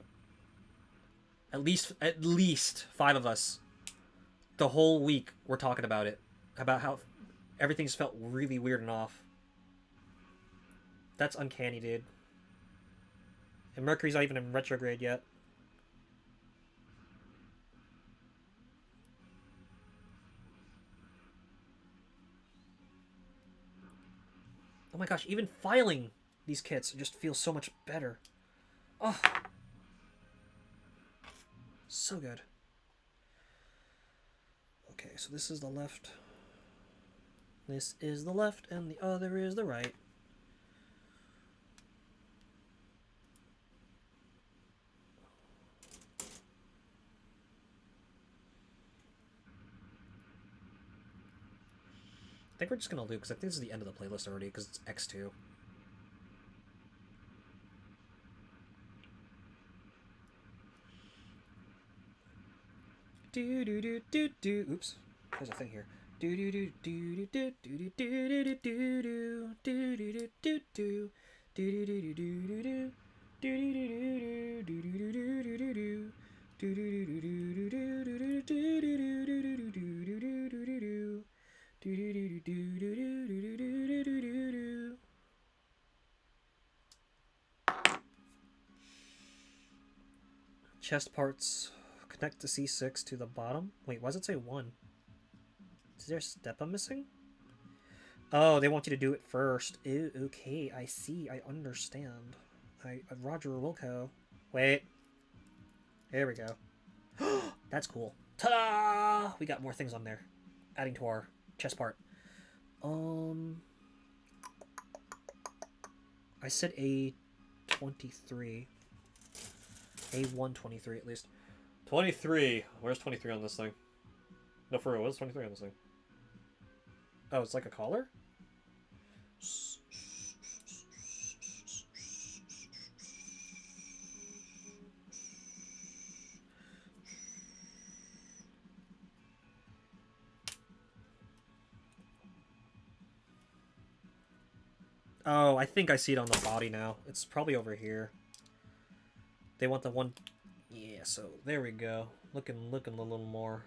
At least 5 of us the whole week were talking about it. About how everything's felt really weird and off. That's uncanny, dude. And Mercury's not even in retrograde yet. Oh my gosh, even filing these kits just feels so much better. Oh. So good. Okay, so this is the left. This is the left, and the other is the right. I think we're just gonna loop, because I think this is the end of the playlist already, because it's X2. Do do do do do. Oops, there's a thing here. Do do do do do do do do do do do do do do do do do do do chest parts. Connect the C6 to the bottom. Wait, why does it say 1? Is there a step I'm missing? Oh, they want you to do it first. Ew, okay, I see. I understand. Roger Wilco. Wait. There we go. That's cool. Ta-da! We got more things on there. Adding to our chest part. I said A23. A123 at least. 23. Where's 23 on this thing? No, for real, what's 23 on this thing? Oh, it's like a collar? Oh, I think I see it on the body now. It's probably over here. They want the one... Yeah, so there we go. Looking a little more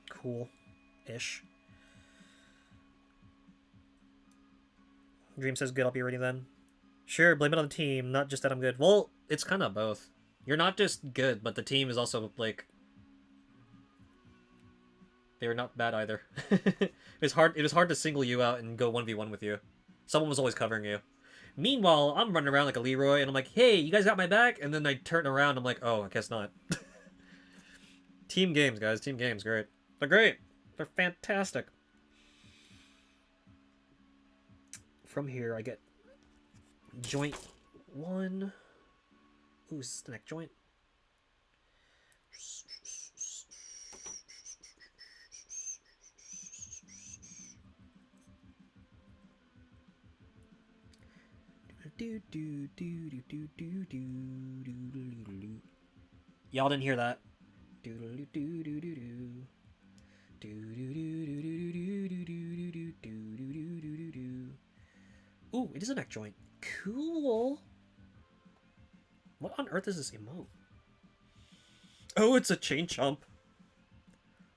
cool-ish. Dream says good, I'll be ready then. Sure, blame it on the team, not just that I'm good. Well, it's kind of both. You're not just good, but the team is also, like... They're not bad either. It was hard to single you out and go 1v1 with you. Someone was always covering you. Meanwhile, I'm running around like a Leroy, and I'm like, hey, you guys got my back? And then I turn around, I'm like, oh, I guess not. Team games, guys. Team games, great. They're great. They're fantastic. From here, I get joint 1. Ooh, is this the neck joint? Y'all didn't hear that. Ooh, it is a neck joint. Cool. What on earth is this emote? Oh, it's a chain chomp.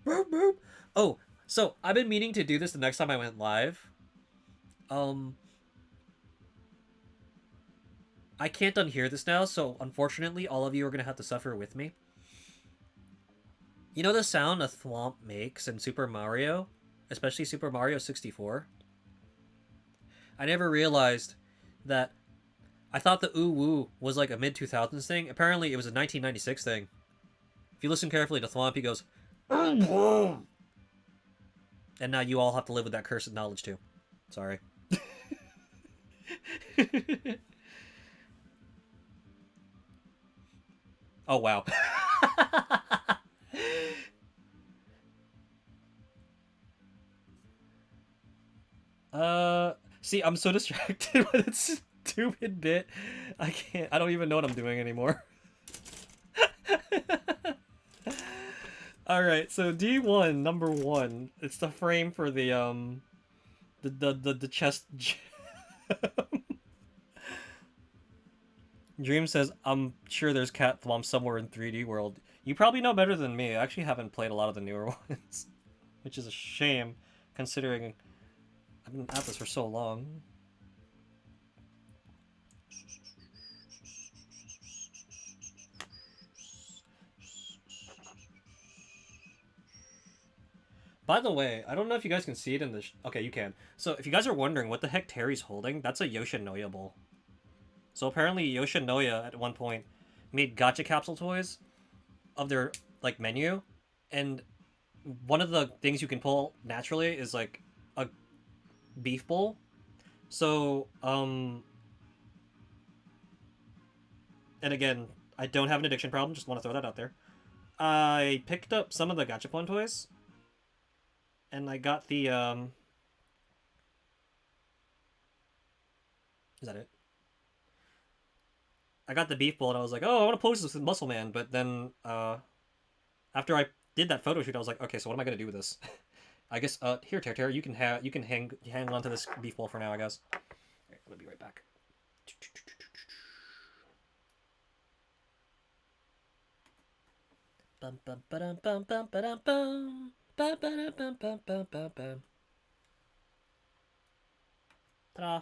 Boop, boop. Oh, so I've been meaning to do this the next time I went live. I can't unhear this now, so unfortunately, all of you are going to have to suffer with me. You know the sound a thwomp makes in Super Mario? Especially Super Mario 64? I never realized that... I thought the ooh-woo was like a mid-2000s thing. Apparently, it was a 1996 thing. If you listen carefully to Thwomp, he goes... And now you all have to live with that cursed knowledge, too. Sorry. Oh, wow. See, I'm so distracted by this stupid bit. I don't even know what I'm doing anymore. Alright, so D1, number 1. It's the frame for the chest. Dream says, I'm sure there's cat thwomp somewhere in 3D world. You probably know better than me. I actually haven't played a lot of the newer ones. Which is a shame, considering I've been at this for so long. By the way, I don't know if you guys can see it in the... Okay, you can. So, if you guys are wondering what the heck Terry's holding, that's a Yoshinoya bowl. So, apparently Yoshinoya, at one point, made gacha capsule toys of their, like, menu. And one of the things you can pull naturally is, like, a beef bowl. So, And again, I don't have an addiction problem, just want to throw that out there. I picked up some of the gachapon toys. And I got the, Is that it? I got the beef bowl and I was like, oh, I want to pose this with Muscle Man, but then, after I did that photo shoot, I was like, okay, so what am I gonna do with this? I guess, here, Ter, you can hang on to this beef bowl for now, I guess. Alright, I'm gonna be right back. Bum bum ba-dum bum bum ba-dum bum. Ba-ba-da-bum-bum-bum-bum. Ta-da!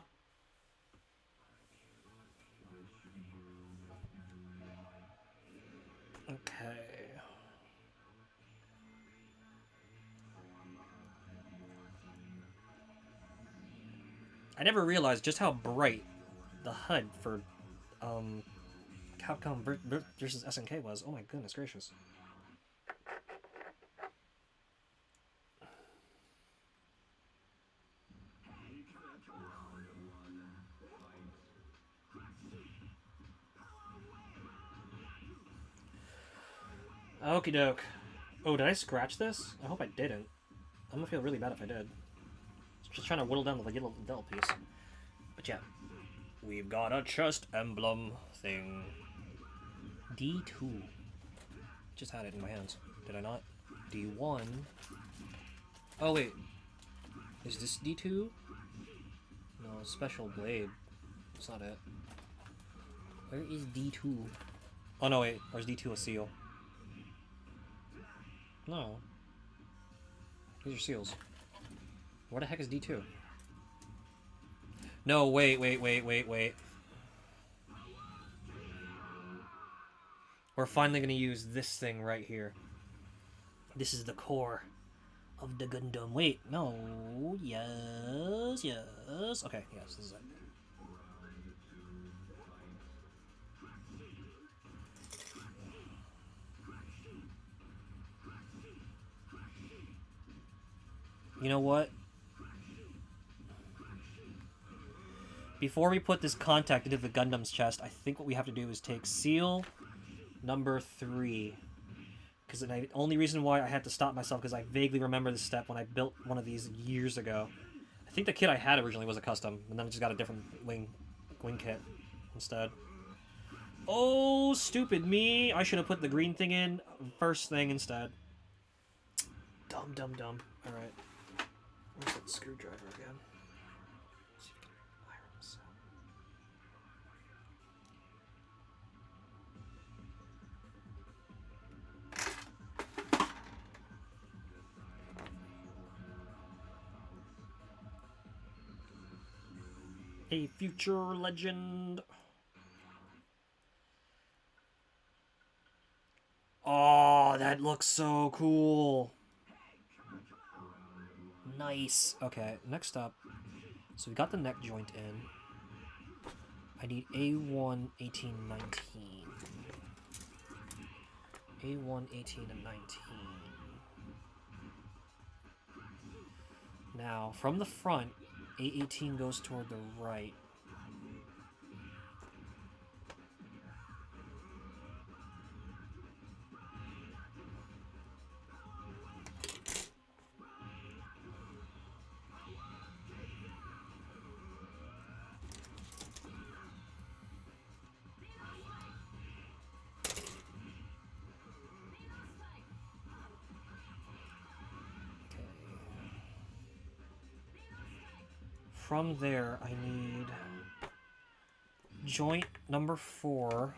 Okay. I never realized just how bright the HUD for Capcom versus SNK was. Oh my goodness gracious. Okie doke. Oh, did I scratch this? I hope I didn't. I'm gonna feel really bad if I did. Just trying to whittle down the little piece. But yeah. We've got a chest emblem thing. D2. Just had it in my hands. Did I not? D1. Oh, wait. Is this D2? No, special blade. That's not it. Where is D2? Oh, no, wait. Or is D2 a seal? No. These are seals. Where the heck is D2? No, wait. We're finally gonna use this thing right here. This is the core of the Gundam. Wait, no. Yes. Okay, yes, this is it. You know what? Before we put this contact into the Gundam's chest, I think what we have to do is take seal number 3. Because the only reason why I had to stop myself, because I vaguely remember this step when I built one of these years ago. I think the kit I had originally was a custom, and then I just got a different wing kit instead. Oh, stupid me! I should have put the green thing in first thing instead. Dumb. Alright. Where's that screwdriver again? Let's see if we can iron this out. A future legend. Oh, that looks so cool. Nice. Okay, next up. So we got the neck joint in. I need A1, 18, 19. A1, 18, and 19. Now, from the front, A18 goes toward the right. from there, I need joint number 4.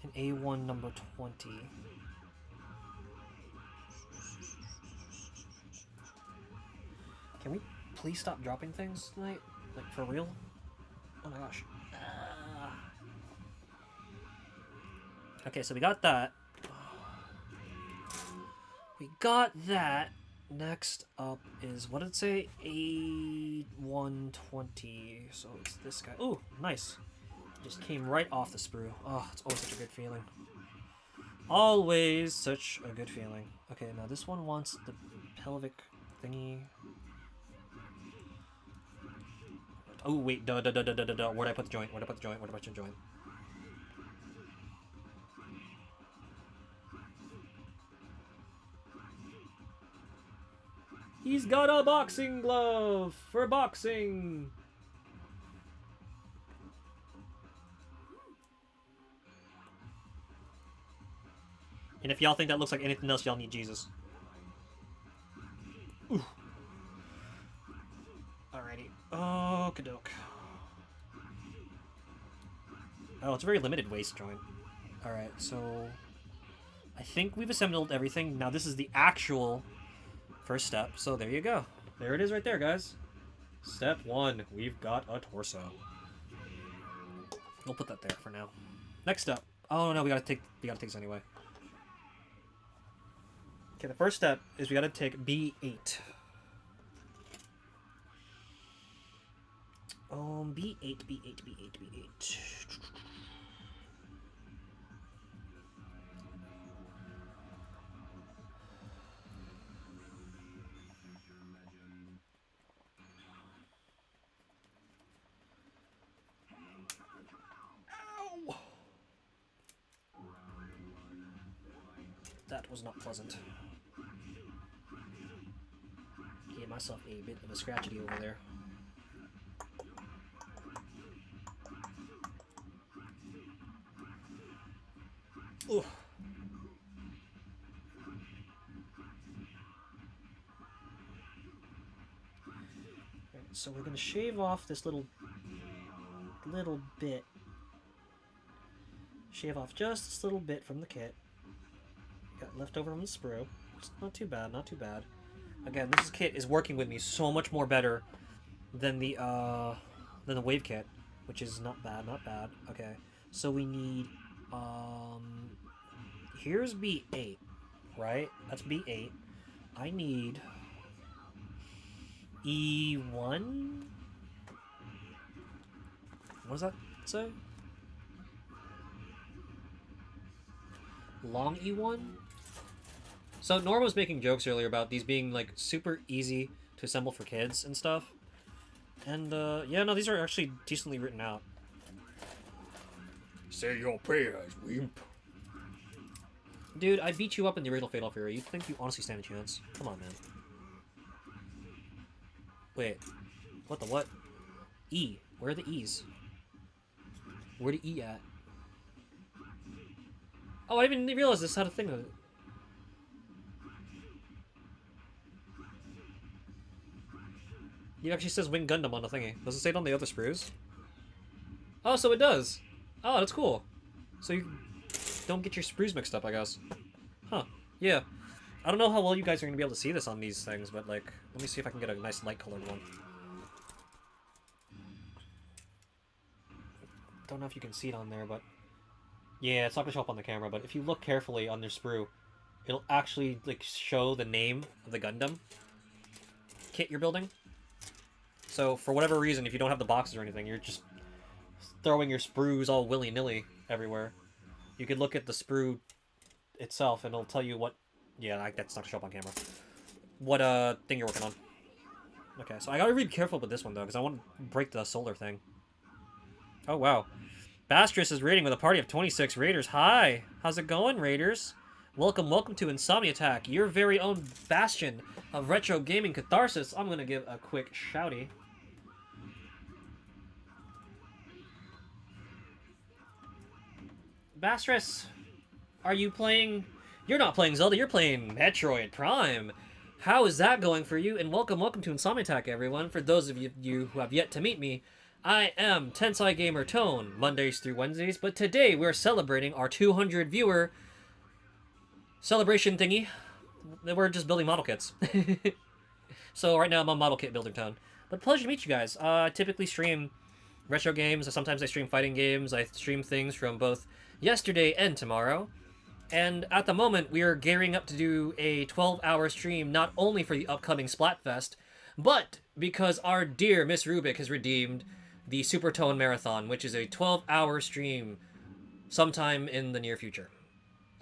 And A1 number 20. Can we please stop dropping things tonight? Like, for real? Oh my gosh. Okay, so we got that. We got that. Next up is, what did it say? A120. So it's this guy. Ooh, nice. Just came right off the sprue. Oh, it's always such a good feeling. Always such a good feeling. Okay, now this one wants the pelvic thingy. Oh, wait. Where'd I put the joint? Where'd I put the joint? Where'd I put the joint? He's got a boxing glove for boxing. And if y'all think that looks like anything else, y'all need Jesus. Ooh. Alrighty. Okey-doke. Oh, it's a very limited waist joint. Alright, so I think we've assembled everything. Now this is the actual first step. So there you go. There it is right there, guys. Step 1. We've got a torso. We'll put that there for now. Next step. Oh no, we gotta take this anyway. Okay, the first step is we gotta take B8. B8. Ow! That was not pleasant. Gave myself a bit of a scratchity over there. Ooh. Right, so we're gonna shave off this little bit. Shave off just this little bit from the kit. Got left over from the sprue. It's not too bad, not too bad. Again, this kit is working with me so much more better than the wave kit, which is not bad, not bad. Okay, so we need here's B8, right? That's B8. I need E1. What does that say? Long E1? So Norma was making jokes earlier about these being like super easy to assemble for kids and stuff. And yeah, no, these are actually decently written out. Say your prayers, wimp. Dude, I beat you up in the original Fatal Fury. You think you honestly stand a chance? Come on, man. Wait. What the what? E. Where are the E's? Where the E at? Oh, I didn't even realize this had a thing of it. It actually says Wing Gundam on the thingy. Does it say it on the other sprues? Oh, so it does. Oh, that's cool. So you don't get your sprues mixed up, I guess. Huh. Yeah. I don't know how well you guys are going to be able to see this on these things, but, like, let me see if I can get a nice light-colored one. Don't know if you can see it on there, but... Yeah, it's not going to show up on the camera, but if you look carefully on their sprue, it'll actually, like, show the name of the Gundam kit you're building. So, for whatever reason, if you don't have the boxes or anything, you're just throwing your sprues all willy-nilly everywhere. You could look at the sprue itself, and it'll tell you what... Yeah, that's not gonna show up on camera. What, thing you're working on. Okay, so I gotta be careful with this one, though, because I want to break the solar thing. Oh, wow. Bastress is raiding with a party of 26 raiders. Hi! How's it going, raiders? Welcome to Insomni-Attack, your very own bastion of retro gaming catharsis. I'm gonna give a quick shouty. Bastress, Are you playing... You're not playing Zelda, you're playing Metroid Prime. How is that going for you? And welcome to Insomni-Attack, everyone. For those of you who have yet to meet me, I am Tensai Gamer Tone, Mondays through Wednesdays, but today we're celebrating our 200 viewer celebration thingy. We're just building model kits. So right now I'm on Model Kit Builder Town. But pleasure to meet you guys. I typically stream retro games, sometimes I stream fighting games, I stream things from both yesterday and tomorrow. And at the moment, we are gearing up to do a 12-hour stream, not only for the upcoming Splatfest, but because our dear Miss Rubik has redeemed the Super Tone Marathon, which is a 12-hour stream sometime in the near future.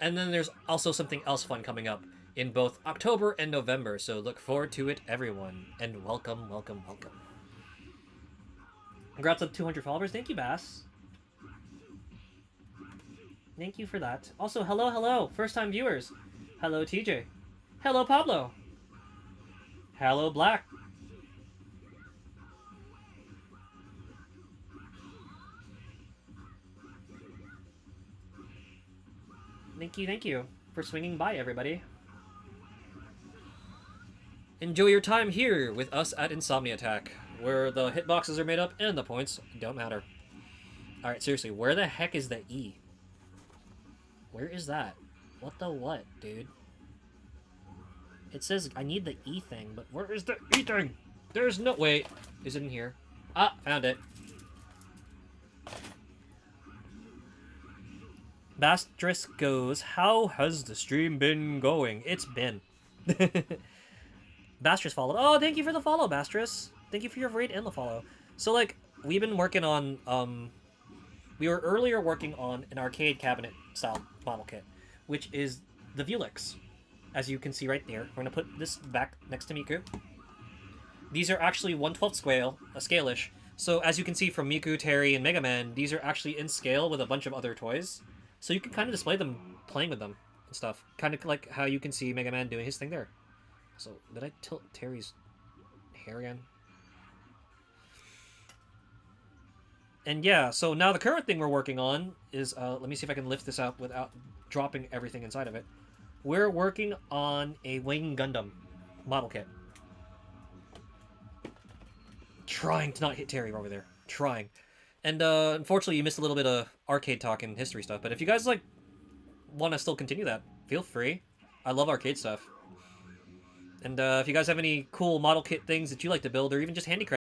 And then there's also something else fun coming up in both October and November, so look forward to it, everyone. And welcome, welcome, welcome. Congrats on 200 followers. Thank you, Bass. Thank you for that. Also, hello, first-time viewers. Hello, TJ. Hello, Pablo. Hello, Black. Thank you for swinging by, everybody. Enjoy your time here with us at Insomni-Attack, where the hitboxes are made up and the points don't matter. Alright, seriously, where the heck is the E? Where is that? What the what, dude? It says I need the E thing, but where is the E thing? There's no... Wait, is it in here? Ah, found it. Bastress goes, how has the stream been going? It's been. Bastress followed. Oh, thank you for the follow, Bastress. Thank you for your raid and the follow. So, like, we've been working on, we were earlier working on an arcade cabinet style model kit, which is the Vuelix. As you can see right there. We're going to put this back next to Miku. These are actually 1/12 scale-ish. So as you can see from Miku, Terry, and Mega Man, these are actually in scale with a bunch of other toys. So you can kind of display them, playing with them and stuff. Kind of like how you can see Mega Man doing his thing there. So, did I tilt Terry's hair again? And yeah, so now the current thing we're working on is, let me see if I can lift this up without dropping everything inside of it. We're working on a Wing Gundam model kit. Trying to not hit Terry over there. Trying. And unfortunately you missed a little bit of arcade talk and history stuff, but if you guys, like, want to still continue that, feel free. I love arcade stuff. And if you guys have any cool model kit things that you like to build, or even just handicraft